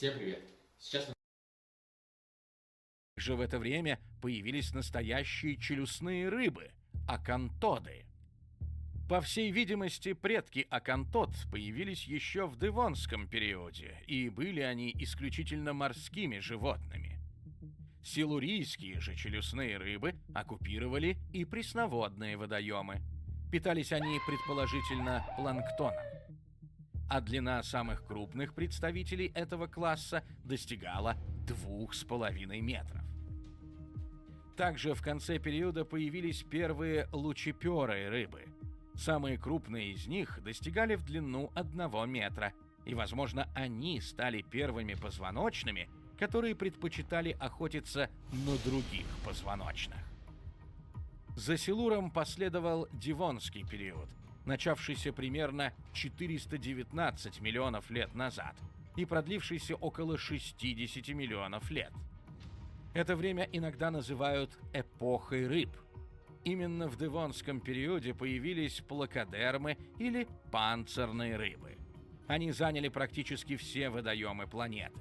Всем привет! Сейчас Же в это время появились настоящие челюстные рыбы – акантоды. По всей видимости, предки акантод появились еще в девонском периоде, и были они исключительно морскими животными. Силурийские же челюстные рыбы оккупировали и пресноводные водоемы. Питались они, предположительно, планктоном. А длина самых крупных представителей этого класса достигала 2,5 метров. Также в конце периода появились первые лучеперые рыбы. Самые крупные из них достигали в длину 1 метра, и, возможно, они стали первыми позвоночными, которые предпочитали охотиться на других позвоночных. За Силуром последовал Девонский период, начавшийся примерно 419 миллионов лет назад и продлившийся около 60 миллионов лет. Это время иногда называют эпохой рыб. Именно в девонском периоде появились плакодермы или панцирные рыбы. Они заняли практически все водоемы планеты.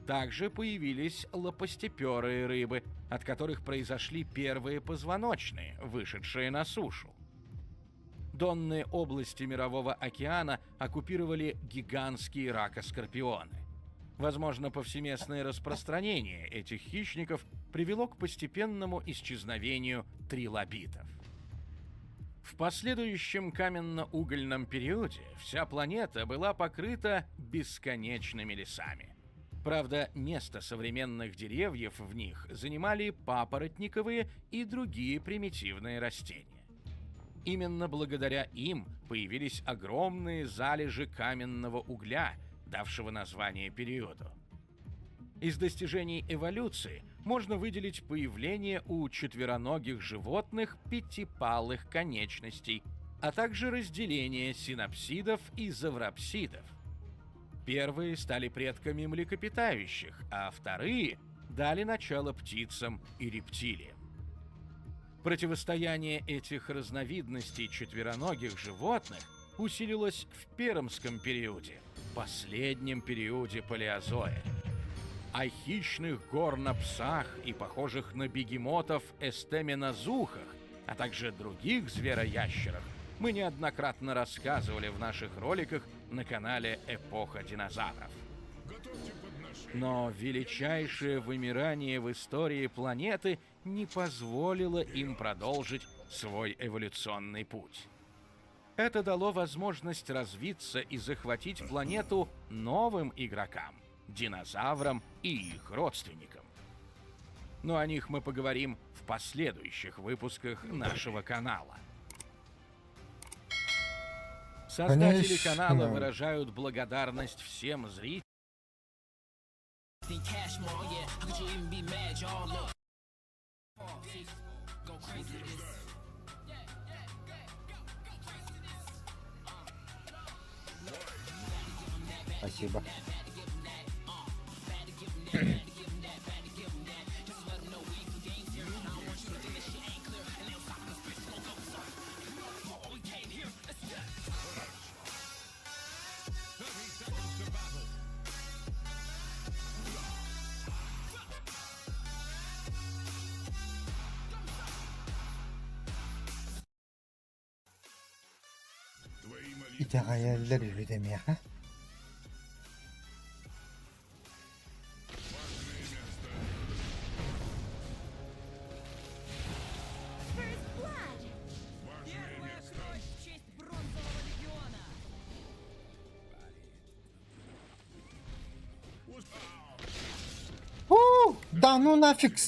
Также появились лопастеперые рыбы, от которых произошли первые позвоночные, вышедшие на сушу. Донные области Мирового океана оккупировали гигантские ракоскорпионы. Возможно, повсеместное распространение этих хищников привело к постепенному исчезновению трилобитов. В последующем каменно-угольном периоде вся планета была покрыта бесконечными лесами. Правда, место современных деревьев в них занимали папоротниковые и другие примитивные растения. Именно благодаря им появились огромные залежи каменного угля, давшего название периоду. Из достижений эволюции можно выделить появление у четвероногих животных пятипалых конечностей, а также разделение синапсидов и заврапсидов. Первые стали предками млекопитающих, а вторые дали начало птицам и рептилиям. Противостояние этих разновидностей четвероногих животных усилилось в Пермском периоде, последнем периоде палеозоя. О хищных горнопсах и похожих на бегемотов эстеминозухах, а также других звероящерах мы неоднократно рассказывали в наших роликах на канале «Эпоха динозавров». Но величайшее вымирание в истории планеты не позволило им продолжить свой эволюционный путь. Это дало возможность развиться и захватить планету новым игрокам – динозаврам и их родственникам. Но о них мы поговорим в последующих выпусках нашего канала. Создатели канала выражают благодарность всем зрителям. Спасибо. Bir de hayaller yürüdüm ya. Да ну нафиг.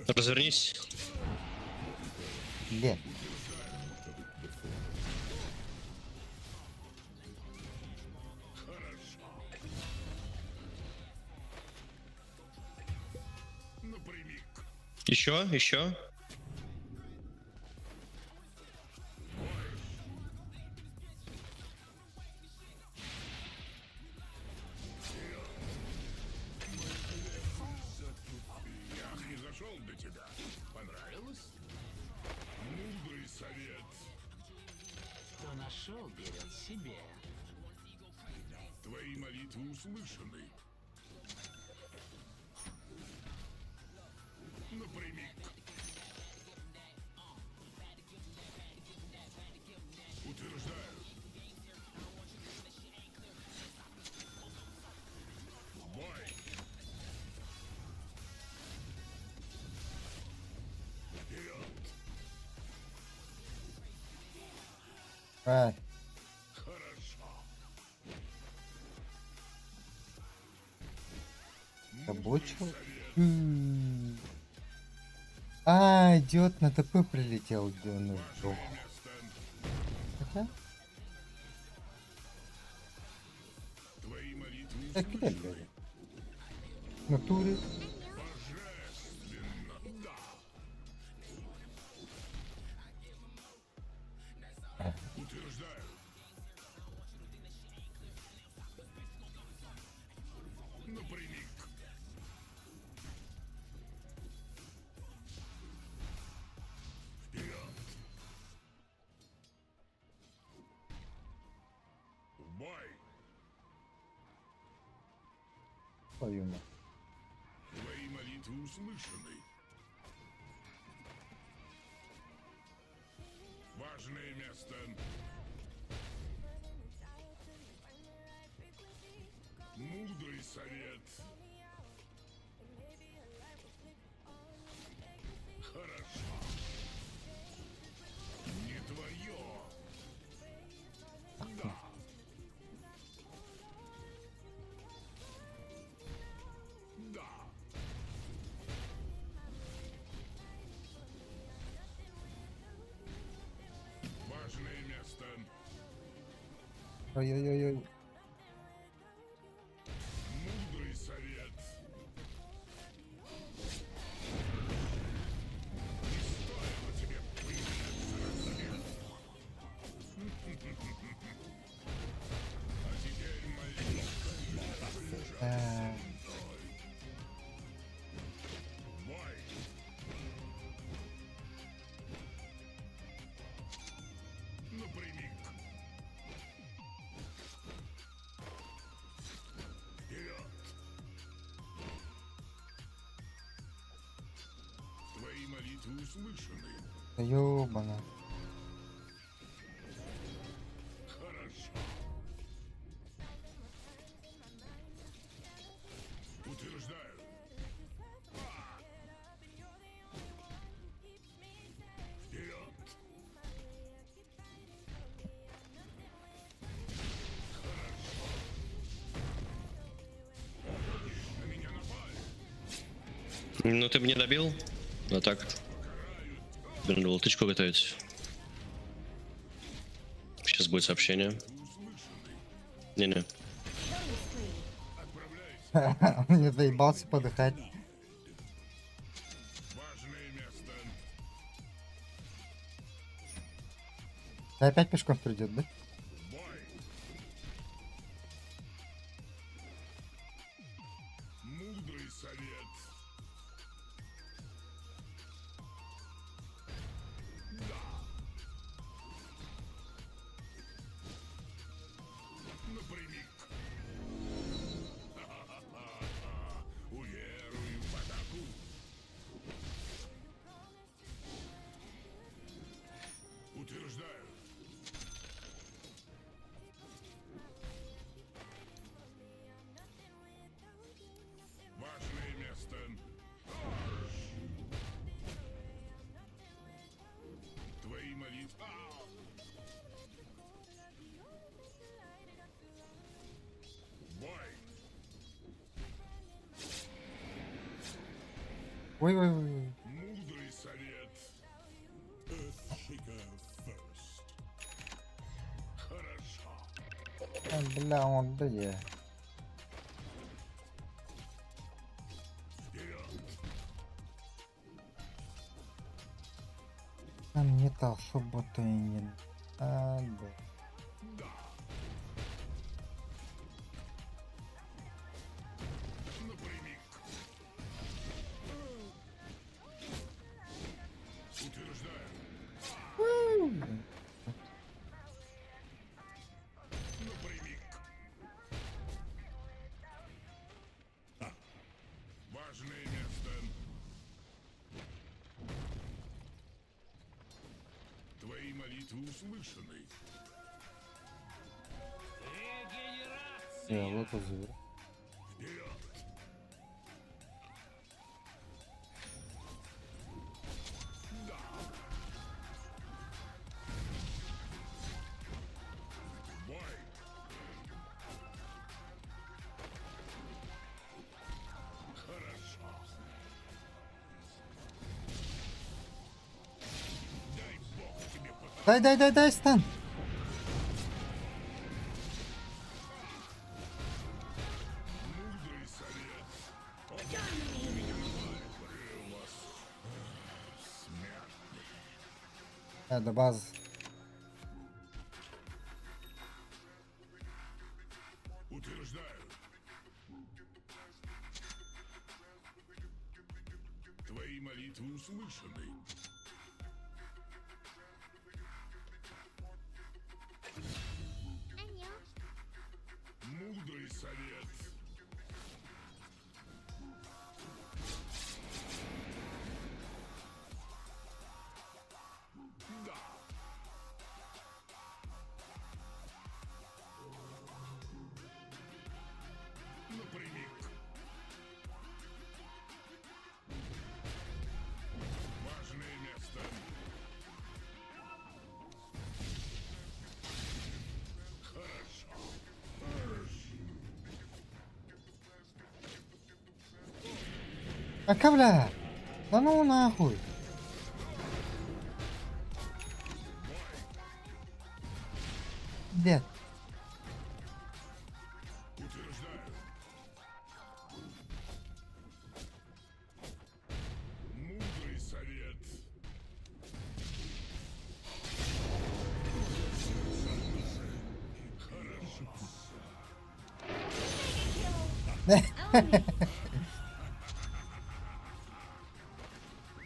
Развернись. Где? Еще. нашел, берет себе. Твои молитвы услышаны. Напрямик. Утверждаю. Бой. Вперед. Ай, Хорошо. заблочил. А, идиот на ТП прилетел, где он ушел. Место. Хотя, Твои молитвы так кидай, услышаны. блядь. В натуре. Божественно. Да. Утверждаю. Напрямик. Вперед. В бой. Твою мать. Твои молитвы услышаны. Важное место. Мудрый совет. Хорошо. Не твое. Да. Да. Важное место. Ой-ой-ой-ой. Мудрый совет. Не стоило тебе появляться на совет. А теперь молись. Бой. Напрямик. Вперед. Твои молитвы услышаны. Да ёбана. Хорошо. Утверждаю. Вперед. На меня напали. Ну ты бы не добил? А так. Блин, надо было тычку готовить. Сейчас будет сообщение. Не-не. Он не заебался подыхать. Важное место. Да опять пешком придет, да? Бой. Мудрый совет. Да. Напрямик. Ха-ха-ха-ха. Уверую в атаку. Утверждаю. Важное место. Твои молитвы. Бой. Ой-ой-ой. Мудрый совет. Хорошо. А, бля, он, да я. Вперед. А мне-то особо-то и не надо. Да. Напрямик. Утверждаю. молитвы услышаны. Лотос зверь. Вперед! Бой! Хорошо. Дай Бог тебе Дай, стан. мудрый совет. У вас смертный. До базы. Утверждаю. Твои молитвы услышаны. Мудрый совет. Да. Напрямик. Важное место. Хорошо. Бля. Да ну нахуй. Дед. Утверждаю. Мудрый совет.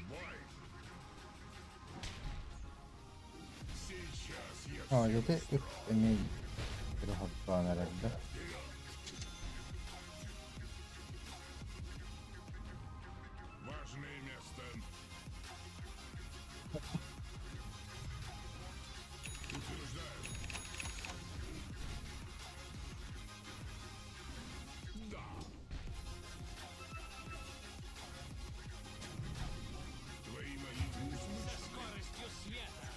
Бой. Сейчас я Götü ık emeği. Bir hatta herhalde. важное место. Утверждаю. Да. Твои молитвы услышаны. Скоростью света.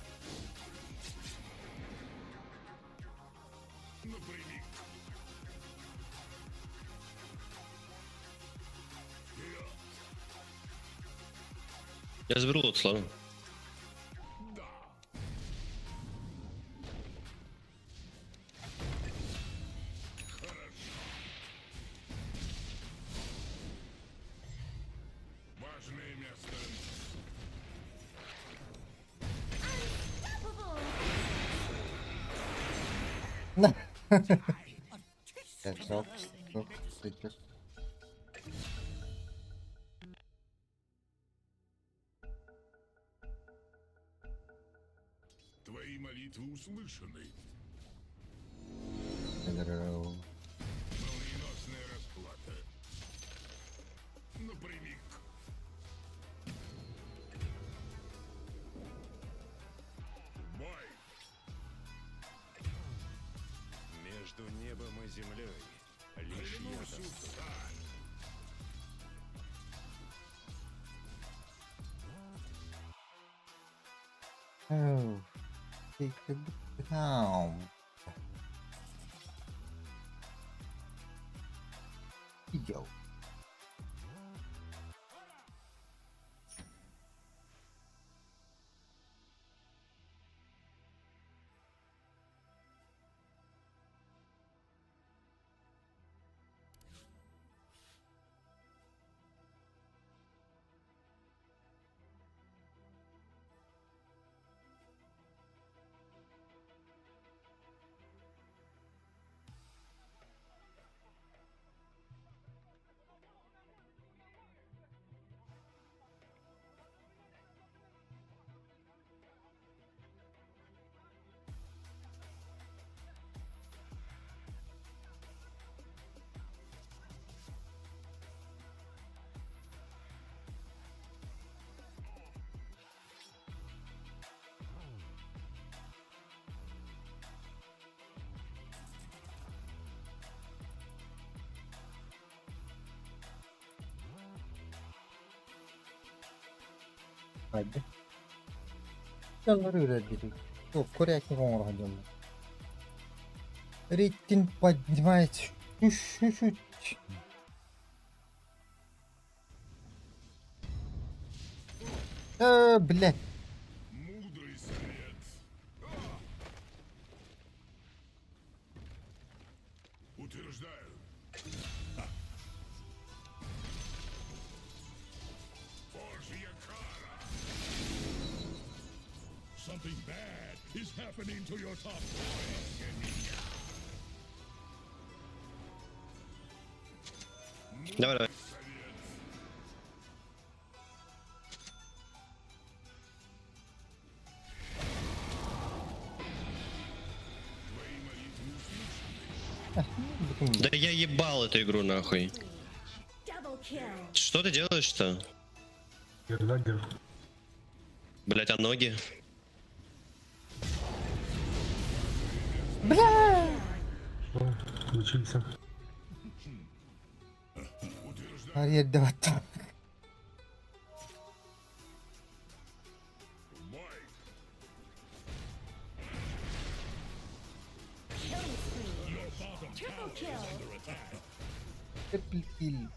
Напрямик. Вперед. Я заберу лот, славно. Да. Хорошо. Важное место. Çok sıkıntı. Твои молитвы услышаны. Молниеносная расплата. Напрямик. Бой. Между небом и землей лишь Клянусь я сюда. Oh. Take the down. Yo. Hadi. Yanları öğrendik. Yok, Kore'ye kongur hadi. Рейтинг поднимается чуть-чуть. Блядь. Мудрый совет. Утверждаю. Божья кара. Something bad is happening to your top boy. Давай, давай. Да я ебал эту игру нахуй. Что ты делаешь-то? Гердагер. Блять, а ноги? Учился. Ария, да вот так. Triple kill.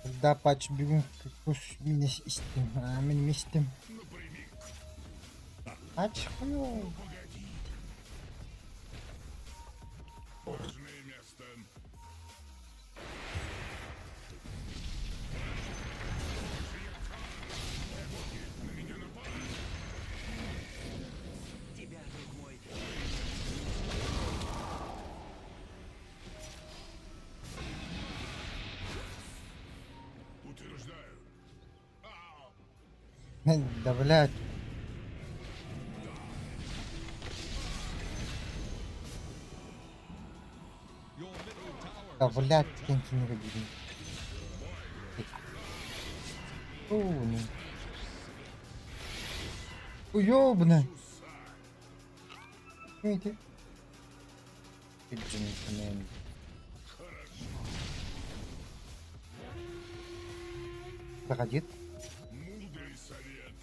Когда патч бегу, как меня истим, а мы местим. Патч хуёв. Важное место. Утверждаю. Да блядь. Да блядь, кенки не родили. Ну. Уёбно. Видите? Заходит. Мудрый совет.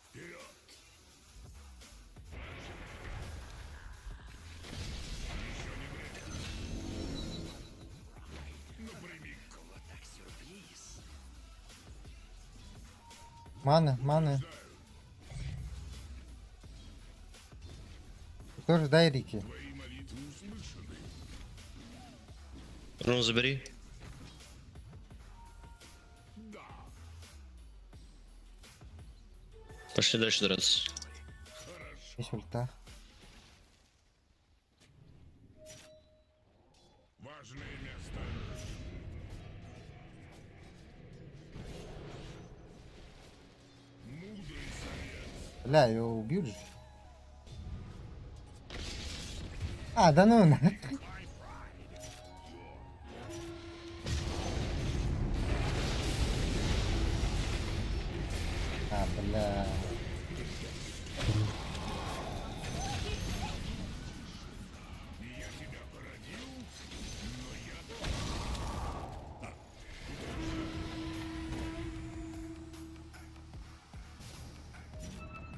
Вперед. Маны. Тоже дай Рики. Твои молитвы услышаны. Ну, забери. Пошли дальше драться. Есть ульта. Важное место. Мудрый совет. Бля, его убьют же. А, да ну нахуй. А, бля.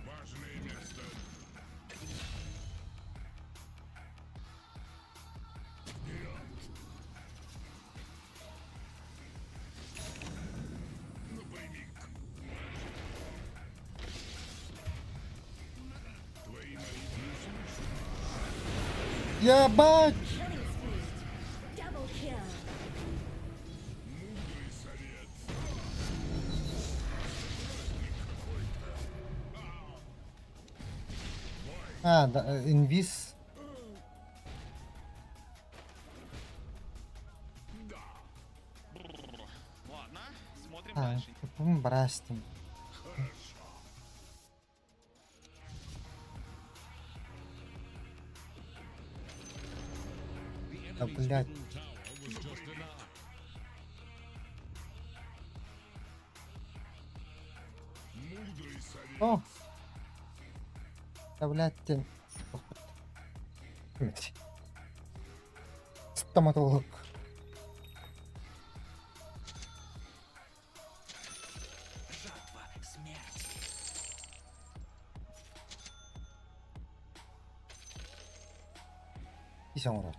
Важное место. Ебать! Мудрый совет. А, да, инвиз. Ладно, смотрим А, дальше. брастим. Да, блядь. Мудрый совет. О! Да, блядь, ты. Стоматолог. И сам урод.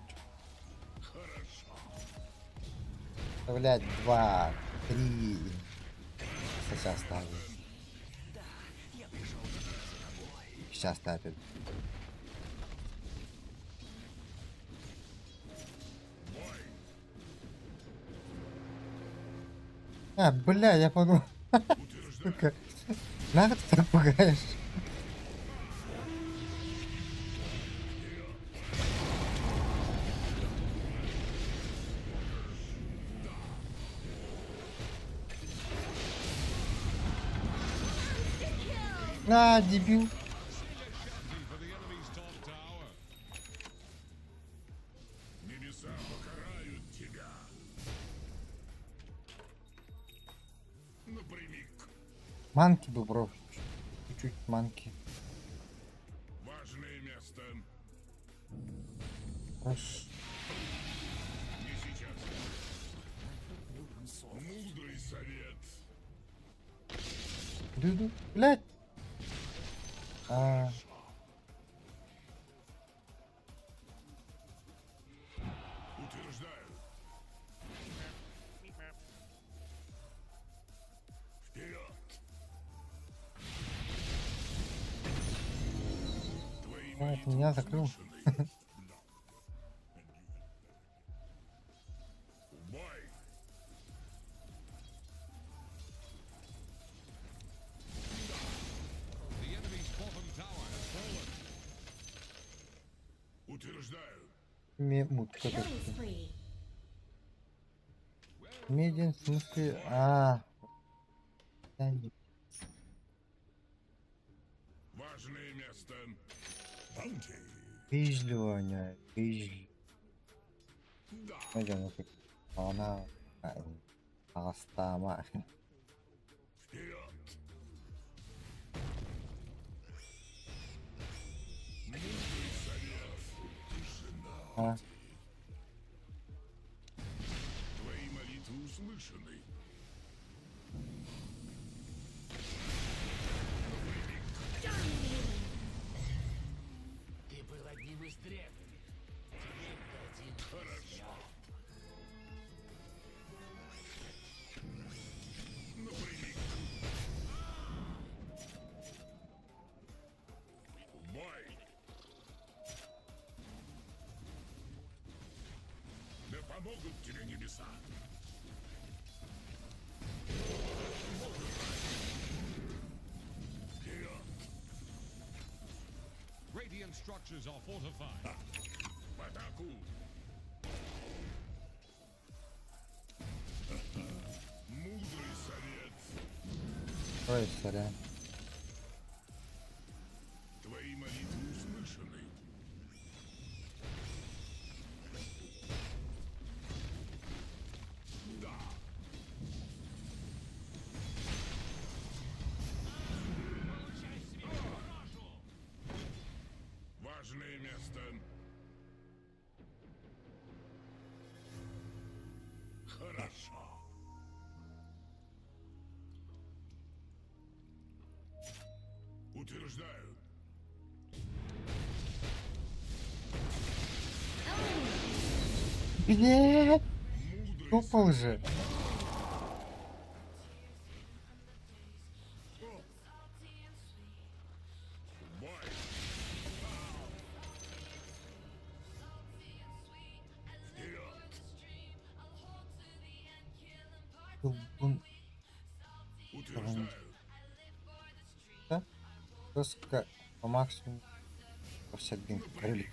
Вставлять 2, 3. Сейчас ставлю. Сейчас ставит. А, бля, я подумал. Сука. Нахуй ты так пугаешь? А, дебил. For the enemy's top tower. Небеса покарают тебя. Напрямик. Манки бы, бро. Чуть-чуть манки. Важное место. Хорош. Не сейчас. Мудрый совет. Дуду. Блять. А, Утверждаю. Вперед. Твои вот меня закрыл. услышаны. Бой. The enemy's bottom tower has fallen. Утверждаю. Мут, кто такой? Killing spree. Медиан, в смысле... А. Да не- Важное место. Баунти. Вежливо, не, вежливо. Да. Пойдем, ну как. Она... Астама. Вперед. А, Твои молитвы услышаны. Бой. Да помогут тебе небеса. Вперед. Radiant structures are fortified. В атаку. Мудрый совет. ой, сорян. Твои молитвы услышаны. Да. Важное место. Хорошо. Утверждаю. Блять, Мудрый топал же. бой. Вперед. Бум. Утверждаю. Да? Просто по максимуму. По всяким крыльям.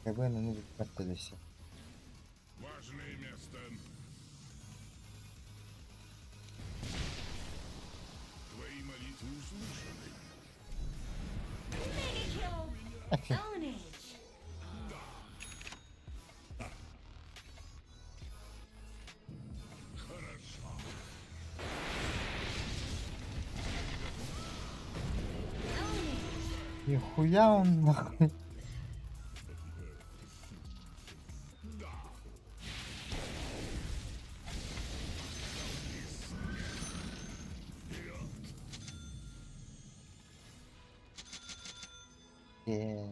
КБ на них остались. Важное место. Твои молитвы услышаны. Mega kill. Ownage. Хорошо. Ownage. Нихуя он нахуй. Окей.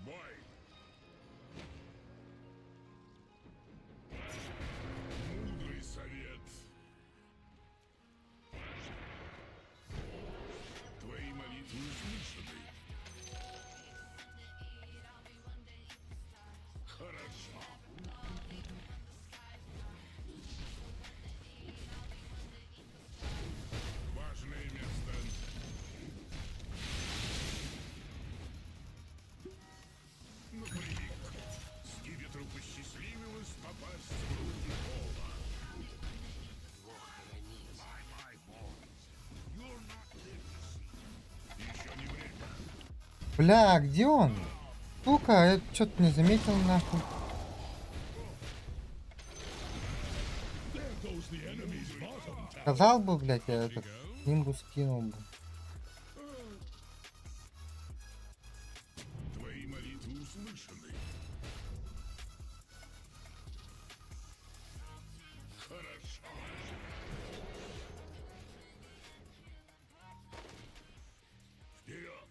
Бой! Мудрый совет. Твои молитвы услышаны. Хорошо. Важное место. Напрямик. Скибетру посчастливилось попасть в руки Пола. Еще не время. Бля, а где он? Сука, я что-то не заметил нахуй. There goes the enemy's bottom tower. Сказал бы, блядь, я этот нимбу скинул бы. Твои молитвы услышаны. Хорошо. Вперед.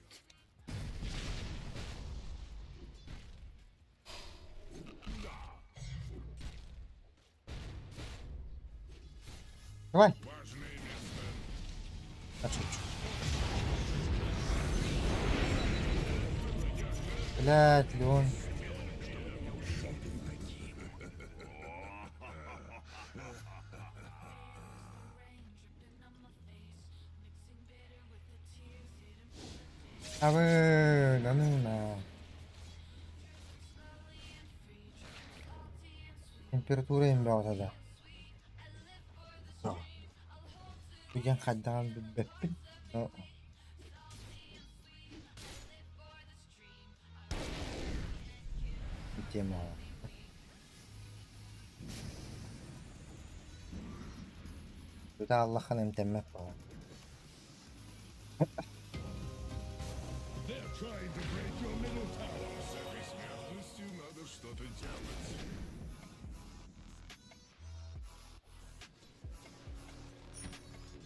Давай. Важное место. Отшучу. Блядь, Леон. А вы, да ну на. Температура имбал тогда. Буян хаддан бэппин. Тема. Туда Аллах'ın emtemmek var. They're trying to break your middle tower. С этой смертностью надо что-то делать.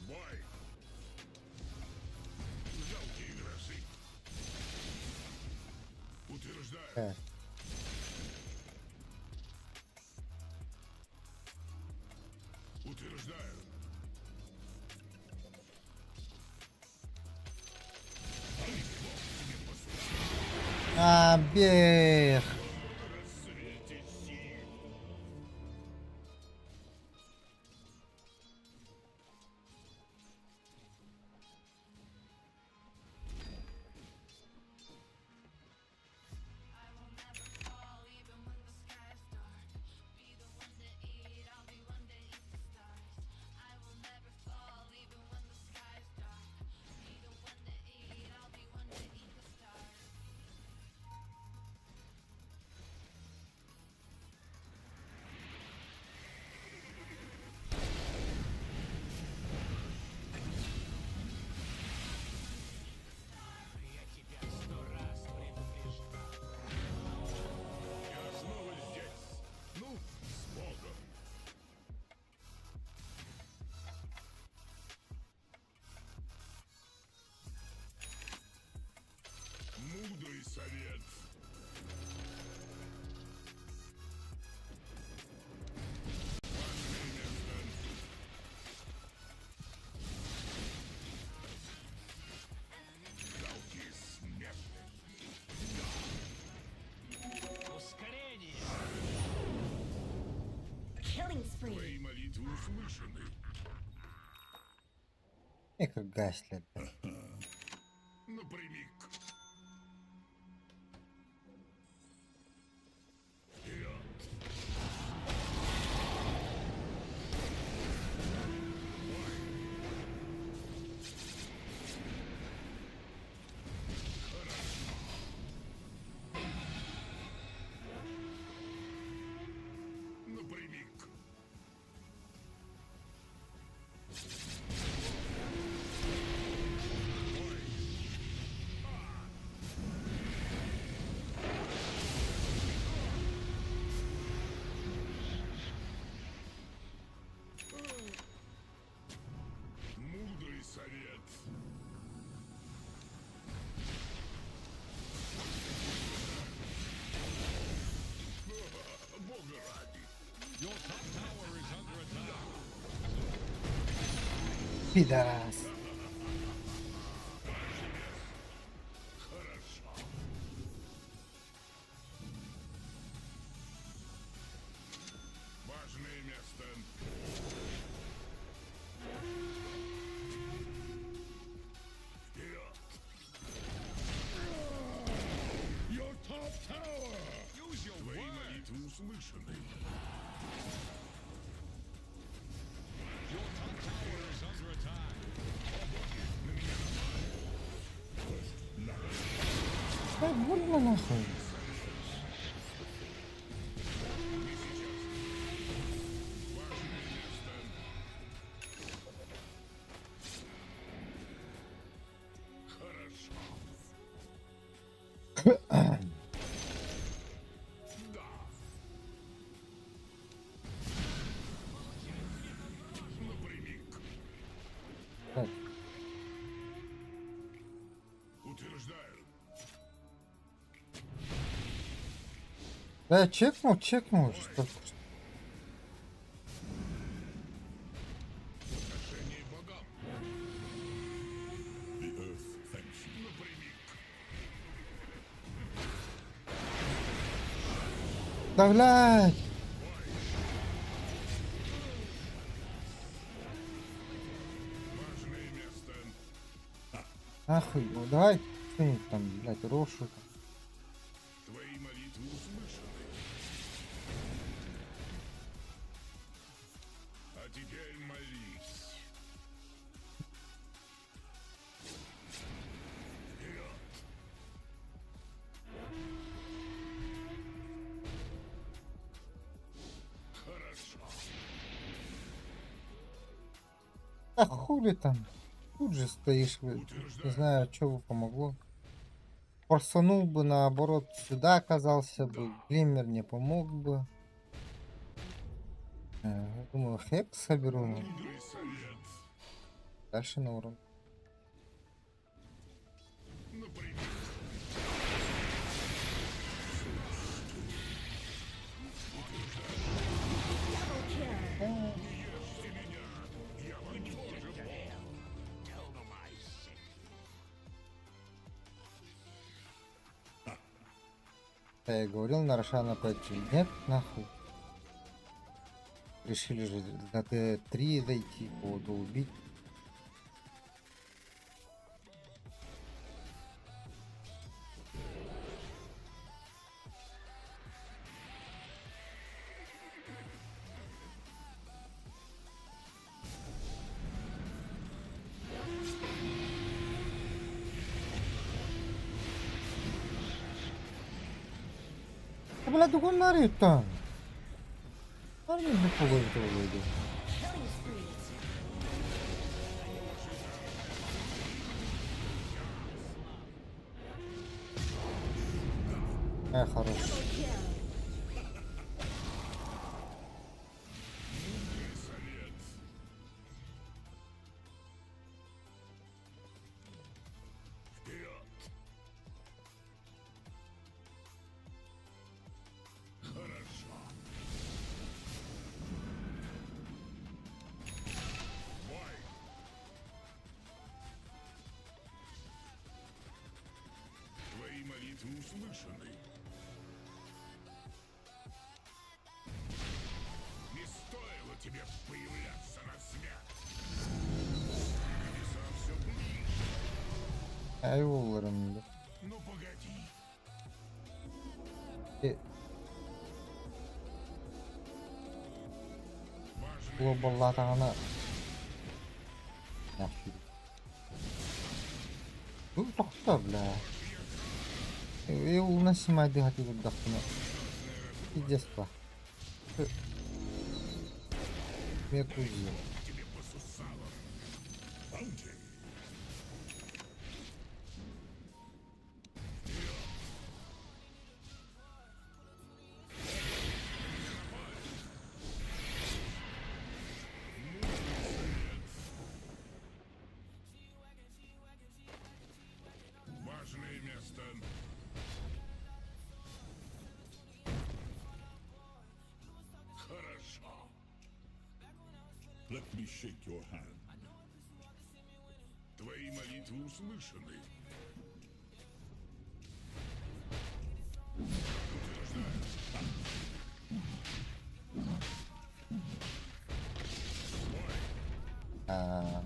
Бой. Жалкие гроши. Утверждаю. Evet. Утверждаю. Бех. Рассвете сил. Я снова здесь. Ну, с Богом. Мудрый совет. Важное место. Жалкие смертные. Killing spree. Твои молитвы услышаны. И как гаслят. Напрямик. Вперед. Напрямик. Your top tower is under attack. Пидорас. Важное место. Вперед! Your top tower! Use your Твои word. молитвы услышаны. Your top tower is under attack. Да больно нахуй. Так, Утверждаю. да я чекнул уже только что. Отношение богам. The earth thanks you. Напрямик. Да блядь! Важное место. Нахуй, ну давай что-нибудь там, блядь, рошу там. Твои молитвы услышаны. А теперь молись. Вперед! Хорошо. А хули там? Тут же стоишь, вы. Не знаю, что бы помогло. Форсанул бы, наоборот, сюда оказался бы. Глиммер не помог бы. Думаю, хэк соберу. Но Мудрый совет. дальше на урон. Напрямик. Double kill. Я и говорил, на Рошан опять же. Нет, нахуй. Решили же до Т3 дойти, кого-то убить. Да, блядь, догон нарит там. Армия не пугает его выйдет. Killing spree. Хорош. Double kill. Вперед! Хорошо. Бой! Твои молитвы услышаны. Не стоило тебе появляться на свет. Небеса все ближе. Айволером, да. Ну погоди. Глобаллатағана. Нахуй. Ну, тоқта, бля. Ул на снимать дыхать тут дахтына. Пиздец па. Мекузи. Тебе по сусалам. Баунти. Важное место. Let me shake your hand. Твои молитвы услышаны. А,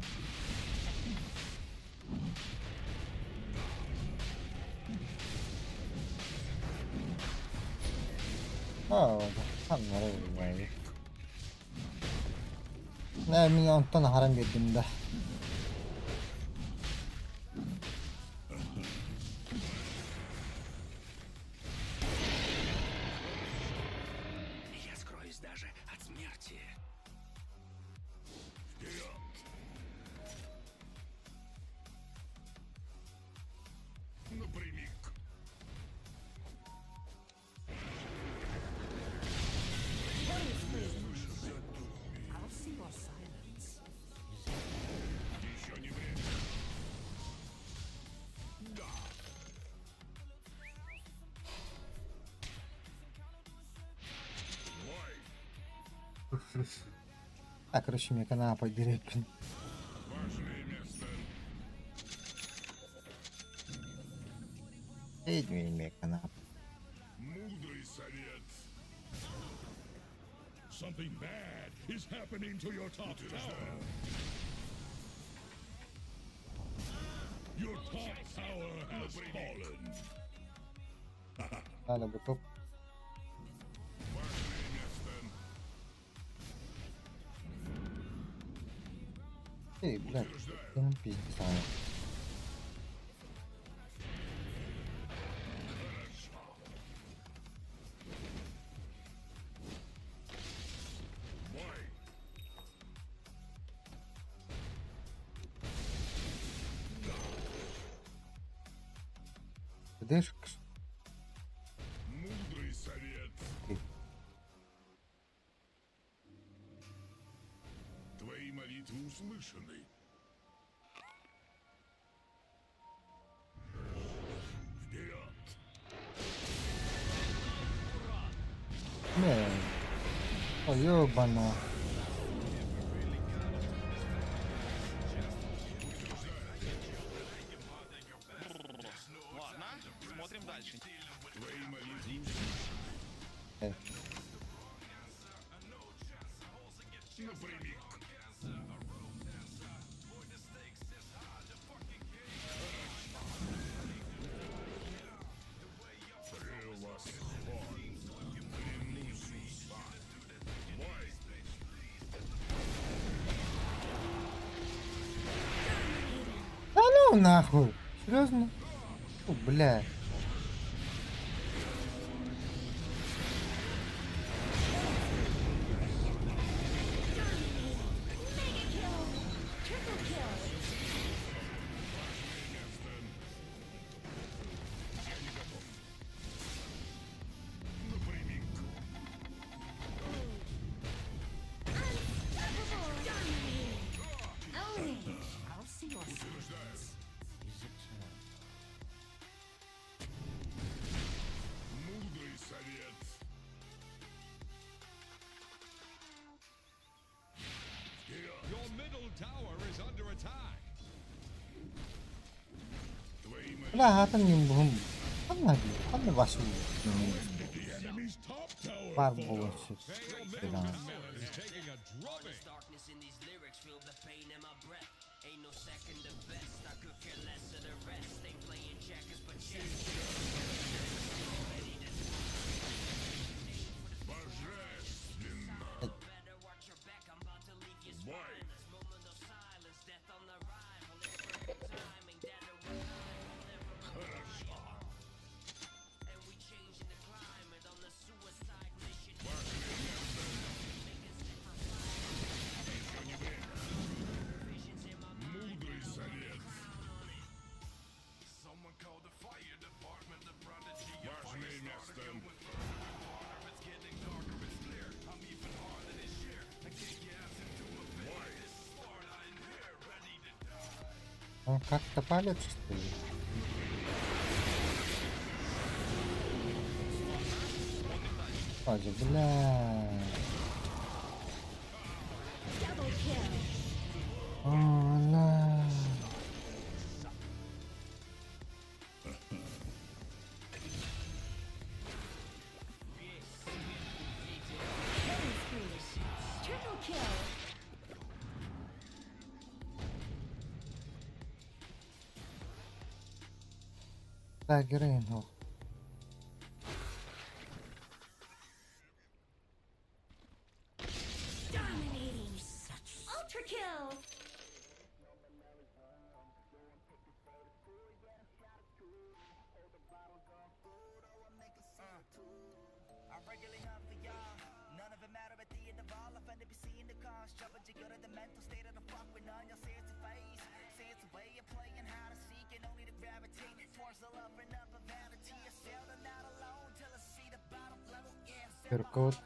한나라고 나 mingi ondan haram verdim de. Я скроюсь даже от смерти. Напрямик. I'll see your silence. Еще не время. Да. Мой. А, короче, мне канапа директ. Важное место. Мне канапа. Мудрый совет. Something bad is happening to your top tower. Your top tower has fallen. Надо бы топ. Важное место. Эй, блядь, пиздец. Мой. Дышишь? Мудрый совет. Твои молитвы услышаны. Вперед! Не. О, ёбано. Ладно, смотрим дальше. Твои молитвы Э, напрямик. Превосходно. Клянусь устами. Мой. Да ну нахуй. Серьезно? О, бля. Triple kill. Напрямик. I'll see your silence. Мудрый совет. Вперед! Your middle tower is under attack. Твои молитвы. Бля, хатан юм бум. Ханна башы. The enemy's top tower Бар fallen. болушы. Your middle tower is taking a drubbing. Darkness in these lyrics, feel the pain in my breath. Ain't no second to best. I could care less of the rest. They playing checkers, but chess. Божественно. Better watch your back. I'm about to leave you Мой. spineless. Moment of silence, death on the rival. It's perfect timing. Dead or alive, Хорошо. and we changing the climate on the suicide mission. Мудрый совет. Важное место. Мой. Он как-то палец, что ли? Ой, бля. Double kill. kill. Так, Грейнов. Dominating. Ultra kill. I regularly hunt for y'all. None of it matter at the end of all. I find to be seeing the cause. Jumping to go to the mental state of the fuck with none. Y'all say it's a phase. Say it's a way of playing how to seek and only to gravitate towards the love and up of vanity. I sailed and not alone till I see the bottom level. Yeah, Только вот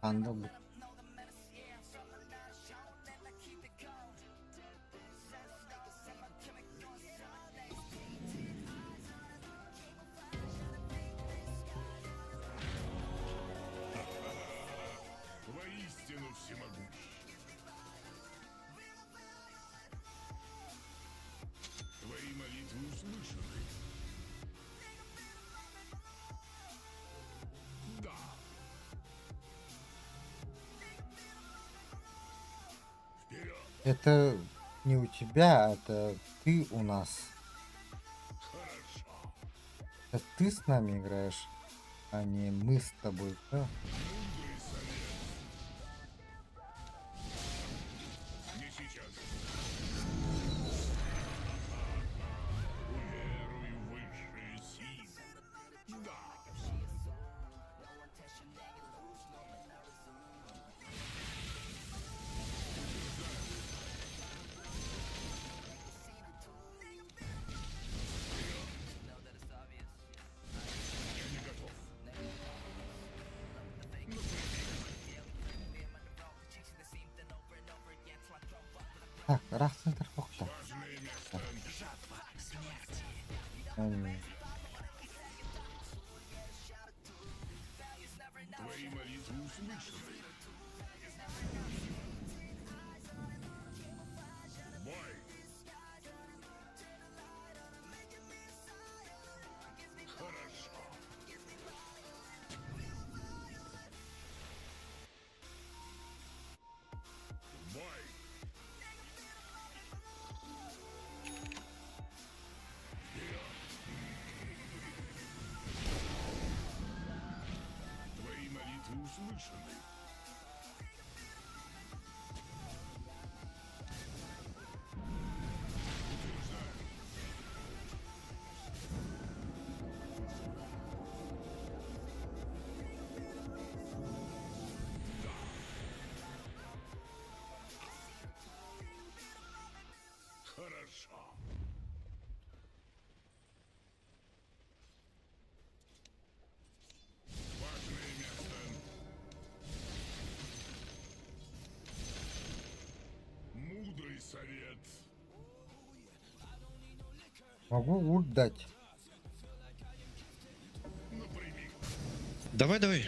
андал бы. know the menace. Yeah, from the not shown. Then I keep it going. Воистину всемогущ. Твои молитвы услышаны. Да. Вперед. Это не у тебя, это ты у нас. Хорошо. Это ты с нами играешь, а не мы с тобой. Да? Мудрый совет. Не сейчас. Уверуй в высшие силы. Да. Я не готов. Так, раз центр фокуса. Важное место. Твои молитвы услышаны. Бой. Хорошо. Бой. Твои молитвы услышаны. Утверждаю. Хорошо. Важное место. Мудрый совет. Могу ульт дать. Напрямик. Давай, давай.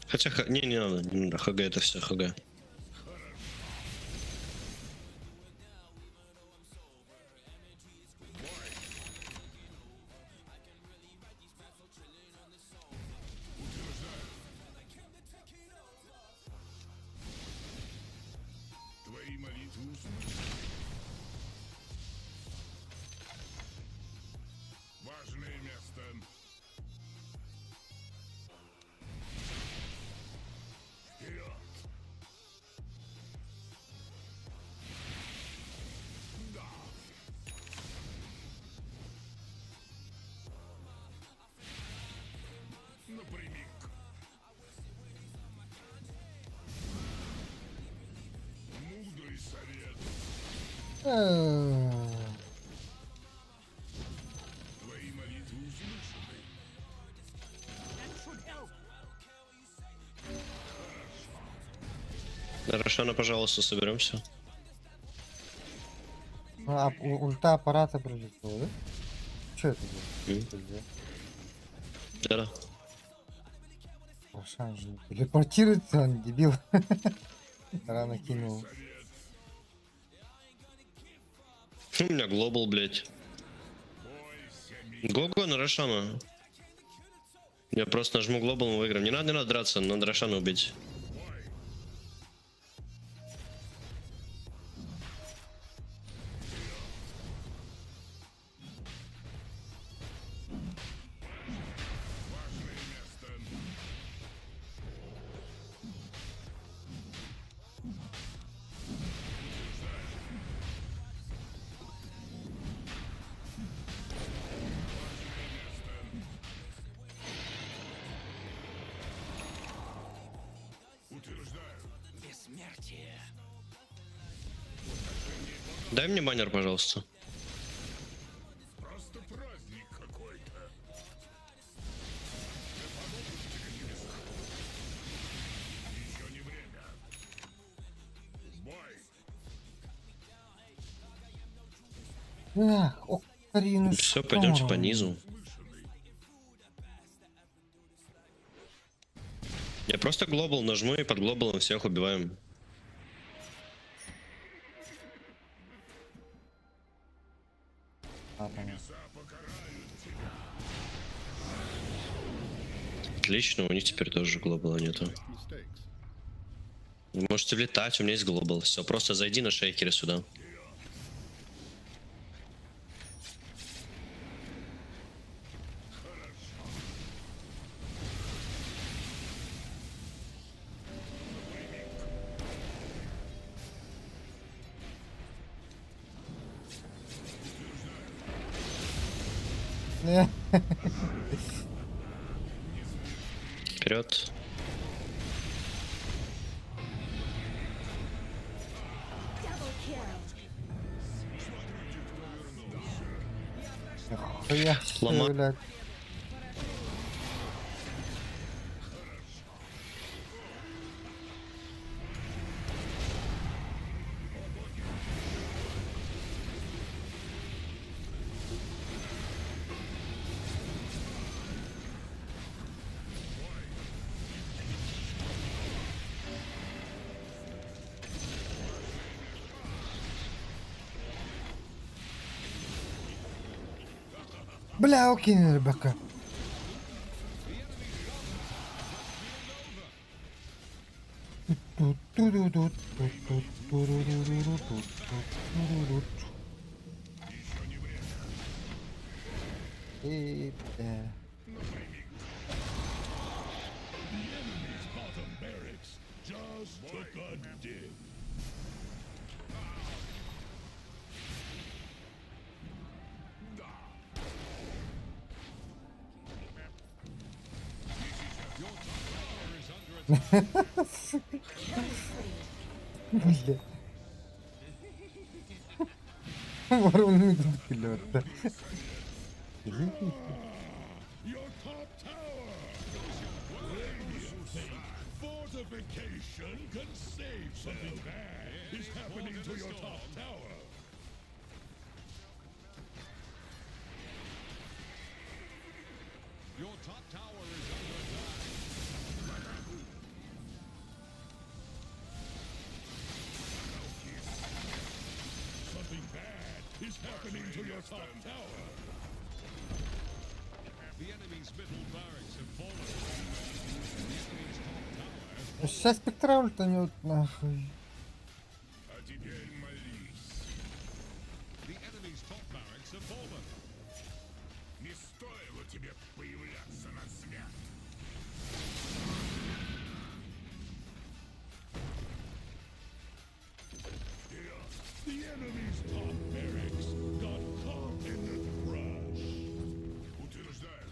Хотя, не надо, не надо. ХГ это все ХГ. Твои молитвы услышаны. Важное место. Вперед. Да. Напрямик. Мудрый совет. Твои молитвы услышаны. Рошана, пожалуйста, соберемся. А, ульта аппарата прилетела, да? Че это было? М. Что это? Да-да. Рошан же телепортируется, он дебил. Рано кинул. У меня глобал, блядь. Гого на Рошана. Я просто нажму глобал, мы выиграем. Не надо драться, надо Рошана убить. смерти. Дай мне баннер, пожалуйста. Просто праздник какой-то. Еще не время. Бой. Ах, Карину, Все, пойдемте по низу. Я просто глобал нажму и под глобалом всех убиваем. Отлично, у них теперь тоже глобала нету. Вы можете влетать, у меня есть глобал. Все, просто зайди на шейкере сюда. Вперед. Double kill. Я Лома. блядь. Бля, окей, рыбака. И, Bottom barracks just took a dig. бля. Ворон не допилет, да. Your top tower. Fortification can save something bad is happening to your top tower. Your top tower is under attack. Something bad is happening to your top tower. The enemy's middle barracks have fallen. The enemy's top tower Сейчас спектра ультанет, нахуй. А теперь молись. The enemy's top barracks have fallen. Не стоило тебе появляться на свет. Вперед! The enemy's top barracks got caught in the crush. Утверждаю.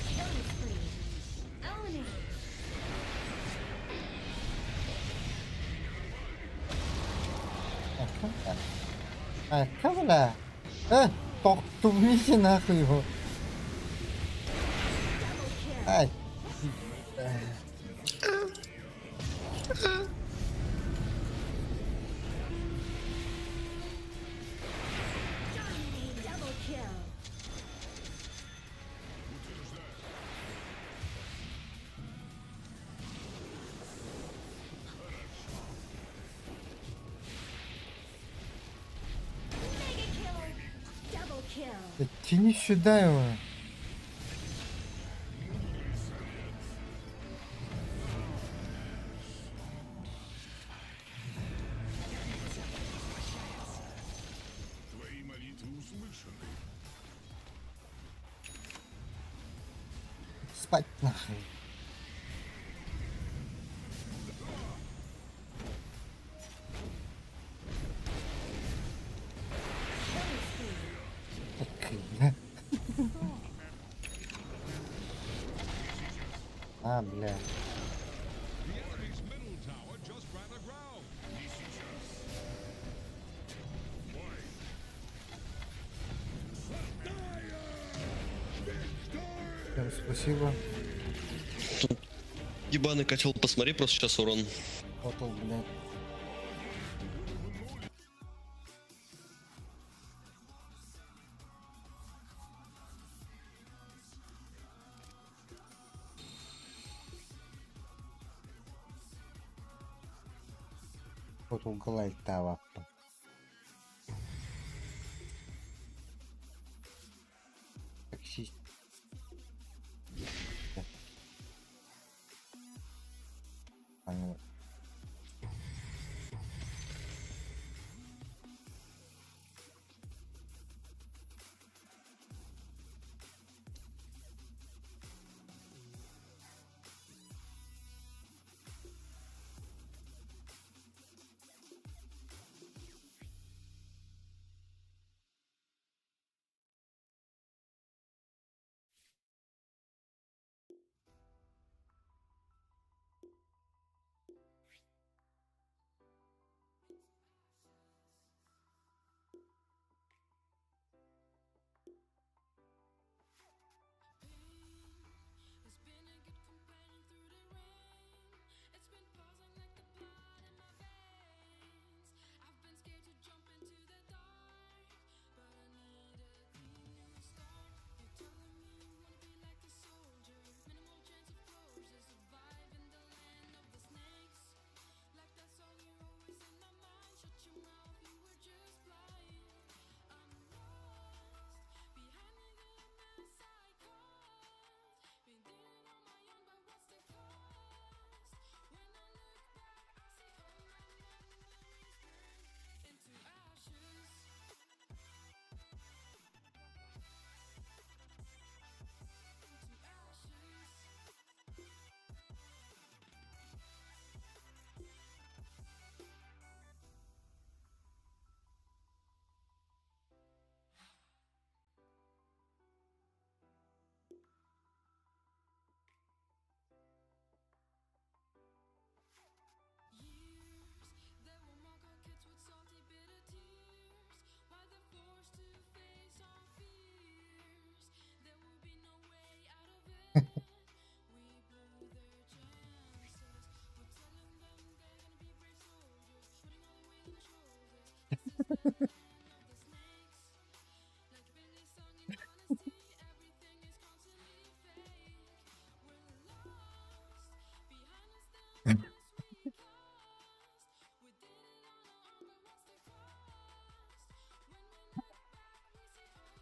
Killing spree. Eliminate. Бля. Тупните нахуй его. Ай. Double kill. Mega kill. Double kill. Тяни сюда его. Твои молитвы услышаны. Спать нахуй. Окей, да? А, бля. The enemy's middle tower just ran aground. Всем спасибо. Ебаный котел, посмотри просто сейчас урон. Потом, блядь. Потом глайд тава. Таксист. Понял.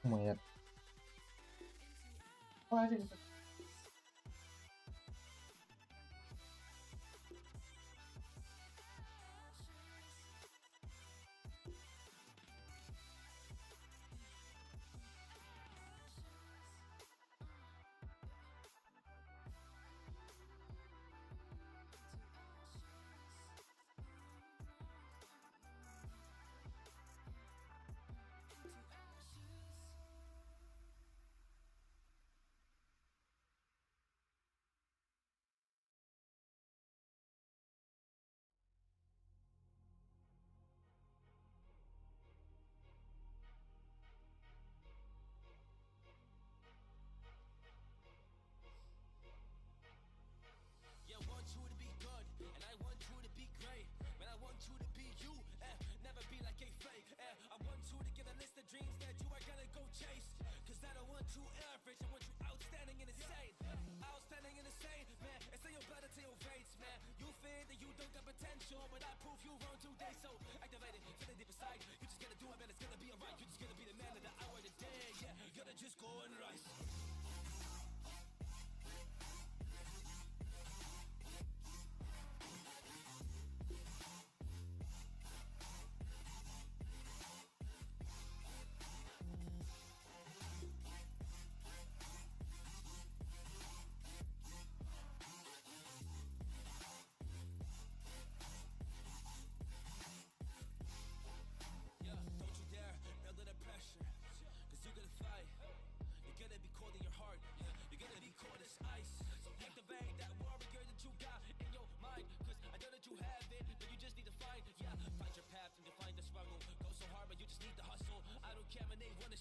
Моя.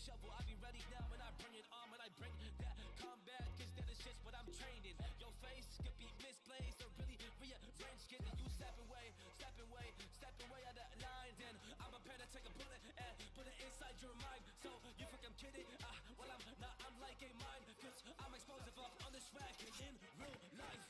shovel, I be ready now when I bring it on, when I bring that combat, cause that is just what I'm trained in. Your face could be misplaced or really rearranged, kid. You step away out of line, then I'm prepared to take a bullet and put it inside your mind. So you think I'm kidding? Well I'm not, I'm like a mine, cause I'm explosive up on this track in real life.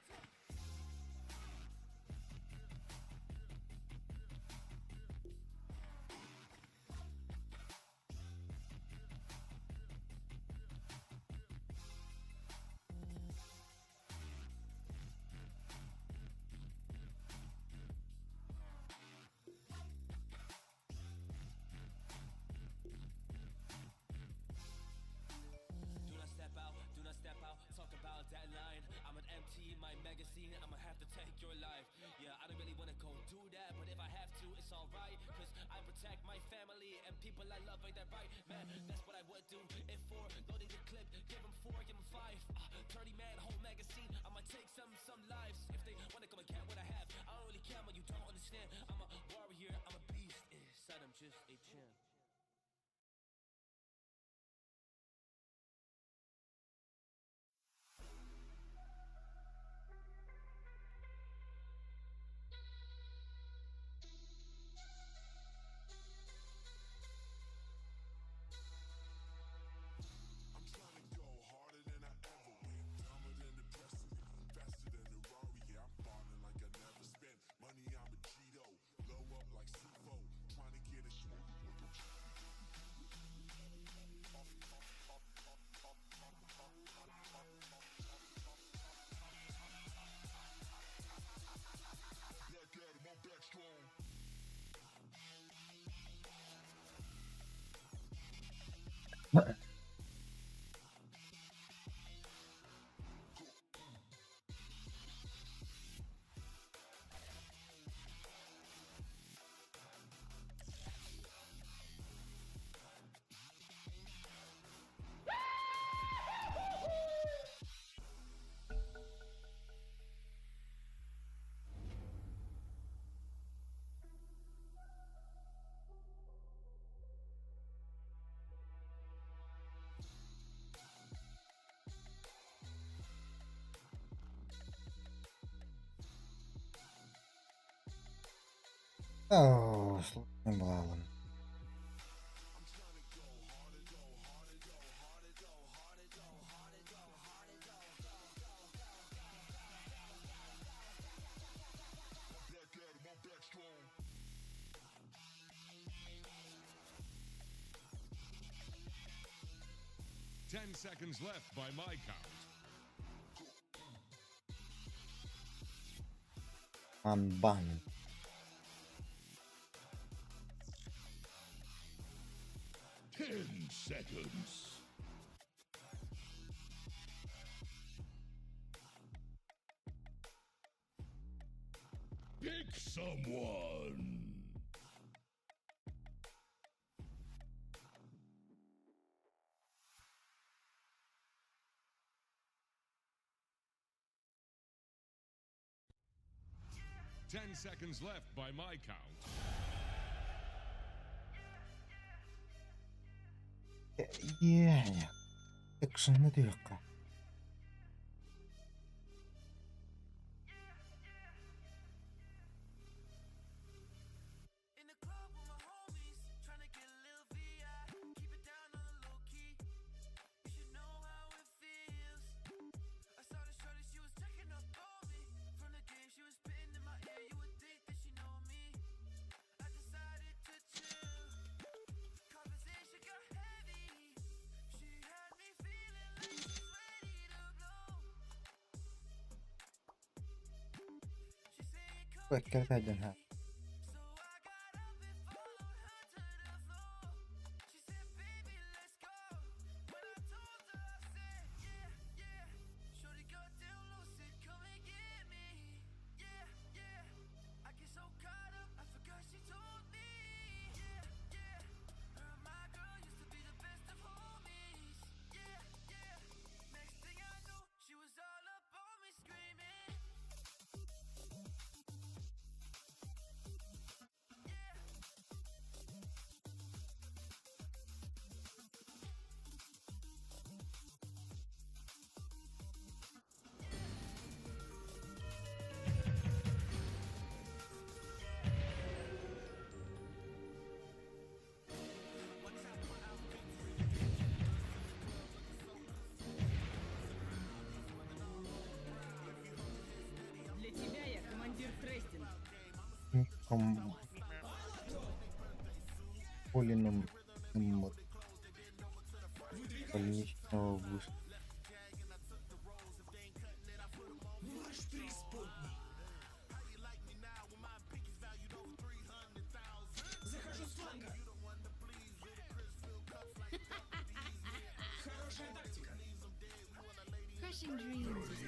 Do not step out, talk about that line. I'm an empty my magazine, I'ma have to take your life. Yeah, I don't really wanna go do that, but if I have to, it's alright. Cause I protect my family and people I love, ain't that right? Man, that's what I would do. If for loading the clip, give them 4, give them 5. 30 man, whole magazine, I'ma take some lives. If they wanna come and get what I have, I don't really care, but you don't understand. I'm a warrior, I'm a beast, inside I'm just a champ. I'm trying to go harder than I ever went. Dumber than the precedent. Faster than the Rari. Yeah, I'm falling like I never spent. Money, I'm a Cheeto. Blow up like C4. Trying to get a smoke. Black Adam, I'm back strong. Сложно было, ладно. Black Adam, I'm back strong. 10 seconds left by my count. Анбан. 10 seconds. Pick someone. Ten seconds left by my count. Yani. Action'ı da yok. In the club with my homies, tryna get a little VI. Keep it down on the low key. You should know how it feels. I saw the shorty, she was checking up on me. From the game, she was spitting in my ear. You would think that she know me. I decided to chill. Conversation got heavy. She had me feeling like she's ready to blow. She said, come فكرت أجنها. so I got up and followed her to the floor. She said, baby, let's go. When I told her, I said, yeah, yeah. Shorty got down low, said, come and get me. Yeah, yeah. I get so caught up, I forgot she told me. Yeah, yeah. Her and my girl used to be the best of homies. Yeah, yeah. Next thing I knew, she was all up on me screaming. Там Полином больничного вышла. Crushing dreams is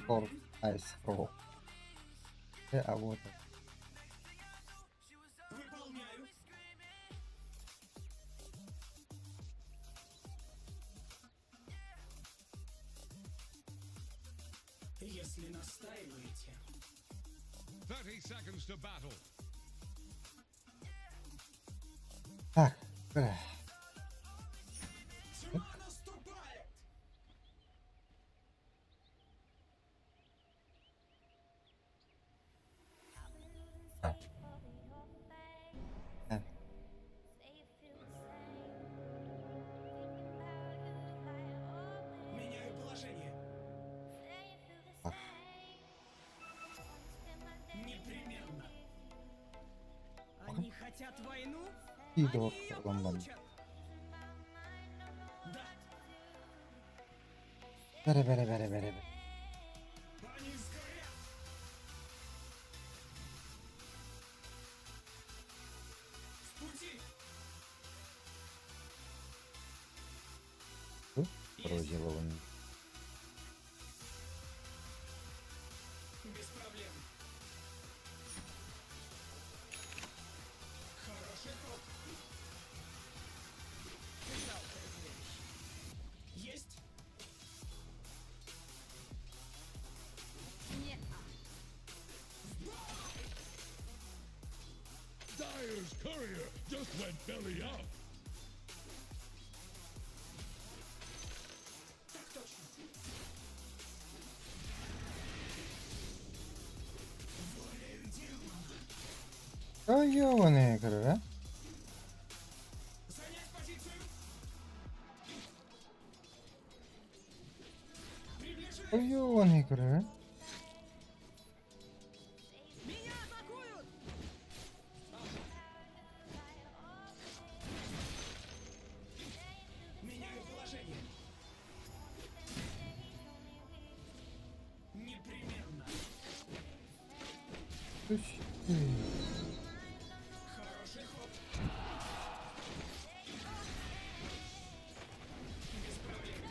Форт Айсфрог. А вот он. Если настаиваете. 30 seconds to battle. Так, Меняю положение. Непременно. Они хотят войну? и Они до ее Ламбан. получат. Да. Бере. Они сгорят. В пути. Розовый. Без проблем. Хороший ход. Жалкое зрелище. Есть? Dyer's courier just went belly up. Так точно. Та ёбаный игры, а? Занять позицию. Приближение. Та ёбаный игры, а? Меня атакуют. Меняю положение. Непременно. Слушай, Хороший ход. Без проблем.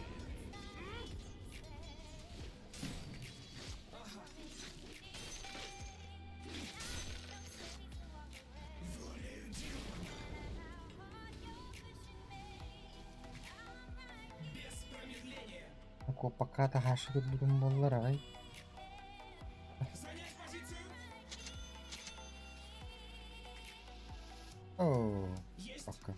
Ага. Волею демона. Без промедления. Aku pakai hasil belum mulai. Занять позицию. Oh, Есть. oke.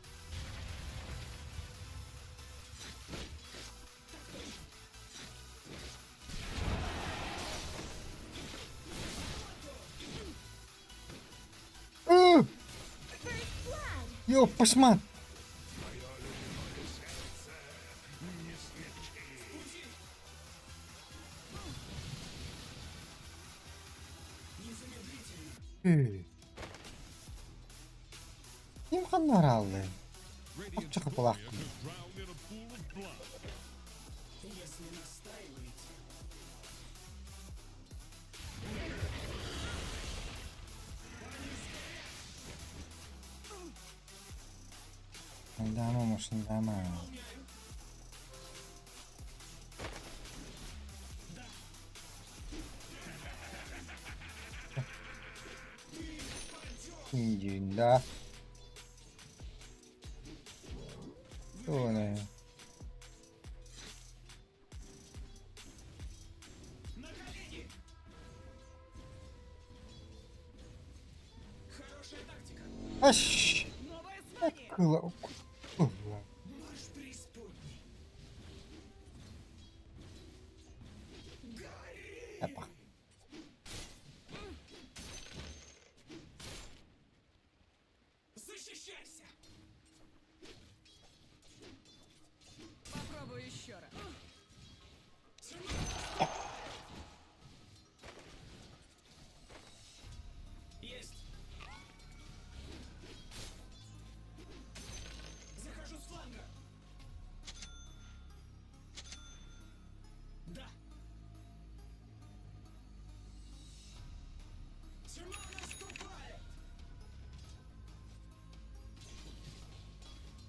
Yo, пошмат! Kim kanlar aldı? Radiant's Çok warrior kulak. is drowned in a pool of blood. Если настаиваете. Dama mısın dama? Иди, Что не? На колени. Хорошая тактика. Аш! Новое звание. Кыла. Наш преисподней. Гори. Опа. Защищайся. Захожу с фланга. Да. Тьма наступает.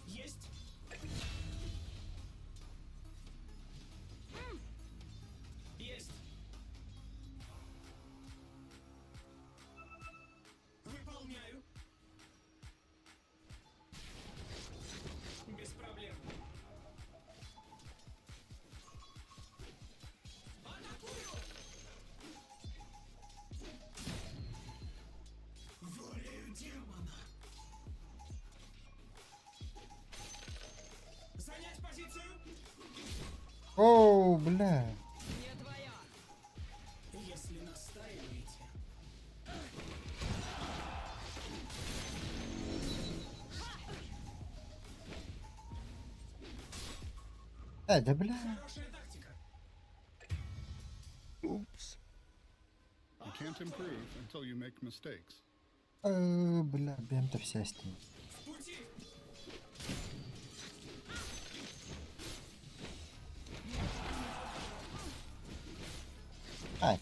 Есть. Есть. Выполняю. Без проблем. Атакую! Волею демона. Занять позицию. Оу, бля. Не твоя. Если настаиваете. Да бля. Хорошая тактика. You can't improve until you make mistakes. Бля, бента вся с ним. В пути. Ай,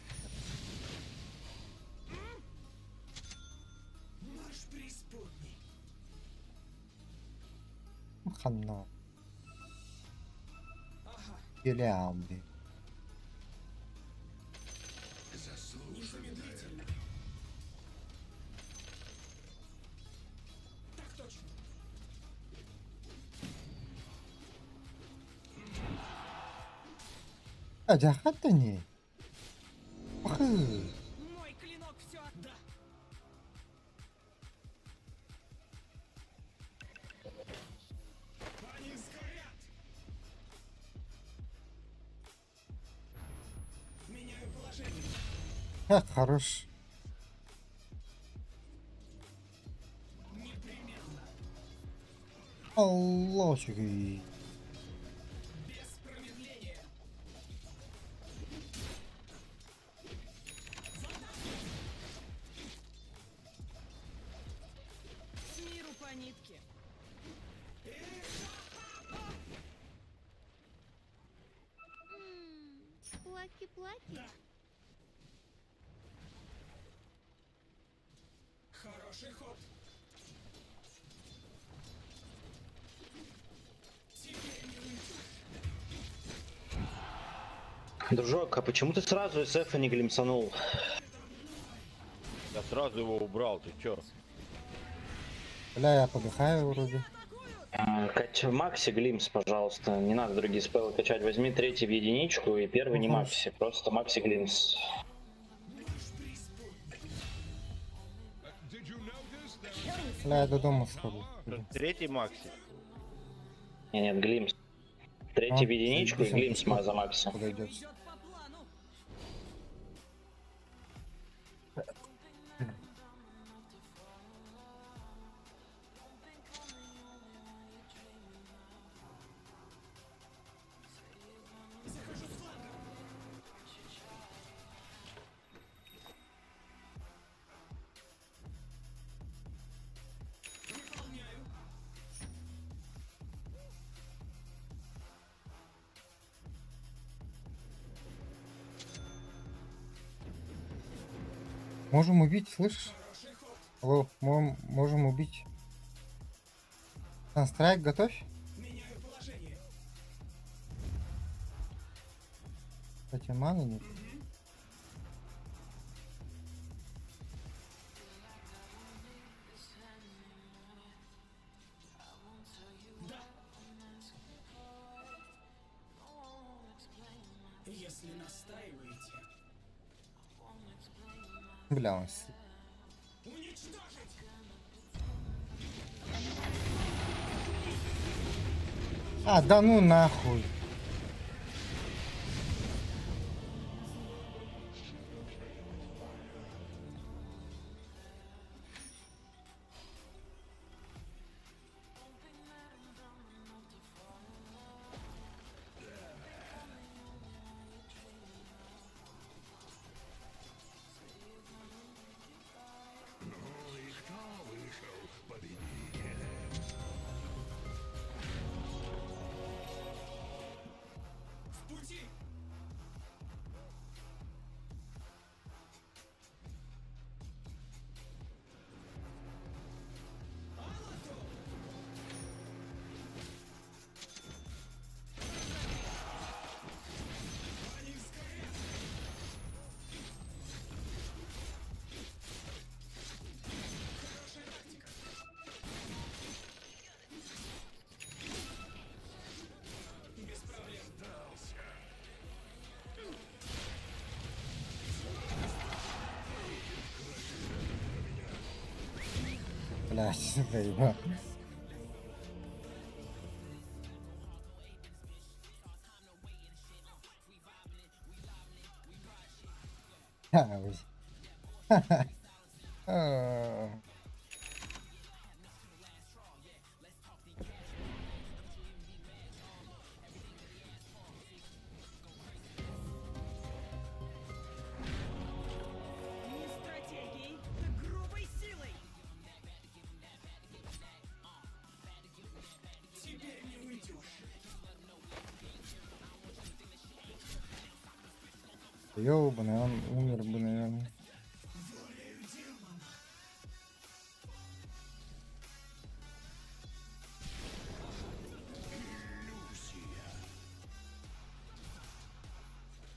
Марш преисподней. хана. Ага. Гелиам, блин. Незамедлительно. Так точно. Джахатани. Ах, Мой клинок все. Да. Они сгорят. Меняю положение. как хорош. Непременно. Аллахи. Без промедления. С миру по нитке. Плаки-плаки. Хороший ход. Теперь не уйти. Дружок, а почему ты сразу СФ не глимсанул? Я сразу его убрал, ты чё? Бля, я подыхаю вроде. Кать в Максе глимс, пожалуйста. Не надо другие спеллы качать. Возьми третий в единичку и первый не Макси. Просто Макси глимс. Did you notice there Бля, я до дома сходу. Третий Макси. Нет, глимс. Третий в А, единичку и заебись, глимс за Макси. Подойдет. Идет по плану. Захожу с фланга. Выполняю. Можем убить, слышишь? Хороший ход. Алло, можем убить. Санстрайк готовь. Меняю положение. Кстати, маны нет. Да. Если настаиваете. Бля, он Уничтожить! А, да ну нахуй. Блядь, заебал. Не стратегией, а грубой силой. Теперь не уйдешь. Ёбаный, он умер бы, наверное.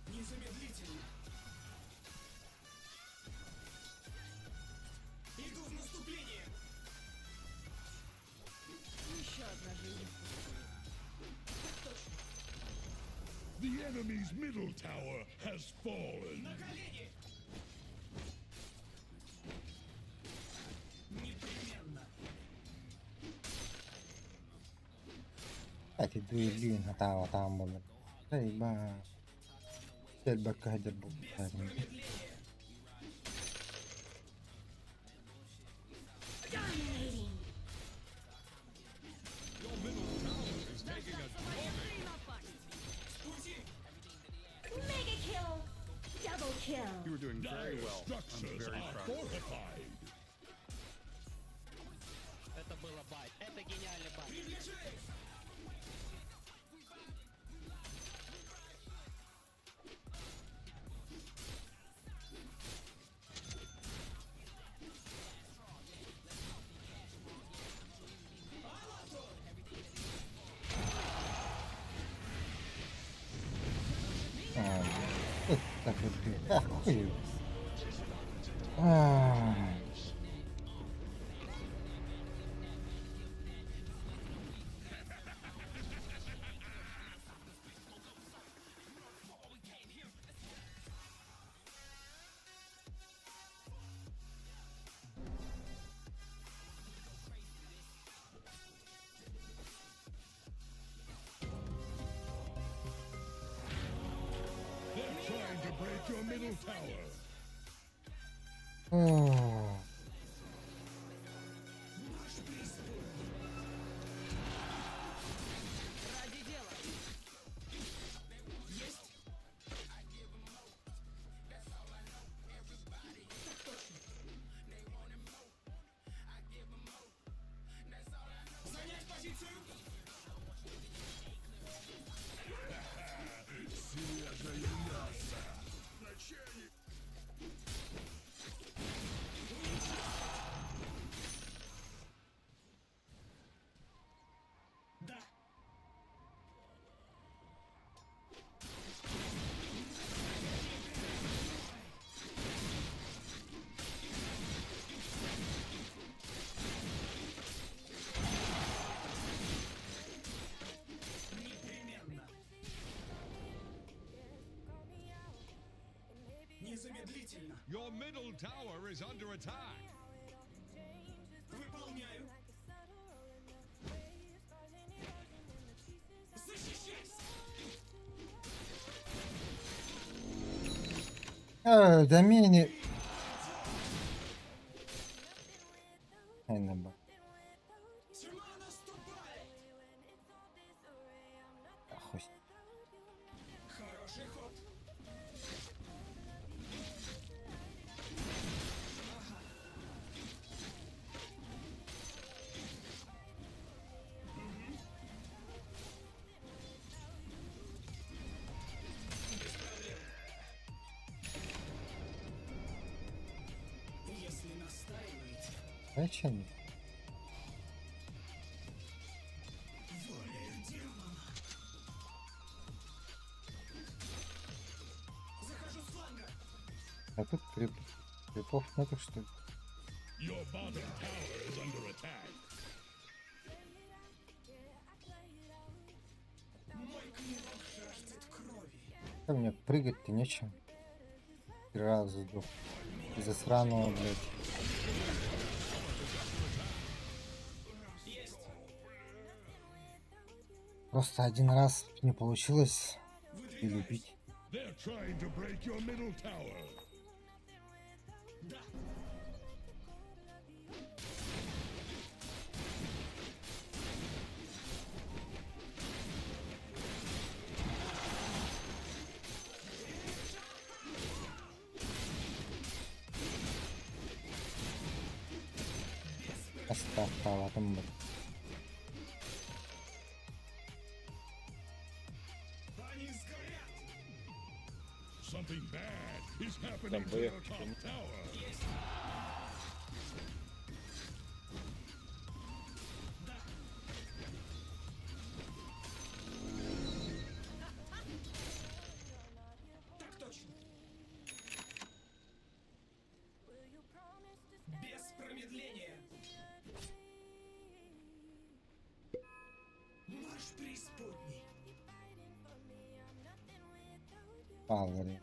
Незамедлительно. Иду в наступление. Еще одна жизнь. The enemy's middle tower has fallen. На колени. Непременно. Эти дуэлин хатава там были. Заебал. Теперь бы кадр был. Mega kill. Double kill. You were doing very well. I'm Structures very are proud. of you. fortified. Это было байт. Это гениальный байт. Так вот, охуеть. They're trying to break your middle tower. Ради дела. Есть. Занять позицию. Да. Непременно. Незамедлительно. Your middle tower is under attack. Выполняю. Защищайся. Домини. Ай, наба. Тьма наступает. Ахуй. Хороший ход. Если настаиваете, Зачем? волею демона. Захожу с фланга. А тут крипов нету, что ли? Your bottom tower is under attack. Мой клинок жаждет крови. Там мне прыгать-то нечем. 3 раза сдох. Из-за сраного, блядь. Просто один раз не получилось и любить. They're trying to break your middle tower. Astagfirullahaladzim. Something bad is happening to your top tower. Павлович.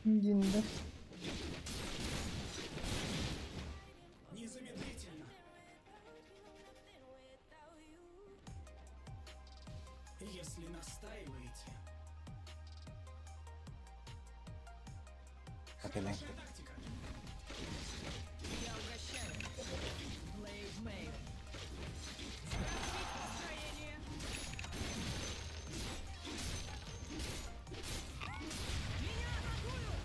Динда. Если настаиваете. Опять. Я угощаю. Блейд Мэй. Настроение. Меня атакуют!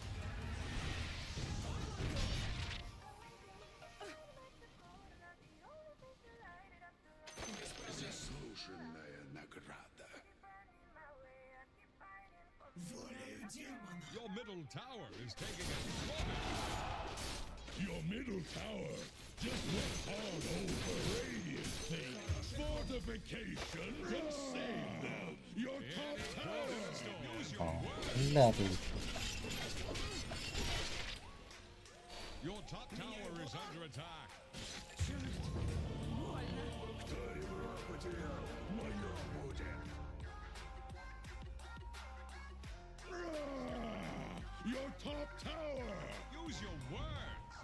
Заслуженная награда. Волею демона. Your middle tower is taking a swat. Your middle tower just went hard over Radiant thing. Fortification just saved them. Your top tower. Use your Бля, ты. Your top tower is under attack. Your top tower. Use your words.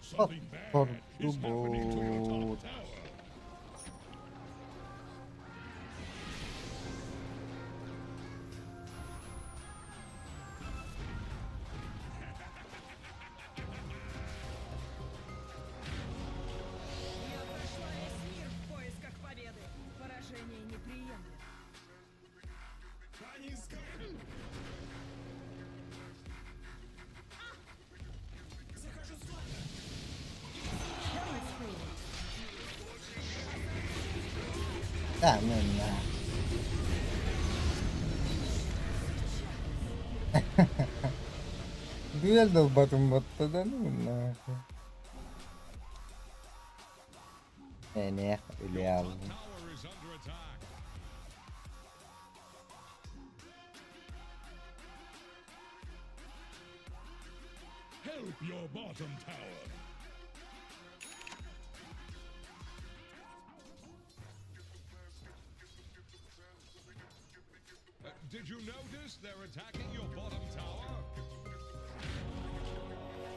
Something bad is happening to your top tower. Я прошла весь мир в поисках победы. Поражение неприемлемо. Захожу с вами. Да, ну на. Дуэль долбатым вот тогда, ну нахуй. Не, реально. Tower is under attack. Help your bottom tower. Did you notice they're attacking your bottom tower?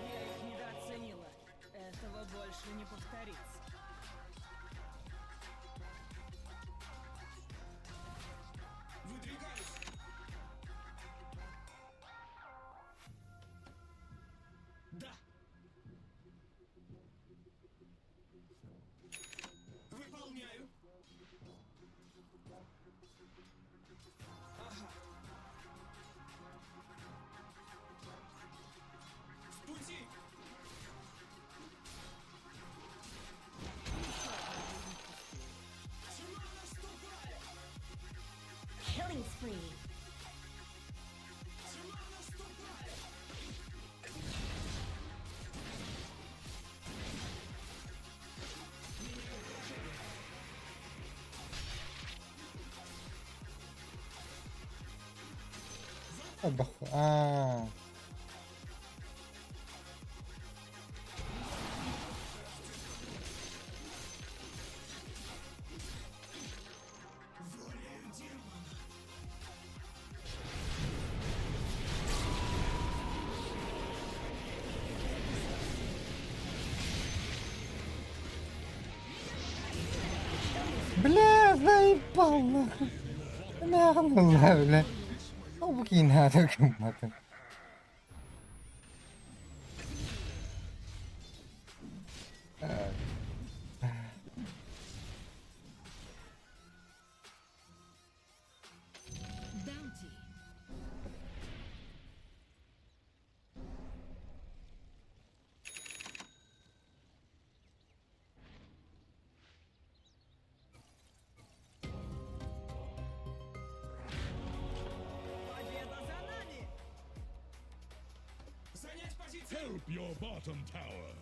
Я их недооценила. Этого больше не повторится. Выдвигаюсь. Да. Выполняю. Ага. В пути. Тьма наступает. Killing spree. Тьма наступает. А, Волею демона. Заебал нахуй. Нахуй, бля. Обки надо кому-то. Bounty. Help your bottom tower.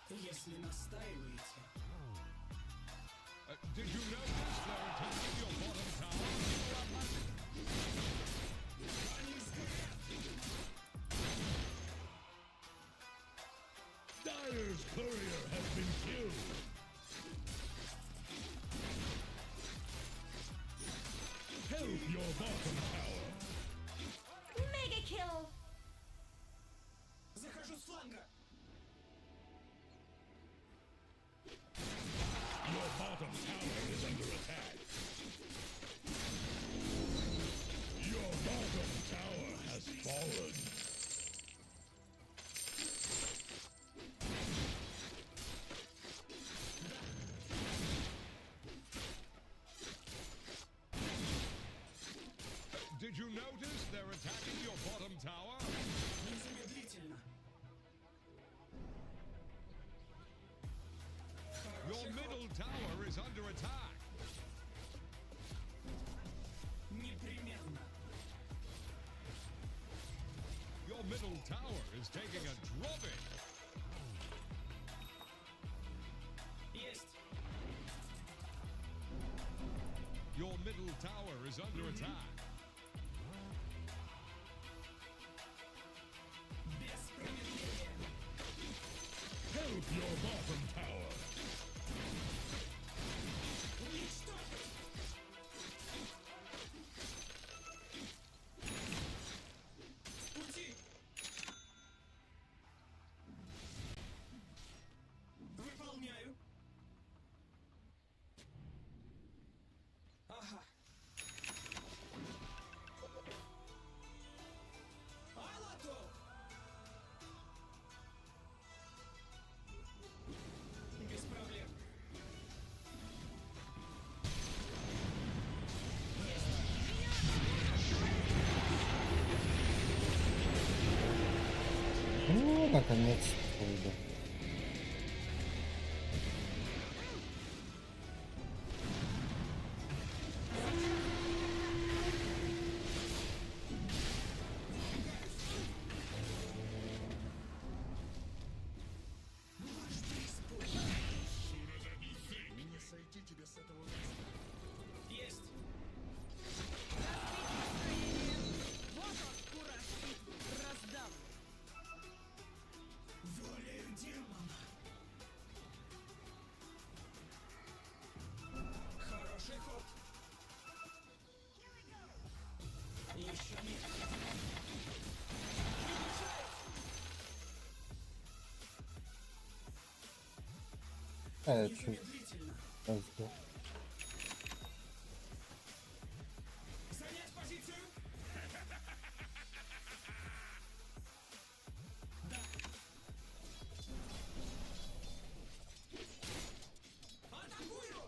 Если настаиваете. Did you notice they're attacking your bottom tower? Dire's courier has been killed. Help your bottom tower. Mega kill. Захожу с фланга. Your bottom tower is under attack. Your bottom tower has fallen. Did you notice they're attacking your bottom tower? Незамедлительно. Your middle tower is under attack. Непременно. Your middle tower is taking a drubbing. Есть. Your middle tower is under attack. Без промедления. Help your bottom tower. Уничтожить. В пути. Выполняю. Ага. Алато. Без проблем. Ну, наконец-то выйду. Не сойти тебе с этого места. Есть. Волею демона. Хороший ход. Еще нет. Я чуть Незамедлительно. раздел. Занять позицию. Да. Атакую.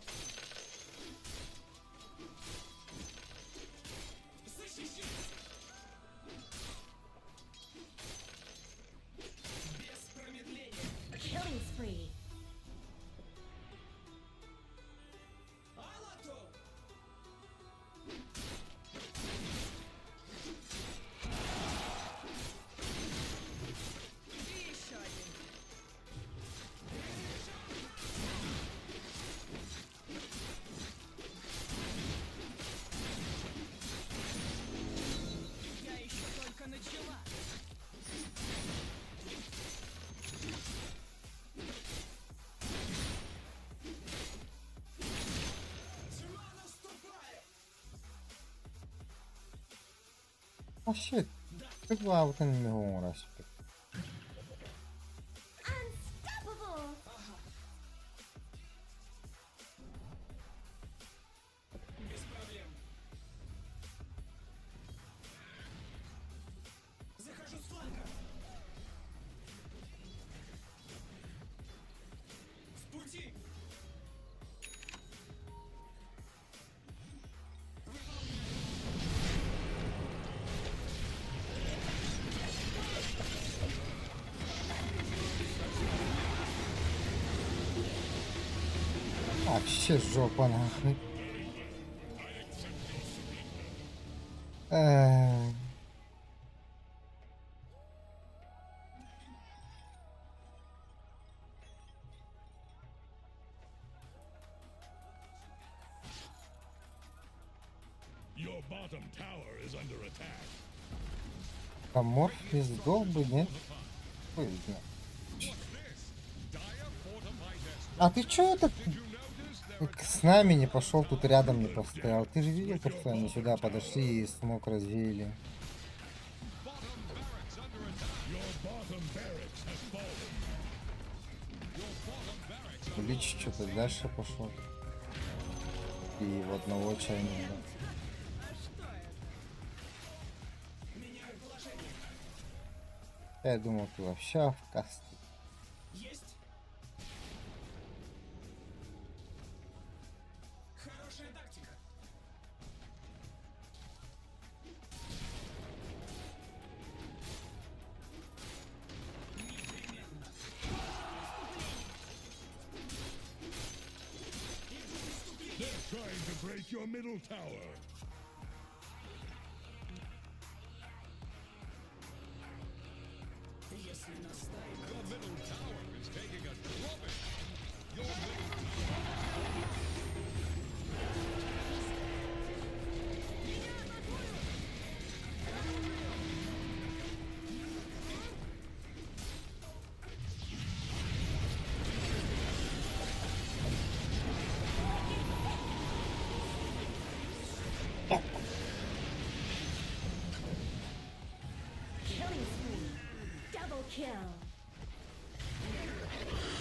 Защищать. Без промедления. Killing spree. Алато. И еще один. Я еще только начала. Тьма наступает. А shit. Как бы аутен не умрась. Unstoppable. Вообще жопа нахуй. Э, Your bottom tower is under attack. Морфис сдох бы, нет? Ой, да. А ты чё это с нами не пошел, тут рядом не постоял? Ты же видел, то, что они сюда подошли и смог развеяли. Лич что-то дальше пошел. И в одного чайника. Я думал, ты вообще в касте. They're trying to break your middle tower. Your middle tower is taking a drubbing. Your middle Killing spree. Double kill.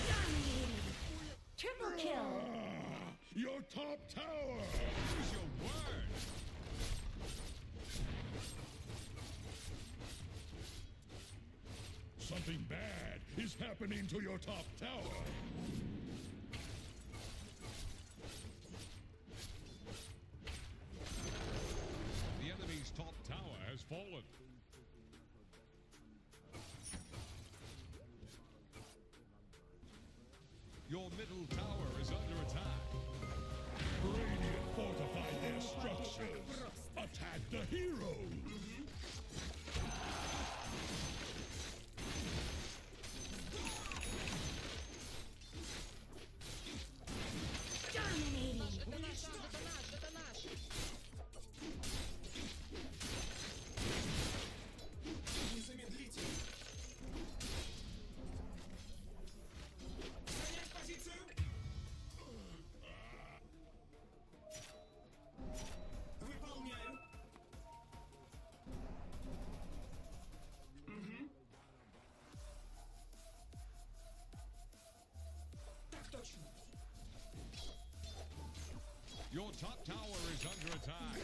Dominating. Triple kill. Your top tower! Use your word! Something bad is happening to your top tower! The enemy's top tower has fallen. Your middle tower is under attack. Radiant fortify their structures. Attack the heroes. Dominating. Your top tower is under attack.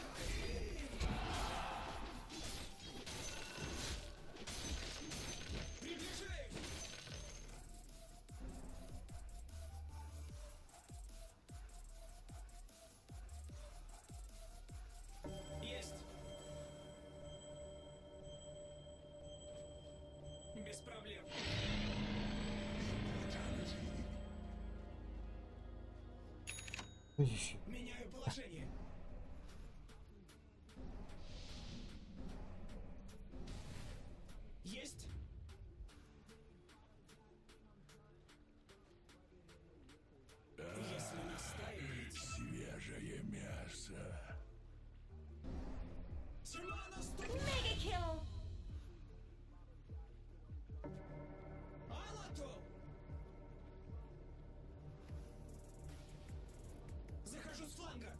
Есть. Без проблем. Меняю положение. Есть. Если настаиваете. Свежее мясо. Mega kill. Алато! Захожу с фланга.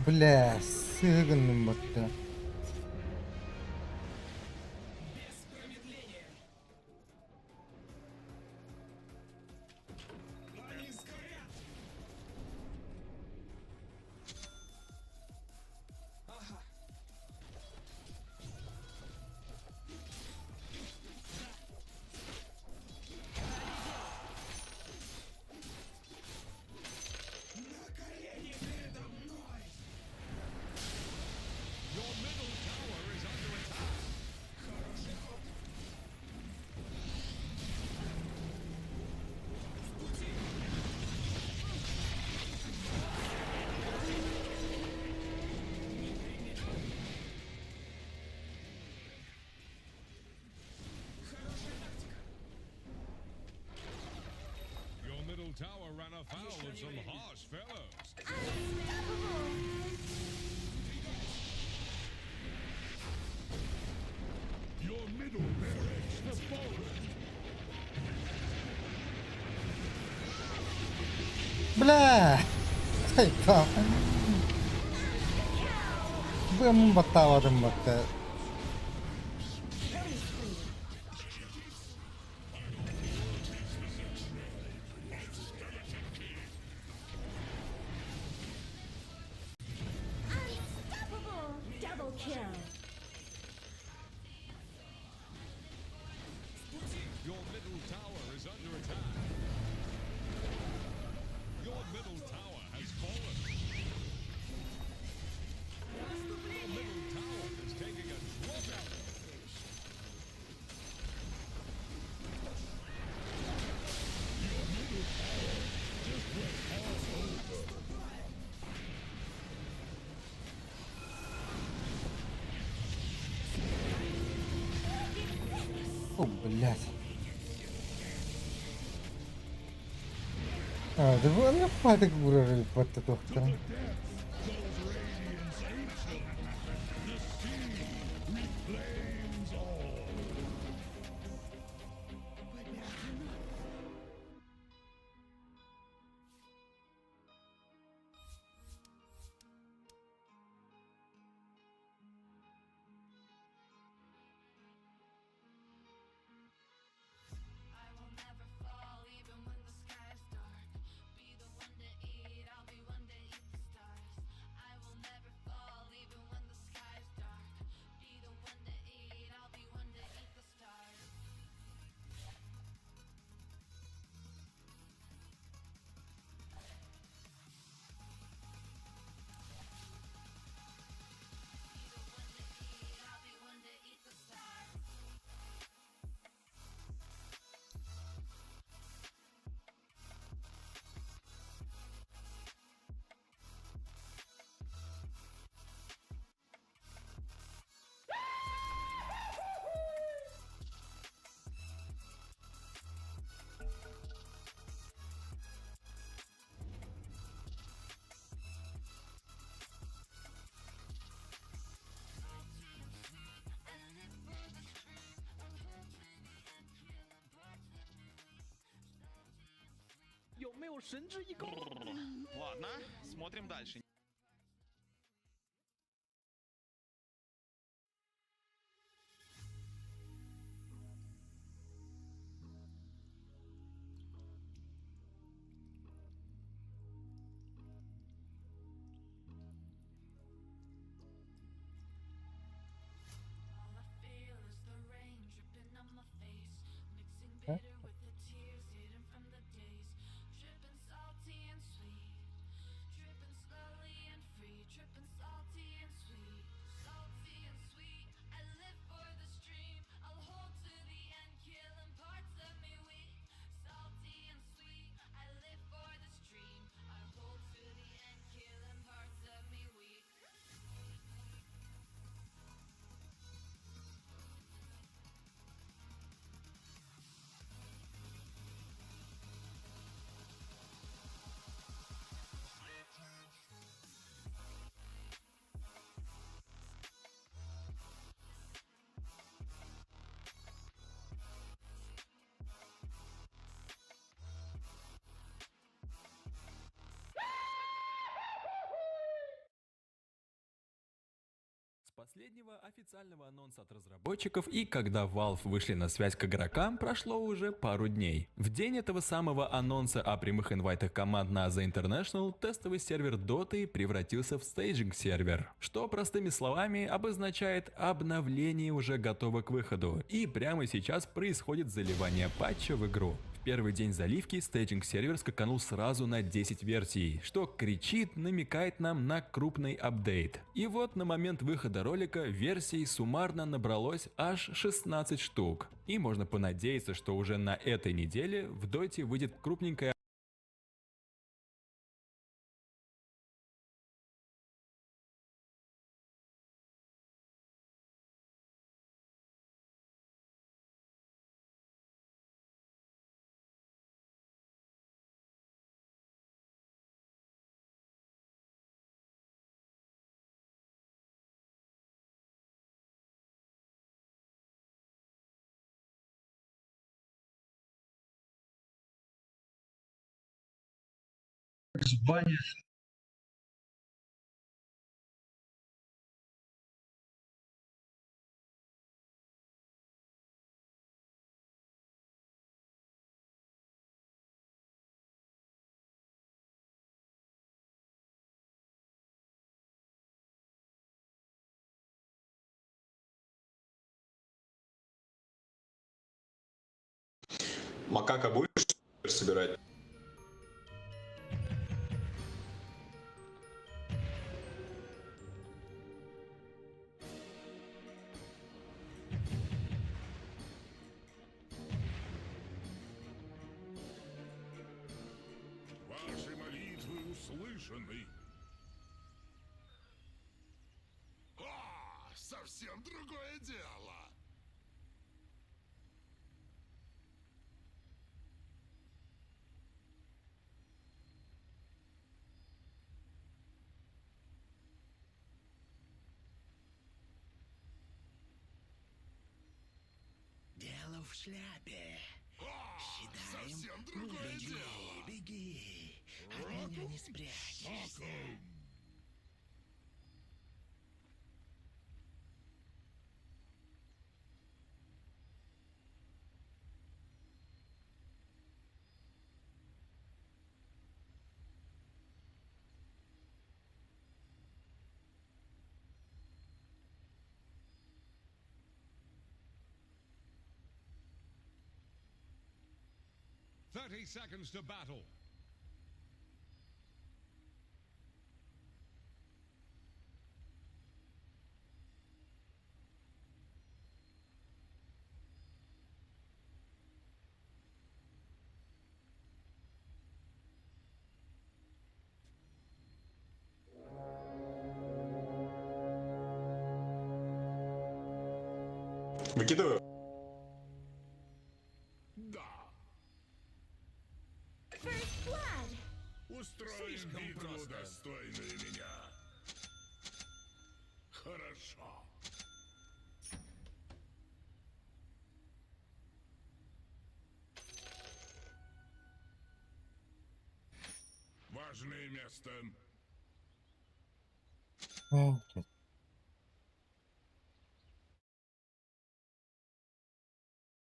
Бля, сыгранным вот-то. Без промедления. Они сгорят. Ага. На колени передо мной. Your tower ran afoul of some harsh fellows. Your middle barracks have fallen. Бля! Заебал. Бым батавадым бата. Unstoppable! Double kill. Your middle tower is under attack. Your middle tower has fallen. Your middle tower is taking a drop out. Your middle tower just went all over. О, блядь. А, да вы нападок выражали под доктора. Ладно, смотрим дальше. Последнего официального анонса от разработчиков и когда Valve вышли на связь к игрокам, прошло уже пару дней. В день этого самого анонса о прямых инвайтах команд на The International тестовый сервер Dota превратился в стейджинг сервер, что простыми словами обозначает обновление уже готово к выходу, и прямо сейчас происходит заливание патча в игру. В первый день заливки стейджинг сервер скаканул сразу на 10 версий, что кричит, намекает нам на крупный апдейт. И вот на момент выхода ролика версий суммарно набралось аж 16 штук. И можно понадеяться, что уже на этой неделе в Доте выйдет крупненькая в бане. Макака будешь собирать? Ваши молитвы услышаны. Совсем другое дело. Дело в шляпе. Считаем. Совсем другое Беги, дело. беги. От меня не спрячешься. Seconds to battle. Выкидываю. First blood. Устроим битву, достойную меня. Хорошо. Важное место.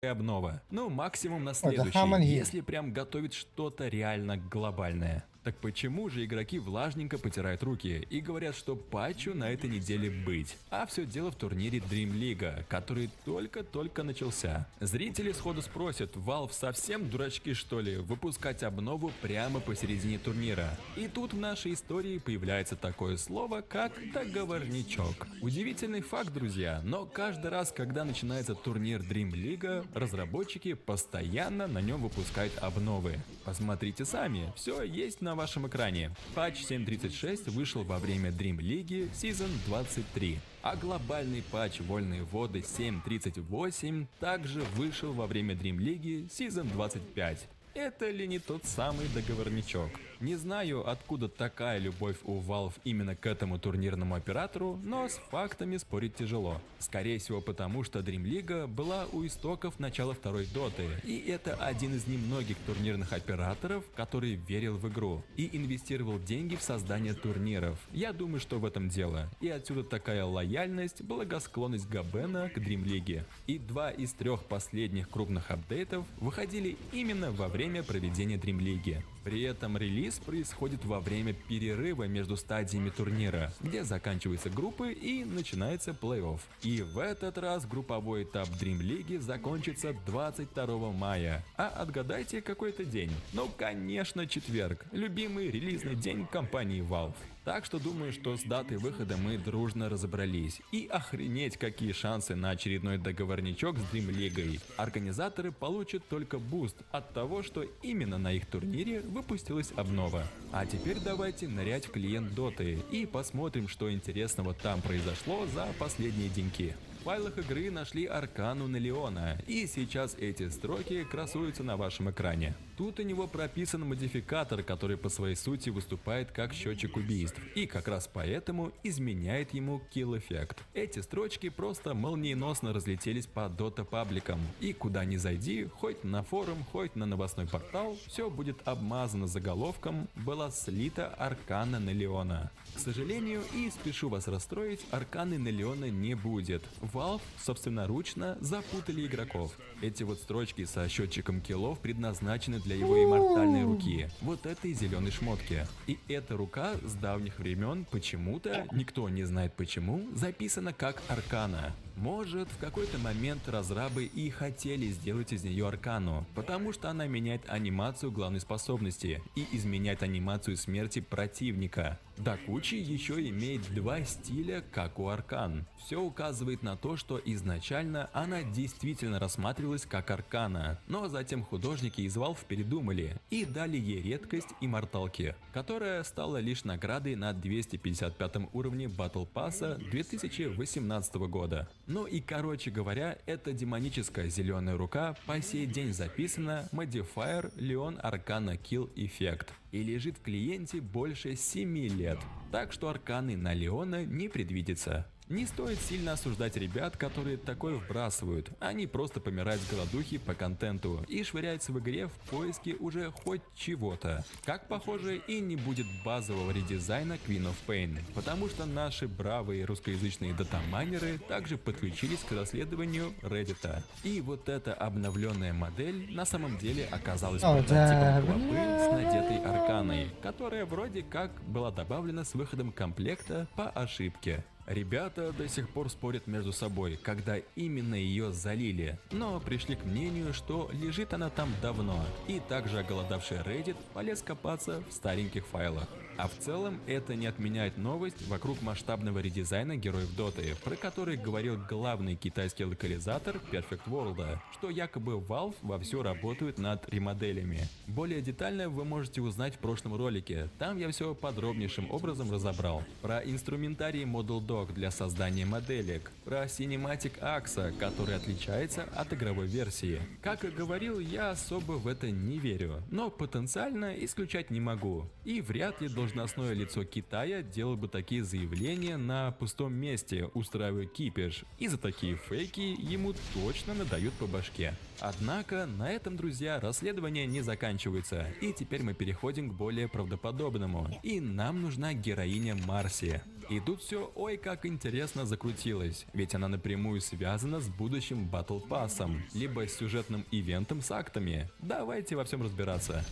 Обнова. Ну, максимум на Это следующий, Хаманги. если прям готовить что-то реально глобальное. Так почему же игроки влажненько потирают руки и говорят, что патчу на этой неделе быть? А все дело в турнире Dream League, который только-только начался. Зрители сходу спросят, Valve совсем дурачки что ли, выпускать обнову прямо посередине турнира? И тут в нашей истории появляется такое слово, как договорничок. Удивительный факт, друзья, но каждый раз, когда начинается турнир Dream League, разработчики постоянно на нем выпускают обновы. Посмотрите сами, все есть на вашем экране. Патч 7.36 вышел во время Dream League Season 23, а глобальный патч Вольные воды 7.38 также вышел во время Dream League Season 25. Это ли не тот самый договорничок? Не знаю, откуда такая любовь у Valve именно к этому турнирному оператору, но с фактами спорить тяжело. Скорее всего потому, что Dream League была у истоков начала второй доты, и это один из немногих турнирных операторов, который верил в игру и инвестировал деньги в создание турниров. Я думаю, что в этом дело. И отсюда такая лояльность, благосклонность Габена к Dream League. И 2 из 3 последних крупных апдейтов выходили именно во время проведения Dream League. При этом релиз происходит во время перерыва между стадиями турнира, где заканчиваются группы и начинается плей-офф. И в этот раз групповой этап Dream League закончится 22 мая. А отгадайте, какой это день? Ну, конечно, четверг, любимый релизный день компании Valve. Так что думаю, что с датой выхода мы дружно разобрались. И охренеть, какие шансы на очередной договорничок с Dream League. Организаторы получат только буст от того, что именно на их турнире выпустилась обнова. А теперь давайте нырять в клиент Доты и посмотрим, что интересного там произошло за последние деньки. В файлах игры нашли аркану Нелиона, и сейчас эти строки красуются на вашем экране. Тут у него прописан модификатор, который по своей сути выступает как счетчик убийств, и как раз поэтому изменяет ему килл-эффект. Эти строчки просто молниеносно разлетелись по Dota пабликам, и куда ни зайди, хоть на форум, хоть на новостной портал, все будет обмазано заголовком «Была слита аркана Нелиона». К сожалению, и спешу вас расстроить, арканы Нелиона не будет. Valve собственноручно запутали игроков. Эти вот строчки со счетчиком киллов предназначены для его иммортальной руки, вот этой зеленой шмотки. И эта рука с давних времен почему-то, никто не знает почему, записана как аркана. Может, в какой-то момент разрабы и хотели сделать из нее аркану, потому что она меняет анимацию главной способности и изменяет анимацию смерти противника. До кучи еще имеет два стиля, как у аркан. Все указывает на то, что изначально она действительно рассматривалась как аркана, но затем художники из Valve передумали и дали ей редкость имморталки, которая стала лишь наградой на 255 уровне Battle Pass'а 2018 года. Ну и короче говоря, эта демоническая зеленая рука по сей день записана Modifier Leon Arcana Kill Effect и лежит в клиенте больше 7 лет, так что арканы на Леона не предвидится. Не стоит сильно осуждать ребят, которые такое вбрасывают, они просто помирают с голодухи по контенту и швыряются в игре в поиске уже хоть чего-то. Как похоже, и не будет базового редизайна Queen of Pain, потому что наши бравые русскоязычные датамайнеры также подключились к расследованию Reddit. И вот эта обновленная модель на самом деле оказалась прототипом клопы с надетой арканой, которая вроде как была добавлена с выходом комплекта по ошибке. Ребята до сих пор спорят между собой, когда именно ее залили, но пришли к мнению, что лежит она там давно, и также оголодавший Reddit полез копаться в стареньких файлах. А в целом это не отменяет новость вокруг масштабного редизайна героев Доты, про который говорил главный китайский локализатор Perfect World, что якобы Valve вовсю работают над ремоделями. Более детально вы можете узнать в прошлом ролике, там я все подробнейшим образом разобрал. Про инструментарий Model Dock для создания моделек, про Cinematic Axe, который отличается от игровой версии. Как и говорил, я особо в это не верю, но потенциально исключать не могу, и вряд ли должностное лицо Китая делало бы такие заявления на пустом месте, устраивая кипиш, и за такие фейки ему точно надают по башке. Однако на этом, друзья, расследование не заканчивается, и теперь мы переходим к более правдоподобному, и нам нужна героиня Марси. И тут все ой как интересно закрутилось, ведь она напрямую связана с будущим Battle Pass'ом, либо с сюжетным ивентом с актами. Давайте во всем разбираться.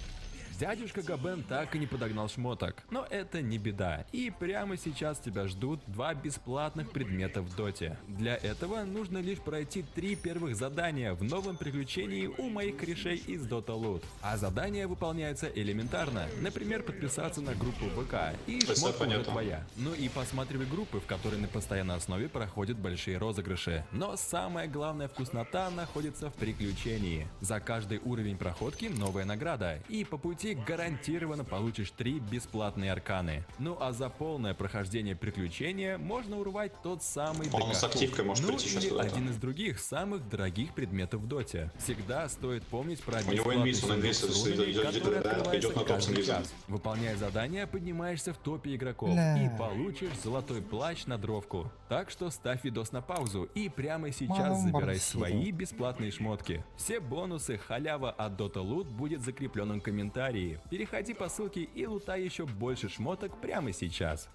Дядюшка Габен так и не подогнал шмоток, но это не беда, и прямо сейчас тебя ждут 2 бесплатных предмета в доте. Для этого нужно лишь пройти 3 первых задания в новом приключении у моих корешей из Dota Loot. А задания выполняются элементарно, например, подписаться на группу ВК, и шмотка уже твоя. Ну и посматривай группы, в которые на постоянной основе проходят большие розыгрыши. Но самая главная вкуснота находится в приключении. За каждый уровень проходки новая награда, и по пути гарантированно получишь 3 бесплатные арканы. Ну а за полное прохождение приключения можно урвать тот самый с активкой может прийти или один из других самых дорогих предметов в доте. Всегда стоит помнить про бесплатный сундук с рунами, который открывается каждый час. Выполняя задания, поднимаешься в топе игроков и получишь золотой плащ на дровку. Так что ставь видос на паузу и прямо сейчас забирай свои бесплатные шмотки. Все бонусы, халява от Dota Loot будет в закрепленном комментарии. Переходи по ссылке и лутай еще больше шмоток прямо сейчас.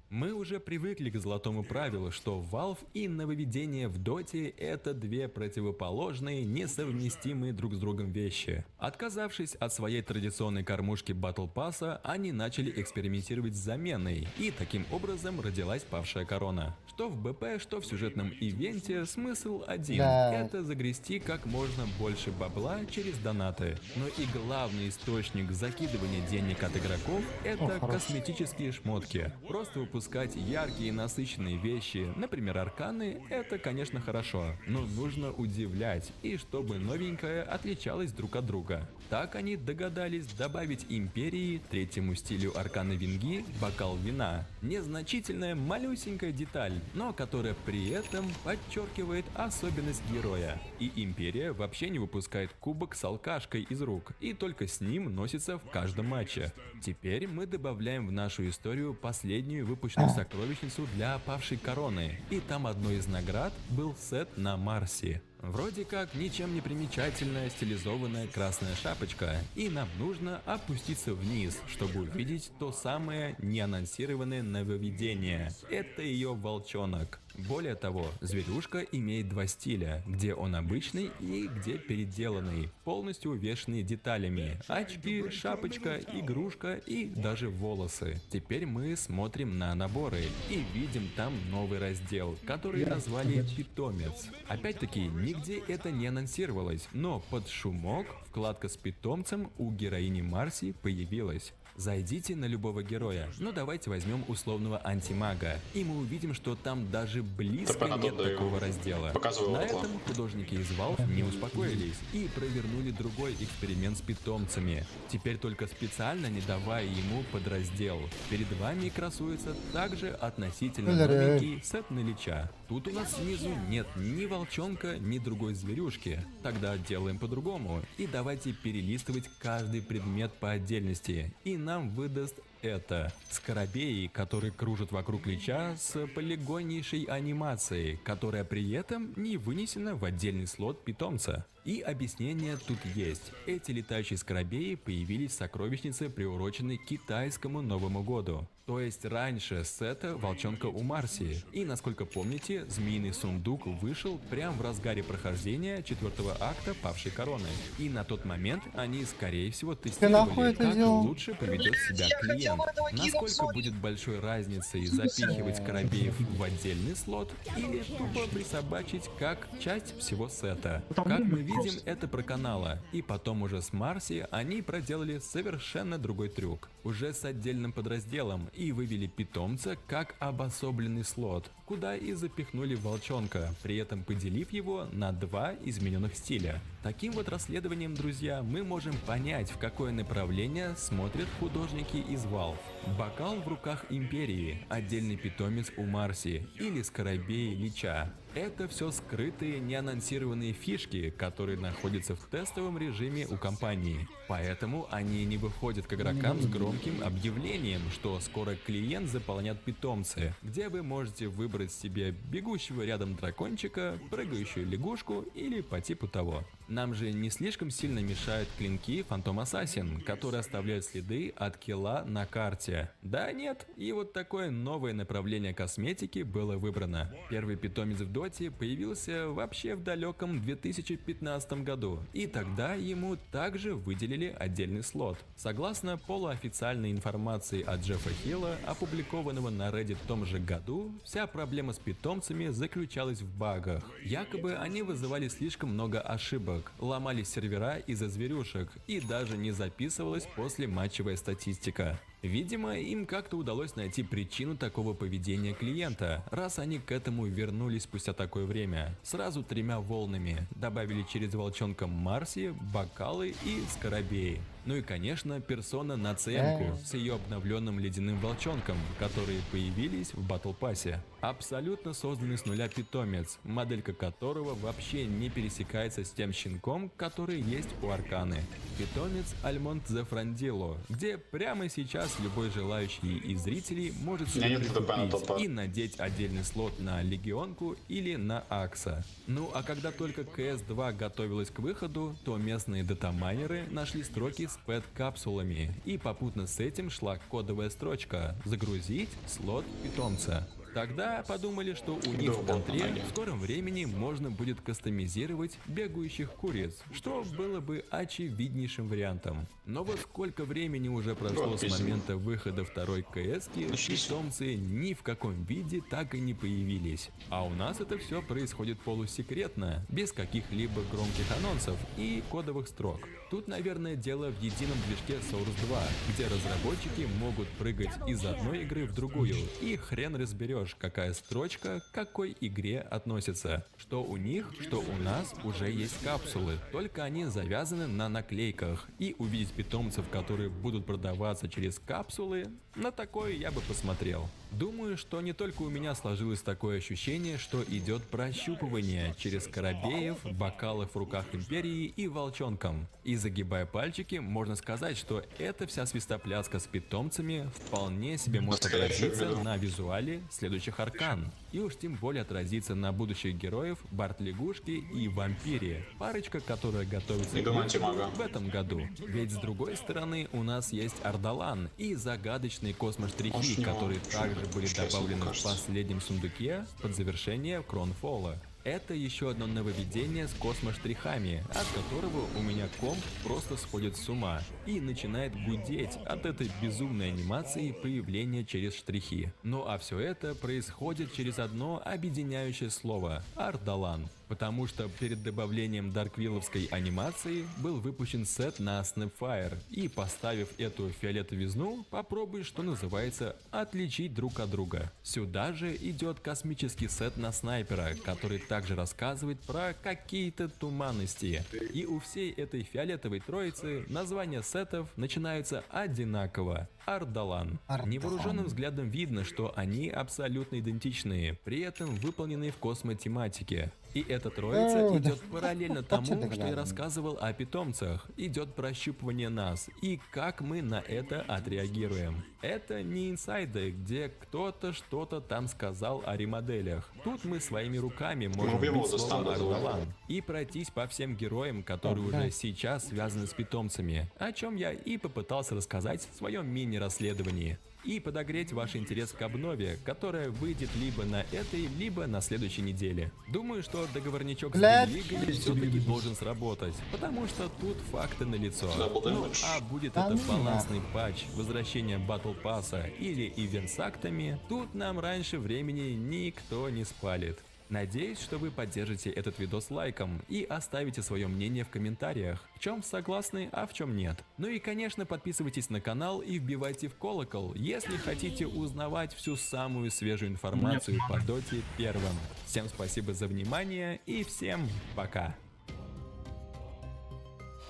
Мы уже привыкли к золотому правилу, что Valve и нововведения в Доте — это 2 противоположные, несовместимые друг с другом вещи. Отказавшись от своей традиционной кормушки Battle Pass'а, они начали экспериментировать с заменой, и таким образом родилась павшая корона. Что в БП, что в сюжетном ивенте смысл один — это загрести как можно больше бабла через донаты. Но и главный источник закидывания денег от игроков — это косметические шмотки. Просто выпускайте выпускать яркие и насыщенные вещи, например арканы, это конечно хорошо, но нужно удивлять, и чтобы новенькое отличалось друг от друга. Так они догадались добавить Империи, третьему стилю аркана Винги, бокал вина. Незначительная малюсенькая деталь, но которая при этом подчеркивает особенность героя. И Империя вообще не выпускает кубок с алкашкой из рук, и только с ним носится в каждом матче. Теперь мы добавляем в нашу историю последнюю выпущенную сокровищницу для опавшей короны, и там одной из наград был сет на Марси. Вроде как ничем не примечательная стилизованная красная шапочка, и нам нужно опуститься вниз, чтобы увидеть то самое неанонсированное нововведение. Это ее волчонок. Более того, зверюшка имеет два стиля, где он обычный и где переделанный, полностью увешанный деталями. Очки, шапочка, игрушка и даже волосы. Теперь мы смотрим на наборы и видим там новый раздел, который назвали «Питомец». Опять-таки, нигде это не анонсировалось, но под шумок вкладка с питомцем у героини Марси появилась. Зайдите на любого героя, но давайте возьмем условного антимага, и мы увидим, что там даже близко нет такого раздела. На этом художники из Valve не успокоились и провернули другой эксперимент с питомцами, теперь только специально не давая ему подраздел. Перед вами красуется также относительно новенький сет на Лича. Тут у нас снизу нет ни волчонка, ни другой зверюшки. Тогда делаем по-другому, и давайте перелистывать каждый предмет по отдельности, и нам выдаст это. Скоробеи, которые кружат вокруг Лича с полигоннейшей анимацией, которая при этом не вынесена в отдельный слот питомца. И объяснение тут есть. Эти летающие скоробеи появились в сокровищнице, приуроченной к китайскому Новому году. То есть раньше сета волчонка у Марси. И насколько помните, змеиный сундук вышел прямо в разгаре прохождения 4-го акта Павшей Короны. И на тот момент они скорее всего тестировали, как лучше поведет себя клиент. Насколько будет большой разницей запихивать скоробеев в отдельный слот или тупо присобачить как часть всего сета. Как мы видим, это про канала. И потом уже с Марси они проделали совершенно другой трюк. Уже с отдельным подразделом, и вывели питомца как обособленный слот, куда и запихнули волчонка, при этом поделив его на два измененных стиля. Таким вот расследованием, друзья, мы можем понять, в какое направление смотрят художники из Valve. Бокал в руках Империи, отдельный питомец у Марси или скоробей Лича. Это все скрытые, неанонсированные фишки, которые находятся в тестовом режиме у компании. Поэтому они не выходят к игрокам с громким объявлением, что скоро клиент заполнят питомцы, где вы можете выбрать себе бегущего рядом дракончика, прыгающую лягушку или по типу того. Нам же не слишком сильно мешают клинки Phantom Assassin, которые оставляют следы от килла на карте. Да нет, и вот такое новое направление косметики было выбрано. Первый питомец в Доте появился вообще в далеком 2015 году, и тогда ему также выделили отдельный слот. Согласно полуофициальной информации от Джеффа Хилла, опубликованного на Reddit в том же году, вся проблема с питомцами заключалась в багах. Якобы они вызывали слишком много ошибок, ломались сервера из-за зверюшек и даже не записывалась послематчевая статистика. Видимо, им как-то удалось найти причину такого поведения клиента, раз они к этому вернулись спустя такое время. Сразу 3 волнами. Добавили через волчонка Марси, бокалы и скоробеи. Ну и конечно, персона на ЦМ-ку с ее обновленным ледяным волчонком, которые появились в Battle Pass'е. Абсолютно созданный с нуля питомец, моделька которого вообще не пересекается с тем щенком, который есть у Арканы. Питомец Альмонт Зефрандило, где прямо сейчас любой желающий из зрителей может себе прикупить и надеть отдельный слот на Легионку или на Акса. Ну а когда только CS2 готовилась к выходу, то местные датамайнеры нашли строки с пэт-капсулами, и попутно с этим шла кодовая строчка «Загрузить слот питомца». Тогда подумали, что у них в контре в скором времени можно будет кастомизировать бегающих куриц, что было бы очевиднейшим вариантом. Но вот сколько времени уже прошло с момента выхода второй КС-ки, питомцы ни в каком виде так и не появились. А у нас это все происходит полусекретно, без каких-либо громких анонсов и кодовых строк. Тут, наверное, дело в едином движке Source 2, где разработчики могут прыгать из одной игры в другую, и хрен разберешь, какая строчка к какой игре относится. Что у них, что у нас уже есть капсулы, только они завязаны на наклейках, и увидеть питомцев, которые будут продаваться через капсулы, на такое я бы посмотрел. Думаю, что не только у меня сложилось такое ощущение, что идет прощупывание через Скоробеев, бокалов в руках Империи и Волчонком. И загибая пальчики, можно сказать, что эта вся свистопляска с питомцами вполне себе может отразиться на визуале следующих аркан. И уж тем более отразиться на будущих героев Барт-лягушки и Вампире, парочка, которая готовится к выходу в этом году. Ведь с другой стороны у нас есть Ардалан и загадочные космоштрихи, которые также были добавлены в последнем сундуке под завершение Кронфола. Это еще одно нововведение с космоштрихами, от которого у меня комп просто сходит с ума и начинает гудеть от этой безумной анимации появления через штрихи. Ну а все это происходит через одно объединяющее слово – Ардалан. Потому что перед добавлением дарквилловской анимации был выпущен сет на Snapfire, и поставив эту фиолетовизну, попробуй, что называется, отличить друг от друга. Сюда же идет космический сет на снайпера, который также рассказывает про какие-то туманности. И у всей этой фиолетовой троицы названия сетов начинаются одинаково. Ардалан. Невооруженным взглядом видно, что они абсолютно идентичные, при этом выполнены в космотематике. И эта троица идет параллельно тому, что я рассказывал о питомцах. Идет прощупывание нас и как мы на это отреагируем. Это не инсайды, где кто-то что-то там сказал о ремоделях. Тут мы своими руками можем вбить слово Ардалан и пройтись по всем героям, которые уже сейчас связаны с питомцами, о чем я и попытался рассказать в своем мини-расследовании. И подогреть ваш интерес к обнове, которая выйдет либо на этой, либо на следующей неделе. Думаю, что договорничок с Геймлигой все-таки должен сработать, потому что тут факты налицо. Ну а будет это балансный патч, возвращение Battle Pass'а или ивент с актами, тут нам раньше времени никто не спалит. Надеюсь, что вы поддержите этот видос лайком и оставите свое мнение в комментариях, в чем согласны, а в чем нет. Ну и конечно, подписывайтесь на канал и вбивайте в колокол, если хотите узнавать всю самую свежую информацию по Доте первым. Всем спасибо за внимание и всем пока.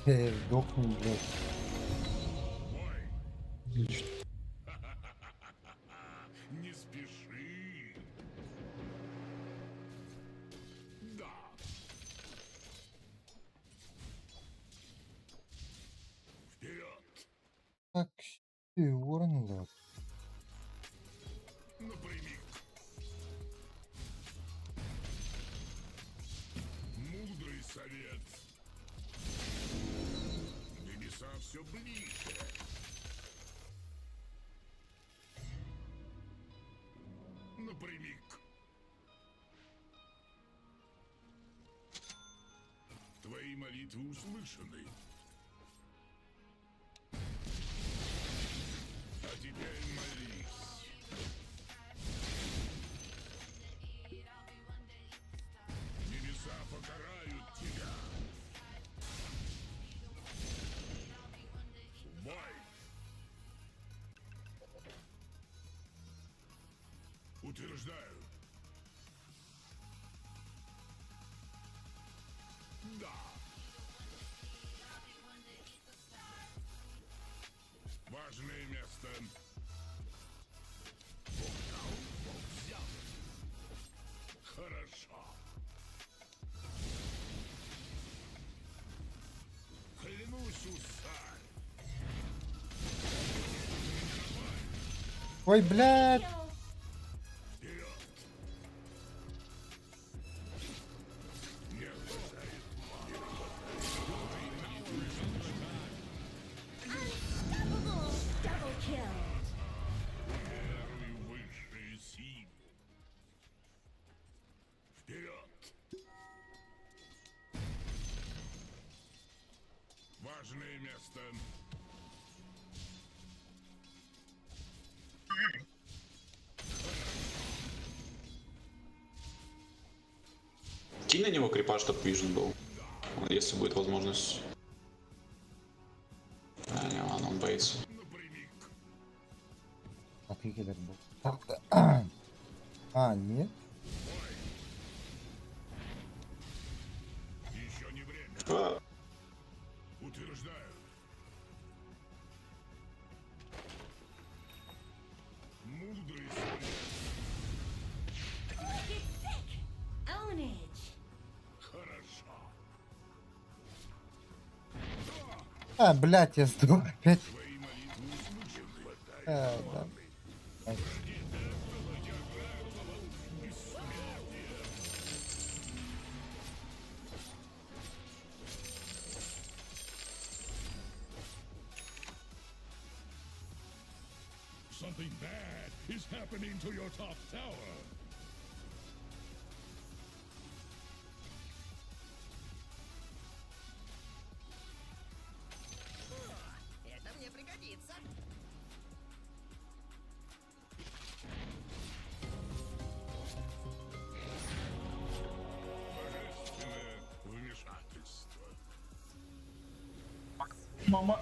Сдохну, блядь. Не спеши. Да. Вперед. Так, Уорнлок. Напрямик. Мудрый совет. Небеса все ближе. Напрямик. Твои молитвы услышаны. А теперь молись. Небеса покарают тебя. Бой! Утверждаю. Да. Важное место. Бог дал, Бог взял. Хорошо. Клянусь, усаль. Ой, блядь. Вперед. Не хватает. Double kill. Веруй в высшие силы. Важное место. Кинь на него крипа, чтобы вижен был. Если будет возможность. А, не, ладно, он боится. А ты кидок был. А, нет? Еще не время. А, Утверждаю. Мудрый совет. Get sick! Own it! Хорошо. А, блядь, я сдох опять. Твои молитвы услышаны. А, да. Something bad is happening to your top tower. Это мне пригодится. Божественное вмешательство. Мама.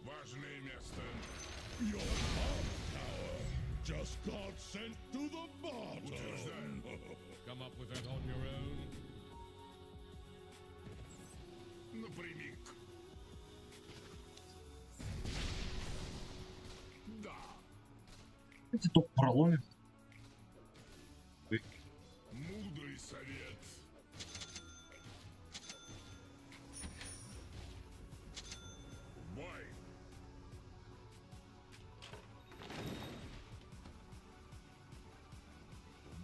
Важное место. Your top tower just got sent to the bottom. Come up with that on your own. Напрямик. Да. Эти топ проломит. Мудрый совет. Бой.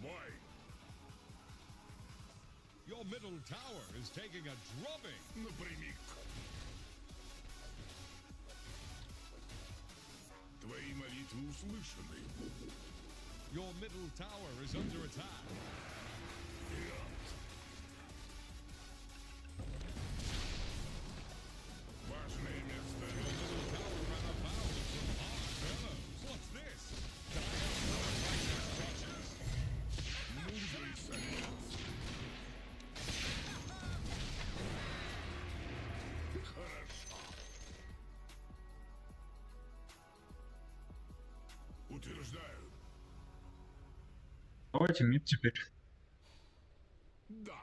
Бой. Your middle tower is taking a drubbing. Напрямик. Твои молитвы услышаны. Your middle tower is under attack. Важное место. Your middle tower ran afoul of some harsh fellows. What's this? Мудрый совет. Хорошо. Утверждаю. Давайте мид теперь. Да.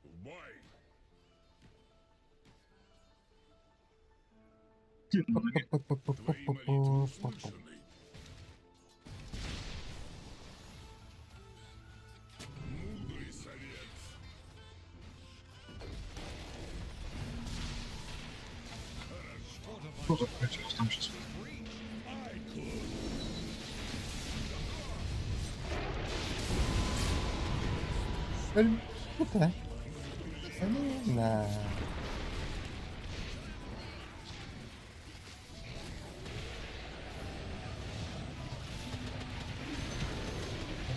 В бой. Твои молитвы услышаны. Мудрый совет. Что за против там сейчас? Это. На.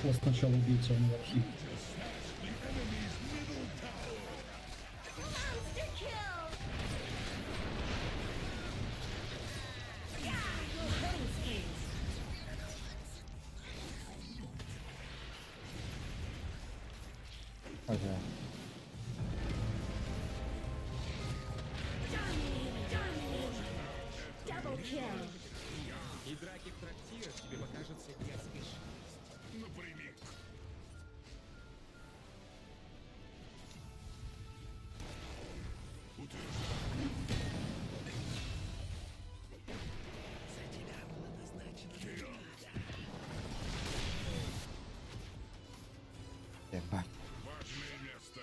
Какой сначала убийца, он в архив. Monster kill! Yeah, your killing spree. Ага. Double kill! И драки в трактирах тебе покажутся детской Напрямик. Ебать. Важное место.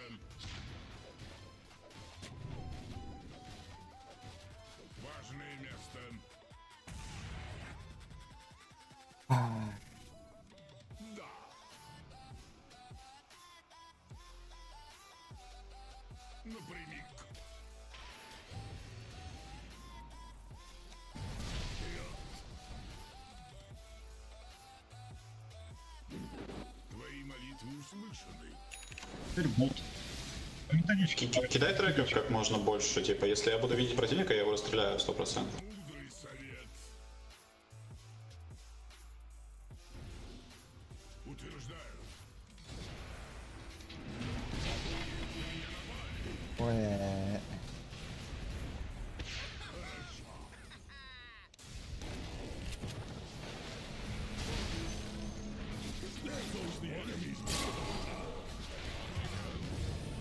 Важное место. А, Да. Напрямик. Теперь болт. Методички. Кидай треков как можно больше, типа, если я буду видеть противника, я его расстреляю 100%. Ой.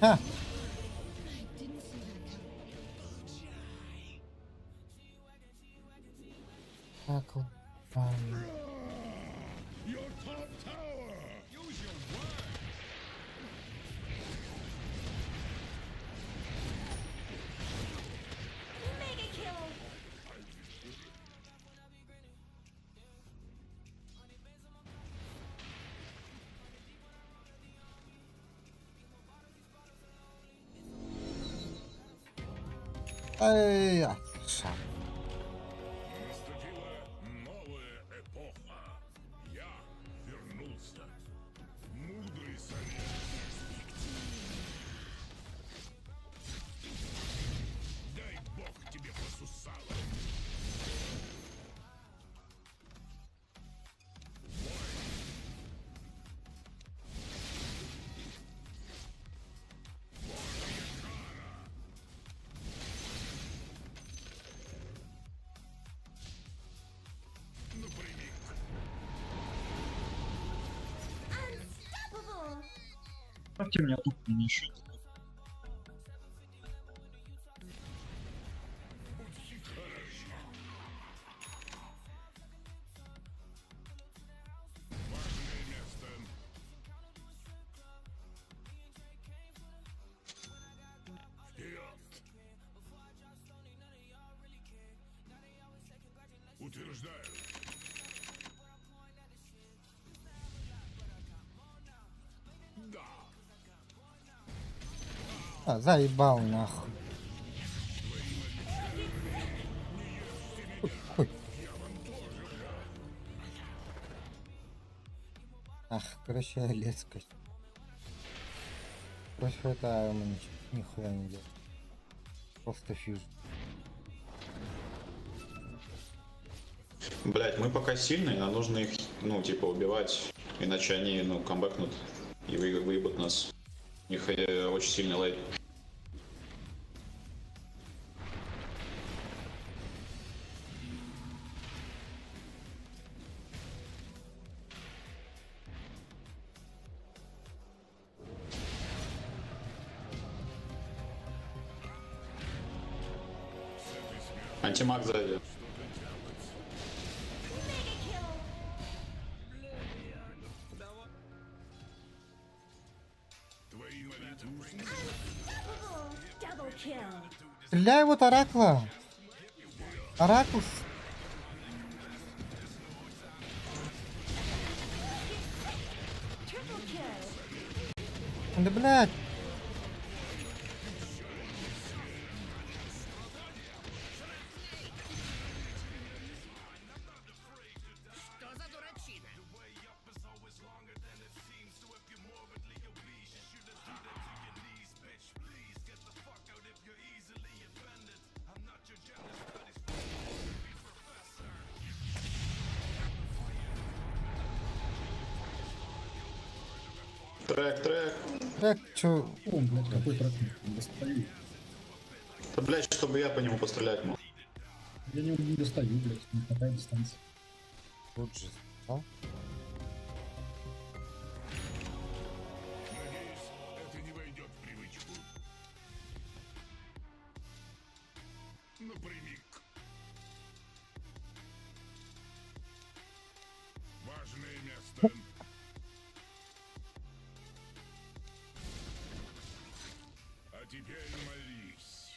Ха! Так вот. Your top tower. Use your word. Mega kill. Эй, шаг. Наступила новая эпоха. Я вернулся. Мудрый совет. Дай бог тебе по сусалам. Unstoppable. Ставьте меня тут на счет. Важное место. Вперед. Утверждаю. Да. Заебал нахуй. Ой. Ах, короче, лецкость. Против этого мы нихуя не делаем. Просто фьюз. Блять, мы пока сильные, нам нужно их, ну, типа, убивать, иначе они, ну, камбэкнут и выебут нас. У них очень сильный лейт. Антимаг сзади. Double kill. Стреляй вот Оракла. Оракул. Triple kill. Да блядь. Трек. Трек, чё? О, блядь, какой трек? Не достаю. Да, блять, чтобы я по нему пострелять мог. Я не достаю, блядь, не хватает дистанции. Тут же, а? Надеюсь, это не войдет в привычку. Напрямик. Важное место. А теперь молись.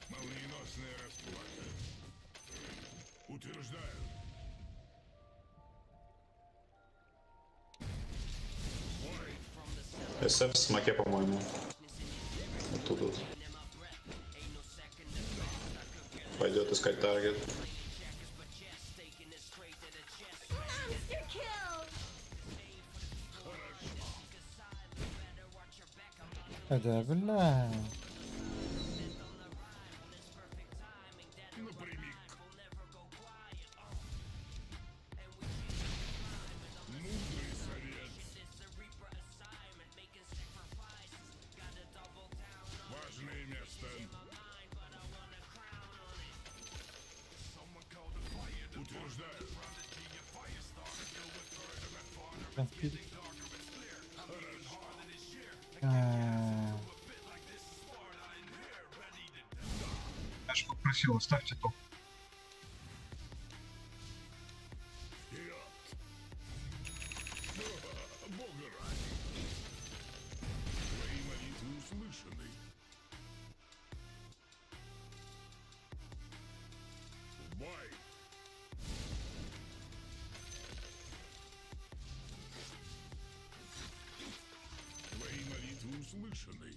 Молниеносная расплата. Утверждаю. СФ в смоке, по-моему. Вот тут вот. Пойдет искать таргет. Monster kill. Да, бля. Важное место. Утверждаю. Я же попросил, оставьте топ. Бога ради. Твои молитвы услышаны. В бой. Твои молитвы услышаны.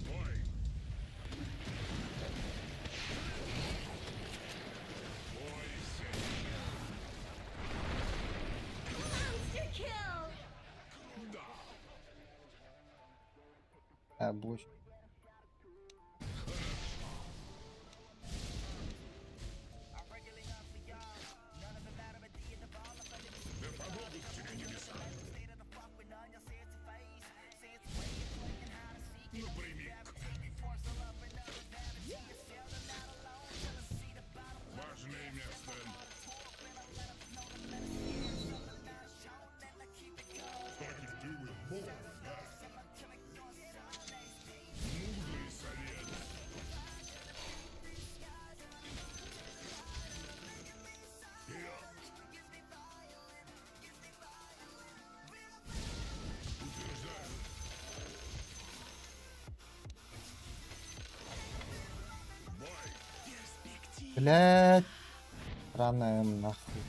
Бой. Monster kill! А, бось. Да побудут тебе небеса. Напрямик. Важное место. Мудрый совет. Вперед. Утверждаю. Бой. Блять. Рано нахуй.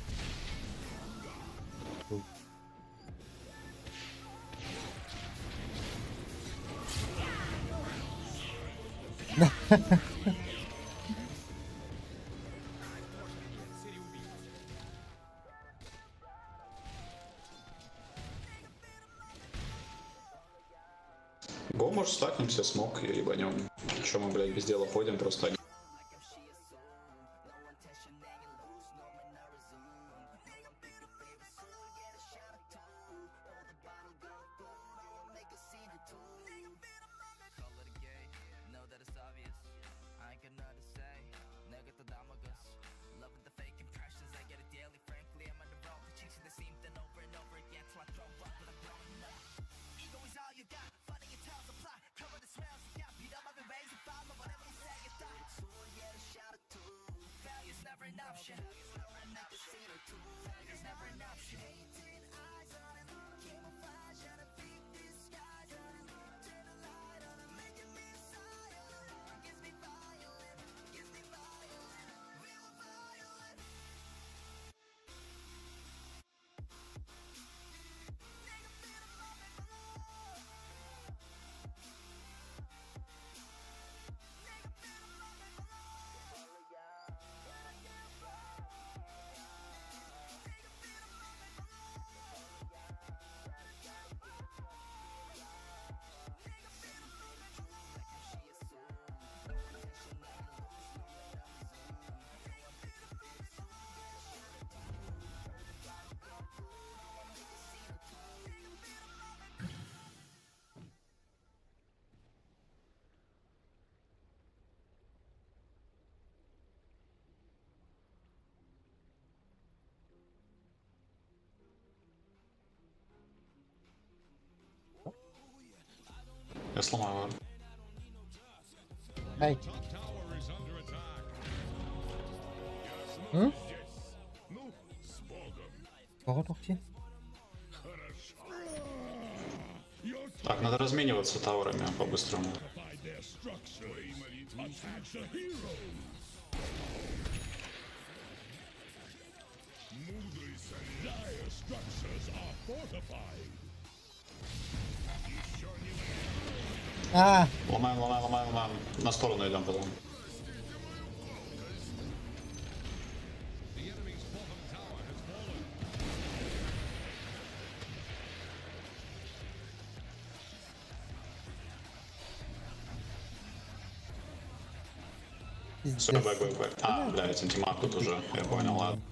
Го, может, стакнемся, смог и ебанем. Че мы, блядь, без дела ходим, просто один. Я сломаю его. Ай. Tower is under attack. М? Ну, с Богом. Кого тухти? Так, надо размениваться таурами по-быстрому. By their structures. Attack the heroes. Мудрый совет. Dire structures are fortified. Еще не А, Ломаем, ломаем, ломаем, ломаем. На сторону идем потом. Все, бэк. А, блядь, антимаг тут уже, я понял, ладно.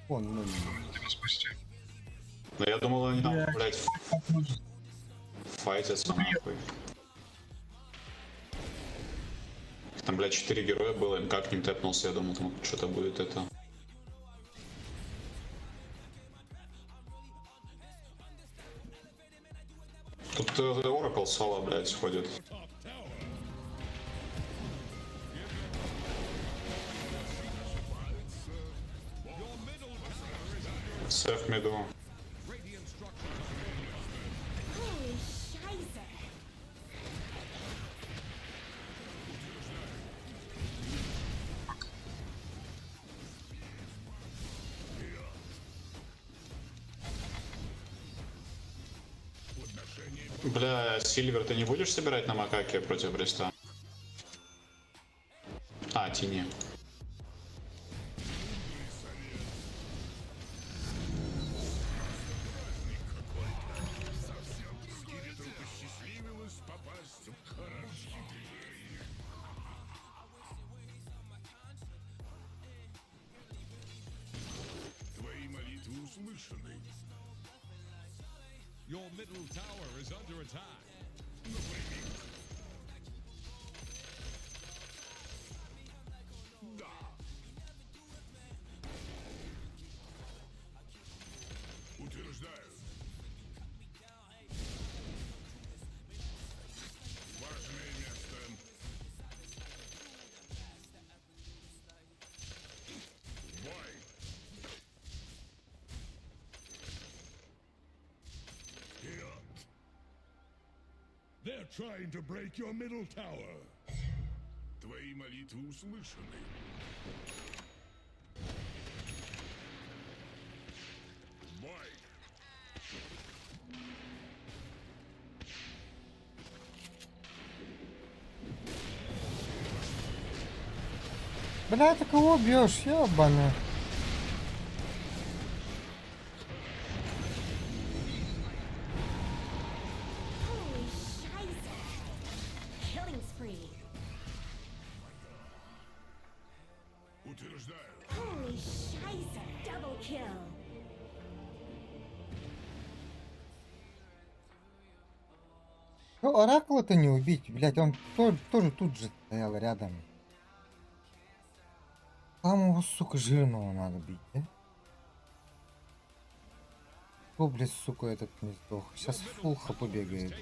Вон, ну, Тебя спасти. Но я думал, они там, блядь, файтятся нахуй. Там, блядь, 4 героя было, МК к ним тэпнулся, я думал, там что-то будет это. Тут Oracle соло, блядь, ходит. Сэф миду. Holy scheiße. Бля, Сильвер, ты не будешь собирать на макаке против Бреста? А, Тини. Твои молитвы услышаны. Your middle tower is under attack. Да. Утверждаю. Важное место. Бой. They're trying to break your middle tower. Твои молитвы услышаны. Бой. бля, ты кого бьешь, ебаный? Holy scheiße. Killing spree. Утверждаю. Holy scheiße. Double kill. Ну, Оракула-то не убить, блядь, он тоже тут же стоял рядом. Самого, сука, жирного надо бить, да? О, блядь, сука, этот не сдох. Сейчас фулха побегает.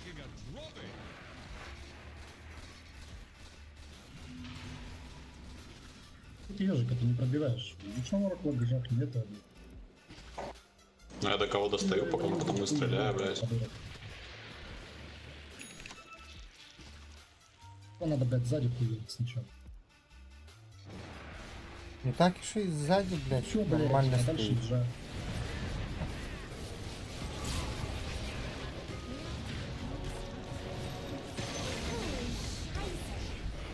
Ты ежика ты не пробиваешь. Ничего Оракула бежать нет. Ну, я до кого достаю, пока мы потом не стреляю, блядь. Надо, блядь, сзади хуярить сначала. Ну так еще и сзади, блядь, Чё, блядь, нормально а дальше стоит. джа.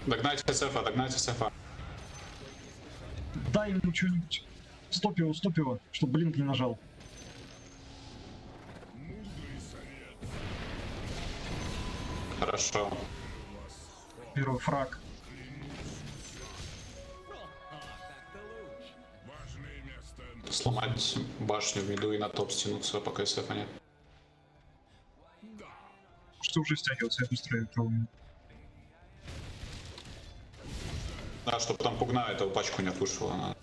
Догнайте СФа. Дай ему что-нибудь. Стоп его, чтобы блинк не нажал. Хорошо. Первый фраг. Важное место. Сломать башню в миду и на топ стянуться, пока СФа нет. Что уже стягиваться, я быстрее пробую. Да, чтобы там пугна эту пачку не отпушила. Она.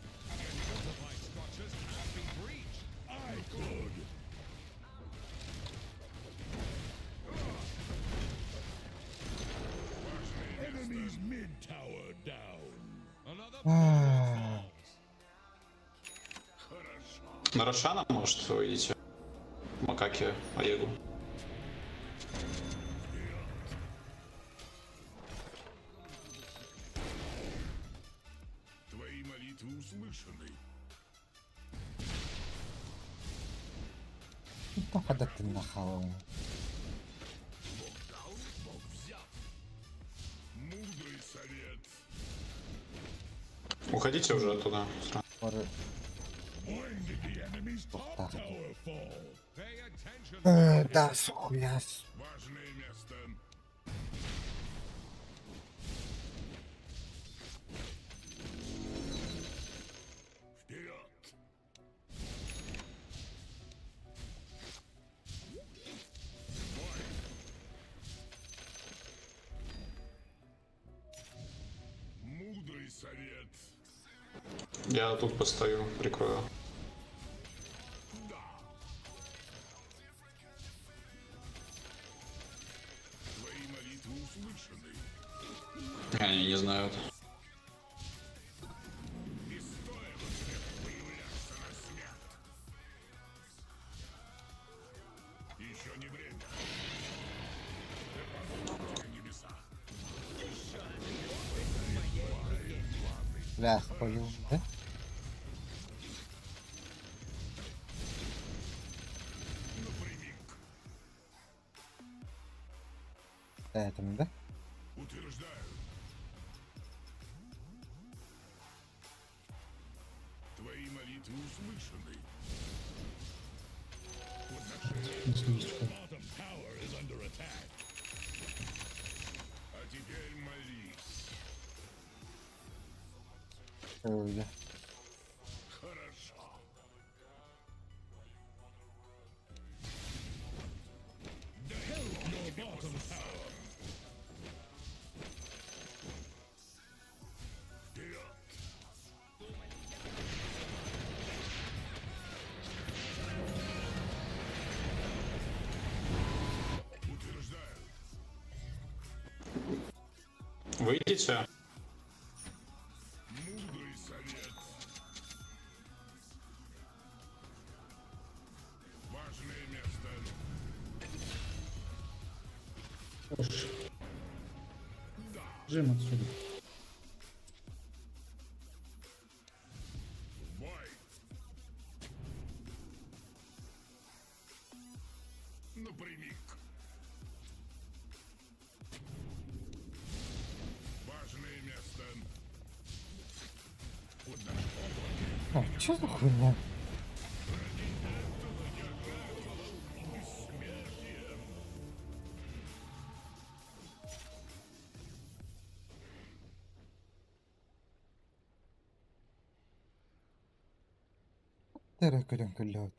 Enemy's mid tower down. Another А, На Рошана, может, вы идите? Макаки, Олегу. Твои молитвы услышаны. похода ты нахавал. Мудрый совет. Уходите уже оттуда. Пора- When did the enemy's top так. tower fall? Pay attention. Да, сухуяс. Важное место. Я тут постою, прикрою. Они не знают. Бля, спалил, да? Поэтому, да? Утверждаю. Твои молитвы услышаны. Bottom tower is under attack. А теперь молись. Ой, да. Хорошо. Help your bottom tower. Вперед. Утверждаю. Выйдите. Мудрый совет. Важное место. Хорош. Жим отсюда. Бой. Напрямик. Важное место. А, чё за хуйня? Таракаренка лёд.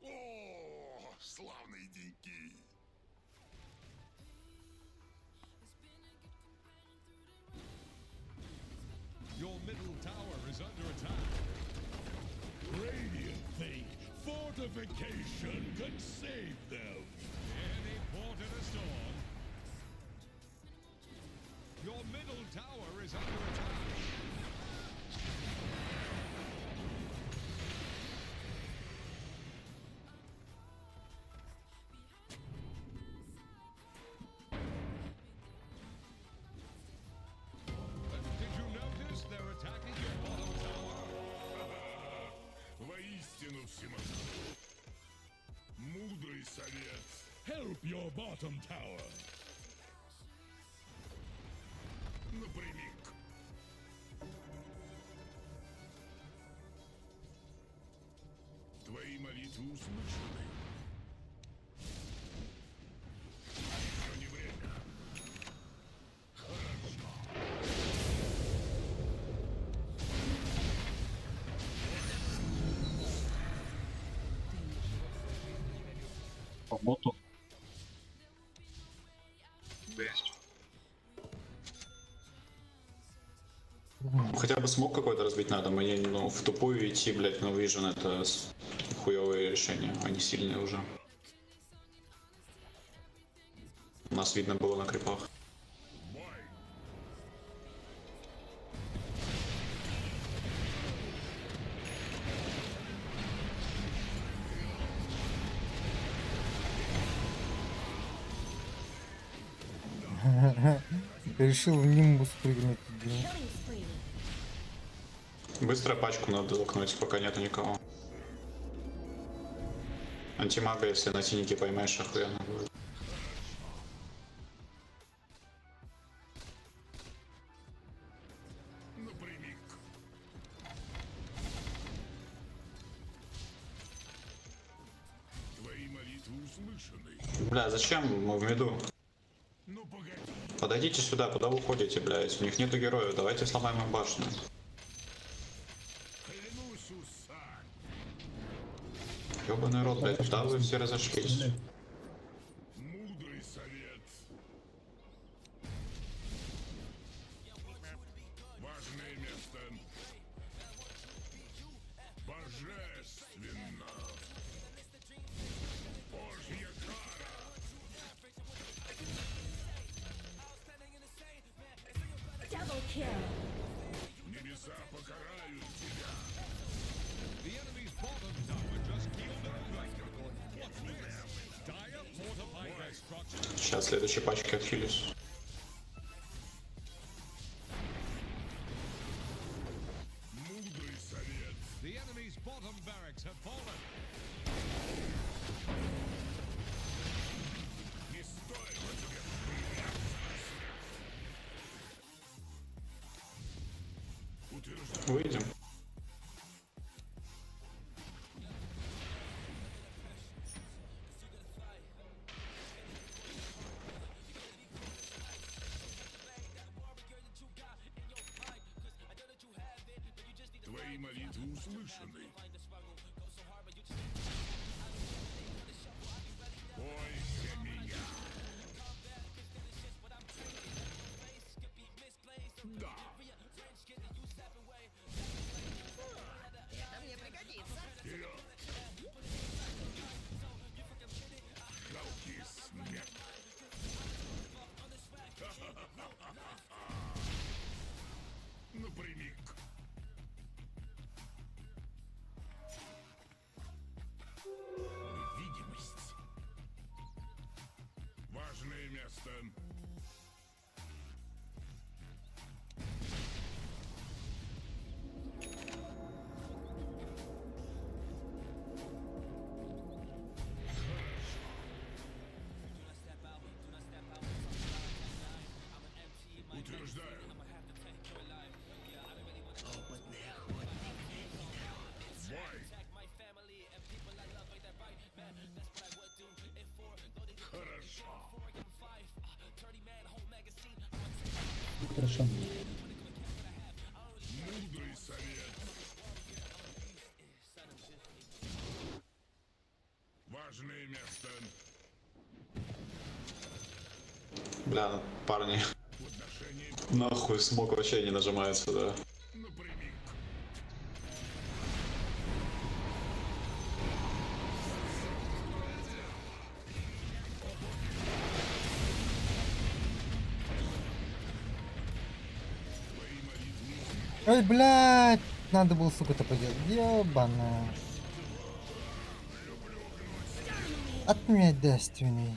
О, славные деньки. Your middle tower is under attack. Radiant think fortification can save them. Any port in a storm. Your middle tower is under attack. Did you notice they're attacking your bottom tower? Воистину всемогущий. Мудрый совет. Help your bottom tower. Напрямик. Твои молитвы услышаны. Еще не время. Хорошо. По боту. Хотя бы смог какой-то разбить надо. Мне ну, в тупую идти, блять, но Vision это хуевое решение. Они сильные уже. У нас видно было на крипах. Решил в нимбус прыгнуть. Быстро пачку надо заткнуть, пока нету никого. Антимага, если на синике поймаешь, охуенно будет. Твои молитвы услышаны. Бля, зачем мы в миду? Ну погоди. Подойдите сюда, куда вы ходите, блядь? У них нету героев, давайте сломаем им башню. Клянусь, Усак. Ёбаный рот, блядь, куда вы все разошлись? Мудрый совет. Важное место. Божественно. Божья кара. Double kill. Небеса покарают тебя. The enemy's bottom tower just keeled over. What's this? Dire fortified their structure. Сейчас следующей пачки отхилюсь. Мудрый совет. The enemy's bottom barracks have fallen. Не стоило тебе появляться. Утверждаю. Выйдем. Твои молитвы услышаны. Бойся меня. Да. Это мне пригодится. Вперед. Жалкий смерть. Напрямик. Видимость. Важное место. Утверждаю. Опытный охотник не торопится. Бой. Хорошо. Хорошо. Мудрый совет. Важное место. Бля, ну, парни. В отношении Нахуй смог вообще не нажимается, да. напрямик. Ой, блядь! Надо было, сука, это поделать. Ёбана. Отменять Destiny.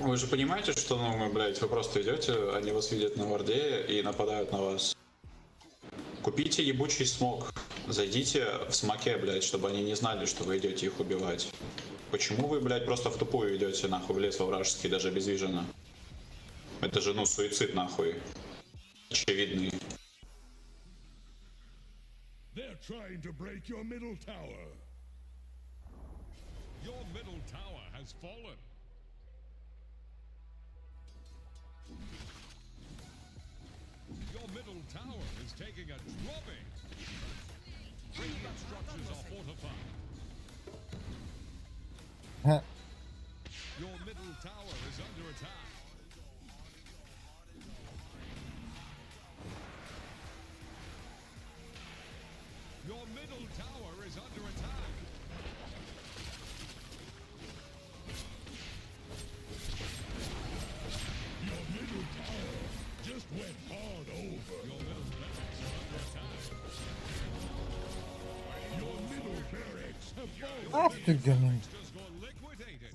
Вы же понимаете, что, ну, мы, блядь, вы просто идете, они вас видят на варде и нападают на вас. Купите ебучий смог. Зайдите в смоке, блядь, чтобы они не знали, что вы идете их убивать. Почему вы, блядь, просто в тупую идете, нахуй, в лес во вражеский, даже без вижена? Это же, ну, суицид, нахуй. Очевидный. They're trying to break your middle tower. Your middle tower has fallen. Your middle tower is taking a drubbing. Radiant structures are fortified. Ха. Your middle tower is under attack. Your middle tower is under attack. Your middle tower just went hard over. Your middle barracks are under attack. Your middle barracks have fallen. Ах ты, говно. Just got liquidated.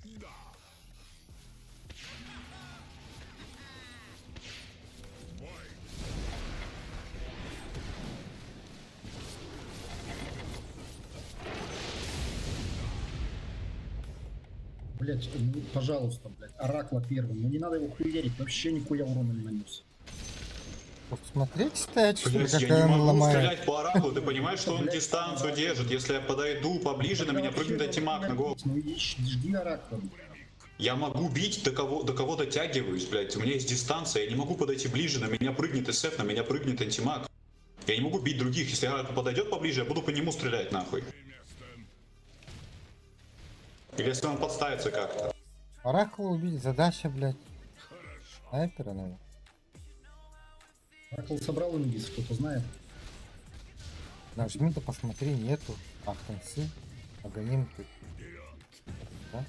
Бой. Блять, ну, пожалуйста, блять, Оракла первым. Ну не надо его хуярить, вообще нихуя урона не нанес. Посмотреть стать, что ли, Блять, я какая не он могу ломает. стрелять по ораклу, ты понимаешь, что он дистанцию держит? Если я подойду поближе, на меня прыгнет антимаг на голову. Ну и жди Оракла. Я могу бить, до кого дотягиваюсь, блядь. У меня есть дистанция, я не могу подойти ближе, на меня прыгнет СФ, на меня прыгнет антимаг. Я не могу бить других, если Оракл подойдет поближе, я буду по нему стрелять нахуй. Или если он подставится как-то. Оракла убить, задача, блядь. Снайпера, наверное. Оракл собрал инвиз, кто-то знает. Нажми-то посмотри, нету. А в конце Аганим тут. Да?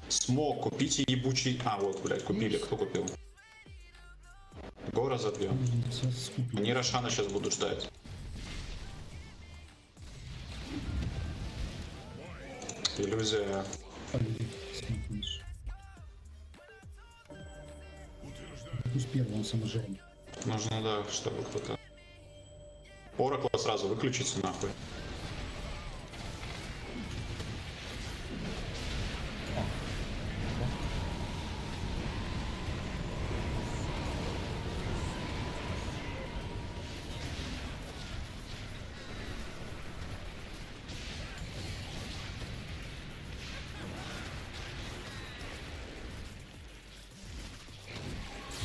Смог, купите ебучий... А, вот, блядь, купили. Кто купил? Го разобьем. Они Рошана сейчас будут ждать. Иллюзия. Пусть первый он саможрен. Нужно, да, чтобы кто-то... Оракла сразу выключите нахуй.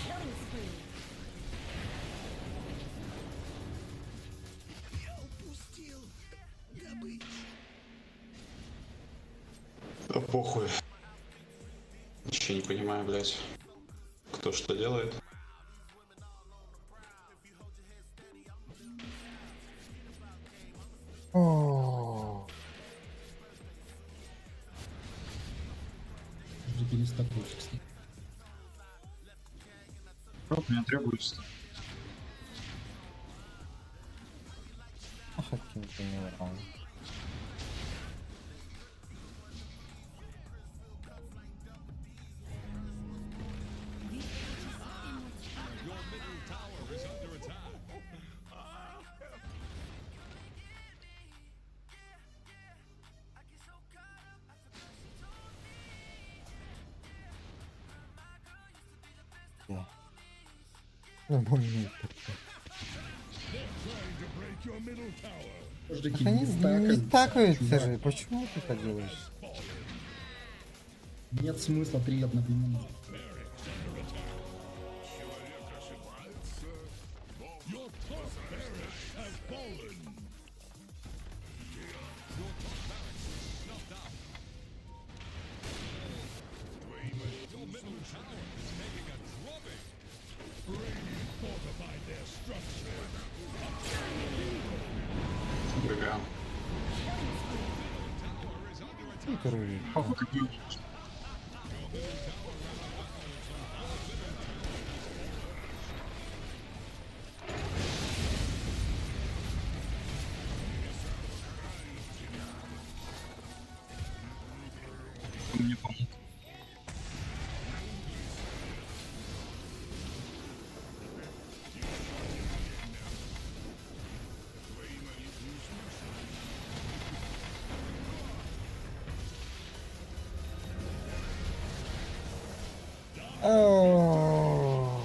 Killing spree. Да похуй. Ничего не понимаю, блядь. Кто что делает. О, Уже перестакуешься. Роп мне требуется. ах, каким-то невером. Да. Ну, больно как-то. Мужики, Так они не стакаются, стакаются чувак. же. Почему ты так делаешь? Нет смысла 3 одновременно. Убегаем. Который... Мне помог. О,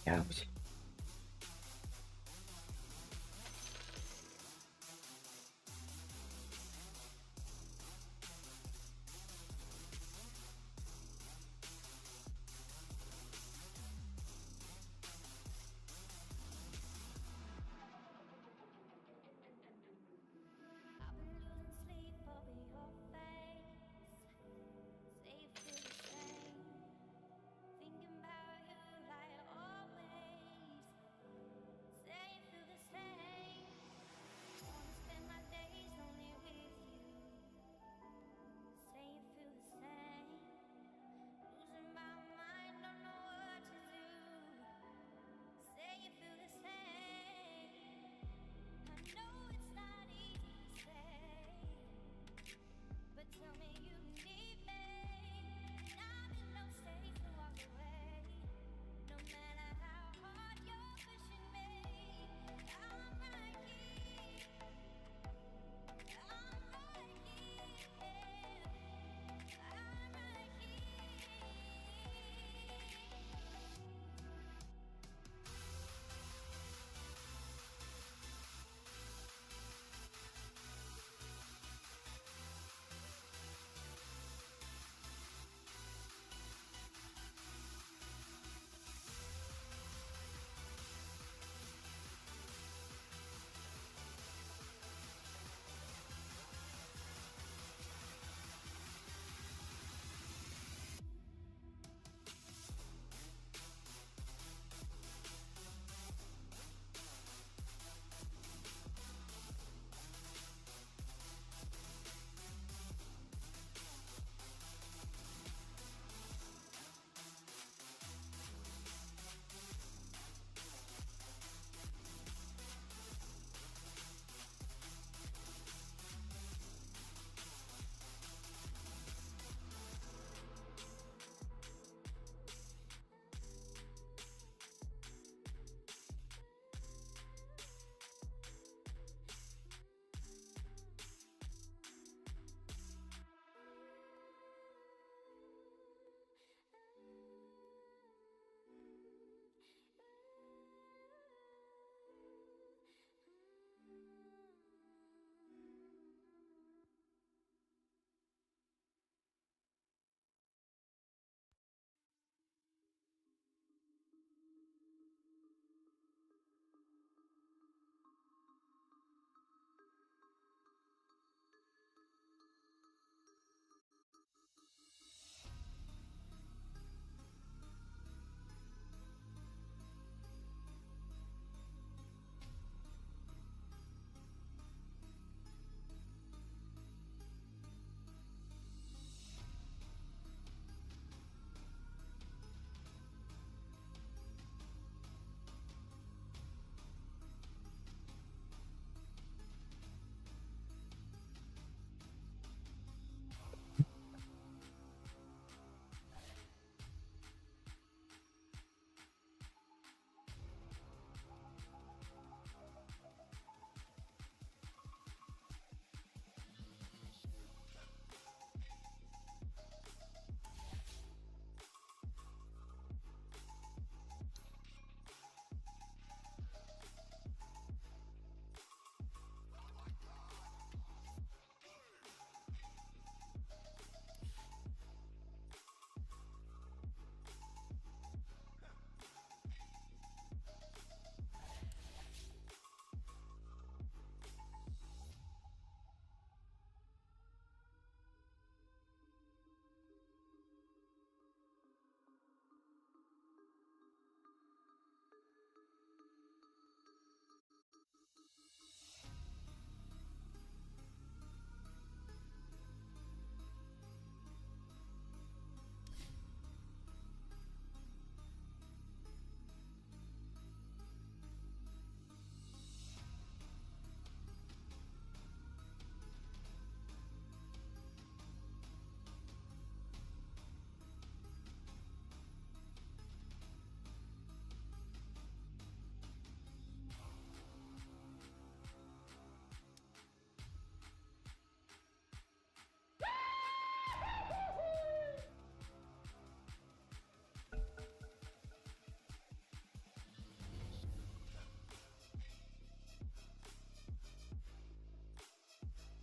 Яусь. Thinking about you like always.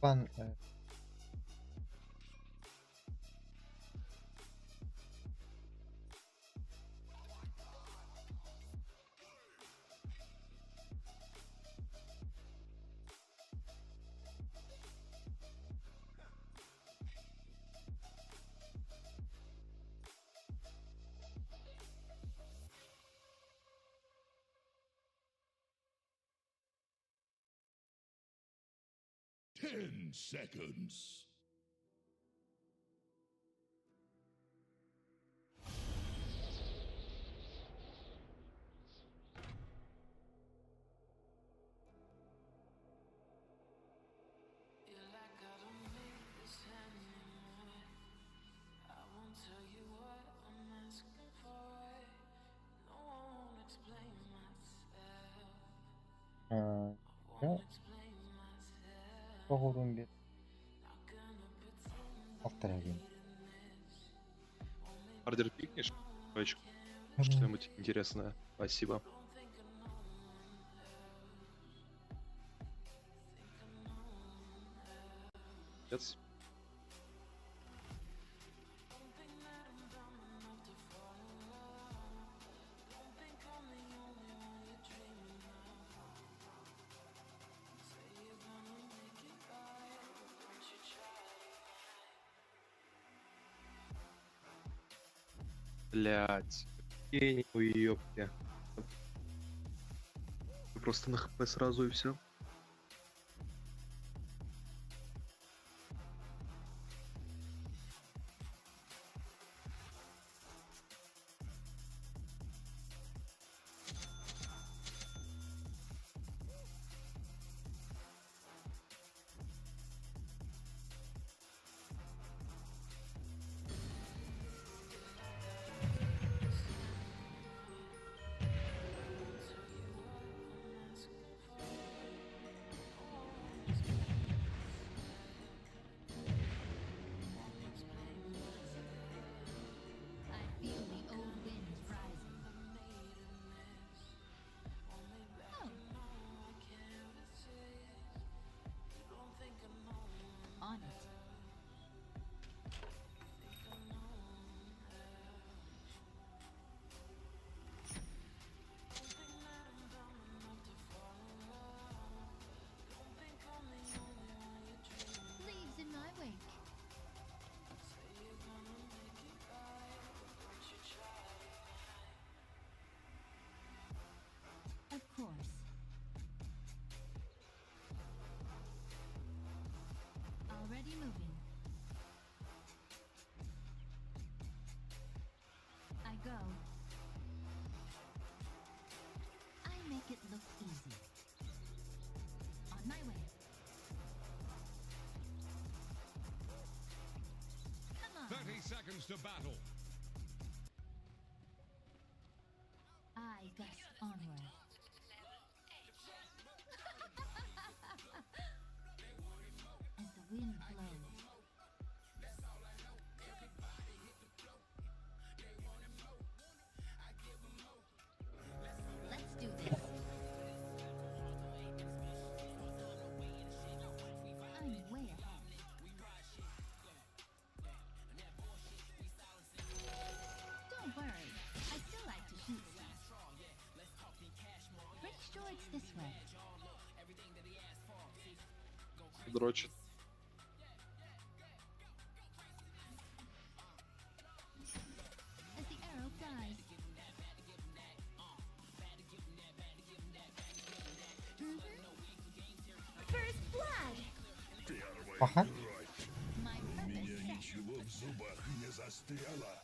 Пан, 10 seconds.9-11. Повторяем. Ордер пикнешь? Пачку. Что-нибудь интересное. Спасибо. Yes. Блять. Ой, ёпки. Просто на хп сразу и все. Of course. Already moving. I go. I make it look easy. On my way. Come on. 30 seconds to battle. I guess onward. As the wind blows. Let's do this. I'm way ahead. Don't worry, I still like to shoot stuff. Pretty sure it's this way. Дрочит. As the arrow flies. First blood. Ага. My У purpose меня set. ничего в зубах не застряло.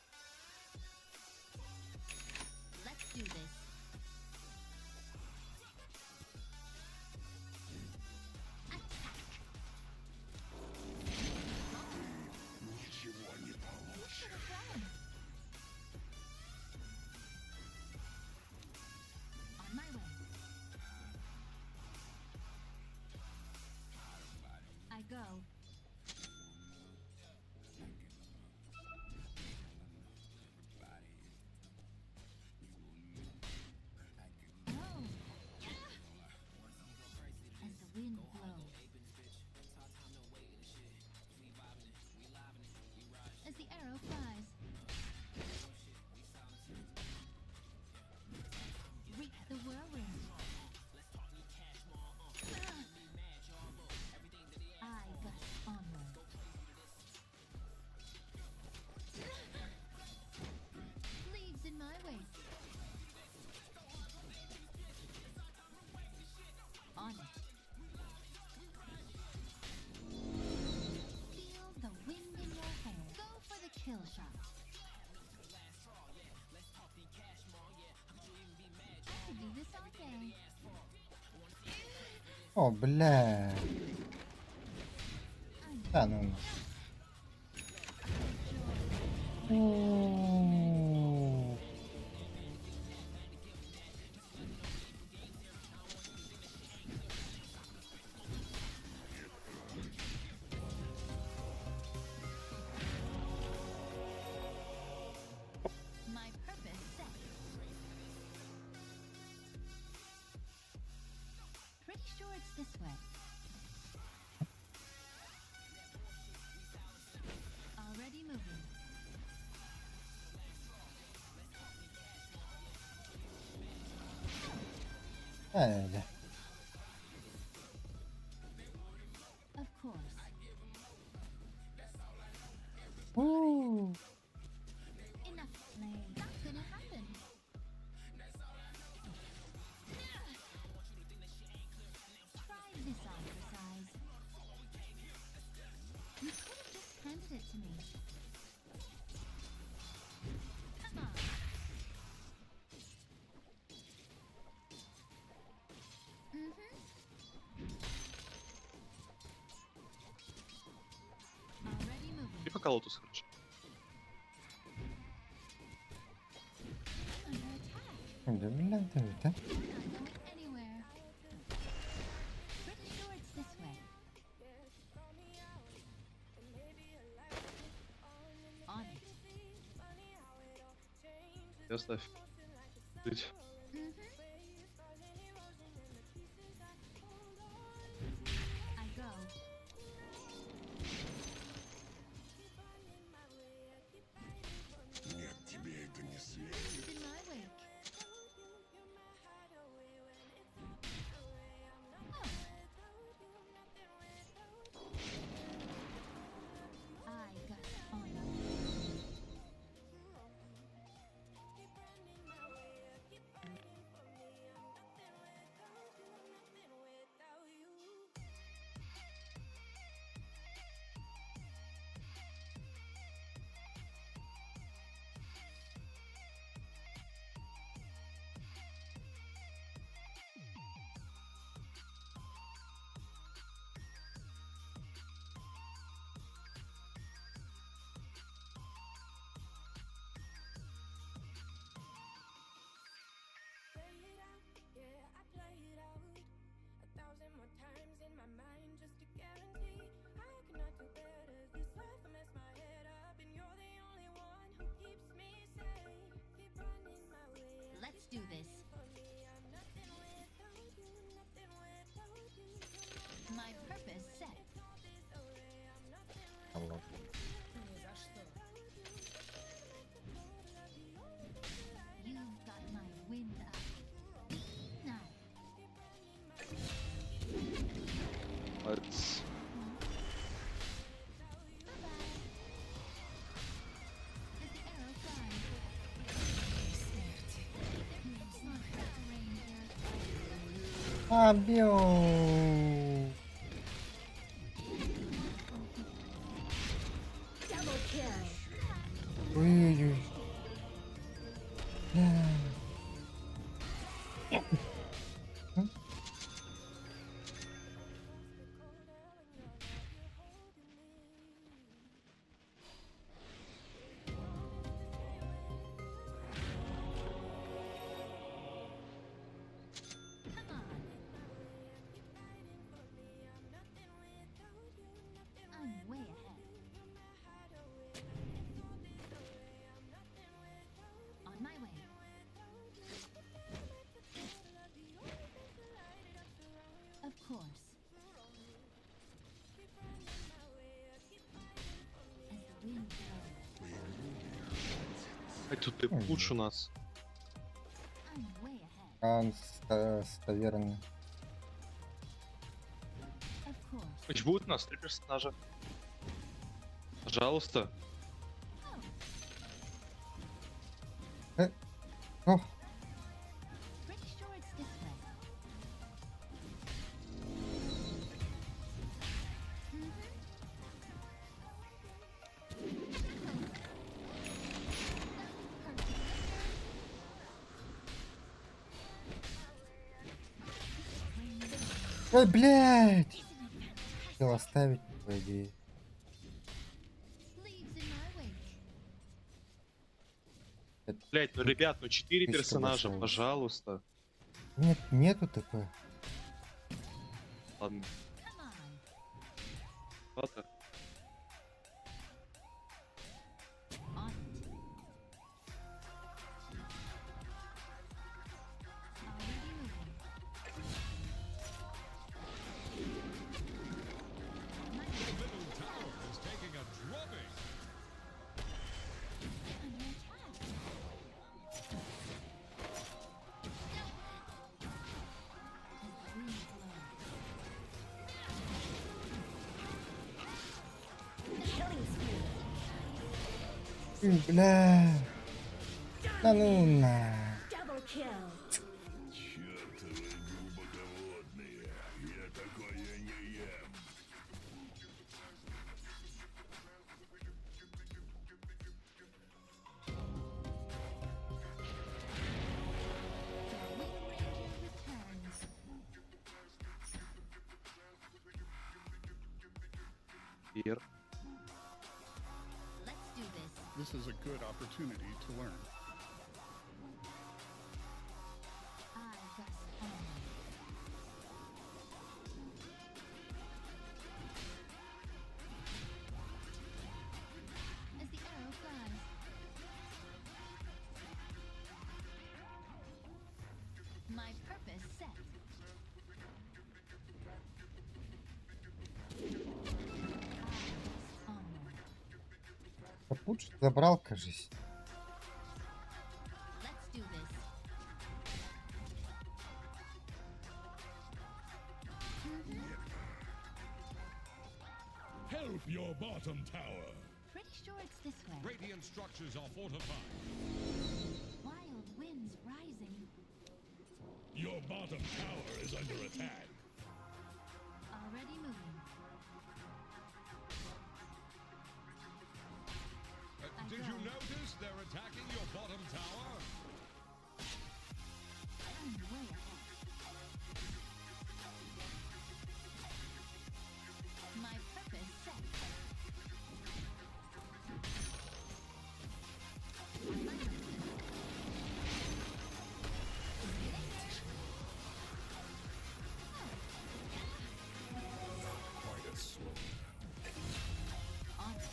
Let's do this. Ничего не получишь. On my way. I go. О, бля. Да, ну. У. My purpose set. Pretty sure it's this way. Already moving. Ай, Of course. у. Enough playing. Not gonna happen. Try this on for size. You could have just handed it to me. Come on. Already moving. И пока лотус хорошо. Да, бля, да, да. Anywhere. Pretty sure it's this way. On it. И оставь. Жить. I go. Нет, тебе это не светит. In my wake. I got honor. Let's do this. My purpose set. You've got my wind up. Now. Let's... As the arrow flies. It's not that rain here. А, бью. Double kill. Ой-ой-ой. Бля. I'm way ahead. On my way. Of course. As the wind blows, Ай, тут ты лучше нас. I'm way ahead. А он таверны. Of course. Хоть будет у нас 3 персонажа. Пожалуйста. О, Pretty sure it's this way. Ой, блядь! Хотел оставить, по идее. Блять, ну ребят, ну 4 Птичка персонажа, большая. пожалуйста. Нет, нету такой. Ладно. Ладно. Бля. Да ну на. Чёртовы глубоководные. Я такое не ем. Ир. This is a good opportunity to learn. As the arrow flies. My purpose set. Капуч забрал, кажись. Let's do this. Help your bottom tower. Pretty sure it's this way. Radiant structures are fortified. Wild winds rising. Your bottom tower is under attack. Already moving. Did you notice they're attacking your bottom tower? I'm way ahead. My purpose set. Quite a slow. On it.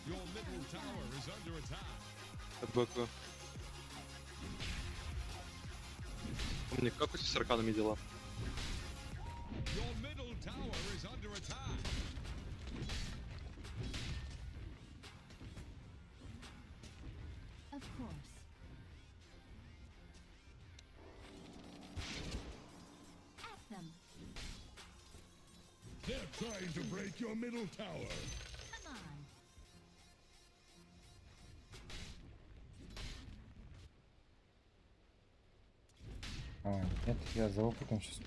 Your middle tower is under attack. БК. Умник, как у тебя с арканами дела? Your middle tower is under attack. Of course. At them. They're trying to break your middle tower. Come on. А, нет, я за опытом сейчас.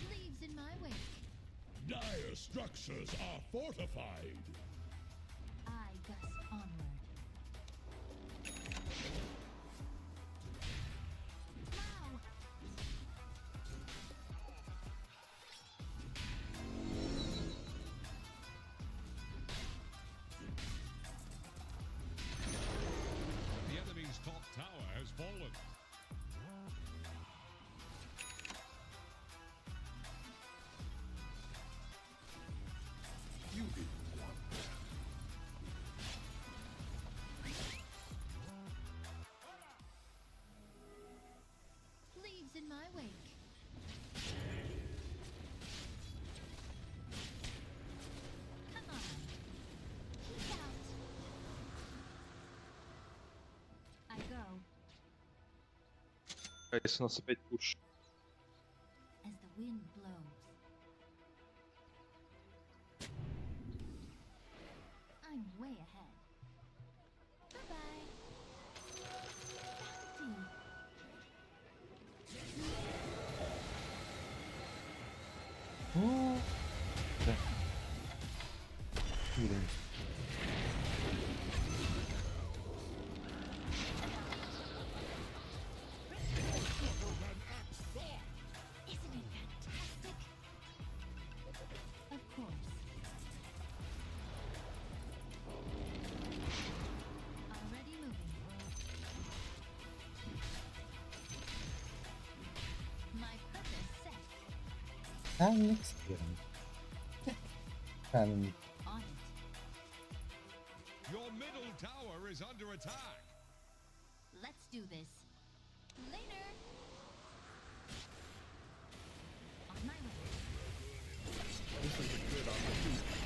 Leaves in my wake. Dire structures are fortified. I gust onward. Wow. The enemy's top tower has fallen. You didn't want that. Leaves in my wake. Come on. Look out. I go А если у нас опять пуш? as the wind blows. I'm way ahead. Bye-bye. Bounty. хилимся. Isn't it fantastic? Of course. Already moving. My purpose set. Камень эксперимент. Камень. On it. Your middle tower is under attack. Let's do this. Later. On my way. This is a good opportunity.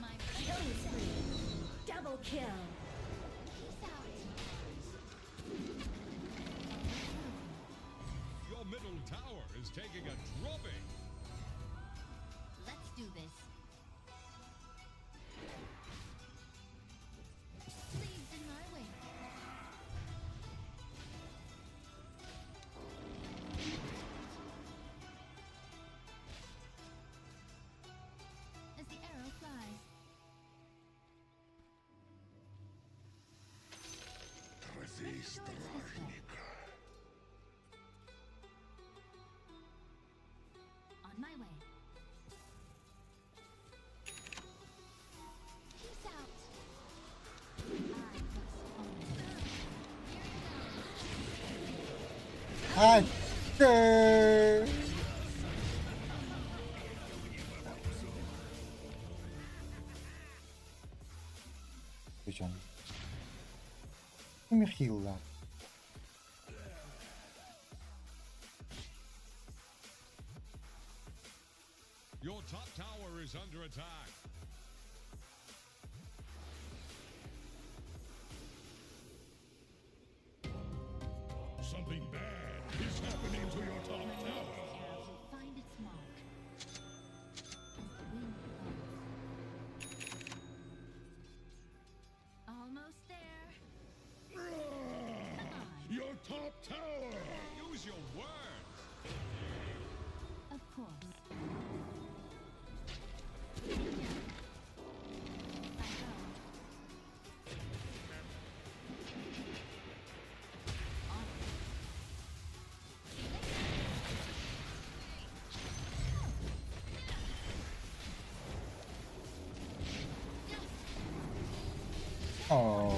My killing spree. Double kill. Peace out. Your middle tower is taking a drubbing. Let's do this. Please in my way. As the arrow flies. Трофей стражника. On my way. Peace out. I must own it. Ай! Причем? Михилла. Your top tower is under attack. Something bad is happening to your top tower. Will find its mark. As the wind blows. Almost there. Come on. Your top tower. Use your words. Of course. I go. On it. Oh.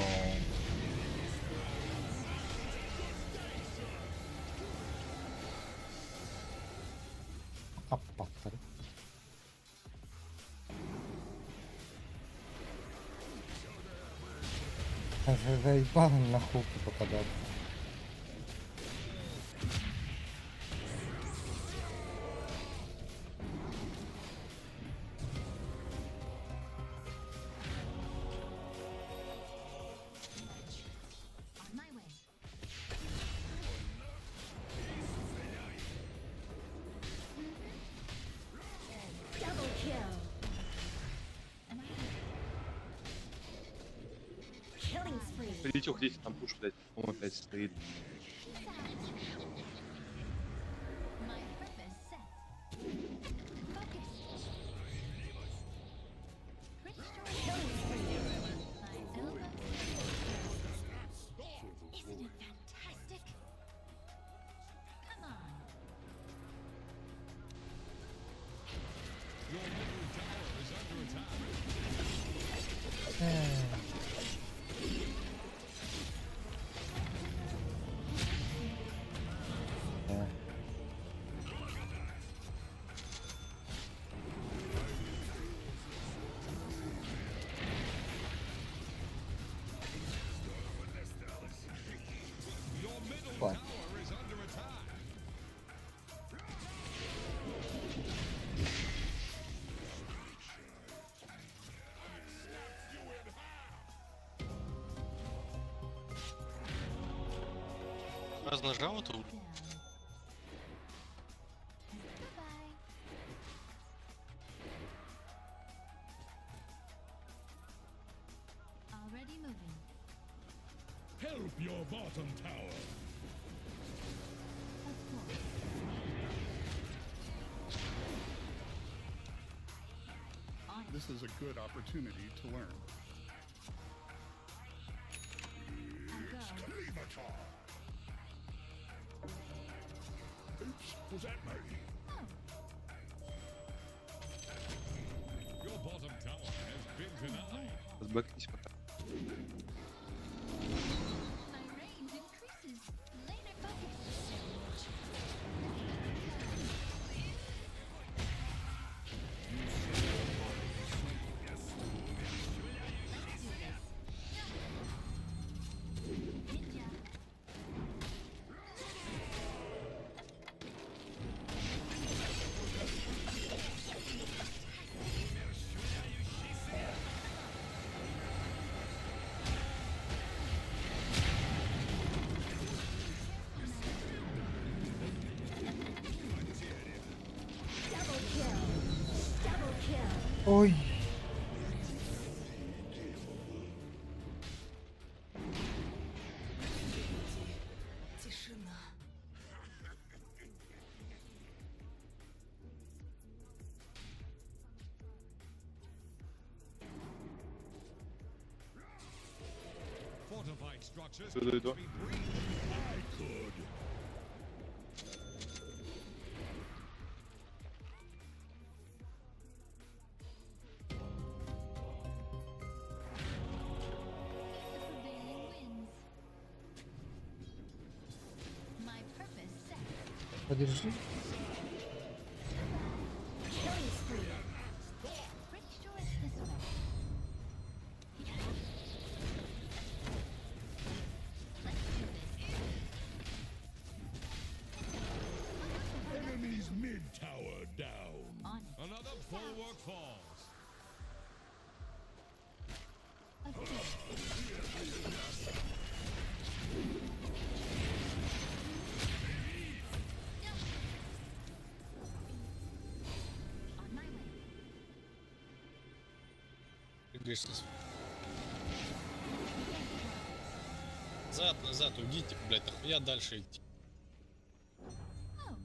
Kappattari. Заебал на хуки попадать. On my way. Double kill. Am I killing spree? Ходите, уходите, там пуш, блядь, по-моему, опять стоит. My purpose set. Focus. Killing spree. My elbow. Isn't it fantastic? Come on. Your middle tower is under attack. Your middle What? tower is under attack. Раз нажал, то Goodbye. Already moving. Help your bottom tower. Of course. This is a good opportunity to learn. Oops, was that me? Your bottom tower has been denied. Сбэкнись пока. My range increases. Later focus. Ой. Тишина. Fortified structures Иду, иду. cannot be breached. I could. My purpose set. Подержи. Killing spree. Pretty sure it's this way. Let's do this. Enemy's mid tower down. On it. Another bulwark falls. On my way. Назад, назад, уйдите, блядь, нахуя дальше идти? Oh.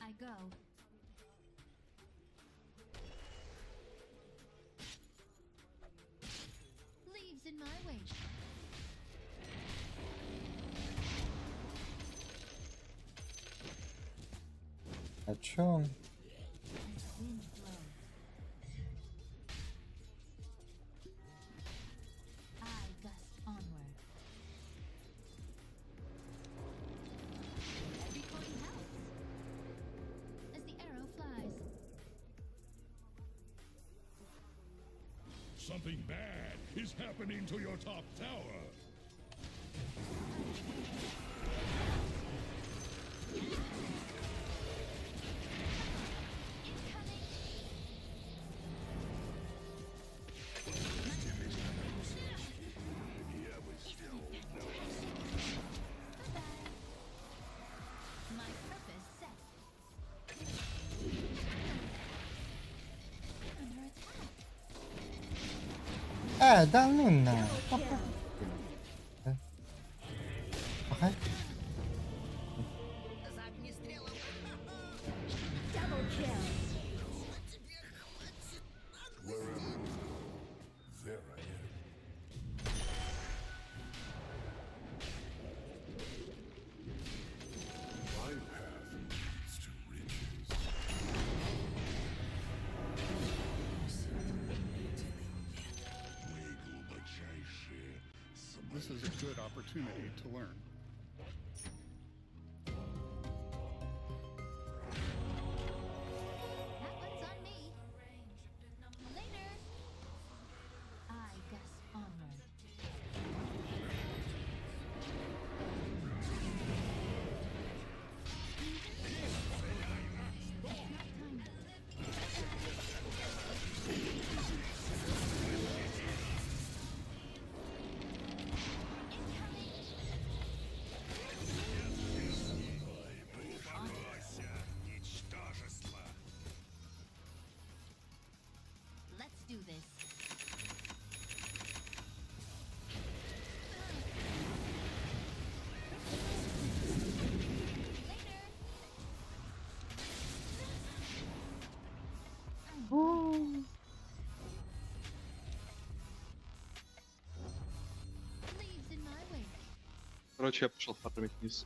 I go. Leaves in my way. А чё он? Wind blows. I gust onward. Every coin helps. As the arrow flies. Something bad is happening to your top tower. My purpose set. Under attack. Да ну на. Ага. За огнестрелом. Double kill. There I am. My path leads to riches. This is a good opportunity to learn. That one's on me. Later. I gust onward. Короче, я пошел фармить вниз.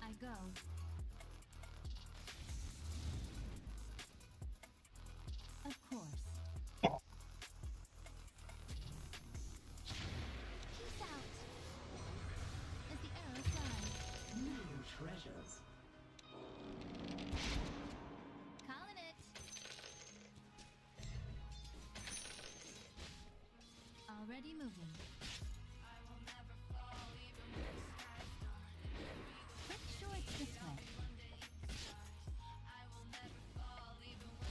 I go. Of course. Peace out. As the arrow flies. New treasures. Calling it. Already moving. Quick shorts this way.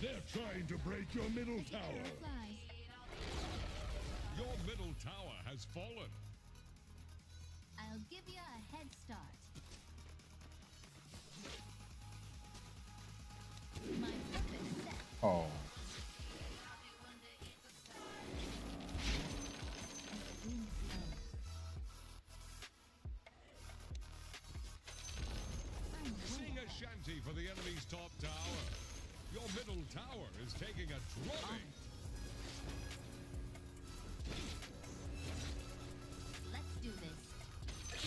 They're trying to break your middle tower. Flies. Your middle tower has fallen. I'll give you a head start. My purpose set. Oh. Wind blows. Sing a shanty for the enemy's top tower. Your middle tower is taking a drubbing. Let's do this.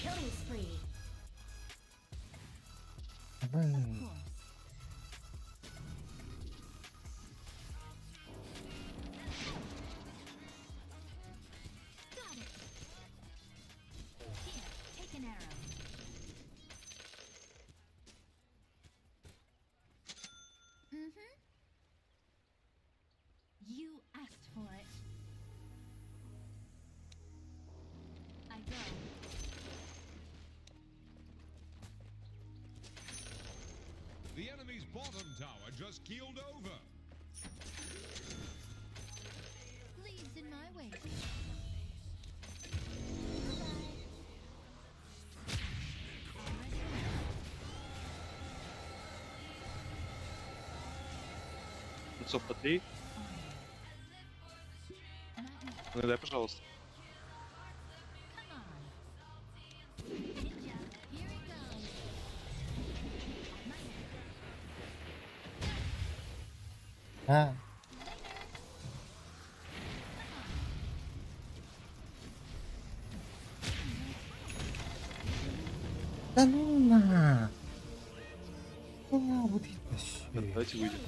Killing spree. Блин. Of course. Got it. Here, take an arrow. Mm-hmm. You asked for it. I go. The enemy's bottom tower just keeled over. Leaves in my way. Лицо по 3. Ну дай, пожалуйста. А. Да ну на. Вот это всё. Давайте выйдем.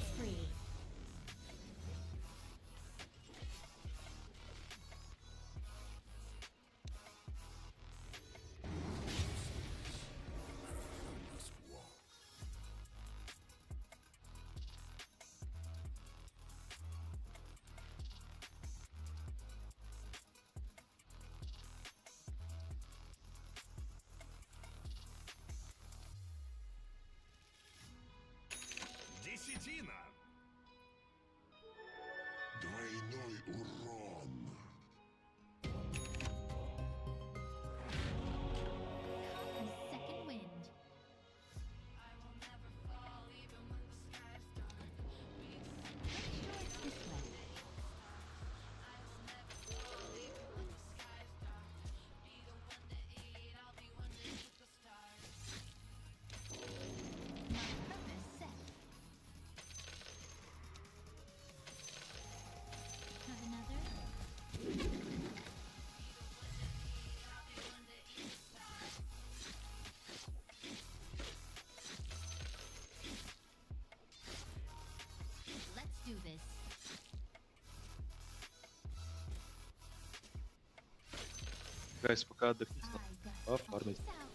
Десятина. Двойной урон. Second wind. Shorts this way. My purpose set. Have another. Let's do this. Гайс, пока отдохните. I got Пофармить. this out.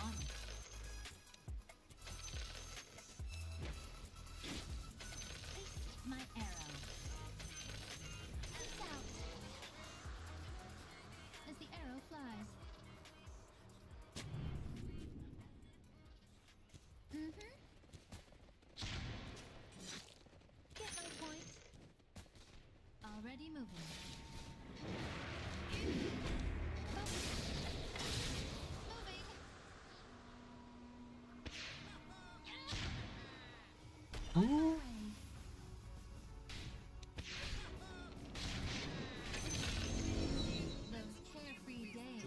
On it. Taste my arrow. Peace out. As the arrow flies. Mm-hmm. Get my point. Already moving. Moving. Those carefree days.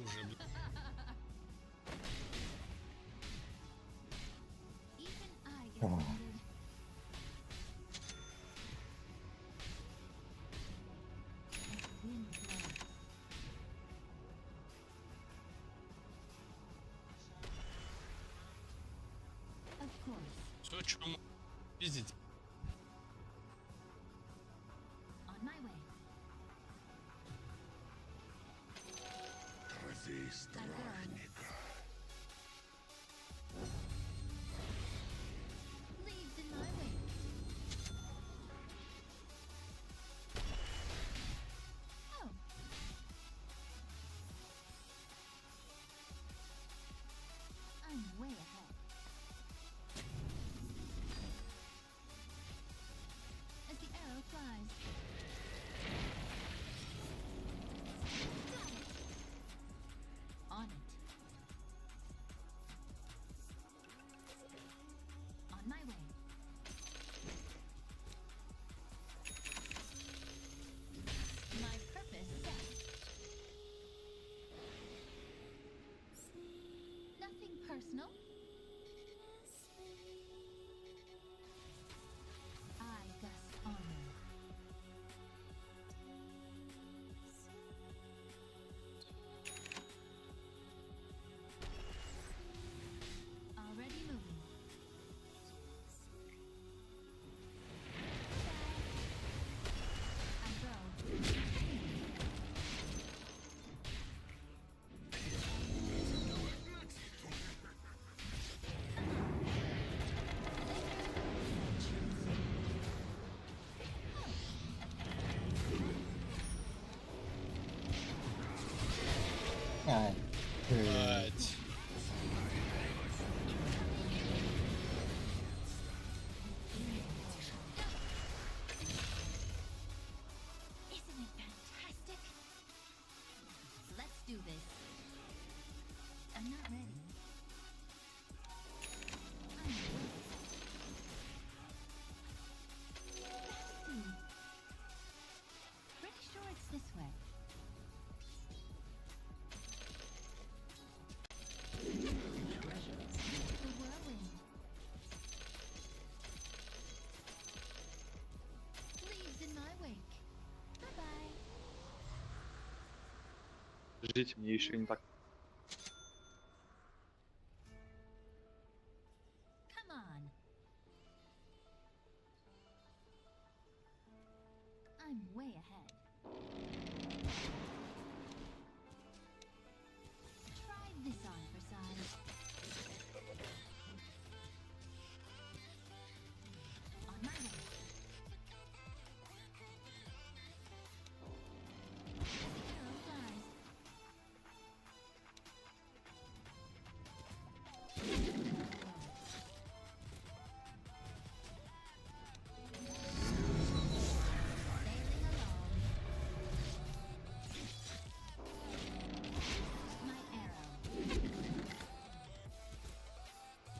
Even I get Oh. wounded. что пиздить? On my way. Трофей стражника. Leaves in my way. Oh. I'm way ahead. As the arrow flies. Got it. On it. On my way. My purpose set. Nothing personal. I gust honor. Already moving. I go. Ай. Блять. Isn't it fantastic? Let's do this. I'm not ready. I'm ready. Let's see. Pretty sure it's this way. The whirlwind. Leaves in my wake. Bye-bye. Ждите, мне еще не так. Come on. I'm way ahead. Try this on for size. On my way. As the arrow flies. Sailing along. My arrow.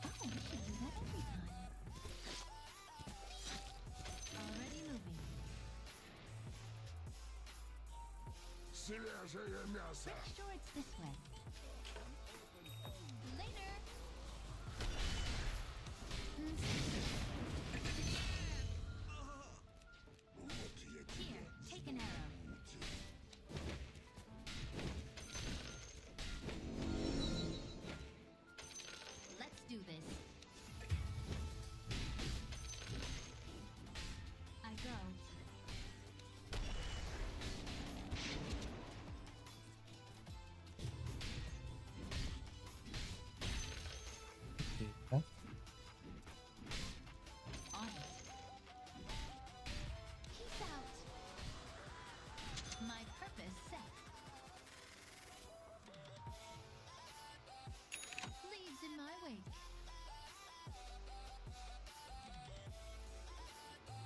Oh, we should do that every time. Already moving. Свежее мясо. Pretty sure it's this way. Later. Here, take an arrow. Let's do this. I go. Huh? On it. Peace out. My purpose set. Leaves in my wake.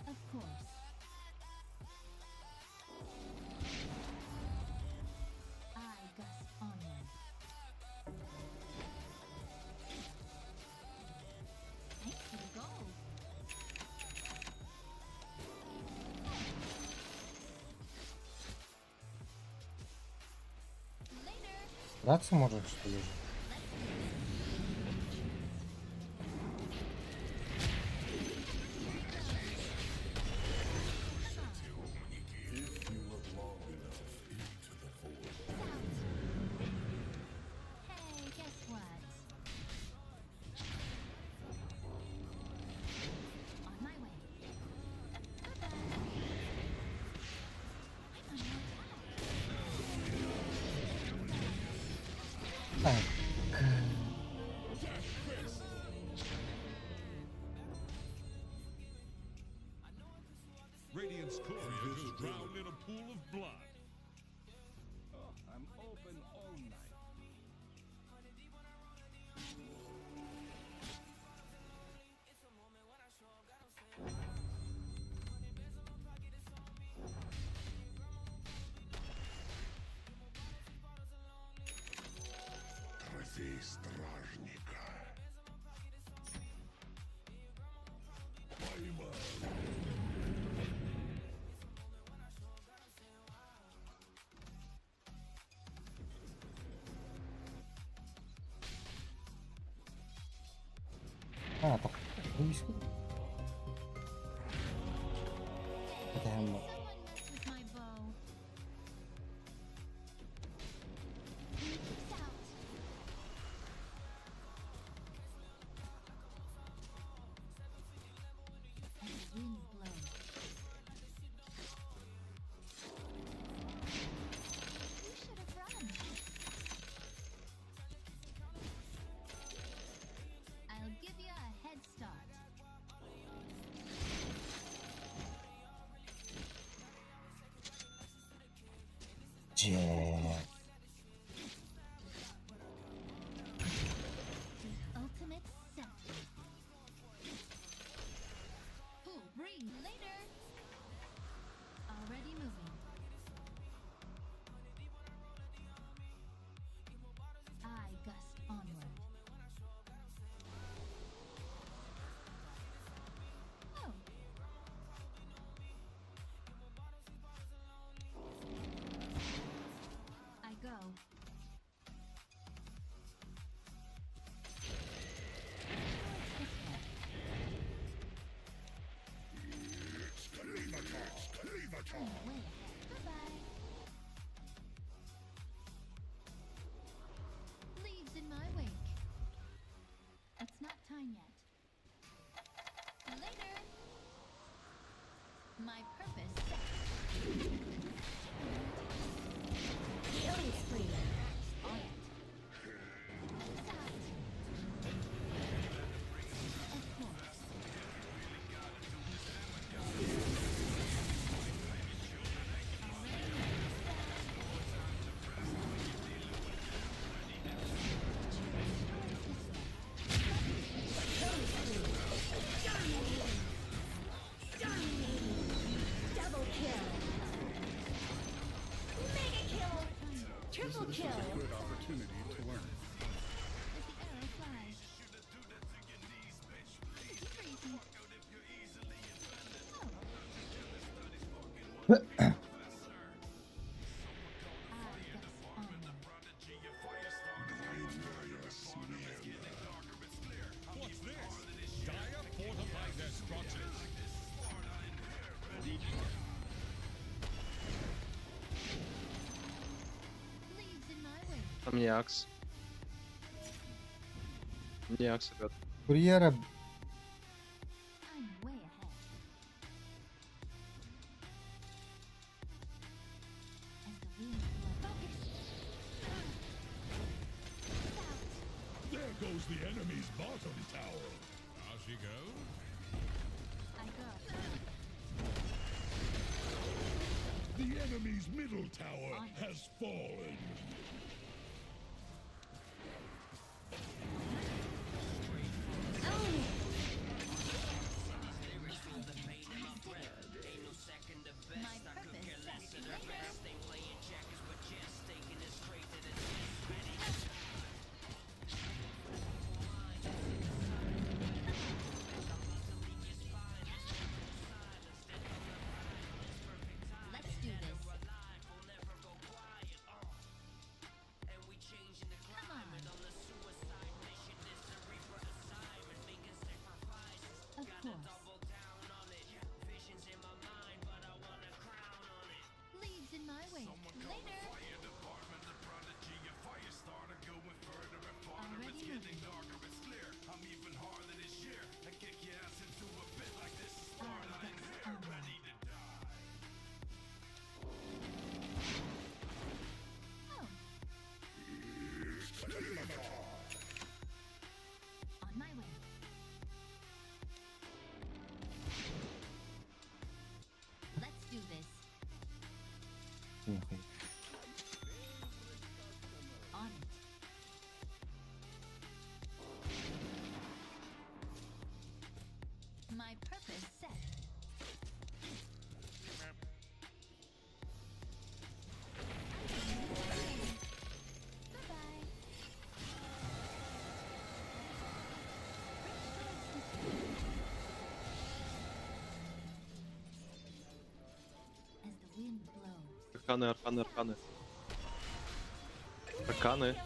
Of course. I gust onward. Thanks for the gold. Later. Драться можешь, что ли? Hey, guess what? Against couriers who drowned in a pool of blood. I'm open all night. Трофей стражника. Поймал. А, так. Вийшли. Йдемо. With my bow. Peace out. And the wind blows. You should have run. I'll give you a head start. Джек. Ultimate set. Pull, bring later. Already moving. I gust onward. Oh. I go. Bye-bye. Leaves in my wake. It's not time yet. Later. My purpose set. Killing spree. On it. Peace out. Of course. Double kill. Mega kill. Triple This is kill. a good opportunity to learn. As the arrow flies. Super easy. What's this? Dire fortifies their structures. Leaves in my wake. Там не Акс. Не Акс, ребят. Курьера. I'm way ahead. As the wind blows. There goes the enemy's bottom tower. How she go? I go. The enemy's middle tower has fallen. My purpose set. Later. Let's do this. арканы, арканы, арканы. Арканы.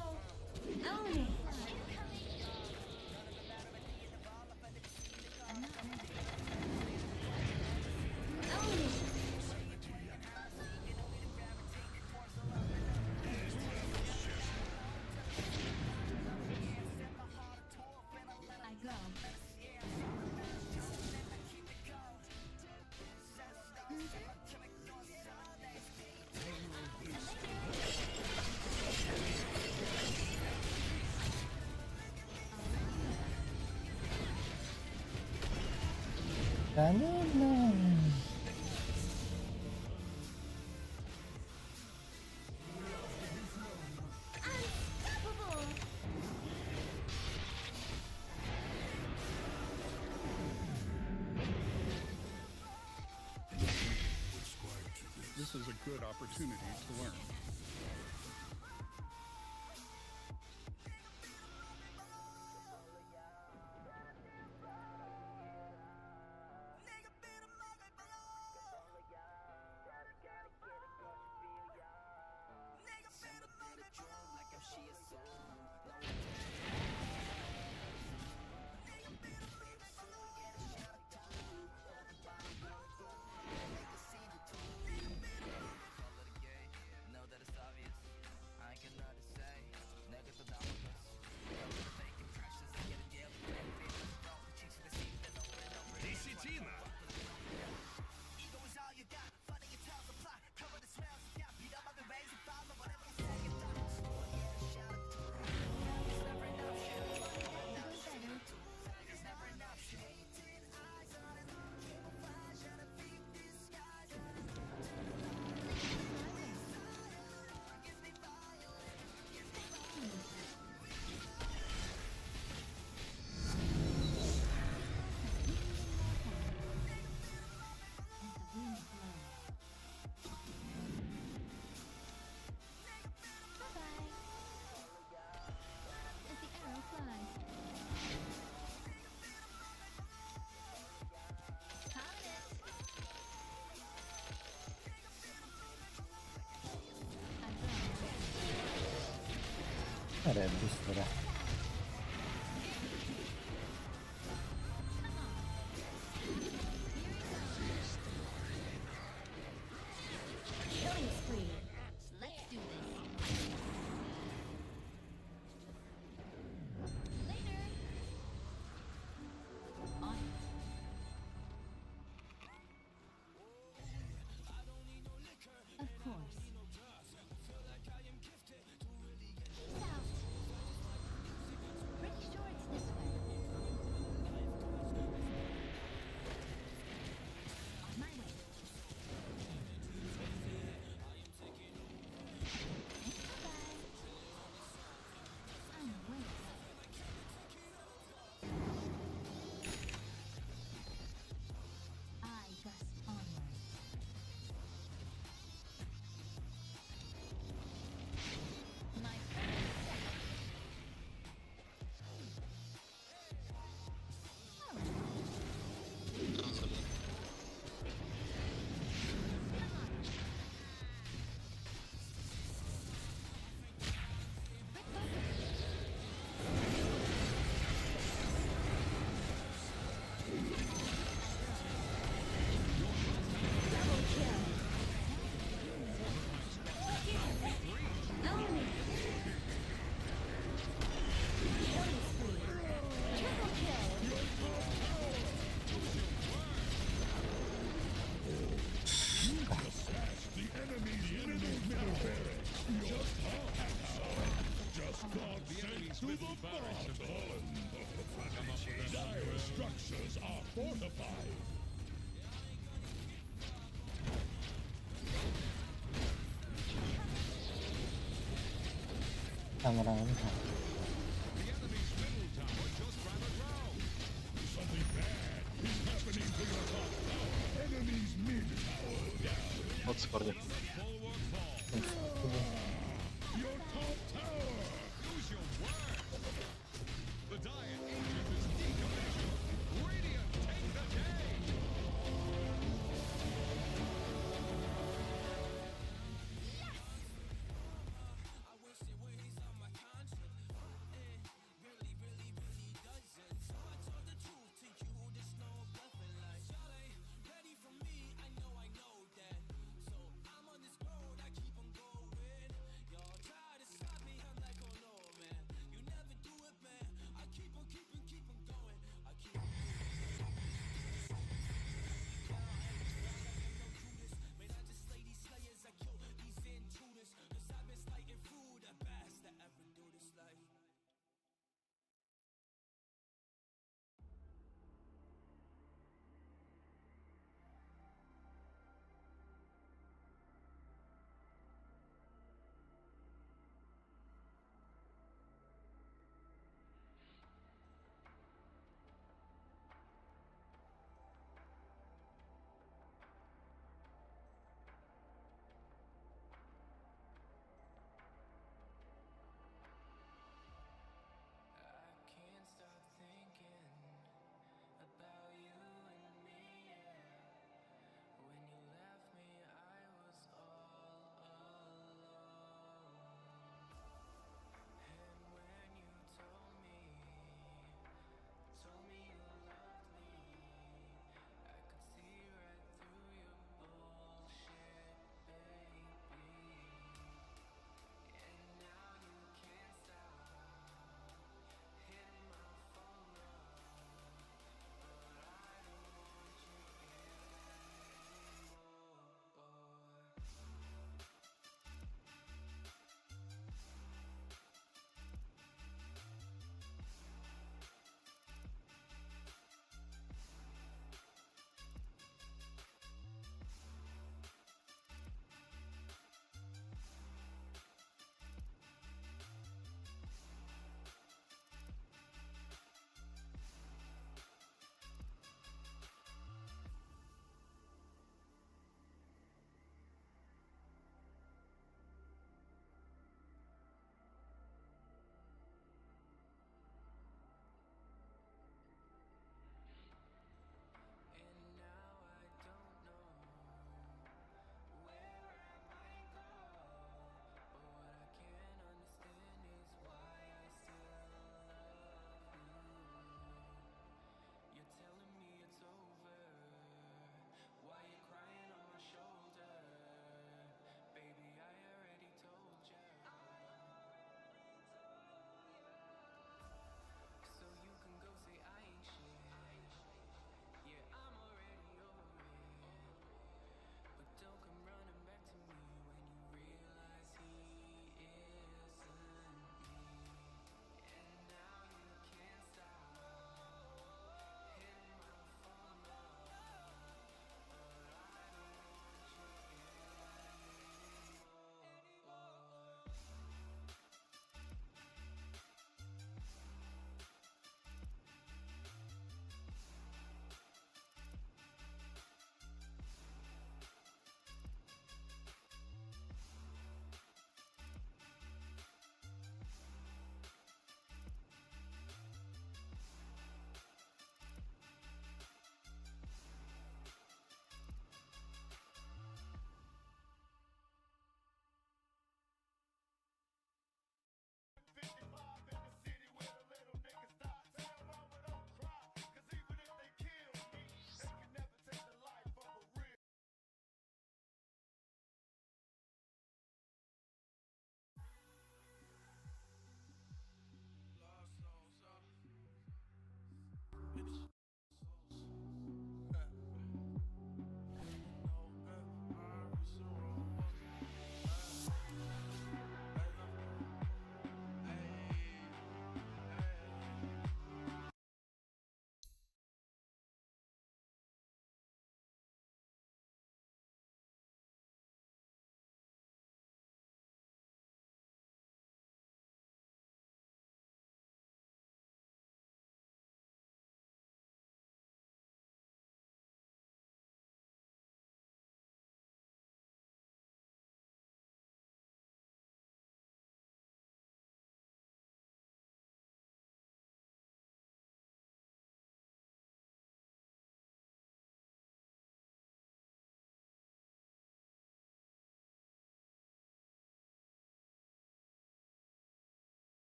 I go. Да ну, блин. This is a good opportunity to learn. Red быстро. Killing spree. Let's do this. Later. On. Of course. Peace out. Pretty sure it's this way. On my way. I'm awake. I gust onward. My To the barracks of Holland. Dire structures are fortified. Там раунд. Something bad is happening to your top tower. Enemy's mid tower down. Вот парни. Your top tower. Use your word. The Dire ship is decommissioned. Radiant take the day.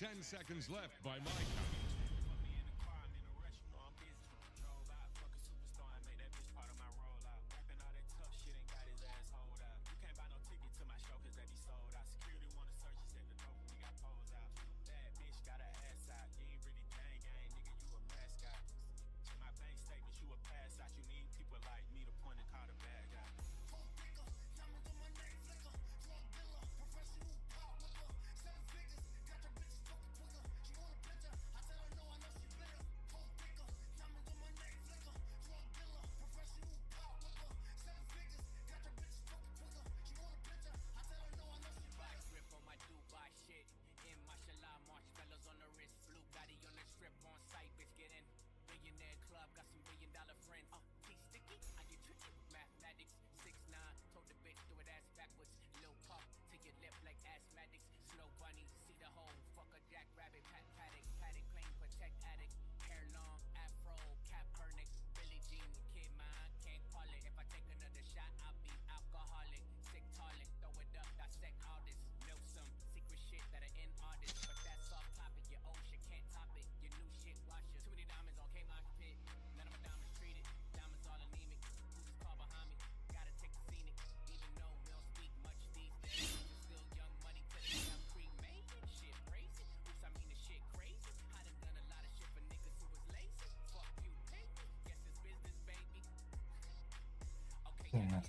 10 seconds left by my count. Нет.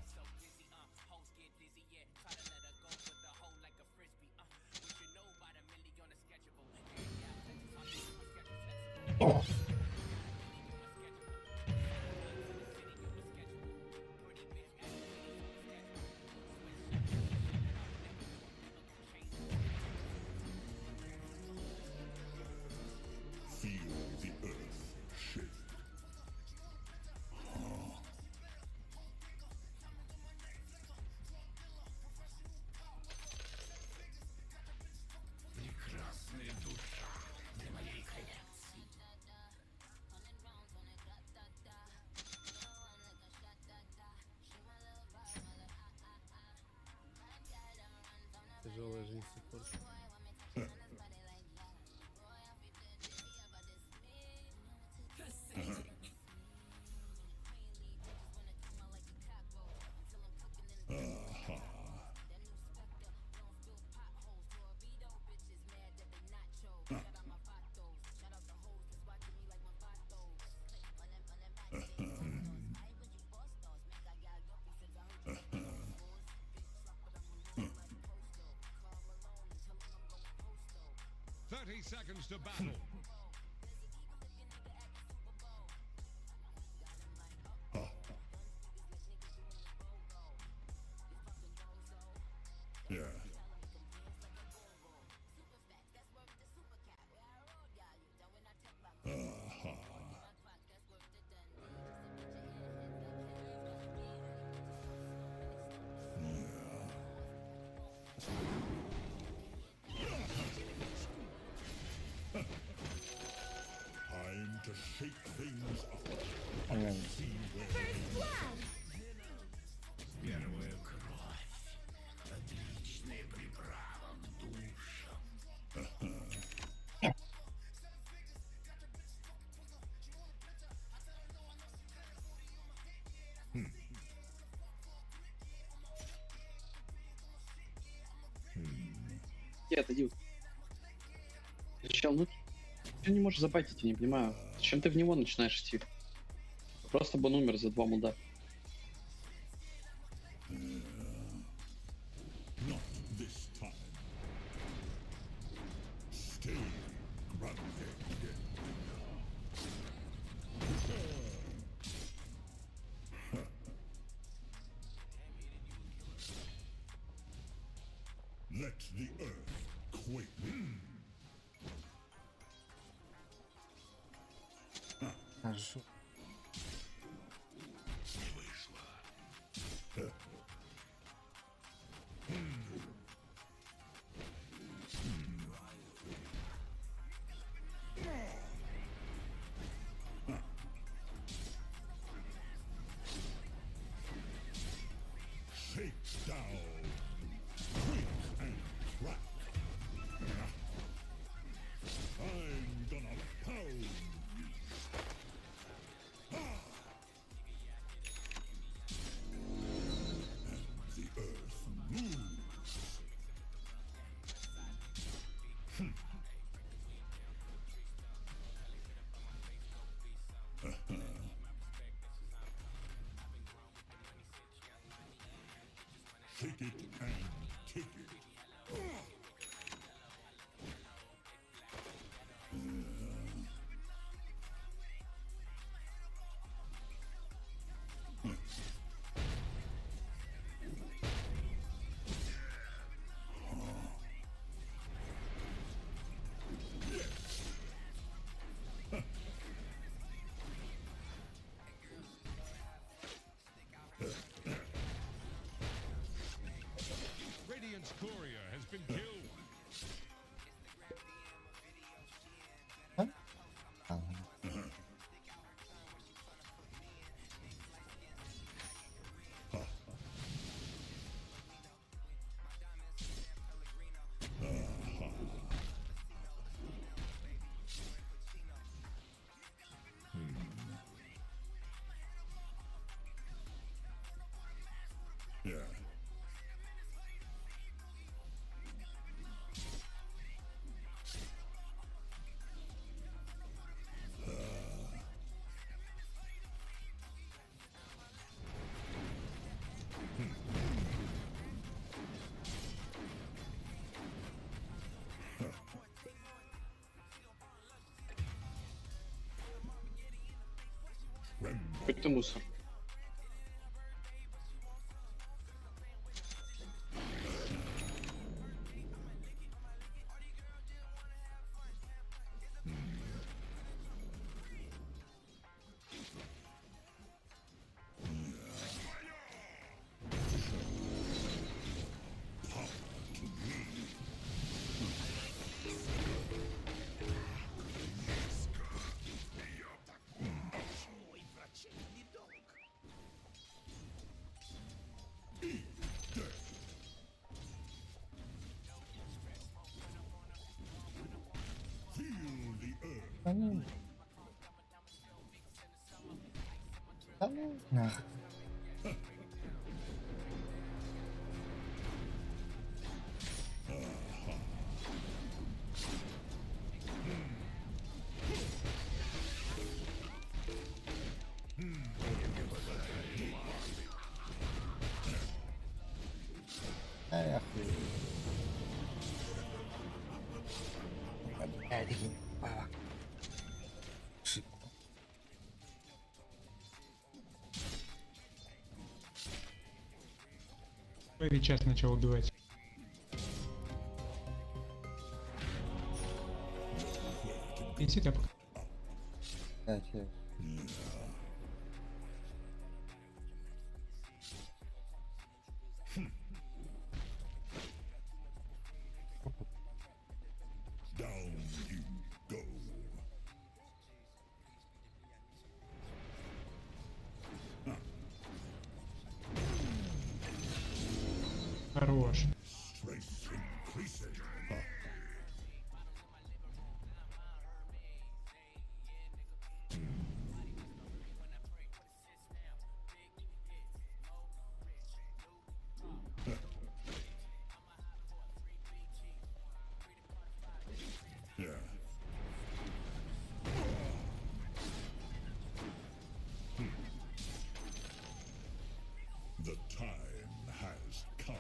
Feel the earth shift. Прекрасная душа для моей коллекции. Тяжелая жизнь с тех пор. Seconds to battle. Yeah. Time to shake things up. See where First blood! Первая кровь. Отличная приправа к душам. Отойди. Чел, ну ты не можешь забайтить, я не понимаю. Зачем ты в него начинаешь идти? Просто бы он умер за 2 муда. Not this time. Stay grounded. Let the earth quake. Хорошо. Shake down. Quick and crack. Kick it and kick it. Radiant's courier has been killed. Yeah. Хоть ты мусор. Да ну. Да ну нахуй. Эх. Час начал убивать. Неси тапок. Down you go. Хорош. Strength increasing. Yeah. The time has come.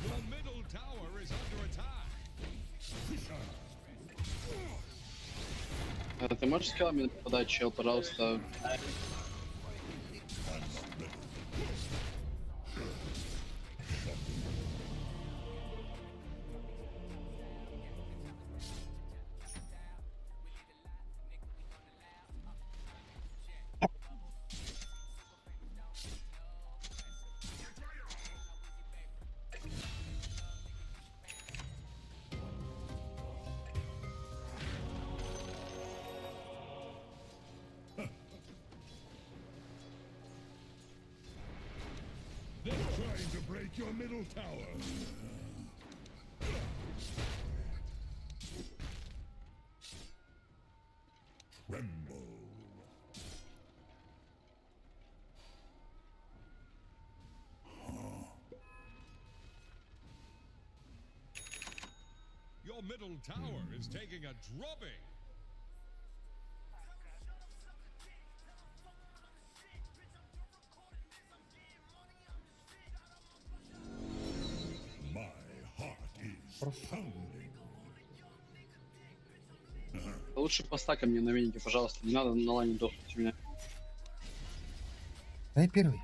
Your middle tower is under attack. Ты можешь скиллами подать, чел, пожалуйста? They're trying to break your middle tower. Tremble. Your middle tower is taking a drubbing. My heart is pounding. Лучше поста ко мне на венике, пожалуйста. Не надо на лане дохнуть у меня. Дай первый.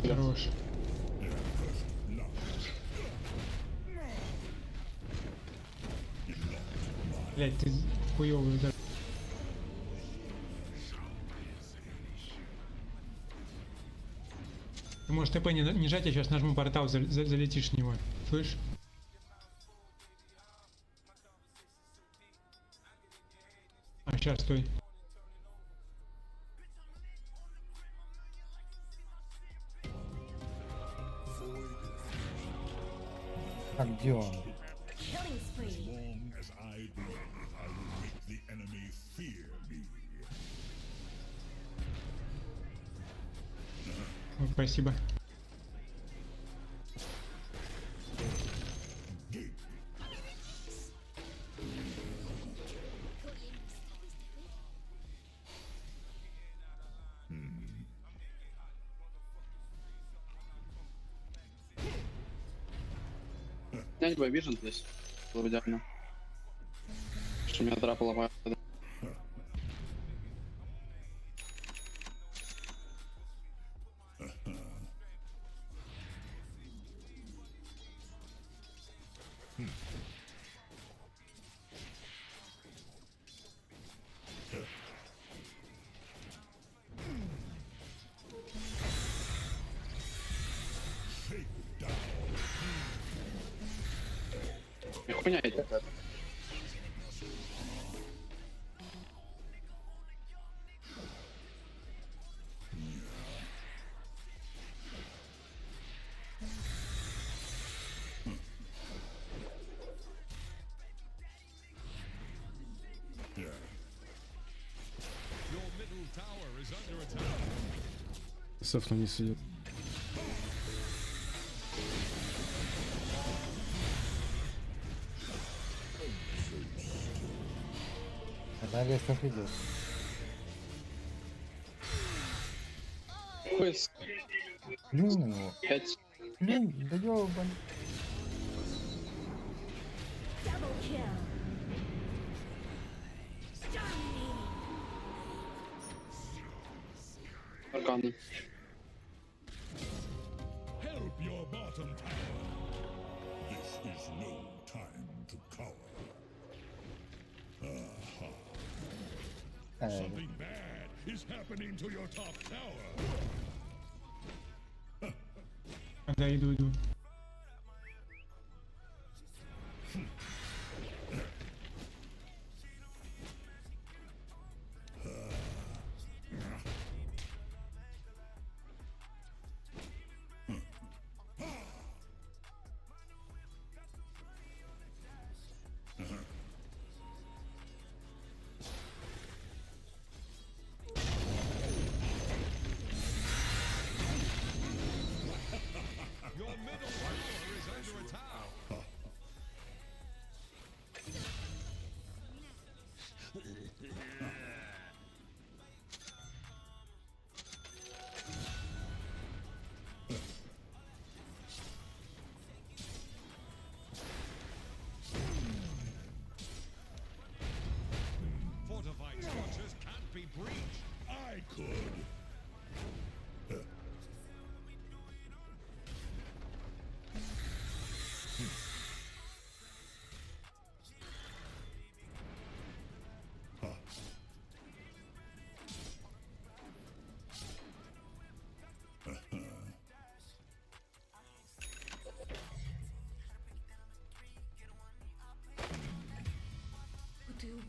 Хорош. Блять, ты хуёвый удар. Ты можешь ТП не жать, я сейчас нажму портал, залетишь в него. Слышь? А, сейчас, стой. А где он? Killing spree. Long as I breathe, I will make the enemy fear me. Ой, спасибо. Я тебя вижен здесь. Было бы идеально. Что меня трапа ломает. Хуйня идет. Your middle tower is under attack. Сеф на низ идет. Одна лестница идет. Хуйс. Плюнь его. 5. Плюнь, да ёбан. Double kill. Dominating. Арканы. Help your bottom tower. This is no time to cower. Something bad is happening to your top tower. Да, иду. Your middle tower is under attack.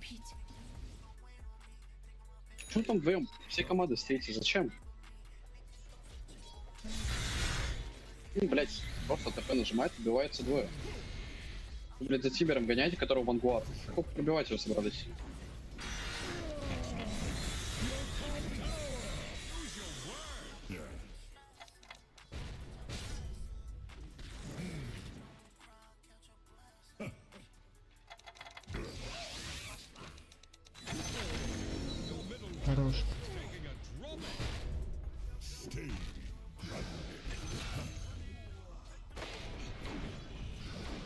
отступить. Что там вдвоем? Все команды стоите, зачем? Блять, просто ТП нажимает, убивается двое. Вы, блядь, за Тибером гоняете, которого вангуар. Как пробивать его собрались? Хорош.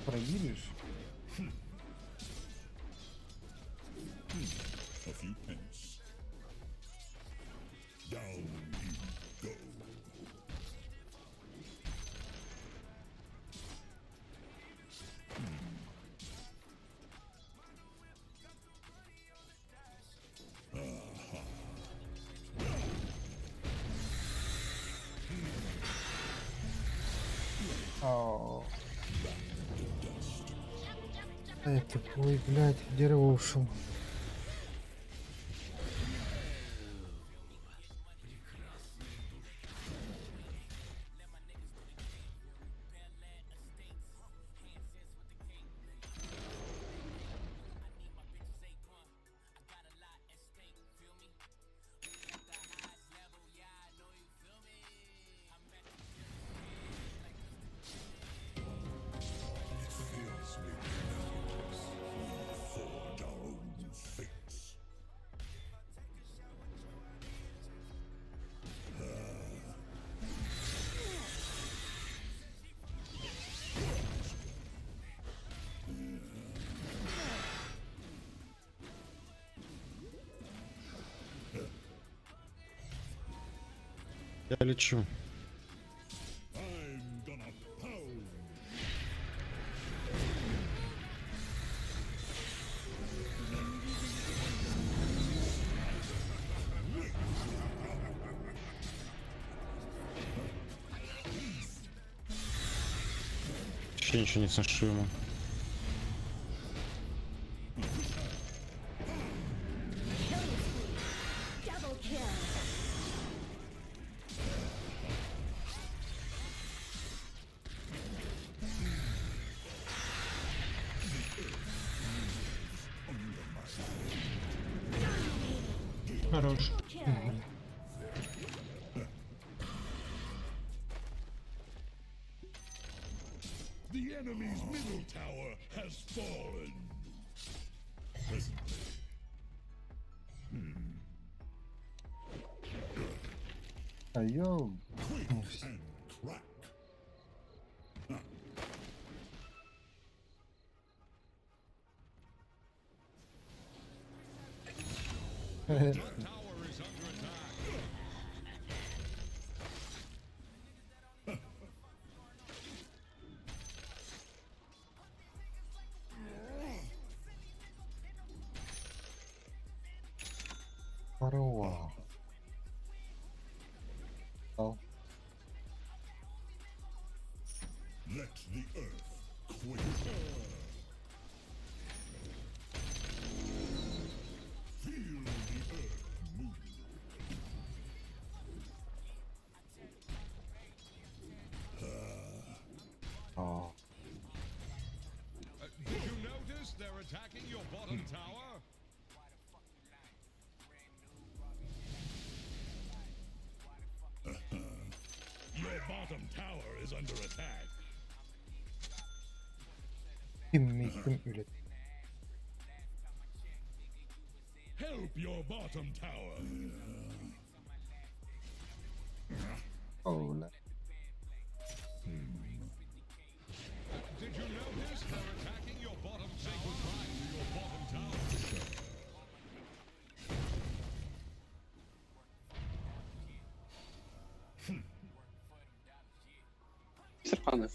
Проверишь? A few pence. Down you go. О. Это, ой, блядь, в дерево ушел. Я лечу. I'm gonna pound. Вообще ничего не сношу ему. Double kill. Хорош. The enemy's middle tower has fallen. Presently. А ё... Quick and crack. Здорово. О. Let the earth quake. Feel the earth move. О. Did you notice they're attacking your bottom tower? Your bottom tower is under attack. Kim öyle. Help your bottom tower. Oh, la. Did you notice they're attacking your bottom tower? Your bottom tower. Серпаны.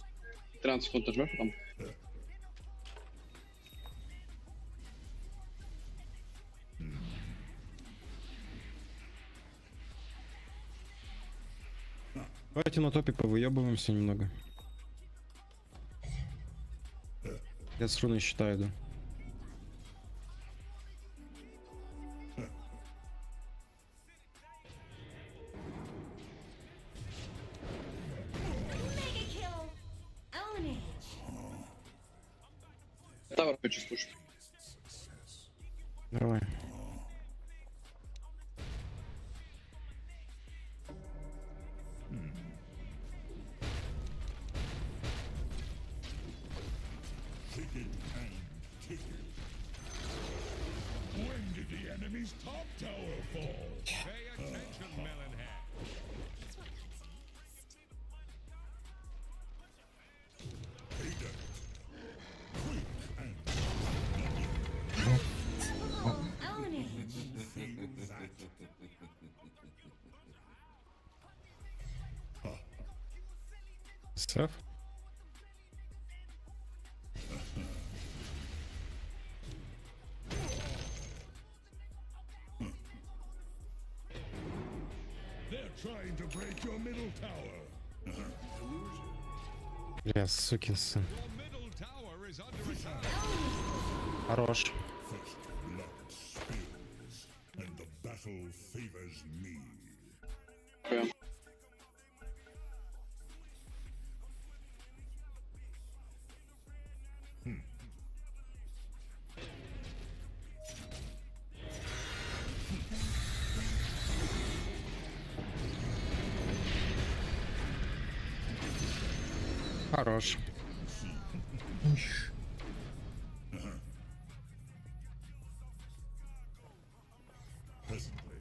13 секунд нажмешь потом. Давайте на топе повыебываемся немного. Я с руной считаю, да. Тавр хочу слушать. Давай. When did the enemy's top tower fall? Pay attention, Melonhead. Сав? They're trying to break your middle tower. Бля, сукин сын. Your middle tower is under attack. Хорош. Blood spills, and the battle favors me. Прям. Хорош. Presently,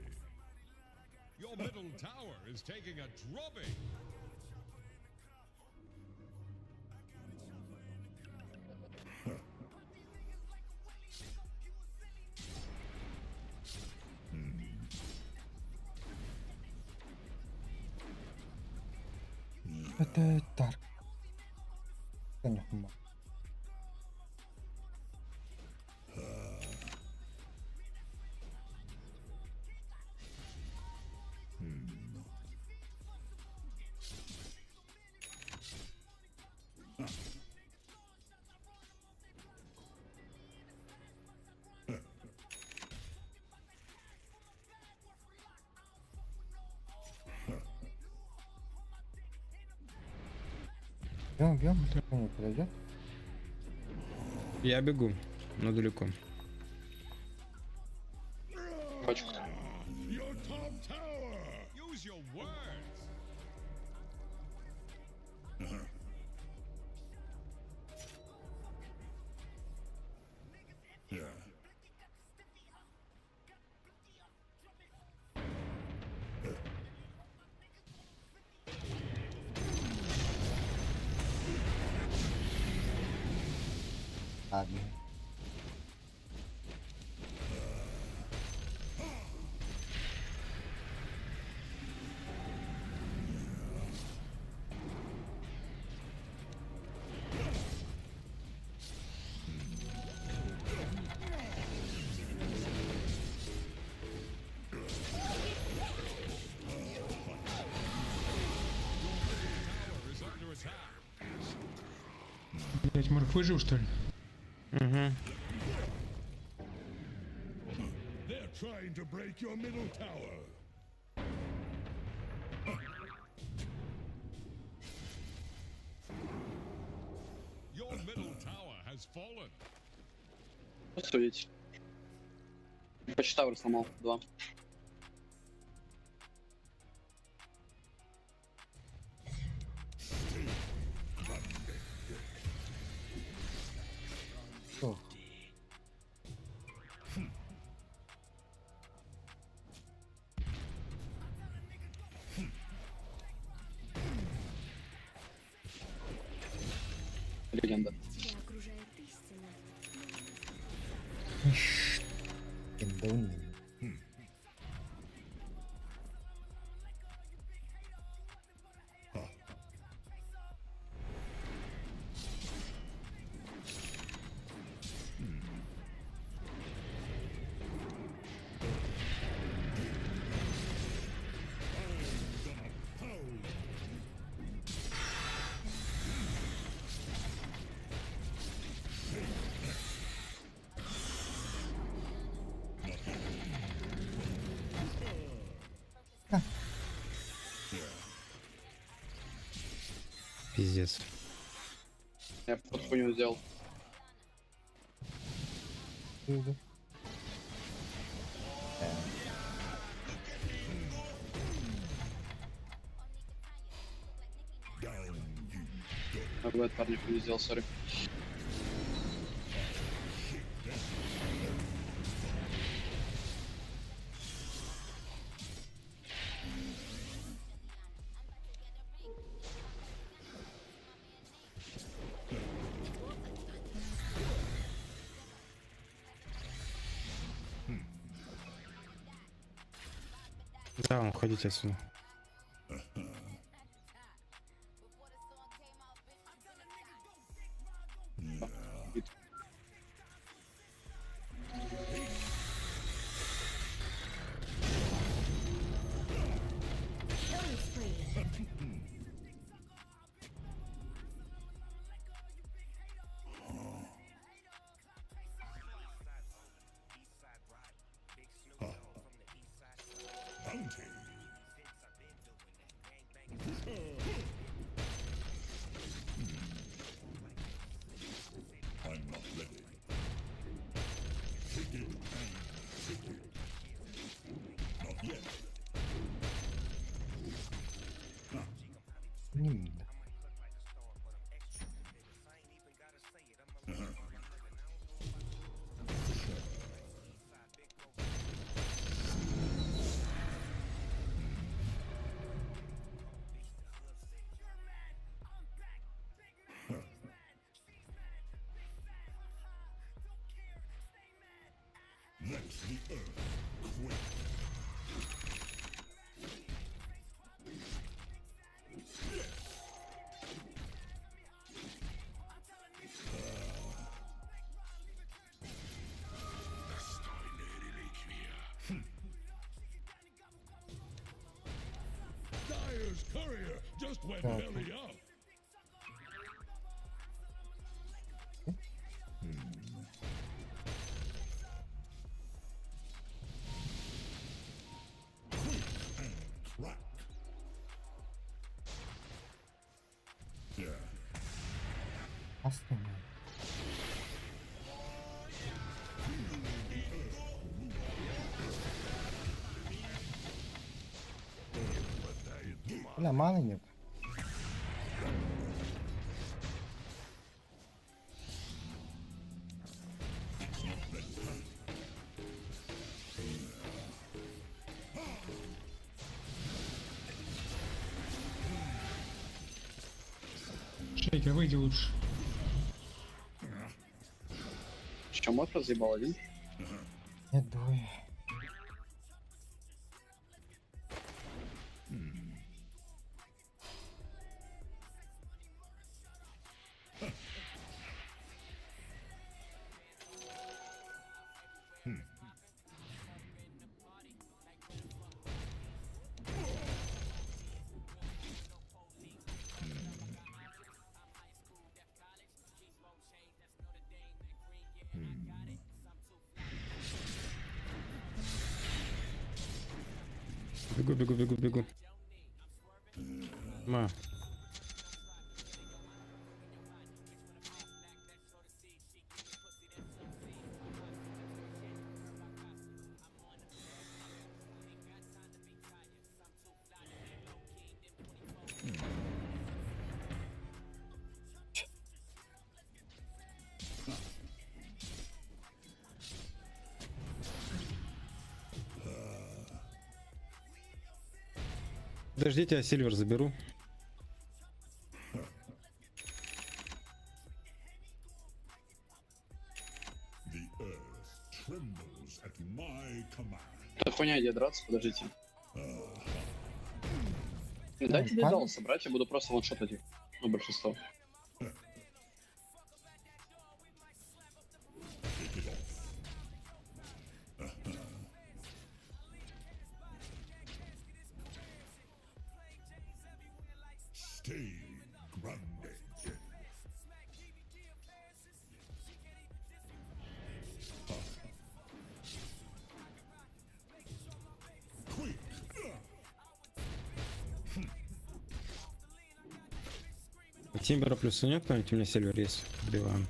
your middle tower is taking a drubbing. Это Тарк. Понятно. Бьем, никто не подойдет. Я бегу, но далеко. Пачку. Your top tower. Use your words. Yeah. Ладно. Блять, Морф выжил, что ли? Угу. They're trying to break your middle tower. Your middle tower has fallen. Судить. Почти тавр сломал. 2. Что? Легенда. Тебя окружает истина. Давно. Пиздец. Я под хуйню сделал. Люди. Бывает, парни, хуй не сделал, сори. Да, уходите отсюда. Bounty. I'm not ready. Take it and take it. Not yet. Let the earth quake. Dyer's courier just went belly up. Crack. Yeah. Остынь. Бля, маны нет. Шейкер, выйди лучше. Что, мод разъебал один? Нет, двое. Бегу, бегу, бегу, бегу. Ма. Подождите, я Сильвер заберу. The earth trembles at my command. Это хуйня идет драться, подождите. Дайте дедал собрать, я буду просто ваншотать их. Ну, большинство. Stay grounded. Quick. Тимбера плюс нет, кто-нибудь у меня Сильвер есть. Убиваем.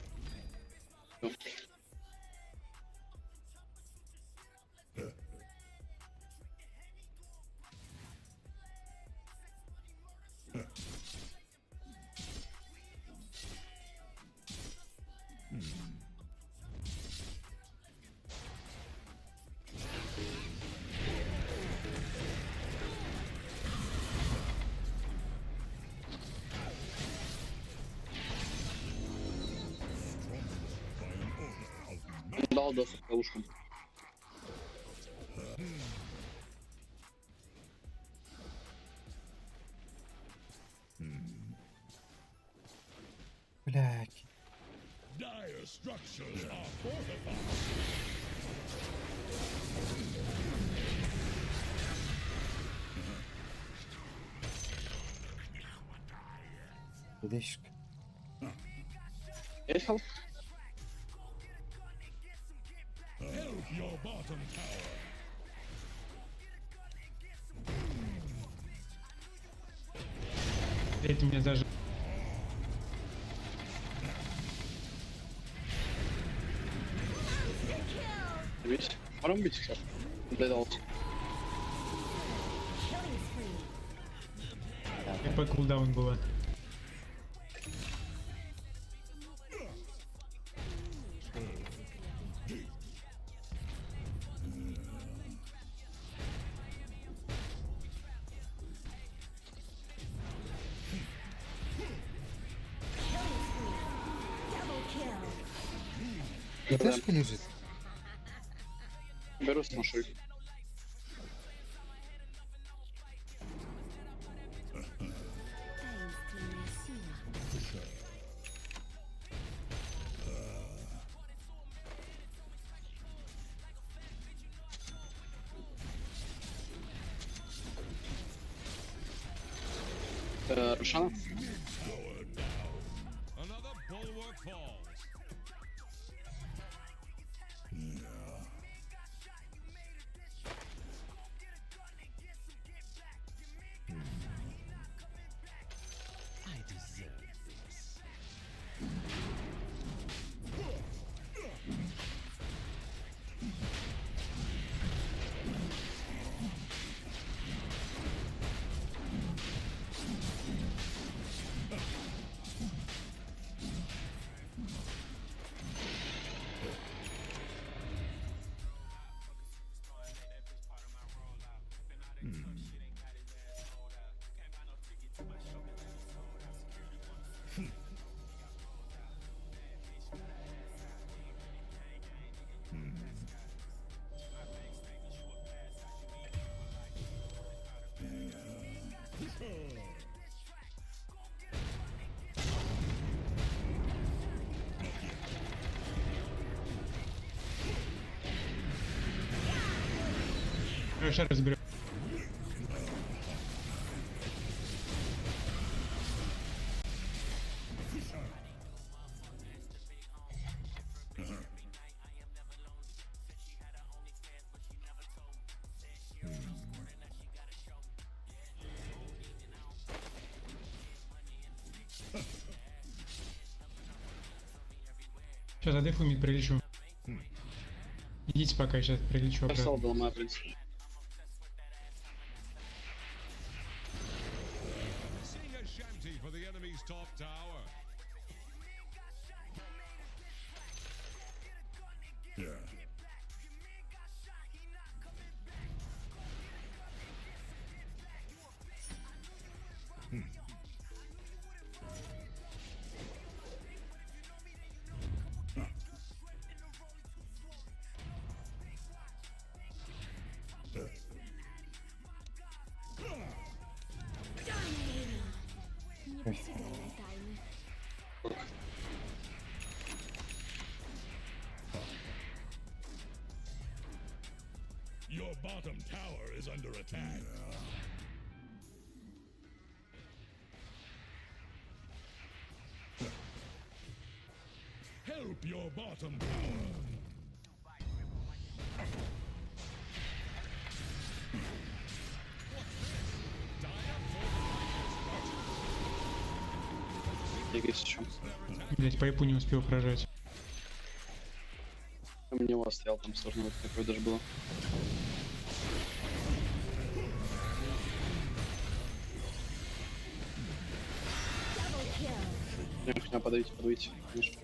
Дал доступ к ловушкам. Блядь. Dire structures are fortified. Дышка. Есть хелп? Help your bottom tower. Эти меня даже... Бить. Можем бить сейчас? Дайдался. КП кулдаун было. КТшка лежит. Беру смашу их. Рошана? Another bulwark falls. I deserve this. Хорошо разберем. Сейчас задефу мид прилечу. Идите пока, сейчас прилечу обратно. Персал дал моя, в принципе. Sing a shanty for the enemy's top tower. Yeah. Your bottom tower is under attack. Help your bottom tower. Двигайся еще. Блять, по япу не успел прожать. У меня у вас стоял там сложно, вот такое даже было. Меня подавите, конечно.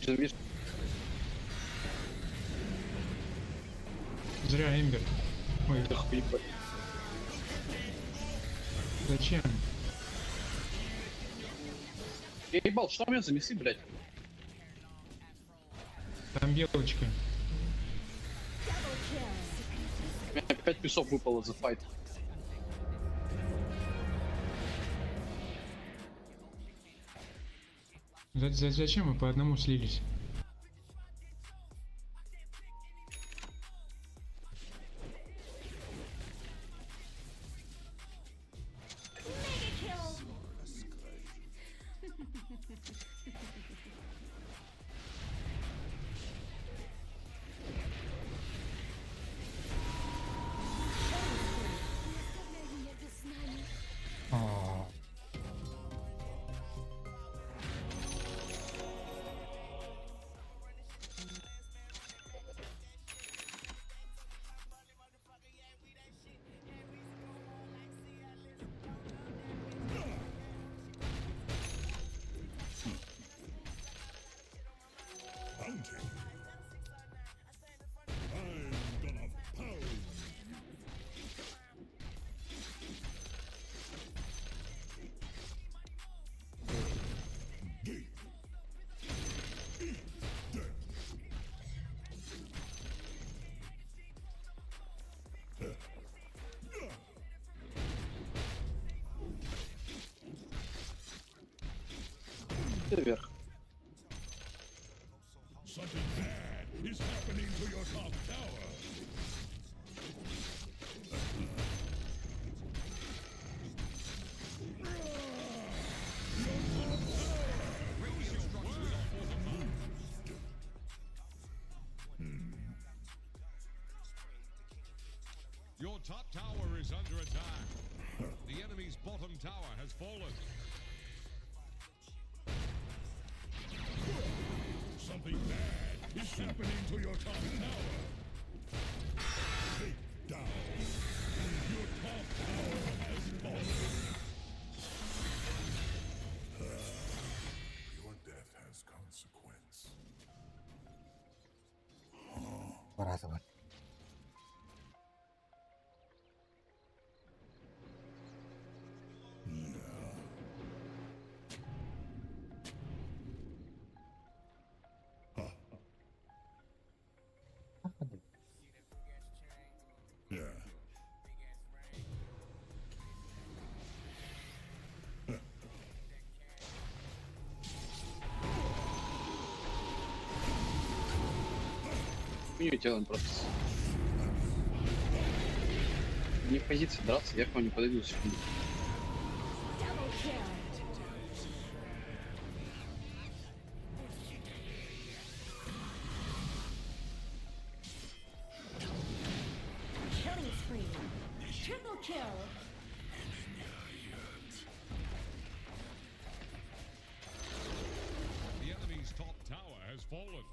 Видишь, Зря Эмбер. Ой, зачем? я ебал, что меня замеси, блядь? Там белочка. У меня 5 плюсов выпало за файт. Зачем мы по одному слились? А, Bounty. I'm gonna pound. Ты вверх. Something bad is happening to your top tower. Your top tower is under attack. The enemy's bottom tower has fallen. Something bad is happening to your top tower. Take down. Your top tower has fallen. Your death has consequence. порадовали. Yeah. Хуйню делаем просто. Не в позиции драться, я к вам не подойду секунду. Killing spree. Triple kill. The enemy's top tower has fallen.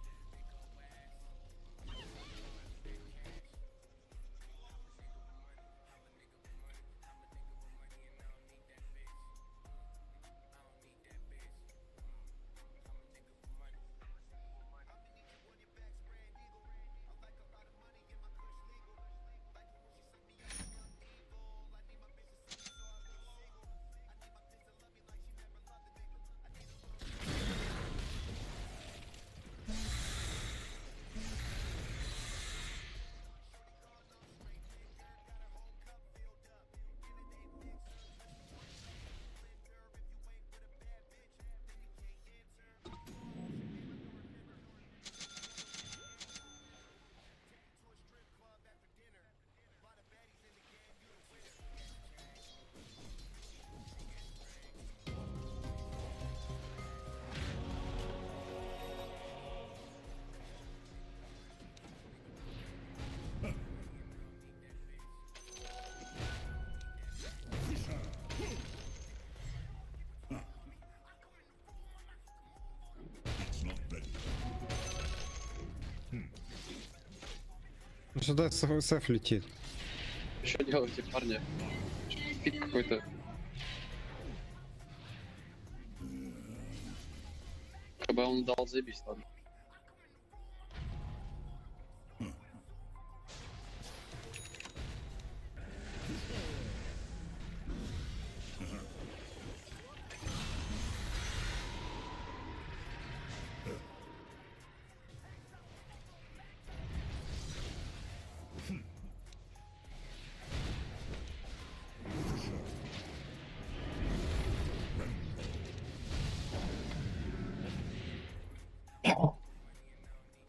Сюда СФ летит. Что делаете, парни? Пик какой-то. Как бы он дал заебись, ладно.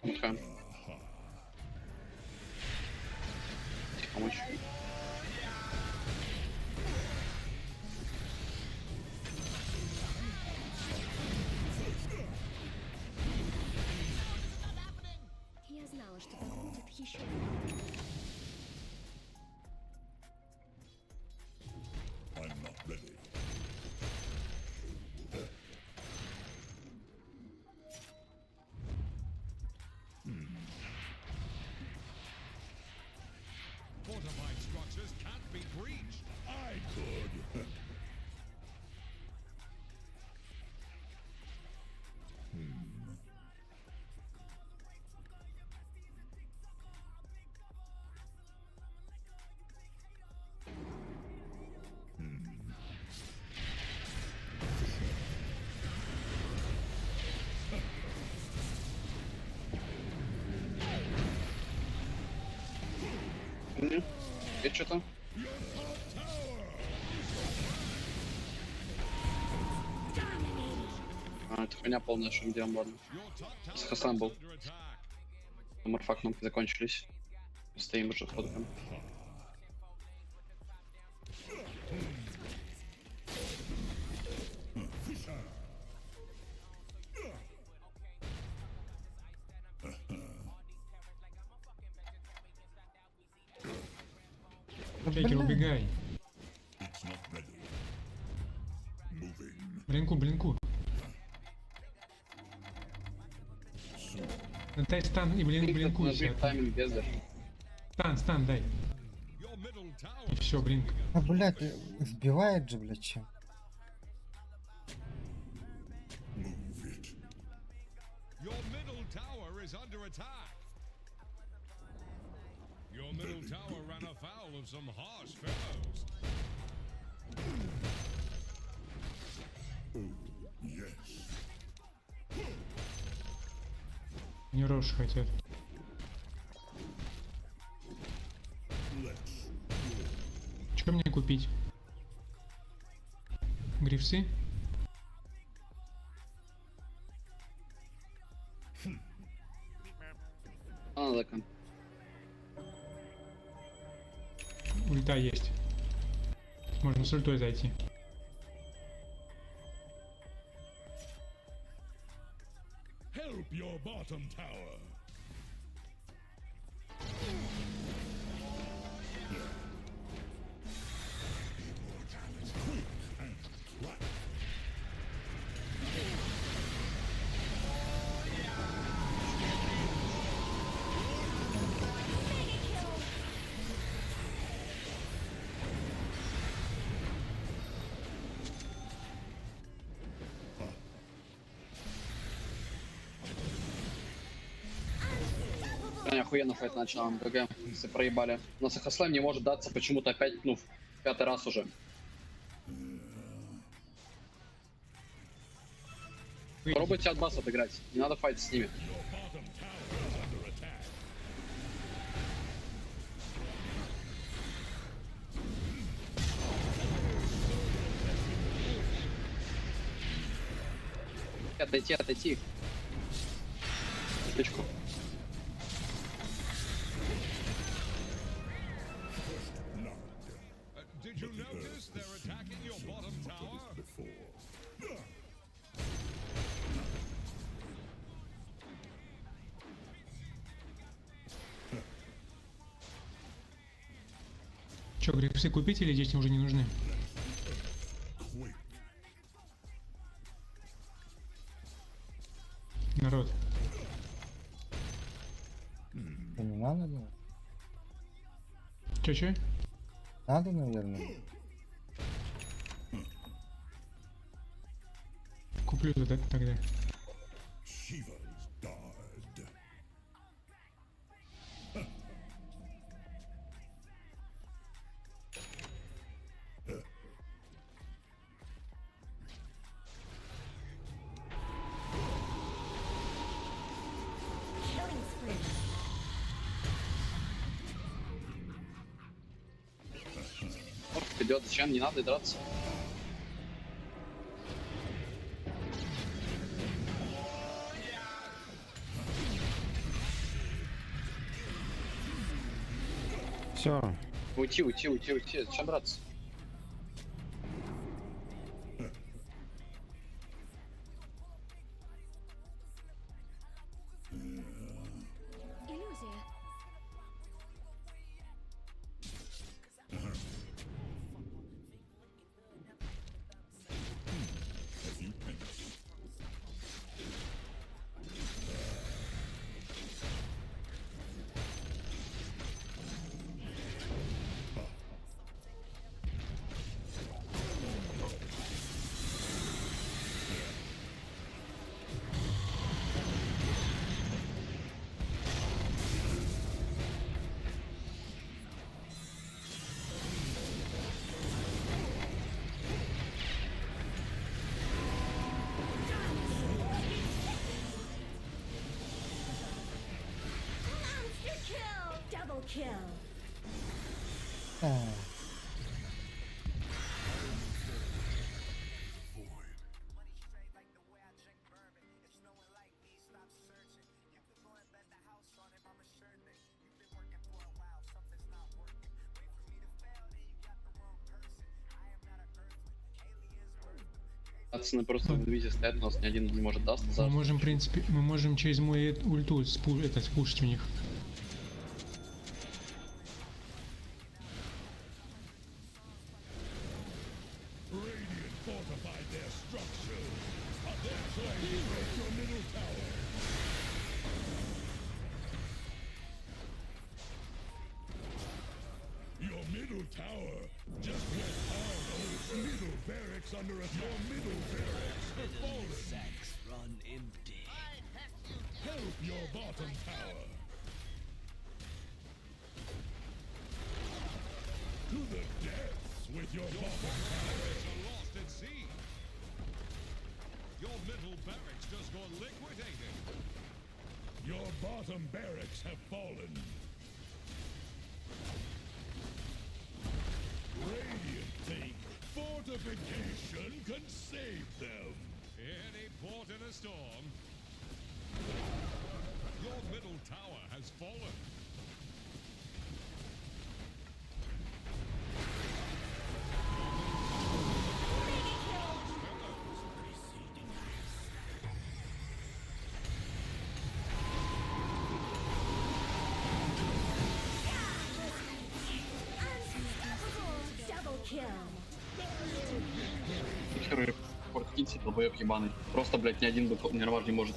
Отдыхаем. Помочь. Я знала, что так будет еще. I'm not ready. Fortified structures can't be breached. I could. Есть что-то? А, это хуйня полная, что мы делаем, ладно. С Хасан был. Морфа кнопки закончились. Стоим уже ходом. Джекер, убегай. It's not ready. Moving. Блинку, блинку. Дай стан и блинку. Тайминг без даже. Стан, дай. И все, блинк. А, блядь, сбивает же, блядь, чем. Move it. Your middle tower is under attack. Your middle tower ran afoul of some harsh fellows. Yes. Не рожь хотят. Let's. Что мне купить? Грифсы? А, так. Ульта есть. Можно с ультой зайти. Help your bottom tower. Quick and crack. Они охуенно файт начал, ГГ, если проебали. Но Сахаслайм не может даться почему-то опять, ну, в 5-й раз уже. Попробуйте от бас отыграть, не надо файт с ними. Отойти. Точку. Did you notice they're attacking your bottom tower? Че, грифсы купить или детям уже не нужны? Народ. Да не надо, да? Че? Надо, наверное. Куплю тогда. Shiva's died. Идет, зачем? Не надо драться. Все. Уйти. Зачем драться? Иллюзия. Monster kill! Double kill! Пацаны просто в инвизе стоят, у нас ни один не может даст. Мы можем, в принципе, мы можем через мой ульту спушить у них. Radiant fortified their structures. They're trying to break your middle tower. Your middle tower just went hard. Middle barracks under us. Your middle barracks have fallen. Sacks run empty. Help your bottom tower. To the depths with your bottom tower. Are lost at sea. Your middle barracks just got liquidated. Your bottom barracks have fallen. Radiant think fortification can save them. Any port in a storm. Your middle tower has fallen. Double kill! Херы, порт киньте, долбоёб ебаный. Просто, блядь, ни один нормально не может.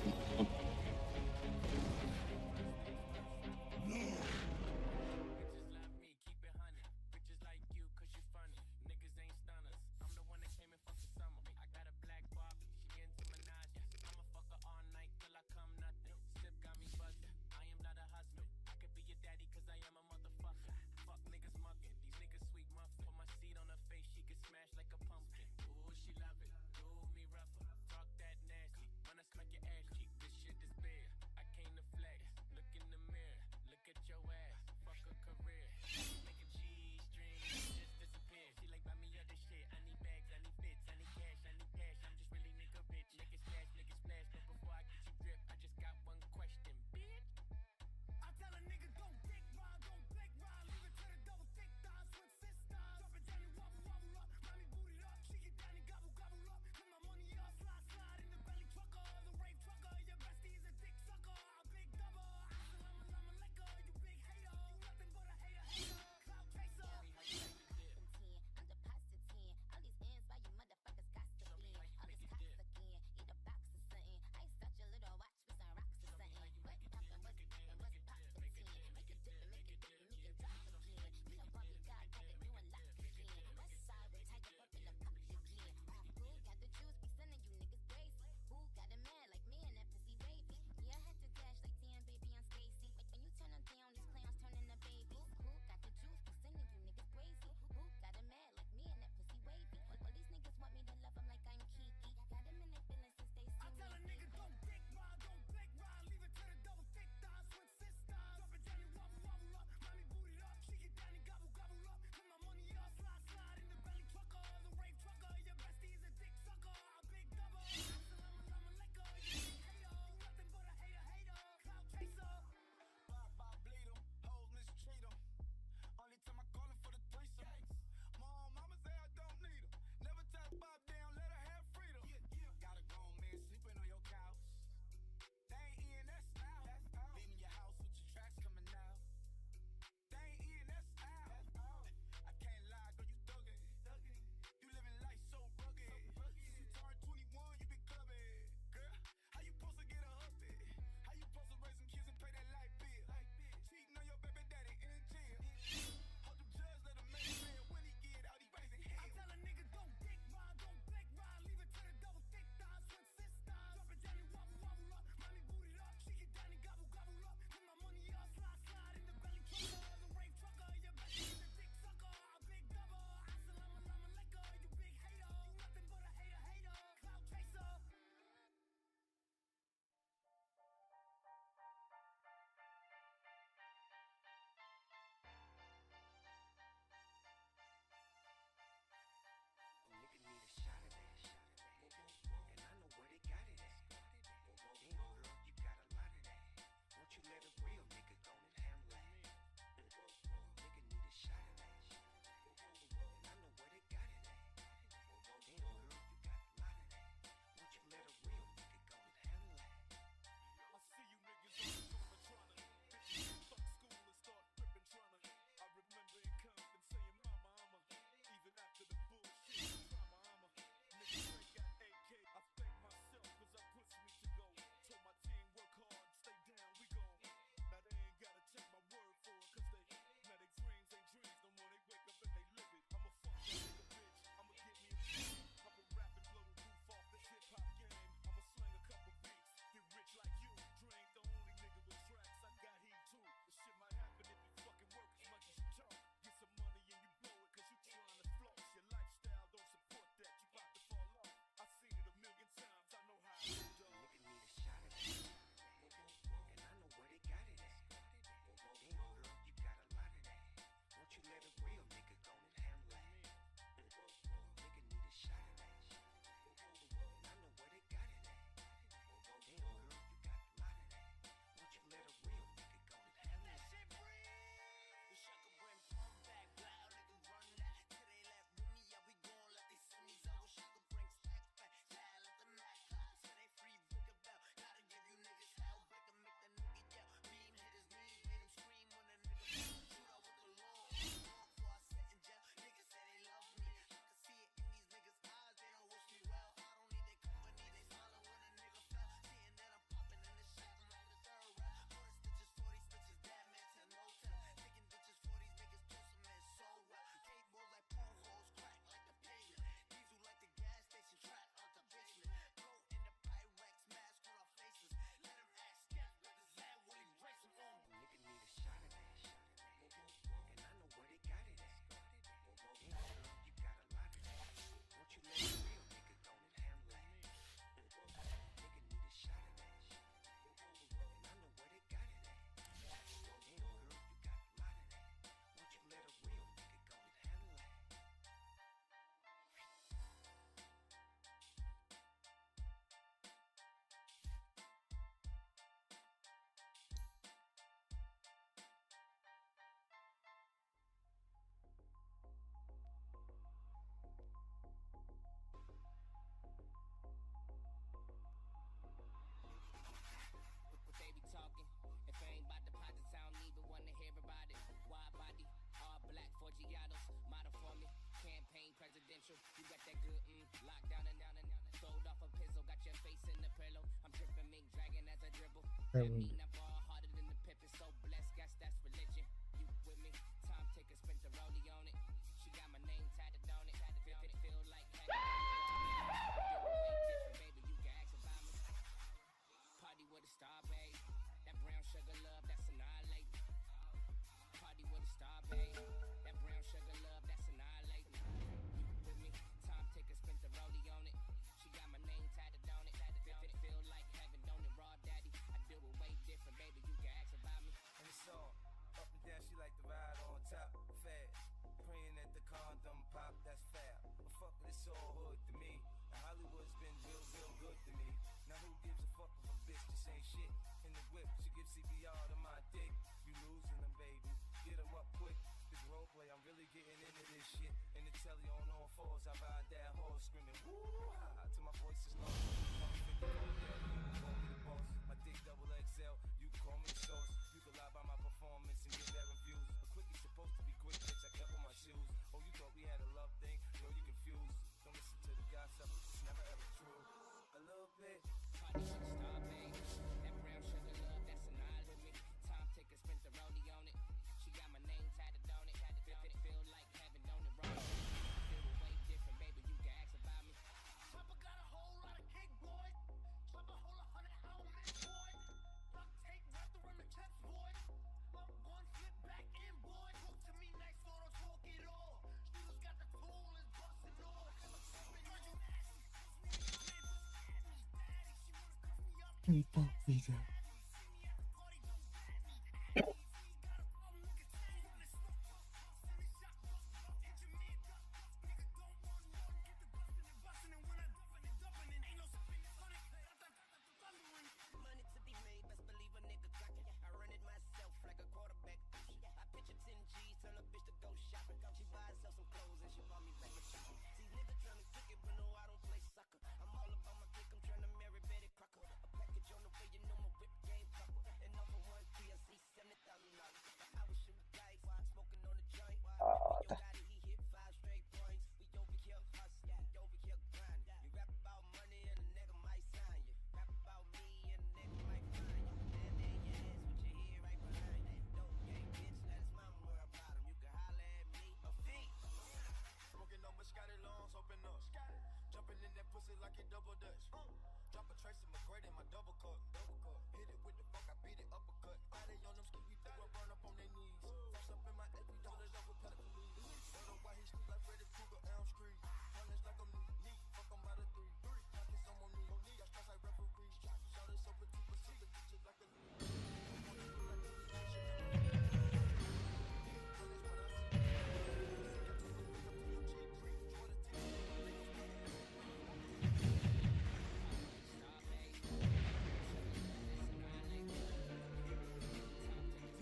Ем,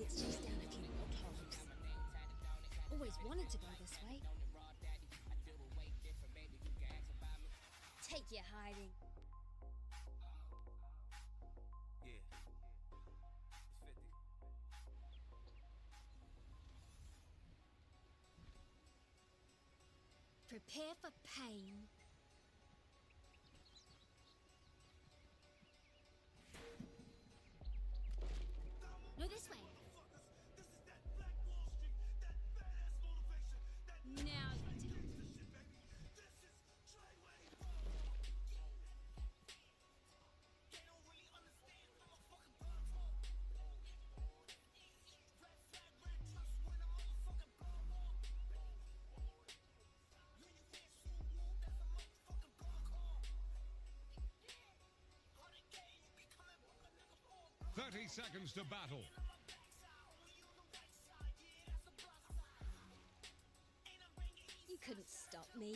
It's just down a few potholes. Always wanted to go this way. Take your hiding. Prepare for pain. No, this way. Now you tell me. Thirty seconds to battle. You couldn't stop me.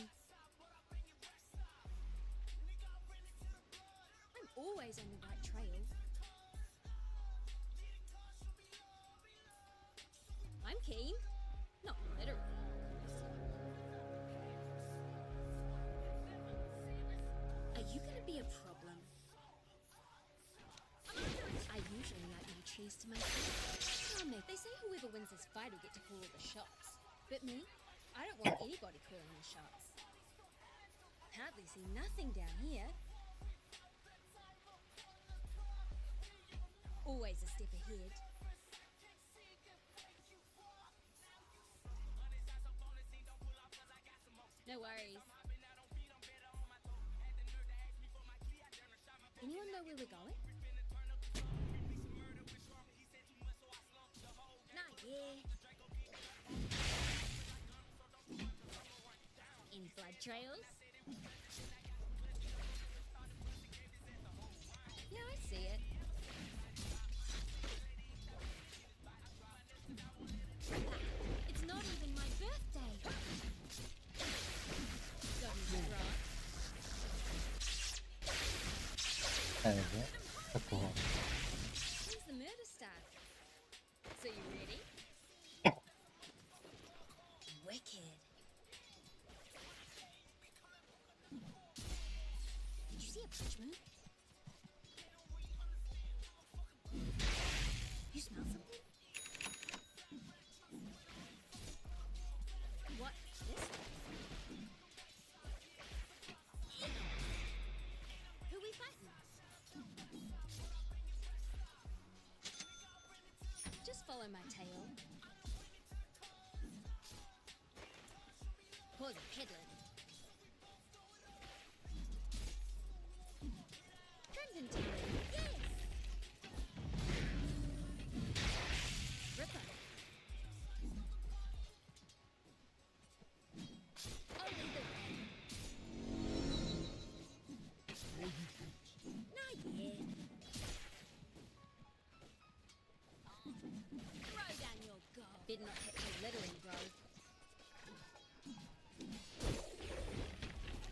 I'm always on the right trail. I'm keen. Not literally. Are you gonna be a problem? I usually like my trees to myself. They say whoever wins this fight will get to call all the shots. But me? I don't want anybody calling the shots. Hardly see nothing down here. Oh, always a step ahead. No worries. Anyone know where we're going? Not yet. Any blood trails? Yeah, I see it. It's not even my birthday. Got me right. Такого. Who's the murder star? So you ready? Wicked. Did you see a punch move? You smell something? What? This way? Who we fighting? Just follow my tail. Pause it, peddling. Crimson Tower. Yes! Ripper. I'll lead the way. Not yet. Throw down your gold. Better not hit the littering grove.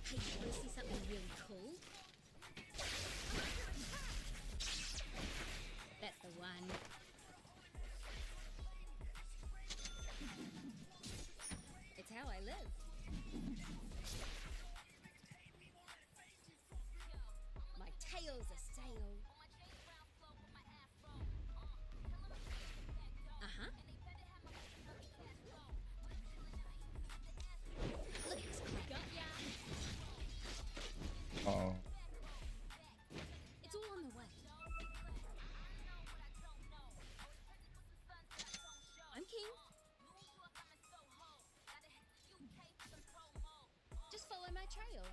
Hey, you want to see something really cool? That's the one. It's how I live. My tail's a sail. Uh-huh. Look at this crack. Got ya. Uh-oh. It's all on the way. I'm king. Just follow my trail.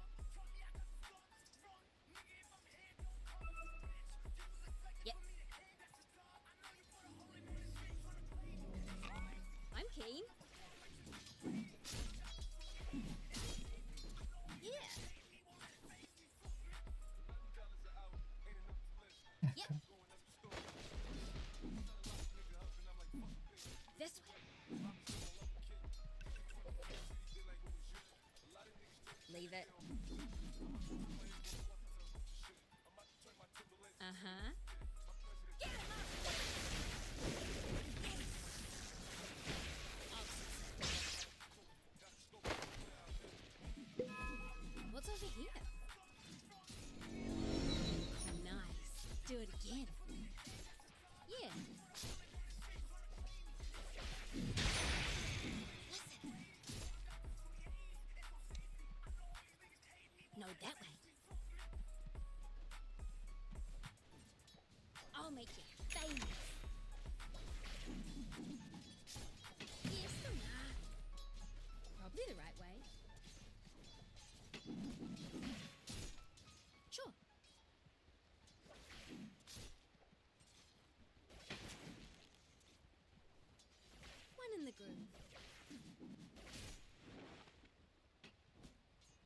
Yep. I'm keen. Yeah. Yep. This way. Leave it. Uh-huh. Get him up! What's over here? Nice. Do it again. Yeah. Listen. No, that way. I'll make you famous. Yes or nah? Probably the right way. Sure. One in the groove.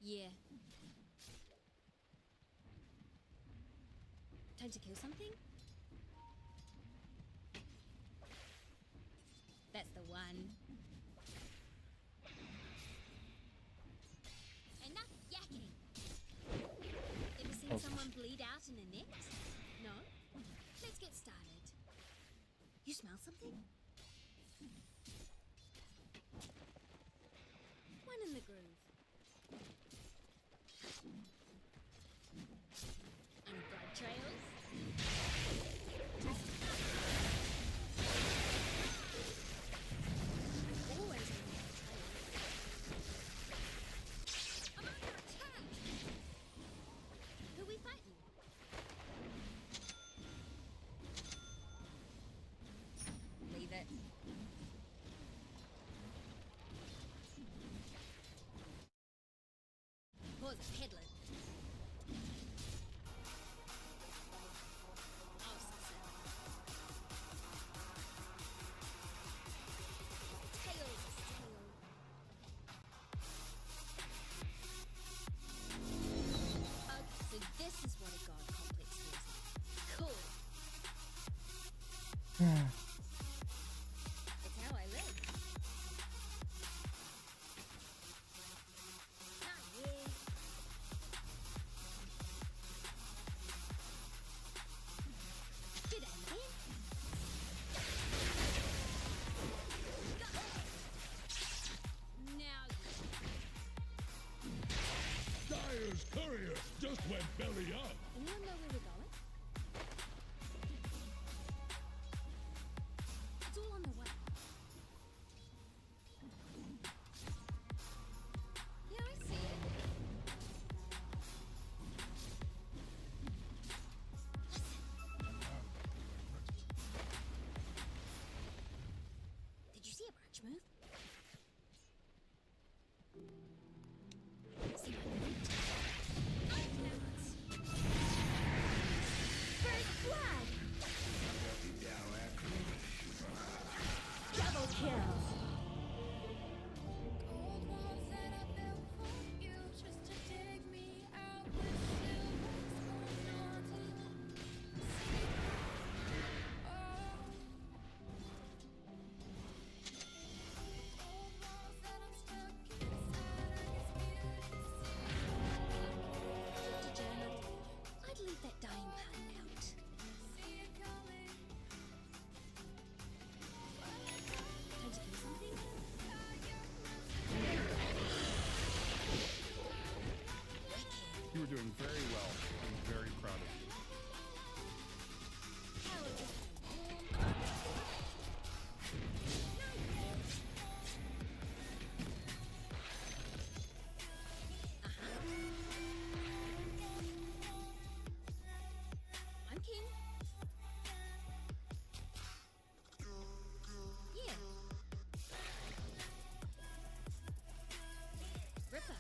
Yeah. Time to kill something? That's the one. Enough yakking. Ever seen someone bleed out in a net? No? Let's get started. You smell something? One in the groove. Any blood trails? Always on your trail. I'm under attack! Who we fighting? was peddling. Oh, success. Tails is tail. So this is what a god complex feels like. Cool. It's how I live. Not yeah. Did I win? Now Dire's courier just went belly up. anyone know where we're going? It's all on the way. Yeah, I see it. Did you see a branch move? See my movement? First blood! Double kill! I'd leave that dying part out. Time to kill something? You were doing very well. I'm very proud of you. I'm king. Yeah. Ripper.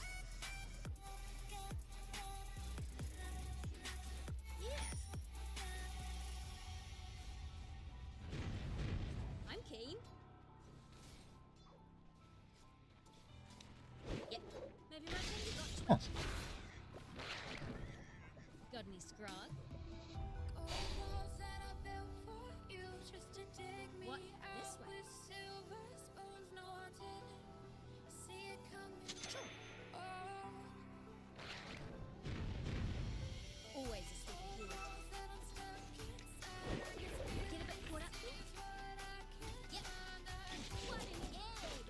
Yeah. I'm keen. Yep. Maybe my finger got too much. Got any scrog? What? This way? Sure. Always a stupid hero. Get a bit caught up here? Yep. What an egg!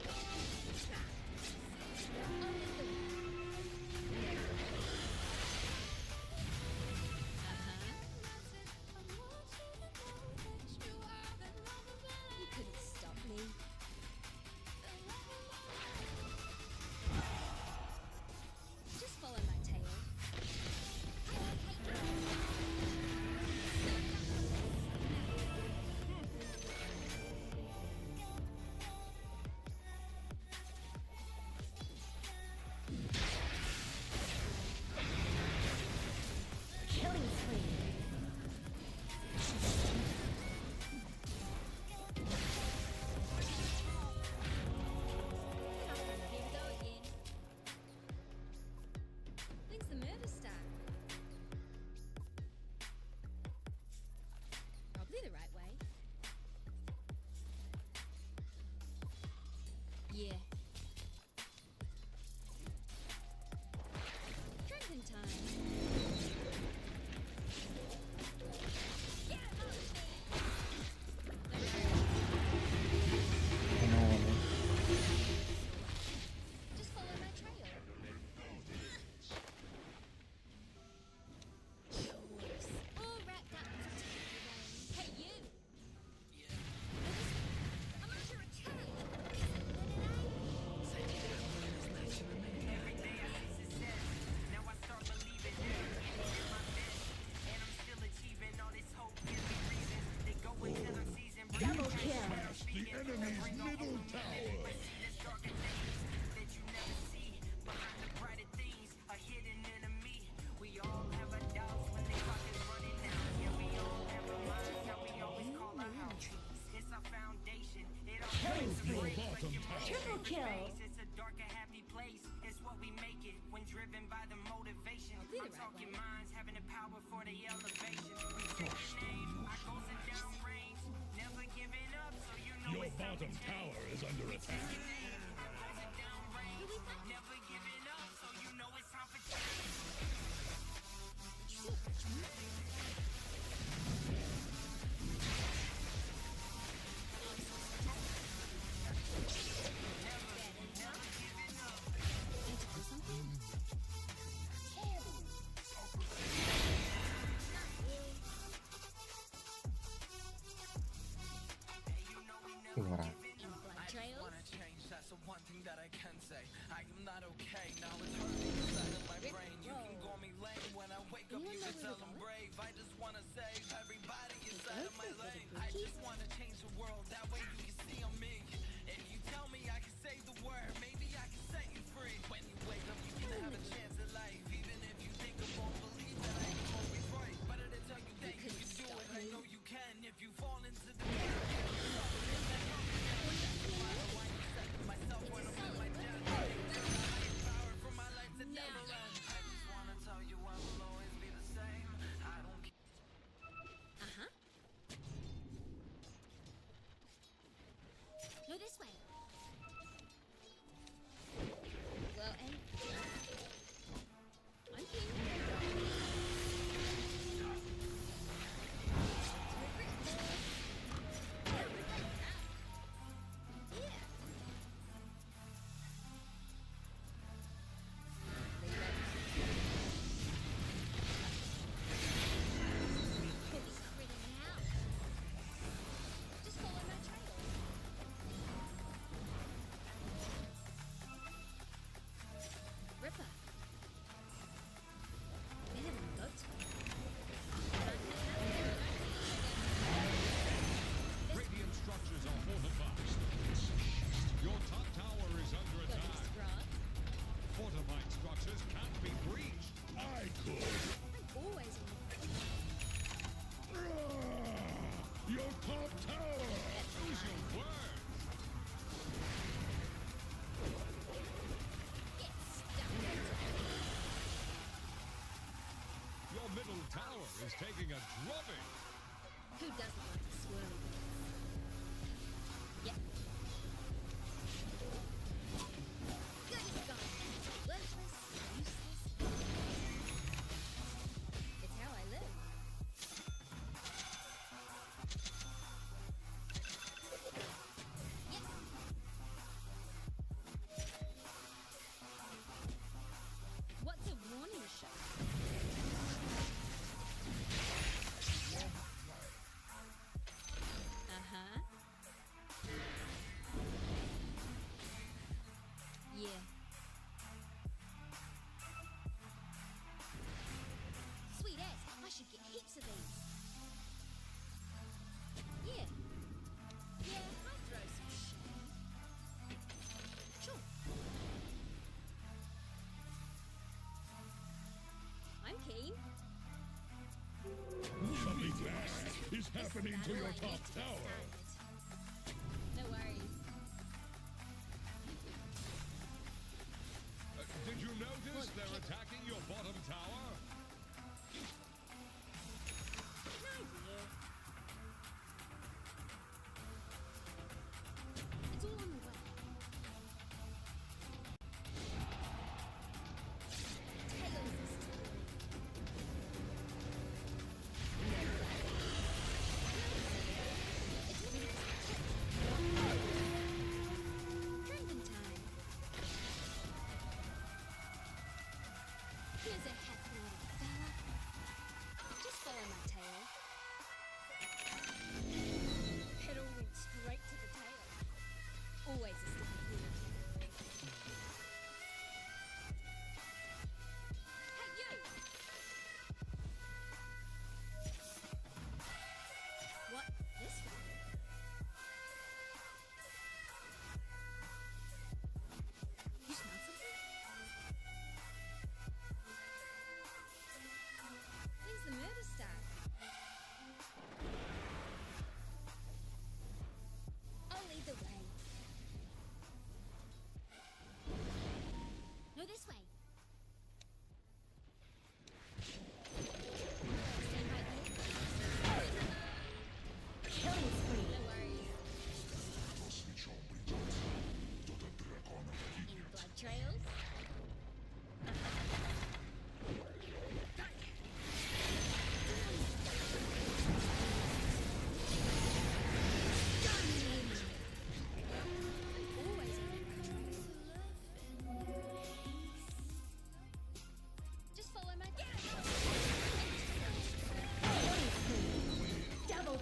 You couldn't stop me. Just follow my tail. Killing spree. Here we go again. When's the murder start? Probably the right way. Yeah. Drinking time. Get on me! Just follow my trail. Chores. All wrapped up to take you away. Hey, you! I'm under attack! Double kill! The enemy's middle tower. That you never see behind the brighter things, a hidden kill. It's a dark and happy place. It's what we make it when driven by the motivation. I'm talking minds having the power for the elevation. I goes in down range, never giving up, so you know Your it's bottom tower is under attack. never giving up, so you know it's time for change. Ура. That's the one thing that I can say. I am not okay. Now it's hurting inside of my brain. You can call me lame when I wake up. You can tell I'm brave. I just wanna save everybody inside of my lane. I just wanna change the world. That way you can see on me. If you tell me I can say the word, maybe I can set you free. When you wake up, you can have a chance at life. Even if you think I won't believe that I am always right. Better to tell you that you can do it. I know you can. If you fall into the myself when I'm in my death. Power from my life to never end. I just wanna tell you I will always be the same. I don't care. Go this way. Well, I'm Just follow my trail. Ripper. We haven't got to. Radiant structures are fortified. Your top tower is under attack. Fortified structures can't be breached. I could. I'm always on Your top tower. Use your word. Your middle tower is taking a drubbing. Who doesn't like a swirly bit? Yep. Good as gone. Worthless, useless. It's how I live. Yep. What's a warning shot? Uh-huh. Yeah. Sweet ass, I should get heaps of these. Yeah. Yeah, I'll throw some shade. Sure. I'm keen. Something bad is happening to your top tower. No worries. Did you notice they're attacking your bottom tower? It's all on the way. Tails is it's really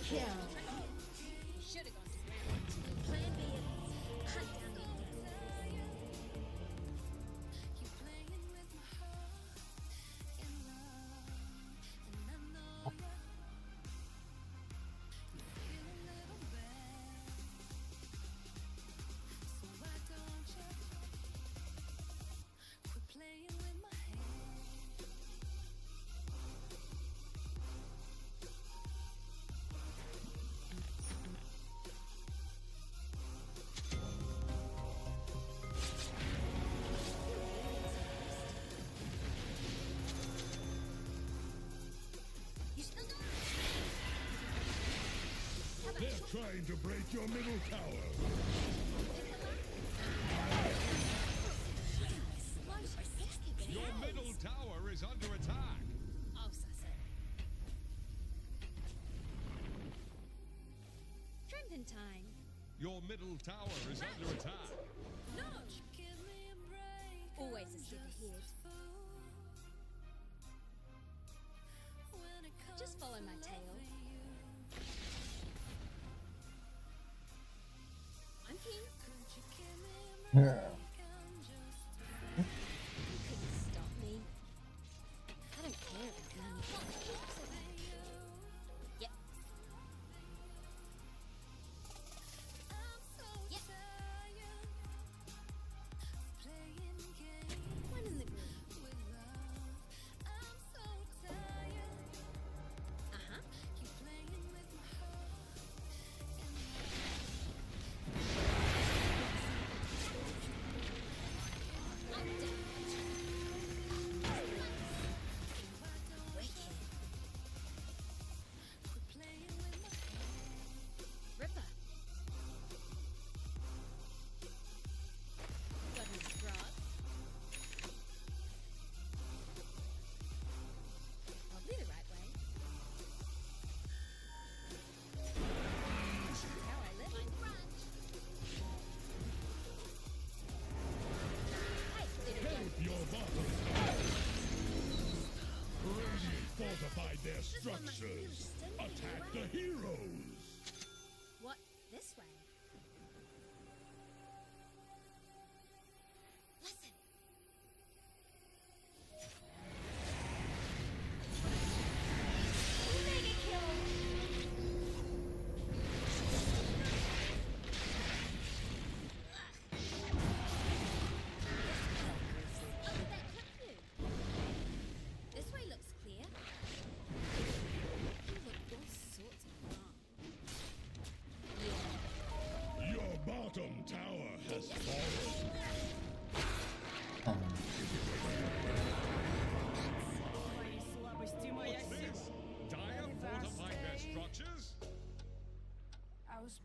kill. Should have gone to ground. Plan B is hunt down the enemy. They're trying to break your middle tower. Your middle tower is under attack. Oh, Sussy. Crimson time. Your middle tower is under attack. Notch. Always a step ahead. Just follow my tail. I'm keen. Yeah. You couldn't stop me. I don't care about money. Yep. Yep. One in the group. Uh-huh. Ripper. Got his frog. Probably the right way. How I live. Hey, did it again. Help your bottom tower. Radiant fortified their structures. Attack the heroes. What? This way? Listen. Mega kill! Oh, did that clip you? This way looks clear. You look all sorts of wrong. Yeah. Your bottom tower has fallen. What's this? Dire fortified their structures?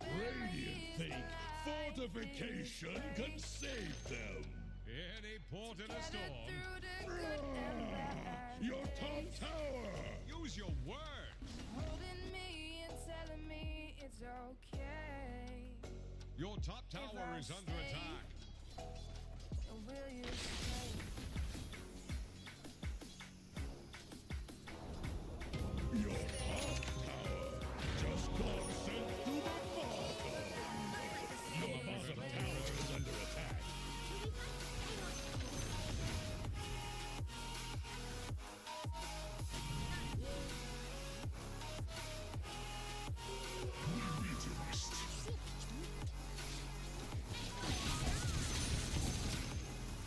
Radiant think fortification can save them. Any port in a storm. Your top tower. Use your words. Holding me and telling me it's okay. Your top tower is under attack. Will you stay? Your top tower just got sent to the bottom. Your bottom tower is under attack. We need to rest.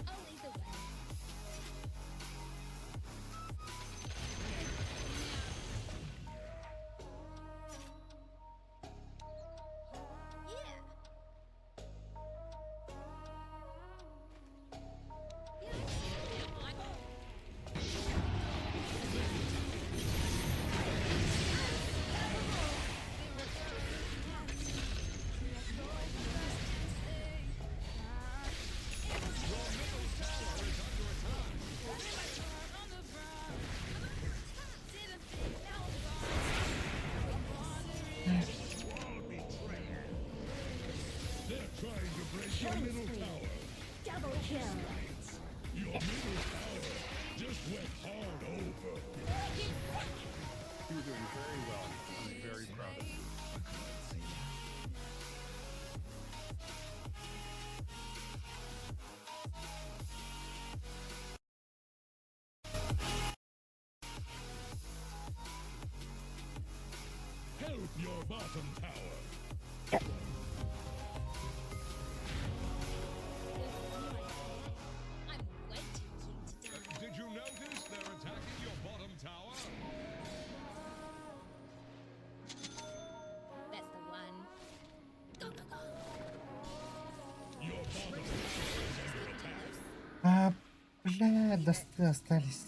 I'll lead the way. They're trying to break your middle tower. Double kill. Your middle tower just went hard over. You're doing very well. I'm very proud of you. Help your bottom tower. I'm way too cute to die. Did you notice they're attacking your bottom tower? That's the one. Go, go, go. Your bottom tower is under attack. А, бля, остались.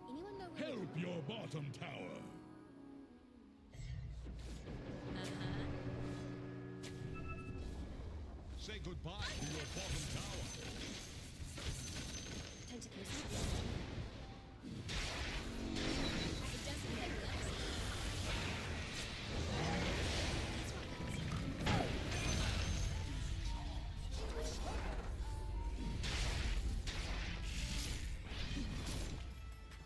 Anyone know where? Help your bottom tower. Say goodbye to your bottom tower. Tentacles. It doesn't make sense.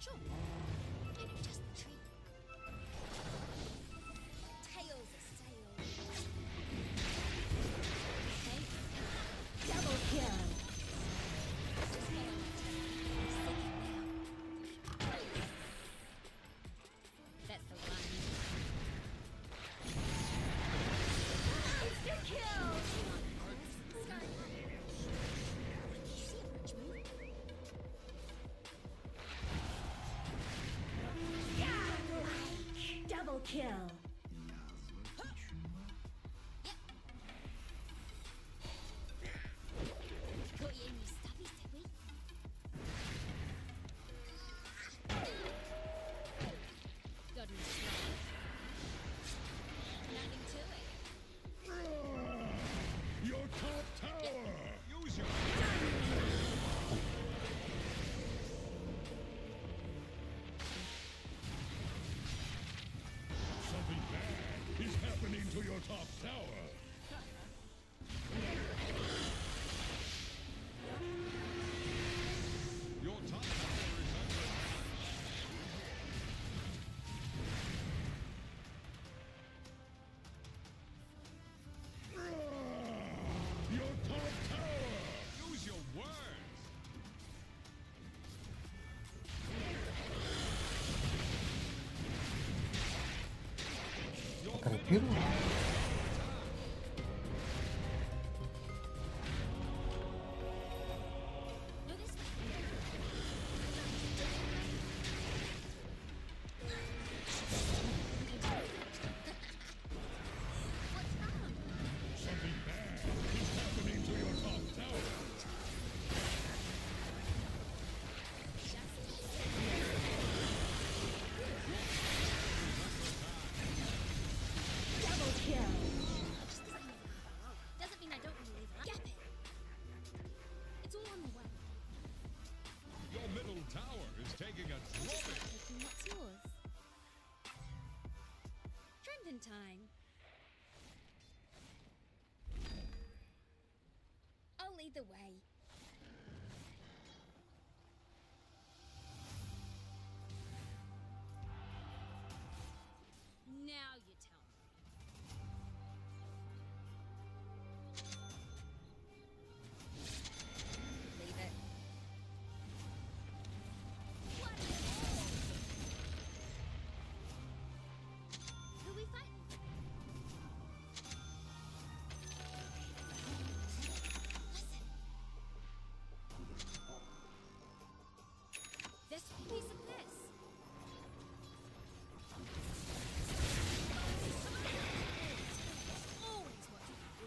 Sure. You know, just the treat. Tails a sail. Okay. Double kill. Just get on it. Stick it now. That's the one. Instant kill! Sorry. See a rich move? Double kill. Got you in your stubbies, did we? Got him strong. Nothing to it. Your top tower. Use your Something bad is happening to your top tower. your top tower is under attack. Your top tower. Use your words. Фотографирую. No, this What's wrong? Something bad is happening to your top tower. Double kill. Doesn't mean I don't want to leave. Gap it. It's all on the way. Your middle tower is taking a drubbing. Taking what's yours. Trembling time. I'll lead the way. Now you tell me. Leave it. What? Who we fighting? Listen. This piece of this. Always what you can do.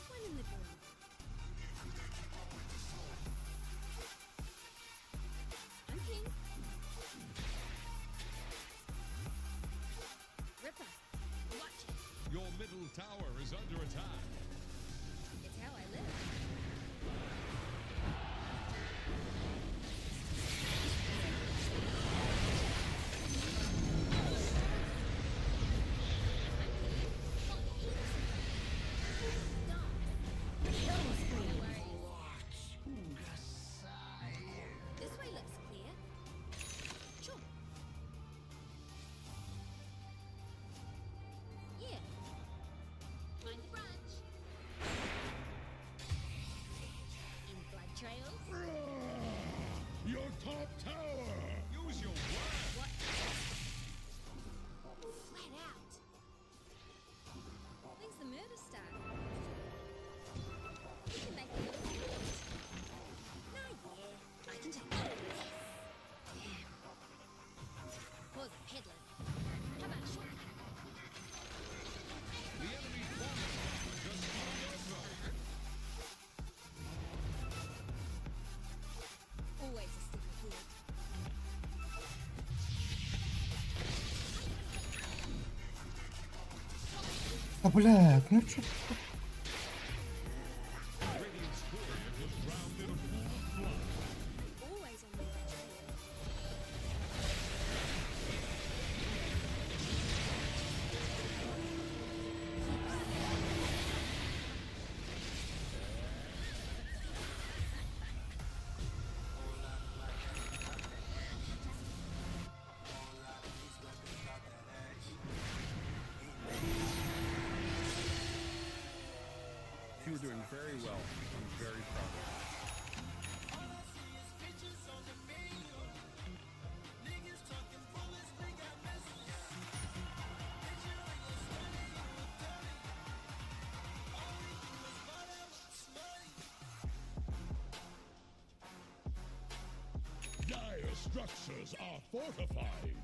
When in the room. I'm king. Ripper, watch it. Your middle tower is under attack. It's how I live. This way looks А, блядь, ну чё? Always on the edge here. You're doing very well. I'm very proud of you. Dire structures are fortified.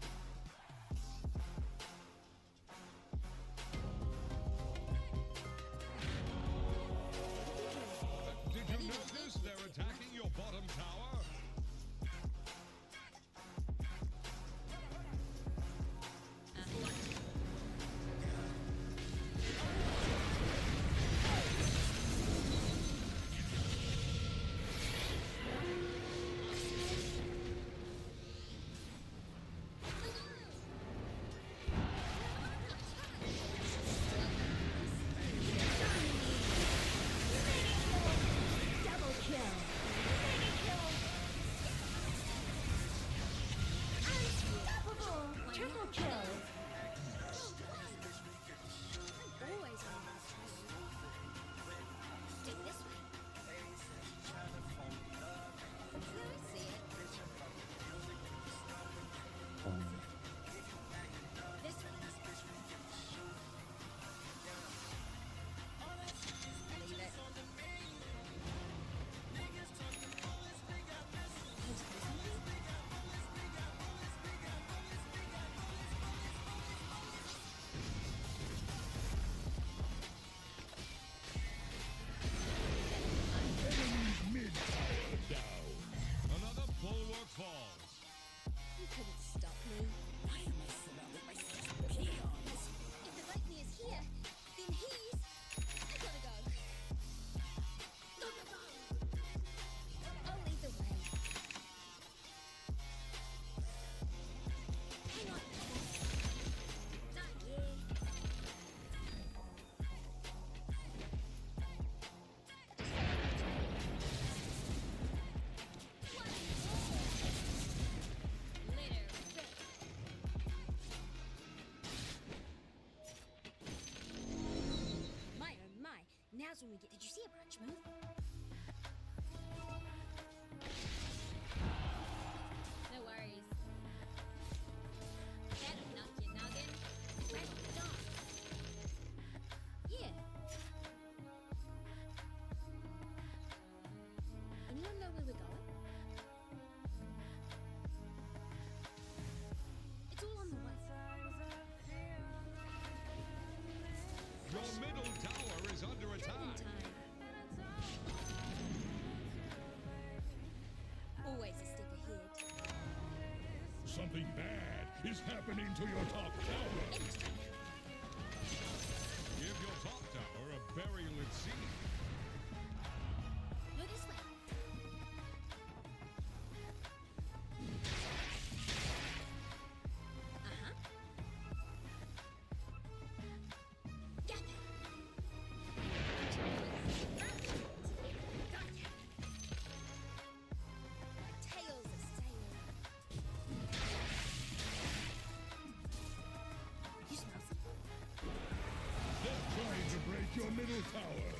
Did you notice they're attacking your bottom tower? Double kill. Unstoppable. Triple kill. Always on the edge here. Dig this way. Yeah, I see it. This way. Leave it. Mid tower down. Another bulwark falls. You couldn't stop me. Why am I surrounded by such peons? If the lightning is here, then he's... I gotta go. Go, go, go. I'll lead the way. Hang on. Not yet. Litter. My oh my. Now's when we get... Did you see a branch move? No worries. That'll knock your noggin right off the dome. Yeah. Anyone know where we're going? It's all on the way. Your middle tower is under attack. Time. Always a step ahead. Something bad is happening to your top tower. Give your top tower a burial at sea. Go this way. Uh-huh. Got that. Gotcha. Tails a sail. You smell something? They're trying to break your middle tower.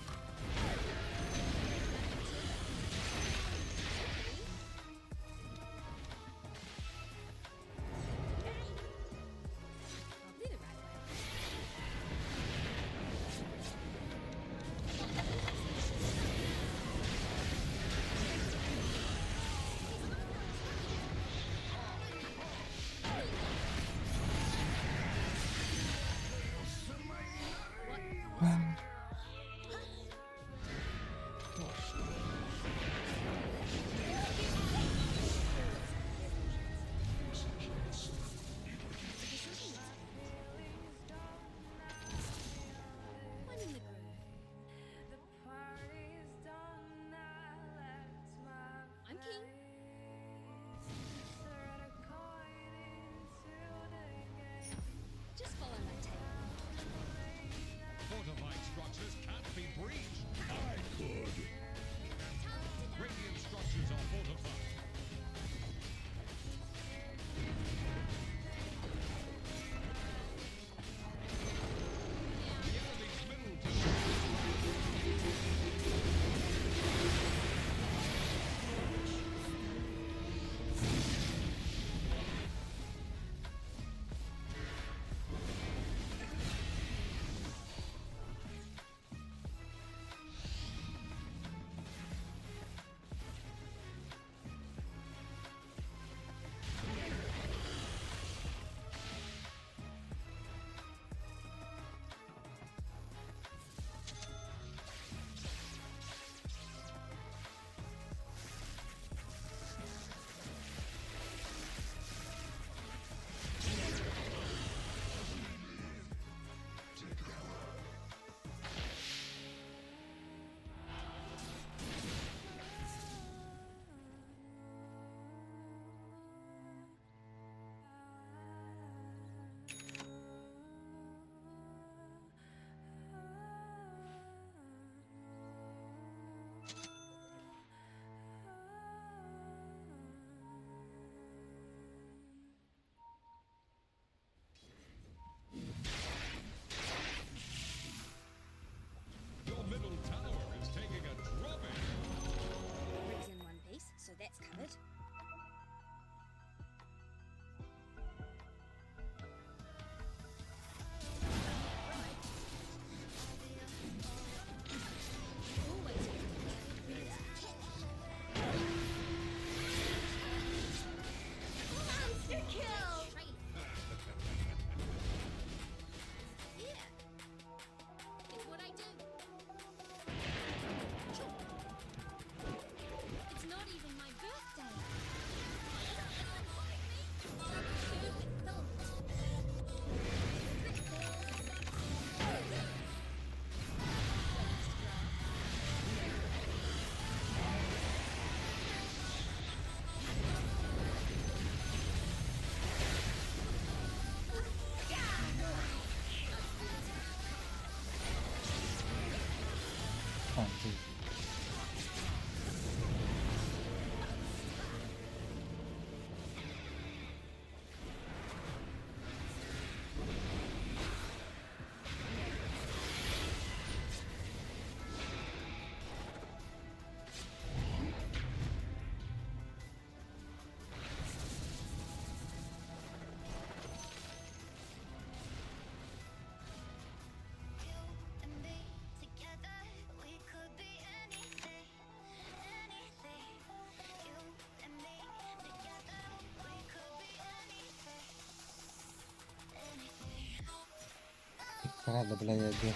рада, бля, я бешеный.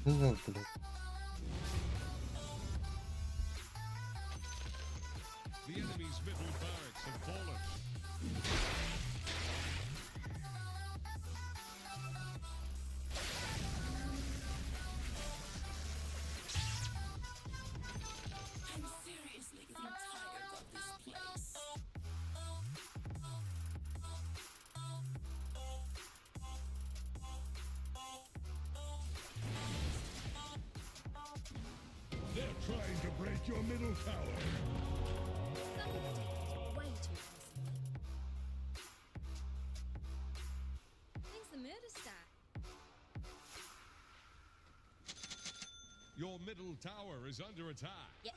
Что, блядь? The enemy's middle barracks have fallen. I'm seriously getting tired of this place. They're trying to break your middle tower. Way too personal. Thanks the murder stat. Your middle tower is under attack. Yep.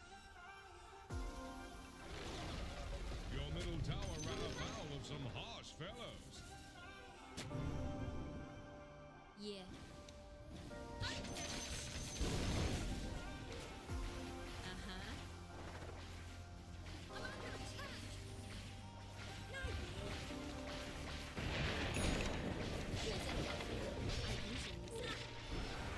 Your middle tower ran afoul of some harsh fellows. Yeah. Uh-huh. I'm under attack. No. Where's it? I usually use it. Tails.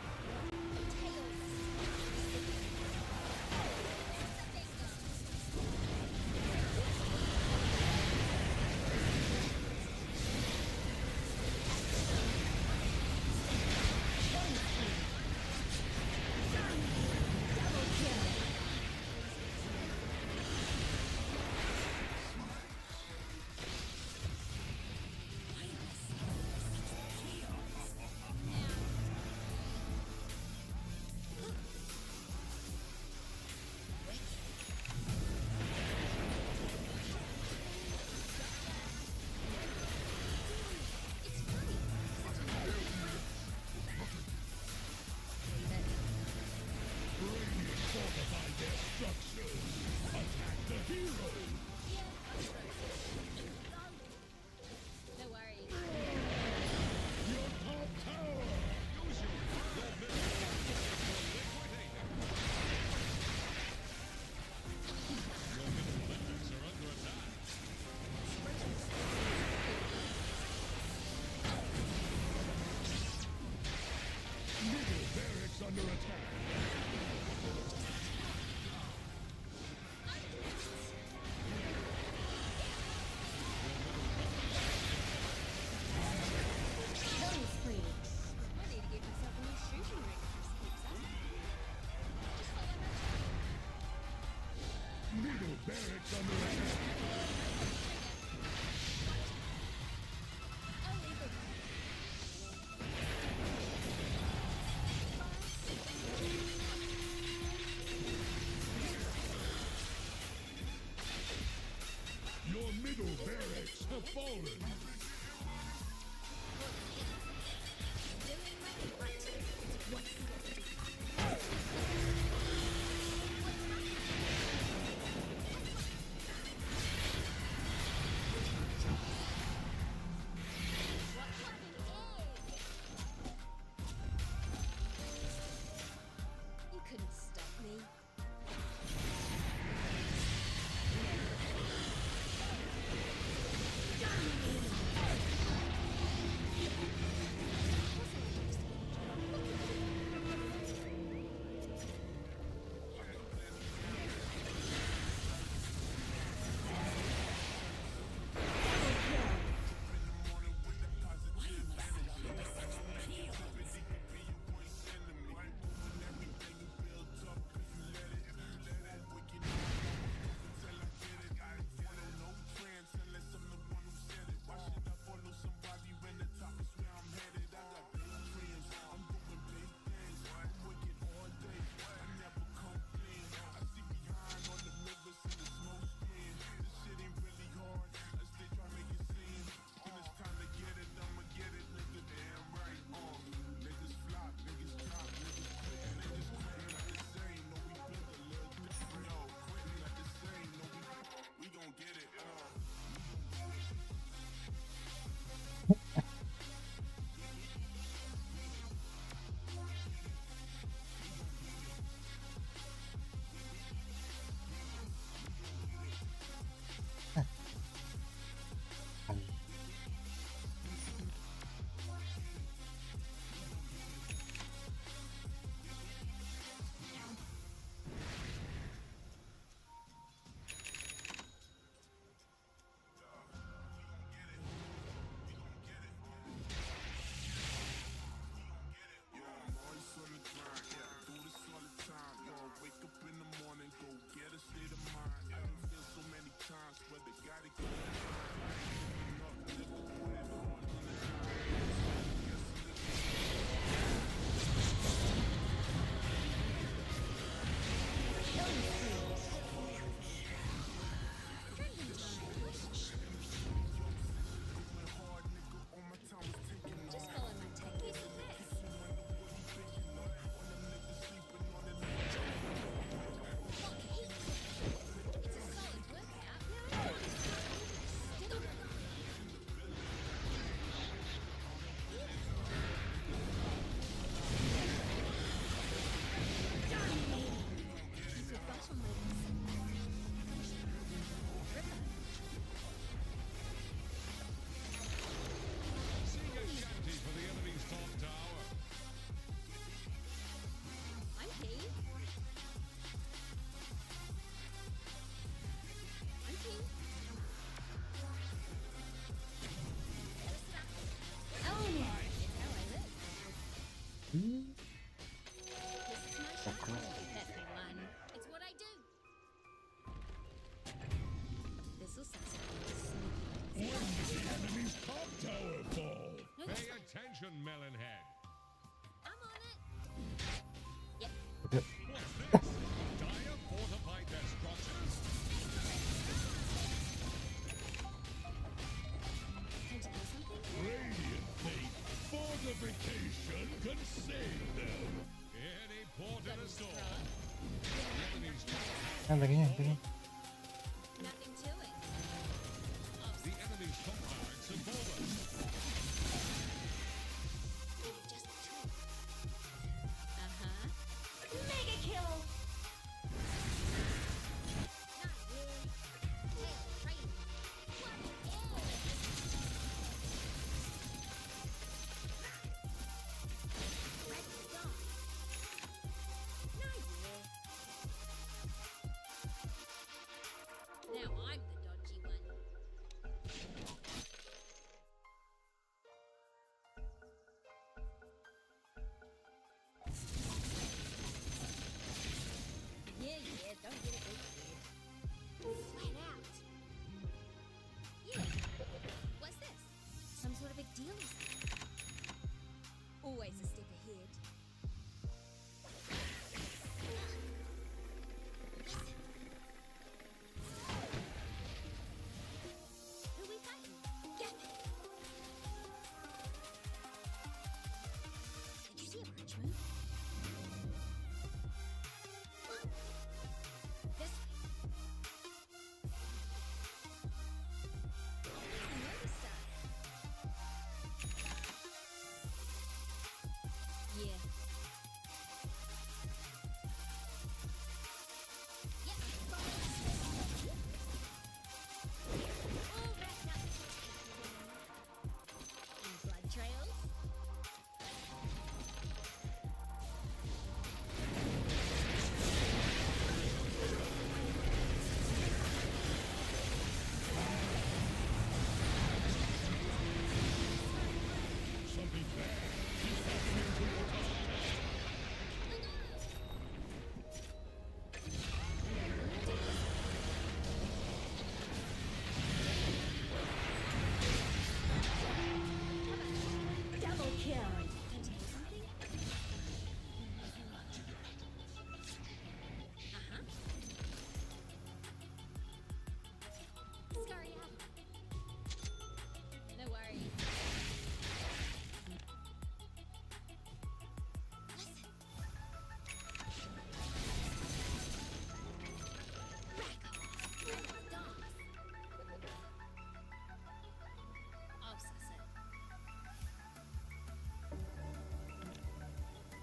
Fortify their structures. Attack the heroes. No worries. Your top tower. Use your middle liquidator. Your middle barracks are under attack. Middle barracks under attack. Killing spree. I need to get myself a new shooting ring if this keeps up. Just like I mentioned. Middle barracks under attack. I'll leave it. Your middle barracks have fallen. Doing my part. You couldn't stop me. enemy's top tower fall. Pay attention, Melonhead. I'm on it. Yep. What's this? Dire fortified their structures. Time to do something? Radiant think fortification can save them. Any port in a storm. The enemy's top Догоняй, догоняй. Nothing to it. The enemy's top barracks have fallen. Just a trick. Mega kill. Not really. Tail training. What Red star. Not really. Now I'm the dodgy one. Yeah, don't get it weird. Flat out. Yeah. What's this? Some sort of big deal is it? Always a step ahead. Who we fighting? Get me. Did you see a bridge move? This way. Notice that. Yeah. Yeah, all wrapped up. In blood trails. Something bad is happening to your top. Double kill. Time to do something? Scurry up. No worries. Listen.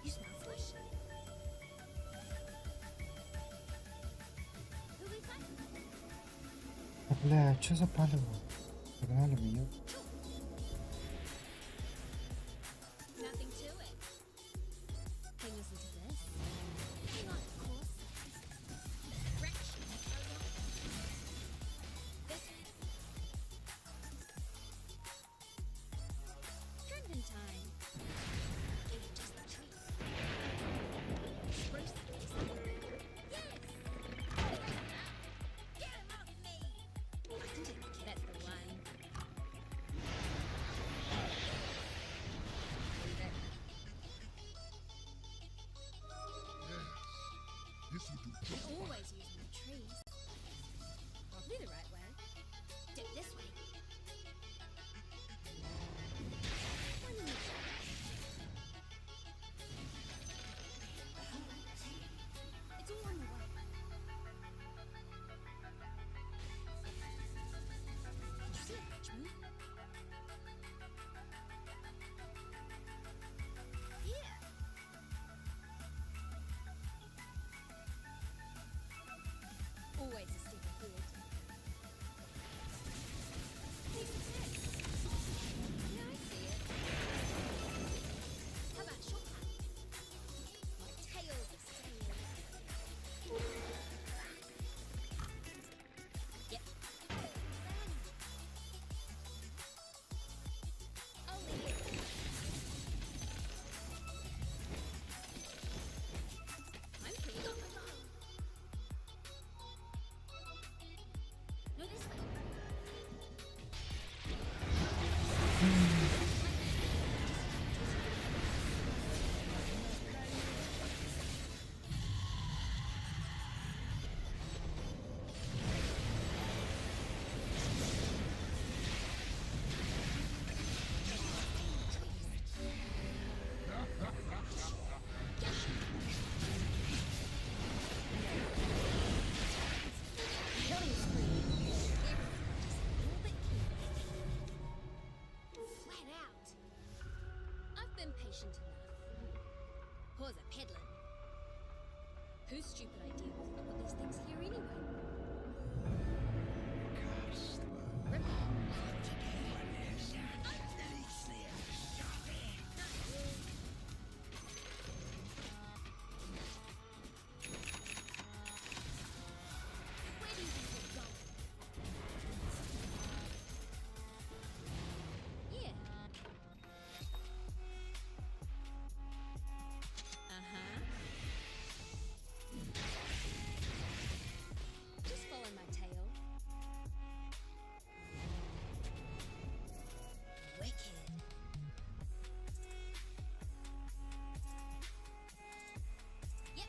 You smell fresh. Who we fighting? Бля, что за палево? Погнали меня. Nothing to it. Hey, listen to this. Hang on, of course. Fraction. This way. Drinking time. Give you just the treat. Spruce this. Yes. Get him off me. That's the one. Whose stupid idea was it to put these things here anyway? Where do you think we're going? Yeah. Uh-huh. Just follow my tail. Wicked. Yep.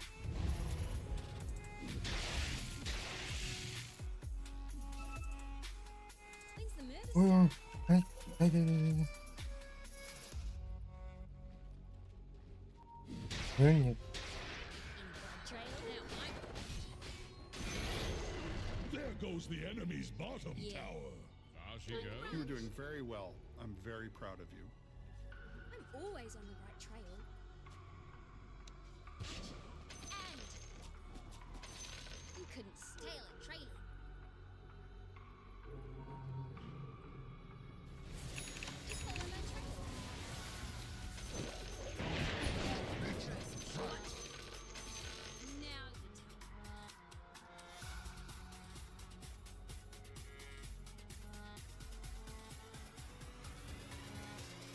When's the murder Ой, start? ай. Нет. Trail now, There goes the enemy's bottom Yeah. tower. There she goes. You were doing very well. I'm very proud of you. I'm always on the right trail. And you couldn't steal a trailer. Just follow my trail. Now you tell me.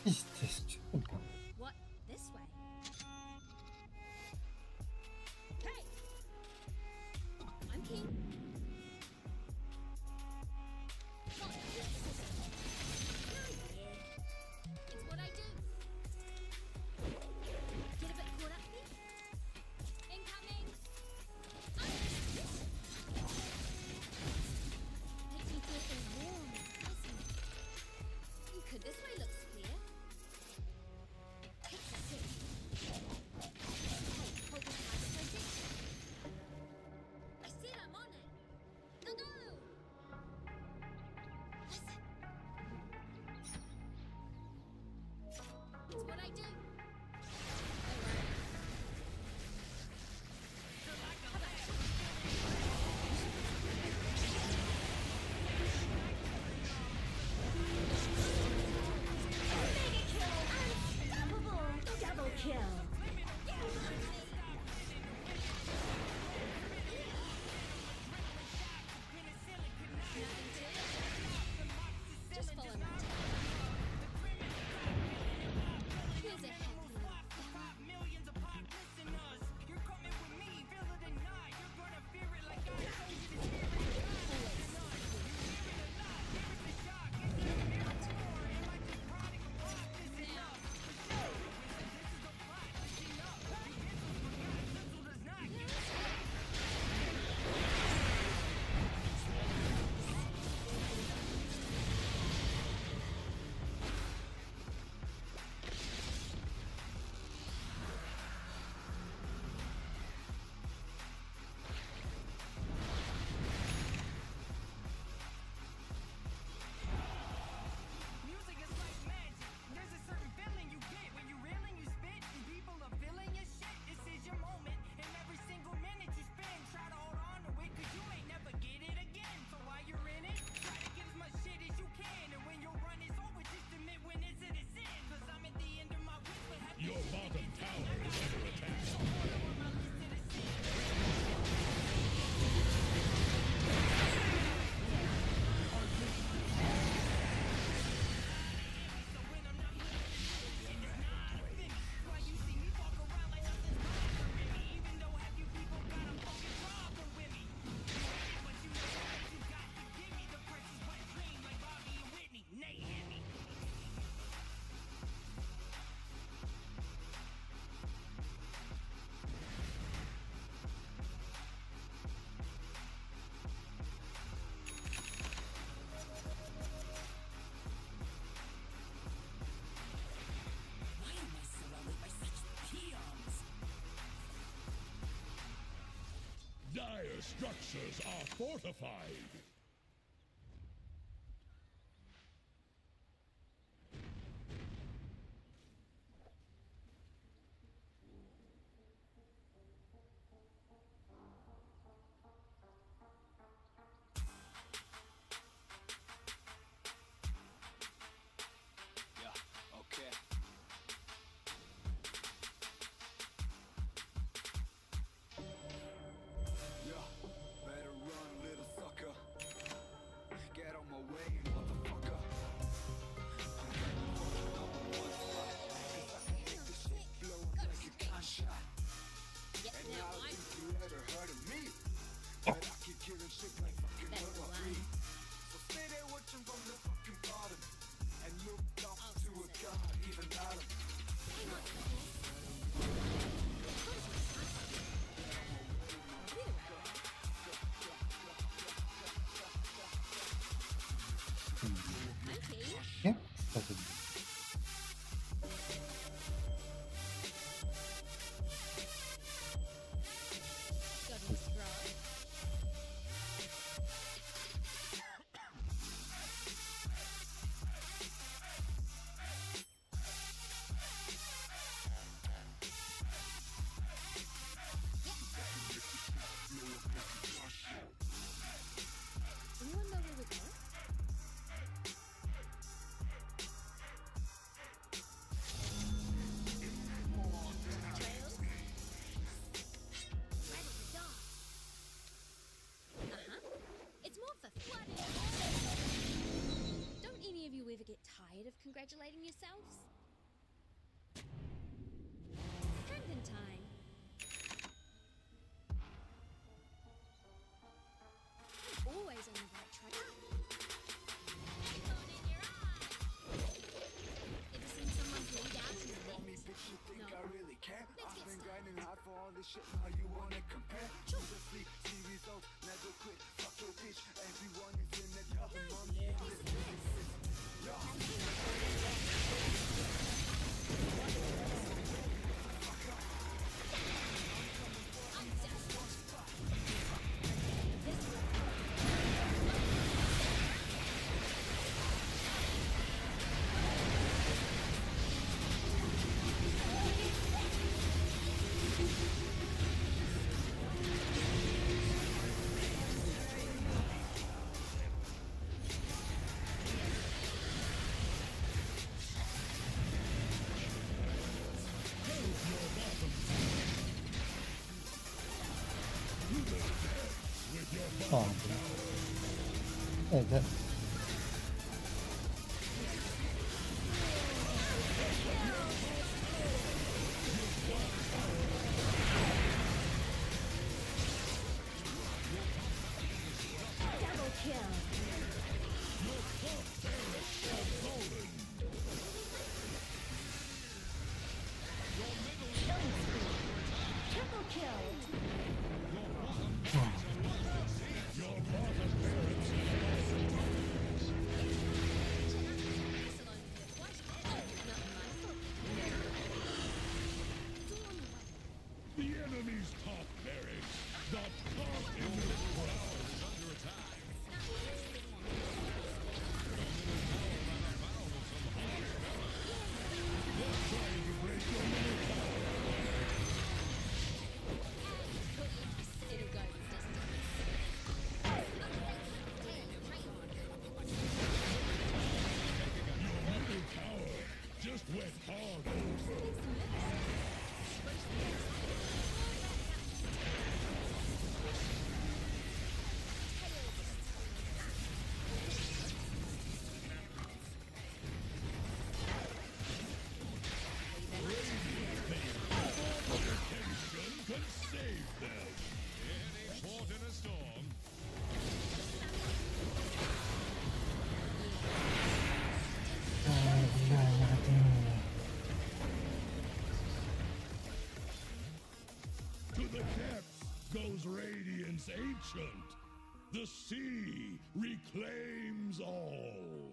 Естественно. What? This way? Hey! I'm keen. What? It's what I do. Get a bit caught up here? Incoming! Makes me feel so warm and fuzzy. Could this way looks clear? Take the sip. Hey, hold this hard position. I said I'm on it. No, no. Listen. It's what I do. Double kill. Just follow my tail. Here's a happy Your bottom tower is under attack. Dire structures are fortified. тобі. Anyone know where we're going? Trails? Ready to dance. It's more for fun. Don't any of you ever get tired of congratulating yourselves? Camden time. I'm always on the right track. Ever seen someone bleed out in the wind? No. Let's get started. hard for all this shit. How you wanna compare? Choose a sleep, see results, never quit. Fuck your bitch, everyone is in the double money. А, блин. Да. Double kill. Triple kill. The enemy's top barracks, the top in the crowd is under attack. They're trying to break your middle tower. It'll go with distance. Your middle tower just went hard over. Dedication can save them. Any port in a storm. To the depths goes Radiance Ancient. The sea reclaims all.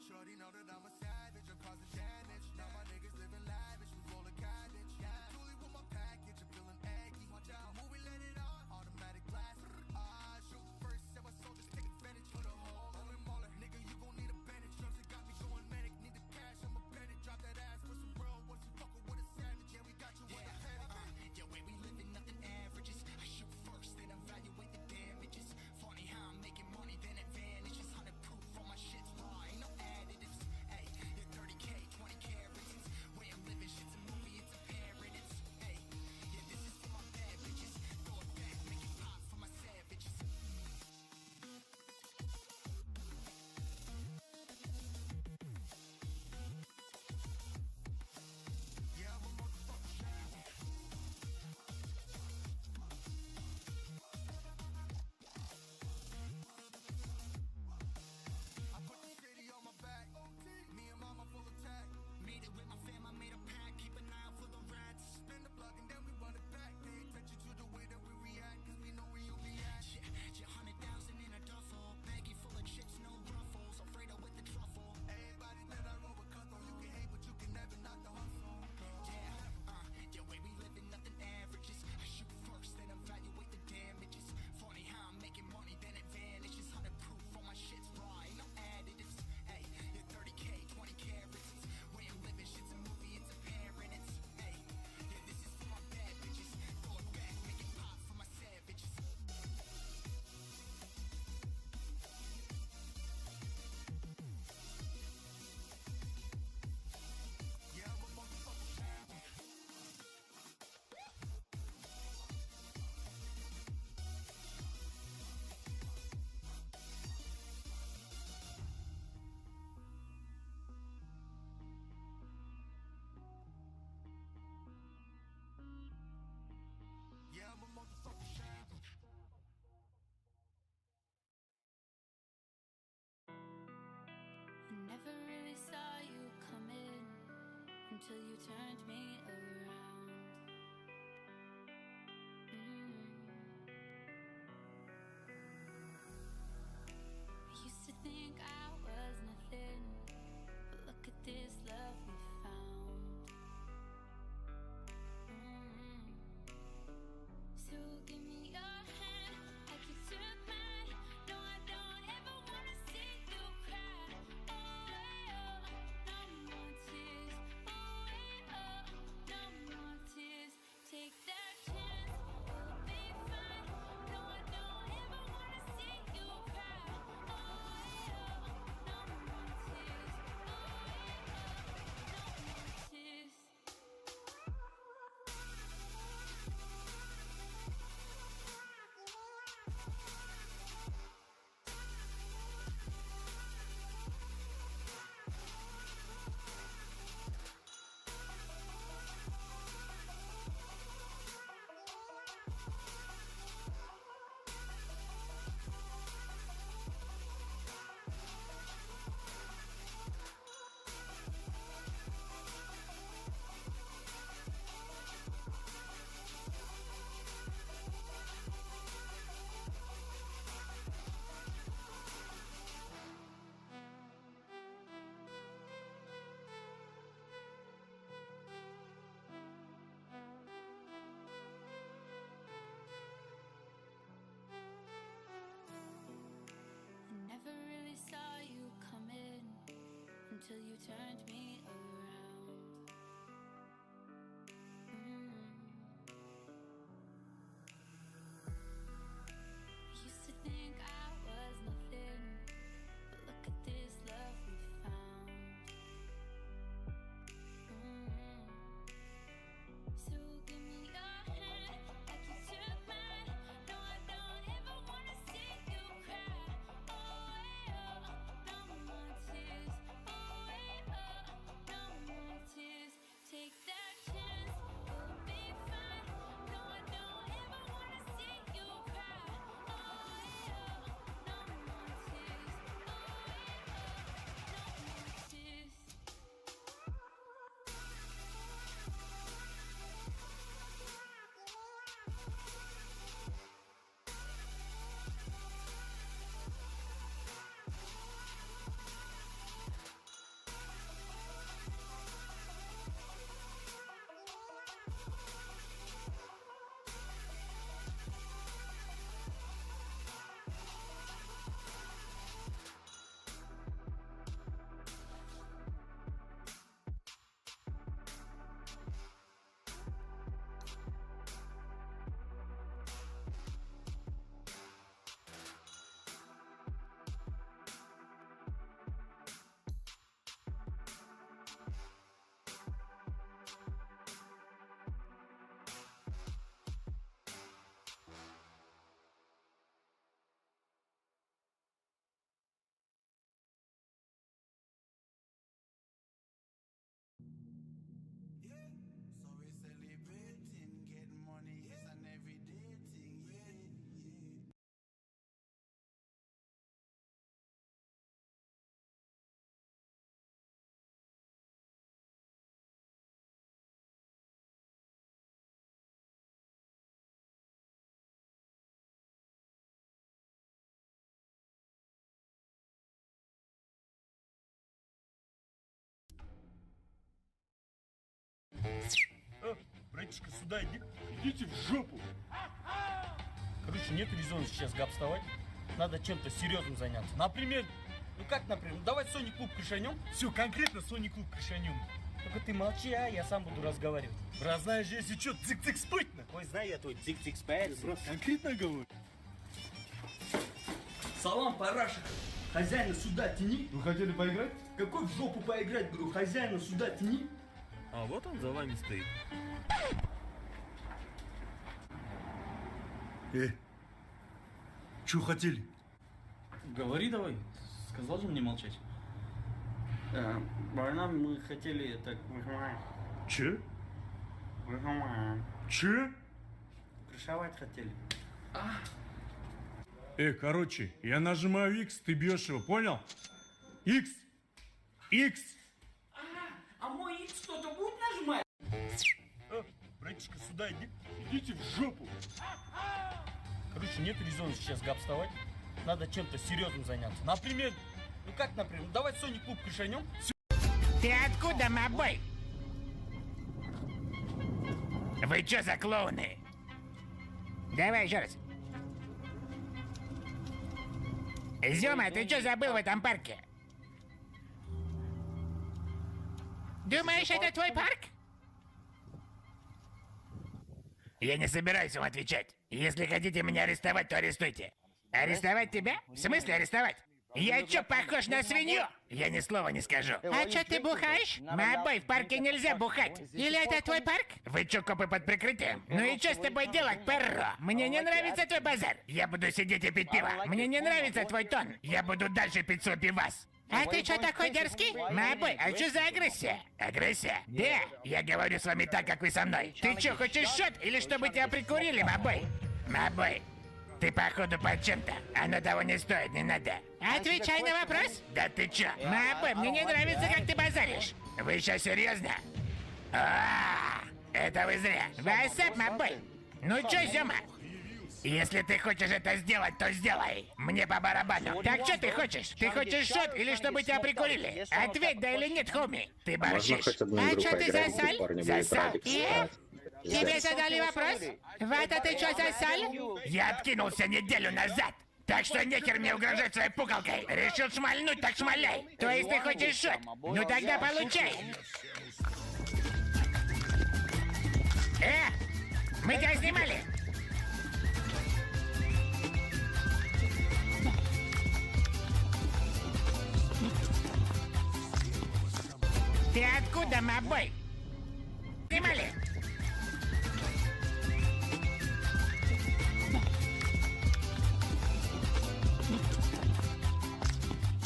Shorty know that I'm a savage, I'm causing damage. Now my niggas living lavish, we roll a cabbage. Julie with my package, I'm feeling aggy. Watch out, movie, let it on. Automatic blast. Shoot first, set my soldiers, take advantage. Put a hole on him, all nigga, you gon' need a bandage. Drugs that got me going manic, need the cash, I'm a bandit. Drop that ass for some real, once you fuckin' with a savage. Yeah, we got you in a panic. Yeah, way we living, nothing averages. I shoot first, then evaluate the damages. Funny how I'm never really saw you coming until you turned me around. I used to think I was nothing, but look at this love we found. So give me your hand like you took mine. No, I don't ever wanna see you cry. Oh, no more tears. Oh, no more tears. Take that chance, we'll be fine. No, I don't ever wanna see you cry. Oh, no more tears. Oh, no more tears. I never really saw you coming until you turned me around. I used to think I was nothing, but look at this love we found. So give me your hand like you took mine. No, I don't ever wanna see you cry. Oh, no more tears. Oh, no more tears. Take that chance, we'll be fine. No, I don't ever wanna see you cry. Oh, no more tears. Oh, no more tears. So we celebrating, getting money is an everyday thing, yeah. Братишка, сюда иди. Идите в жопу. Короче, нет резона сейчас гапставать. Надо чем-то серьезным заняться. Например, ну как, например, давай Sonic Club крышанем. Все, конкретно Sonic Club крышанем. Только ты молчи, а я сам буду разговаривать. Брат, знаешь, если что, цик-цик спать на. Ой, знаю я твой цик-цик спать. Брат, конкретно говорю. Салам, параша. Хозяина сюда тяни. Вы хотели поиграть? Какой в жопу поиграть, говорю, хозяина сюда тяни. А вот он за вами стоит. Чё хотели? Говори давай. Сказал же мне молчать. Барнам мы хотели так... Че? Че? Крышевать хотели. Короче, я нажимаю X, ты бьешь его, понял? X! X. А мой X кто-то будет нажимать? Братишка, сюда иди. Идите в жопу. Короче, нет резона сейчас гапставать. Надо чем-то серьезным заняться. Например, ну как, например, давай Sonic клуб крышанем. Ты откуда, мобой? Вы чё за клоуны? Давай еще раз. Зёма, ты чё забыл в этом парке? Думаешь, это твой парк? Я не собираюсь вам отвечать. Если хотите меня арестовать, то арестуйте. Арестовать тебя? В смысле арестовать? Я чё, похож на свинью? Я ни слова не скажу. А чё ты бухаешь? Мобой, в парке нельзя бухать. Или это твой парк? Вы чё, копы под прикрытием? Ну и чё с тобой делать, перро? Мне не нравится твой базар. Я буду сидеть и пить пиво. Мне не нравится твой тон. Я буду дальше пить свой пивас. А ты чё такой дерзкий? Мобой, а чё за агрессия? Агрессия? Да, я говорю с вами так, как вы со мной. Ты чё, хочешь шот или чтобы тебя прикурили, мобой? Мобой, ты походу под чем-то. Оно того не стоит, не надо. Отвечай на вопрос. Да ты чё? Мобой, мне не нравится, как ты базаришь. Вы сейчас серьезно? Это вы зря. Васап, мобой. Ну чё, Зёма? Если ты хочешь это сделать, то сделай. Мне по барабану. Так что ты хочешь? Ты хочешь шот или чтобы тебя прикурили? Ответь, да или нет, хоми. Ты борщишь. А что ты засаль? Засал? Тебе задали вопрос? Вата, ты что засаль? Я откинулся неделю назад. Так что нехер мне угрожать своей пукалкой. Решил шмальнуть, так шмаляй. То есть ты хочешь шот? Ну тогда получай. Мы тебя снимали. Ты откуда, мобой? Снимали?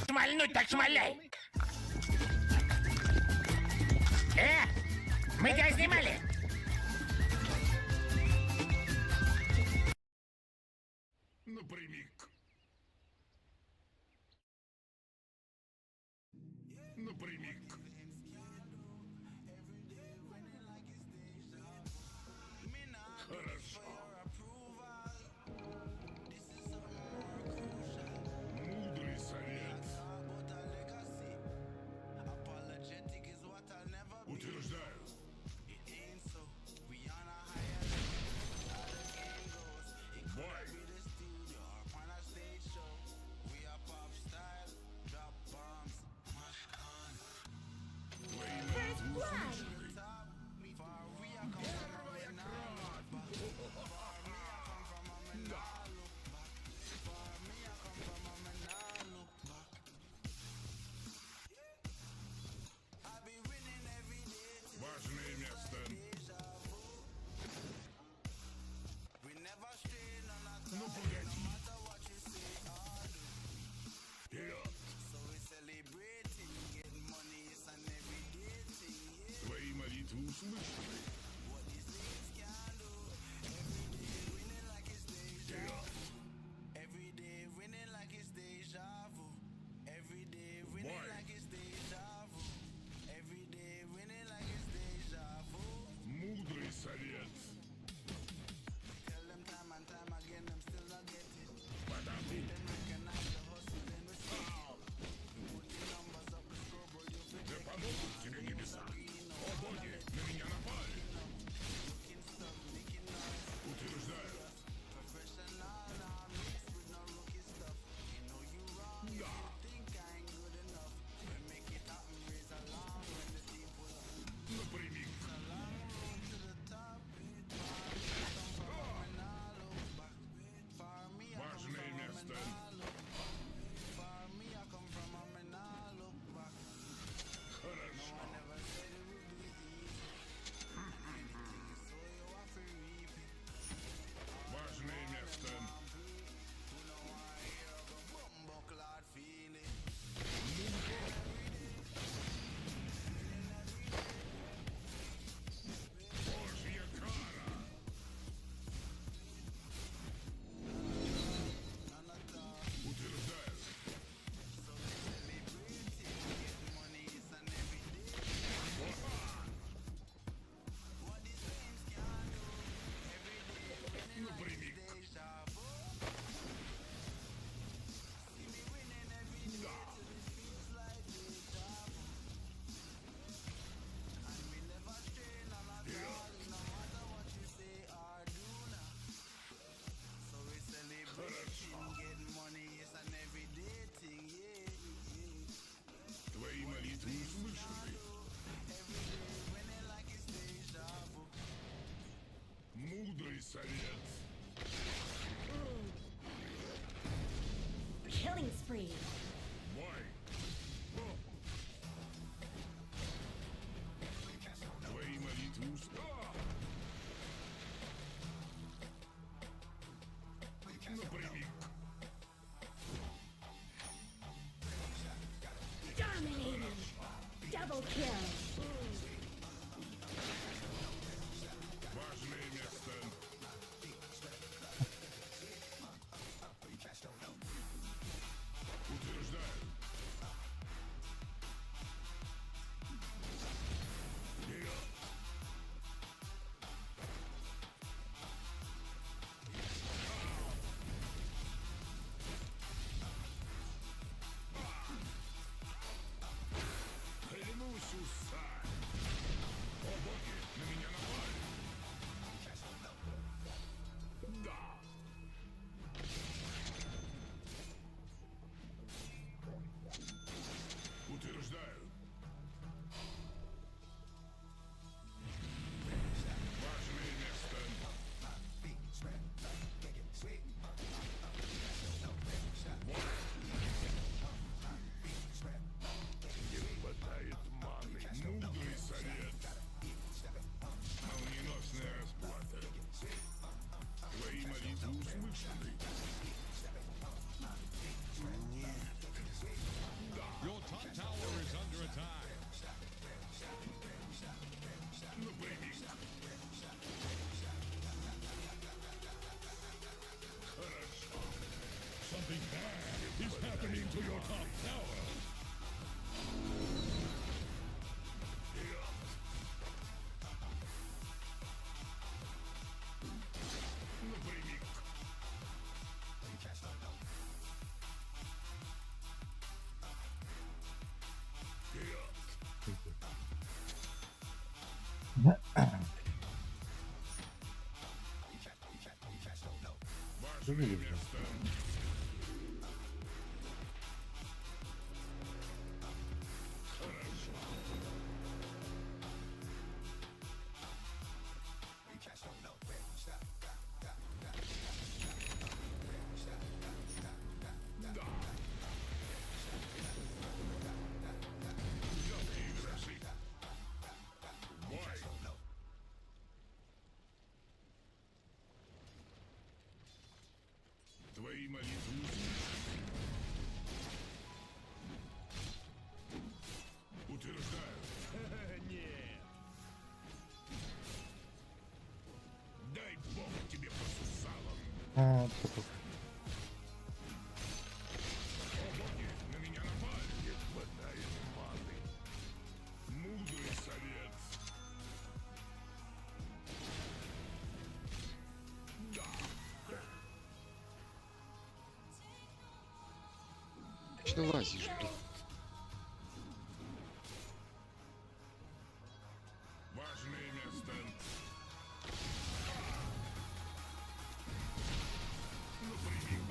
Шмальнуть так шмаляй! Мы тебя снимали! Напрямик. Напрямик. Хорошо. Мудрый совет. Утверждаю. Бой. Важное место. Ну погоди. Вперед. Твои молитвы услышаны. Вперед. Мудрый совет. Подожди. Да помогут тебе небеса. О боги, на меня напали. Killing spree. Твои молитвы напрямик. Dominating. Double kill. Важное место. Утверждаю. Вперед. Клянусь усами. О боги, на меня напали. Да. Утверждаю. Важное место. Не хватает маны. Мудрый совет. Молниеносная расплата. Твои молитвы услышаны. Your top tower is under attack. Напрямик. Хорошо. Something bad is happening to your top tower. Вперед. Напрямик. Вперед. Важное место. Хорошо. Да. Жалкие гроши. Бой. Твои молитвы услышаны. Утверждаю. Нет. Дай бог тебе по сусалам. О боги, на меня напали. Не хватает маны. Мудрый совет. Да. Че лазишь, блин? Важное место. Напрямик.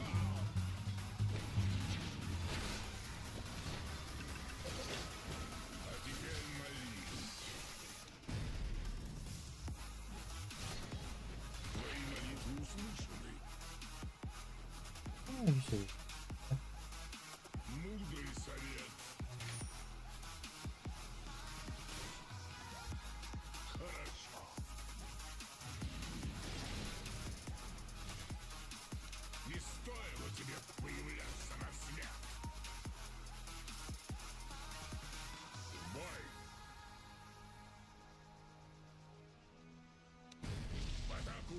А теперь молись. Твои молитвы услышаны. Мудрый совет. Хорошо. Не стоило тебе появляться на свет. Бой. В атаку.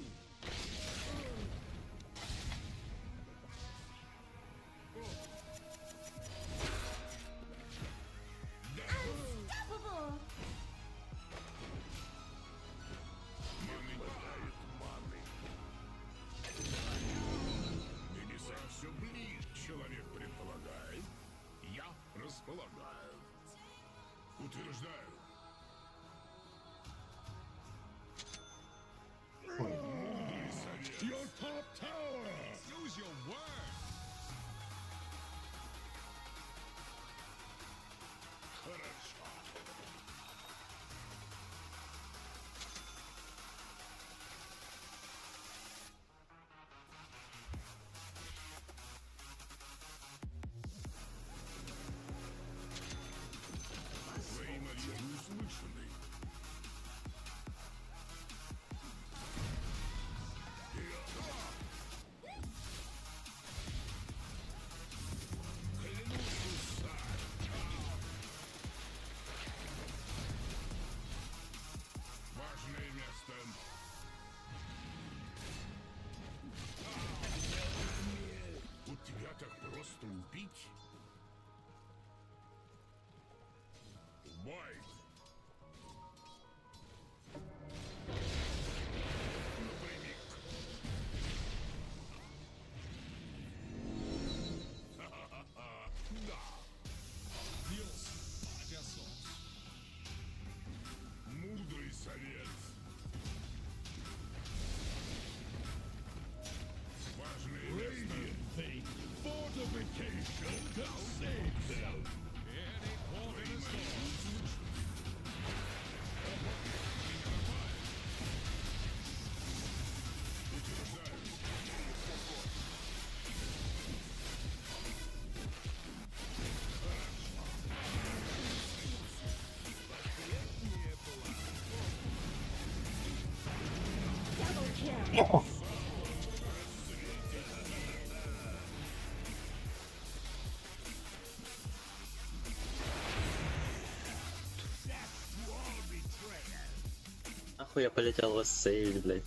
нахуй я полетел вас сейвить, блядь.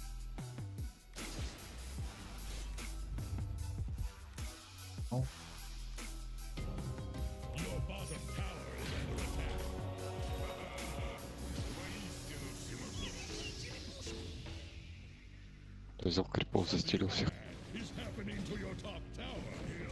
Your bottom tower is under attack. Взял крипов, застелил всех. Is happening to your top tower here.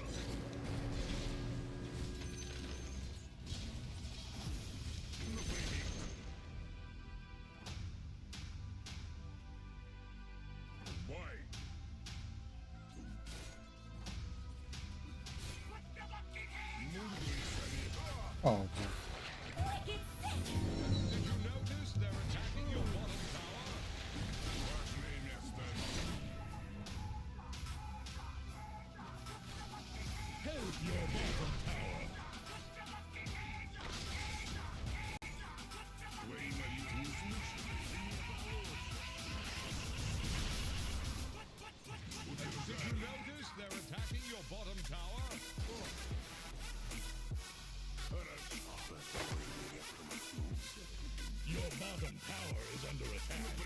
Oh, Help your bottom tower. Did you notice they're attacking your bottom tower? Your bottom tower is under attack.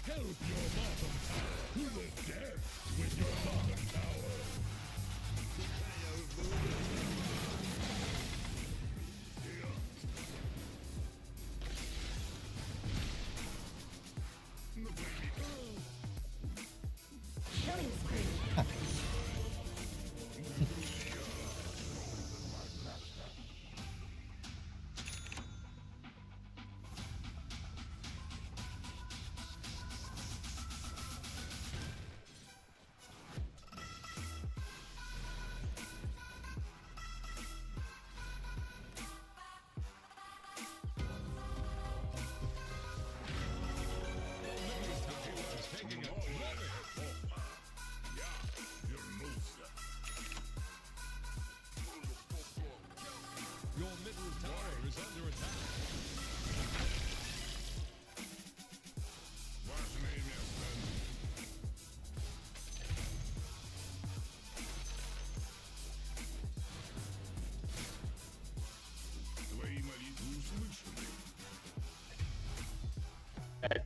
Help your bottom tower to the death with your bottom tower. Killing spree. Your middle tower is under attack. Твои молитвы услышаны.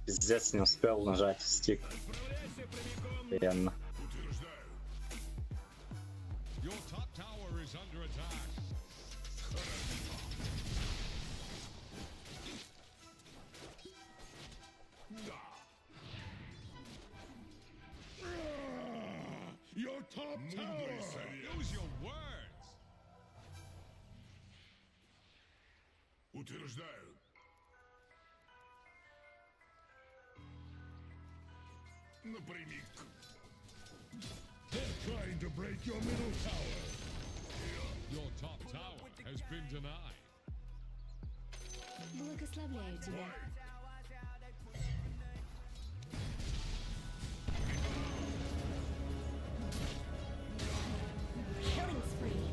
Пиздец, не успел нажать стик. Охуенно. Your top tower is under attack. Your top tower. Use your words. Утверждаю. Напрямик. They're trying to break your middle tower. Your top tower has been denied. Благословляю тебя. Killing spree.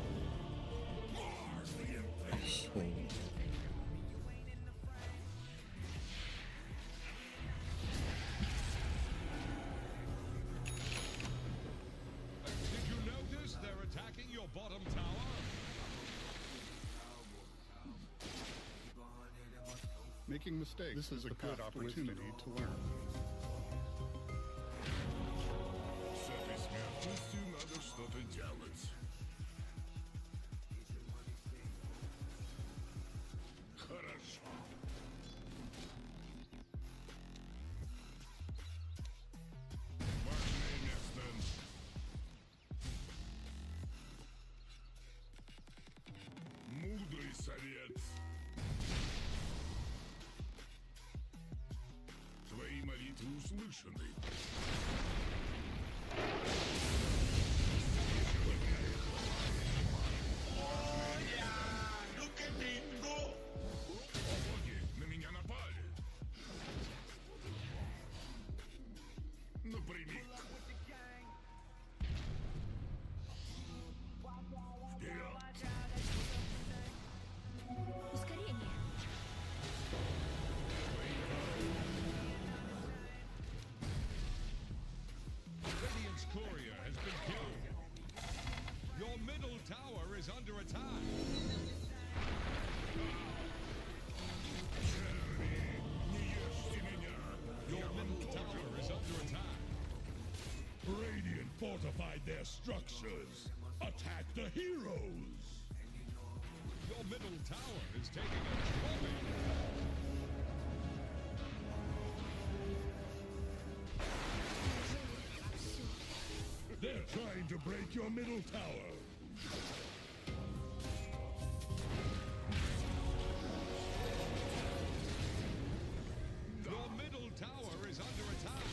Did you notice they're attacking your bottom tower? Making mistakes this is a good opportunity to learn. С этой смертностью надо что-то делать. Хорошо. Важное место. Мудрый совет. Твои молитвы услышаны. Боги, на меня напали. Напрямик. Вперед. Ускорение. Radiant's courier is under attack. Your middle tower is under attack. Radiant fortified their structures. Attack the heroes. Your middle tower is taking a drubbing. They're trying to break your middle tower. Your middle tower is under attack.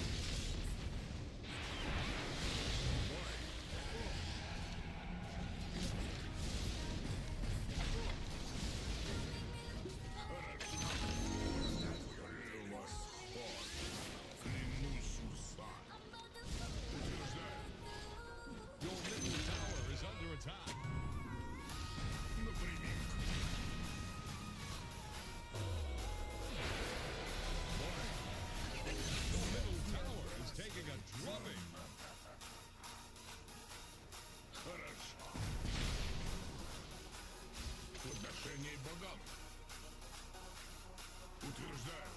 Your middle tower is under attack. Your middle tower is taking a drubbing. Подношение богам. Утверждаю.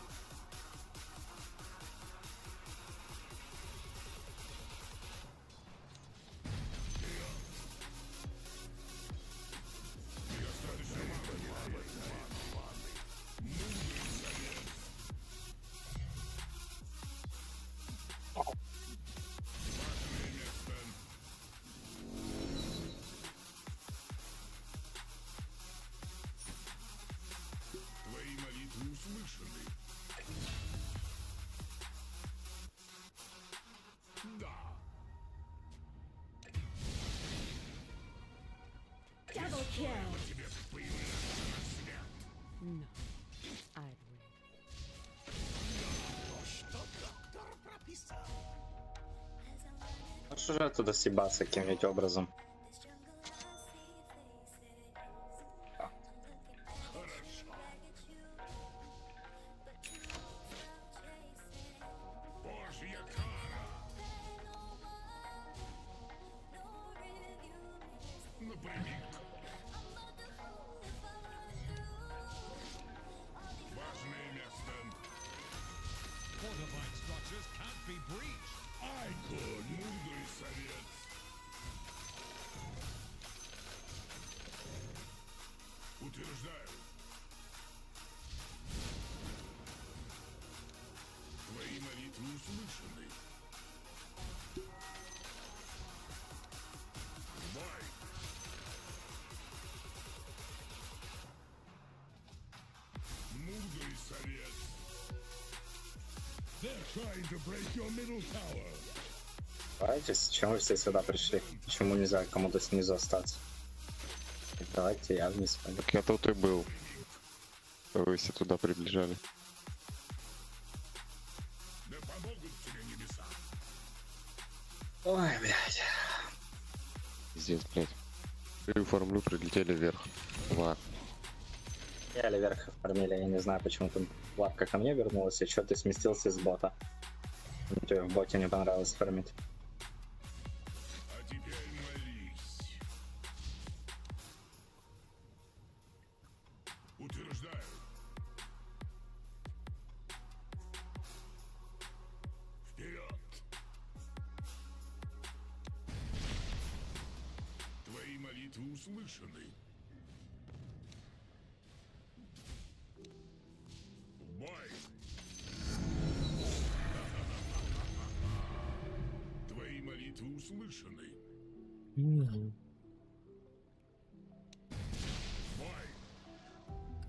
Твои молитвы услышаны. Да. Double kill. Тебе появляться на свет. No, I'd win. Что доктор прописал? Можешь уже оттуда съебаться каким-нибудь образом? Божья кара. Напрямик. Важное место. Fortified structures can't be breached. Ай, мудрый совет. Утверждаю. Твои молитвы услышаны. Бой. Мудрый совет. They're trying to break your middle tower. Давайте, зачем вы все сюда пришли? Почему нельзя кому-то снизу остаться? Давайте я вниз пойду. Так я тут и был. Вы все туда приближали. Да помогут тебе небеса. Ой, блядь. Пиздец, блядь. И формлю прилетели вверх. Два. Я вверх оформили, я не знаю, почему там лапка ко мне вернулась, и что ты сместился с бота. Тебе в боте не понравилось фармить. А теперь молись. Утверждаю. Вперед. Твои молитвы услышаны. Бой. Твои молитвы услышаны. Бой.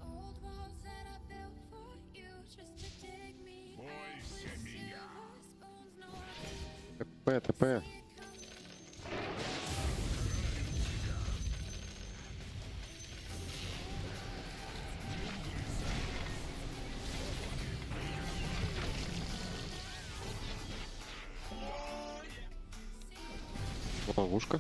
Old walls that I built for you just to dig me out Бойся with меня. silver spoons, no ТП. Ловушка.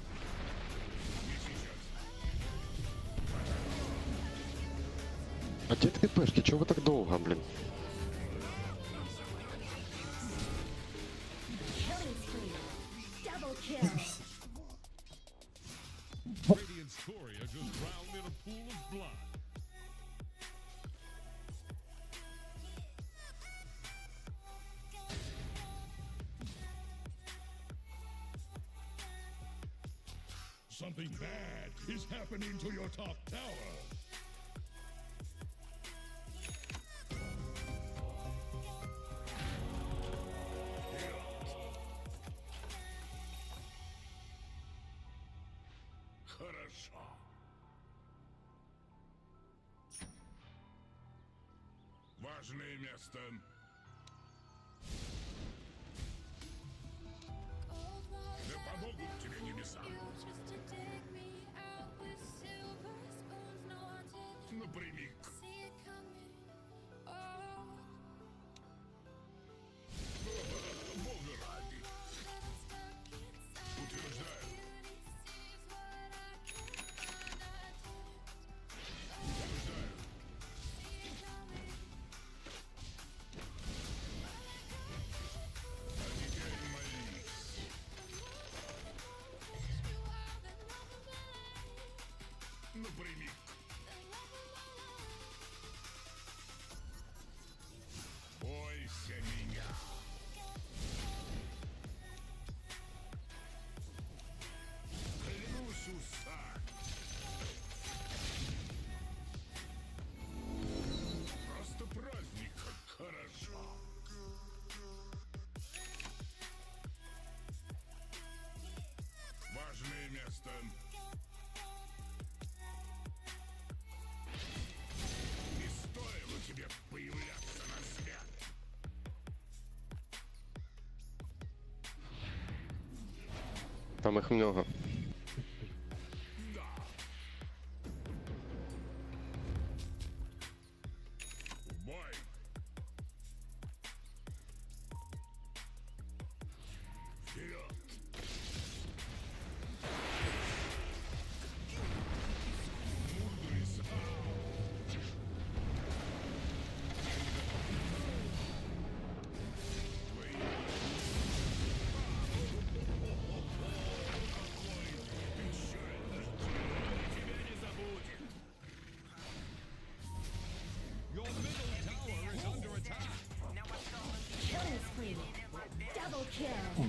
А где ТПшки? Чего вы так долго, блин? Killing spree. Double kill. Radiant's courier Something bad is happening to your top tower. Хорошо. Важное место. Да помогут тебе небеса. Напрямик. Бога ради. Утверждаю. Утверждаю. А теперь молись. Напрямик. Бойся меня. Клянусь усать. Просто праздник, как хорошо. Важное место. Не стоило тебе появляться на свет. Там их много. Бой. Вперед. Мудрый Your middle tower is under attack. Killing spree. Double kill.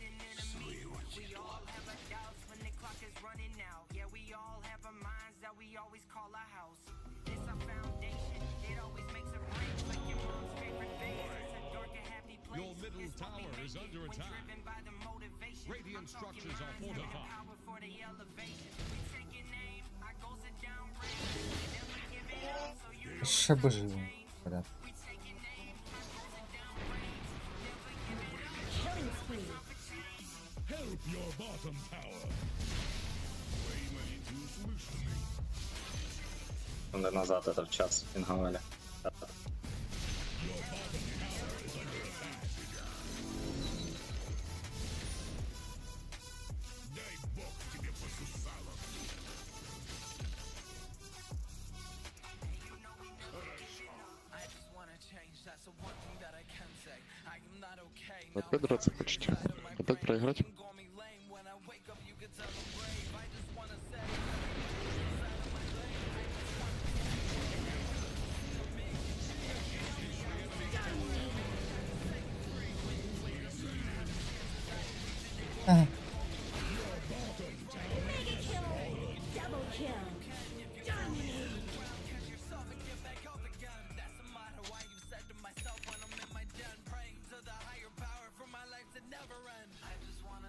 We all have our doubts when the clock is running out. Yeah, we all have our minds that we always call our house. It's our foundation. It always makes a break like your mom's favorite base. It's a dark and happy place. Your middle It's what we tower make is it under when attack. driven by the motivation. Radiant I'm talking structures are minds that have fortified. power for the elevation. We take your name, our goals are downrange. We never give it up, so you know Ще би живо. Порядок. Killing spree. Help your bottom tower. Твои молитвы услышаны. Секунды назад это в чат спинговали. Дай бог тебе по сусалам. I just wanna change, that's the one thing that I can say. I am not okay. Опять драться хочете? Опять проиграть? Ага. Mega kill. Double kill. Dominating.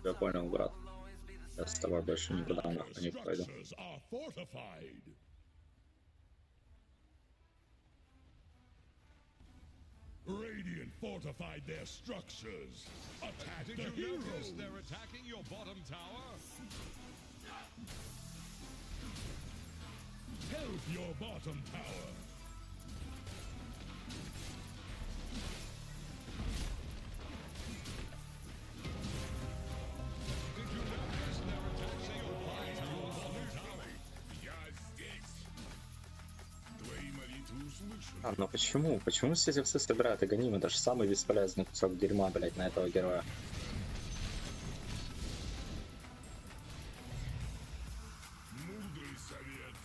Я понял, брат. Я с тобой больше никуда нахуй не пойду. Structures are fortified. Radiant fortified their structures. Attack Did the you heroes. notice they're attacking your bottom tower? Help your bottom tower. Did you notice they're attacking your bottom tower? Я здесь. Твои молитвы услышаны. А, ну почему? Почему все эти все собирают Аганим? Это же самый бесполезный кусок дерьма, блять, на этого героя. Мудрый совет.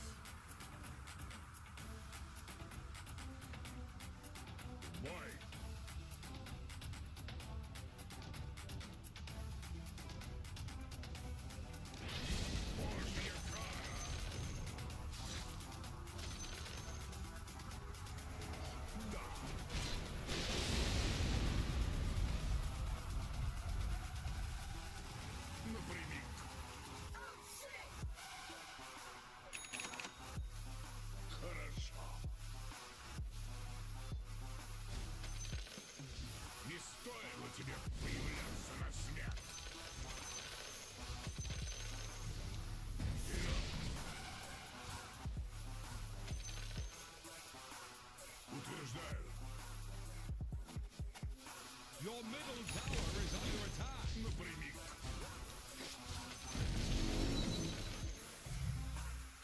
Your middle tower is under attack. Напрямик.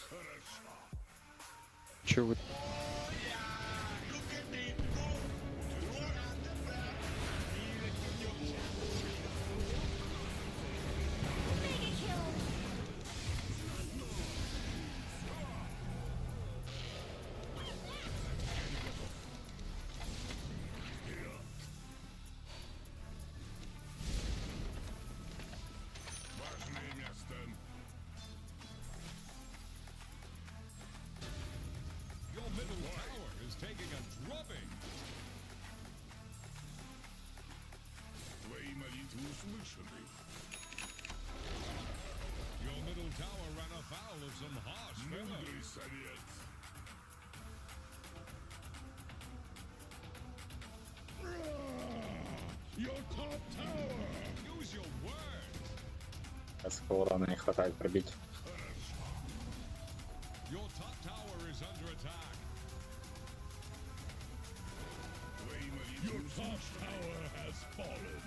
Хорошо. Че вы... Mega kill. Важное место. Your middle tower is taking a drubbing. Твои молитвы услышаны. Your middle tower ran afoul of some harsh weather. Мудрый совет. Your top tower. Use your words. Сколько урона не хватает пробить. Your top tower is under attack. Твои молитвы Your top услышаны. tower has fallen.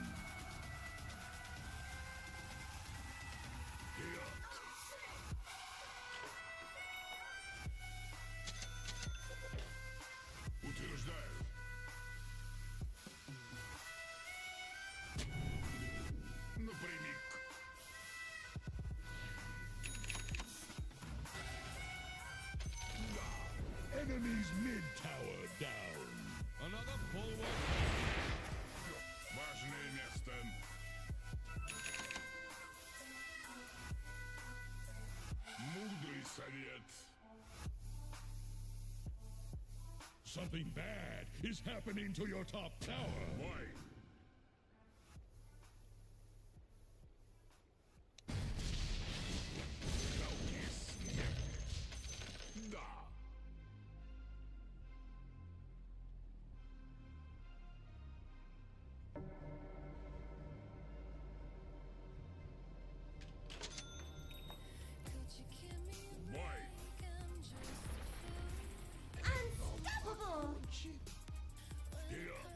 Утверждаю. Напрямик. Да. Enemy's mid tower down. Another bulwark. Важное место. Мудрый совет. Something bad is happening to your top tower. Why? Да. Why? Unstoppable. Вперед!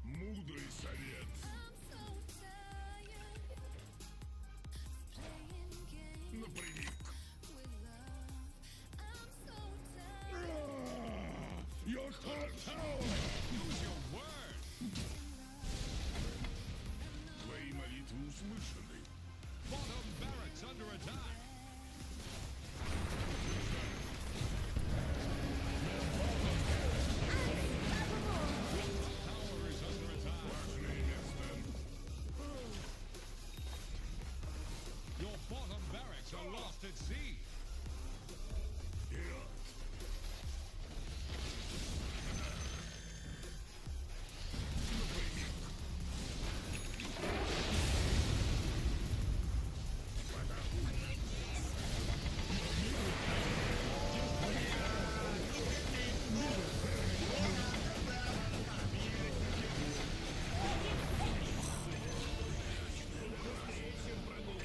Мудрый совет. Напрямик. Your top tower. Use your words. Твои молитвы услышаны. Bottom barracks under attack. Tower is under attack. Важное место. Your bottom barracks are lost at sea. Вперед!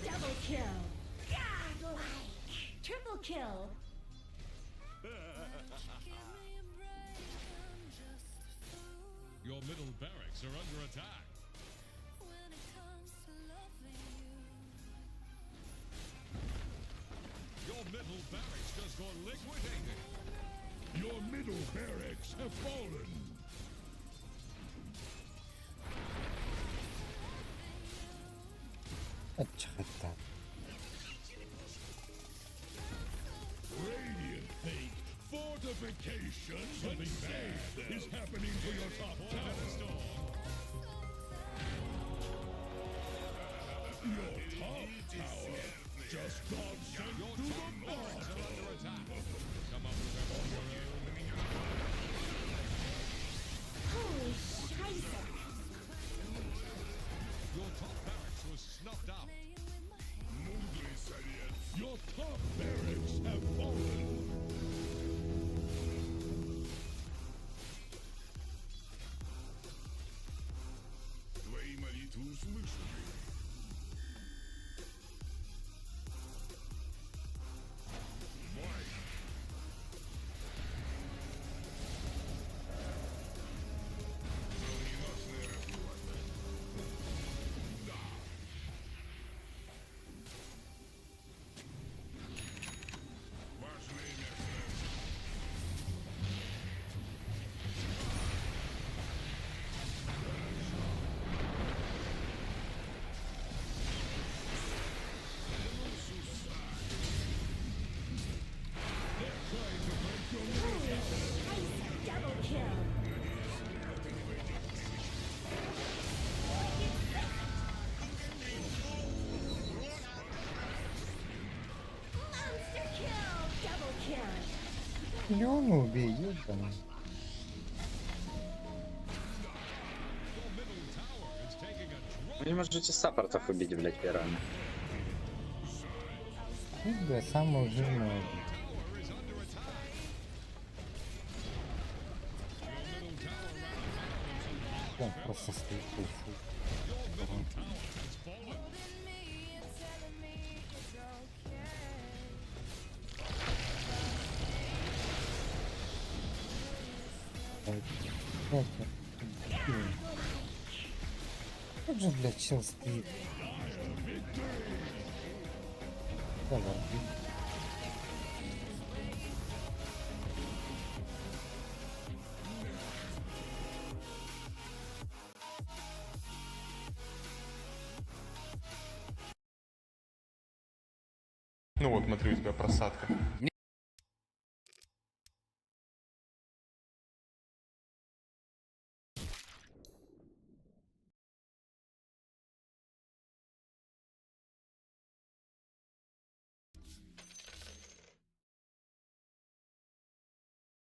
Double kill. Godlike. Triple kill. Your middle barracks are under attack. Your middle barracks just got liquidated. Your middle barracks have fallen. А чё это? Radiant think fortification. Something bad is happening to your top tower. Your top tower just got sent to the bottom. Under attack. Come up with that on your own. Holy scheiße. Your top barracks was snuffed out. Мудрый совет. Your top barracks have fallen. Твои молитвы услышаны. Мой. Леону убей, ёбаный. Вы не можете саппортов убить, блядь, первыми. Ты, бля, самую жирную убить. Он просто стоит и всё. Как же, блядь, чел стоит? Давай. Ну вот, смотри, у тебя просадка.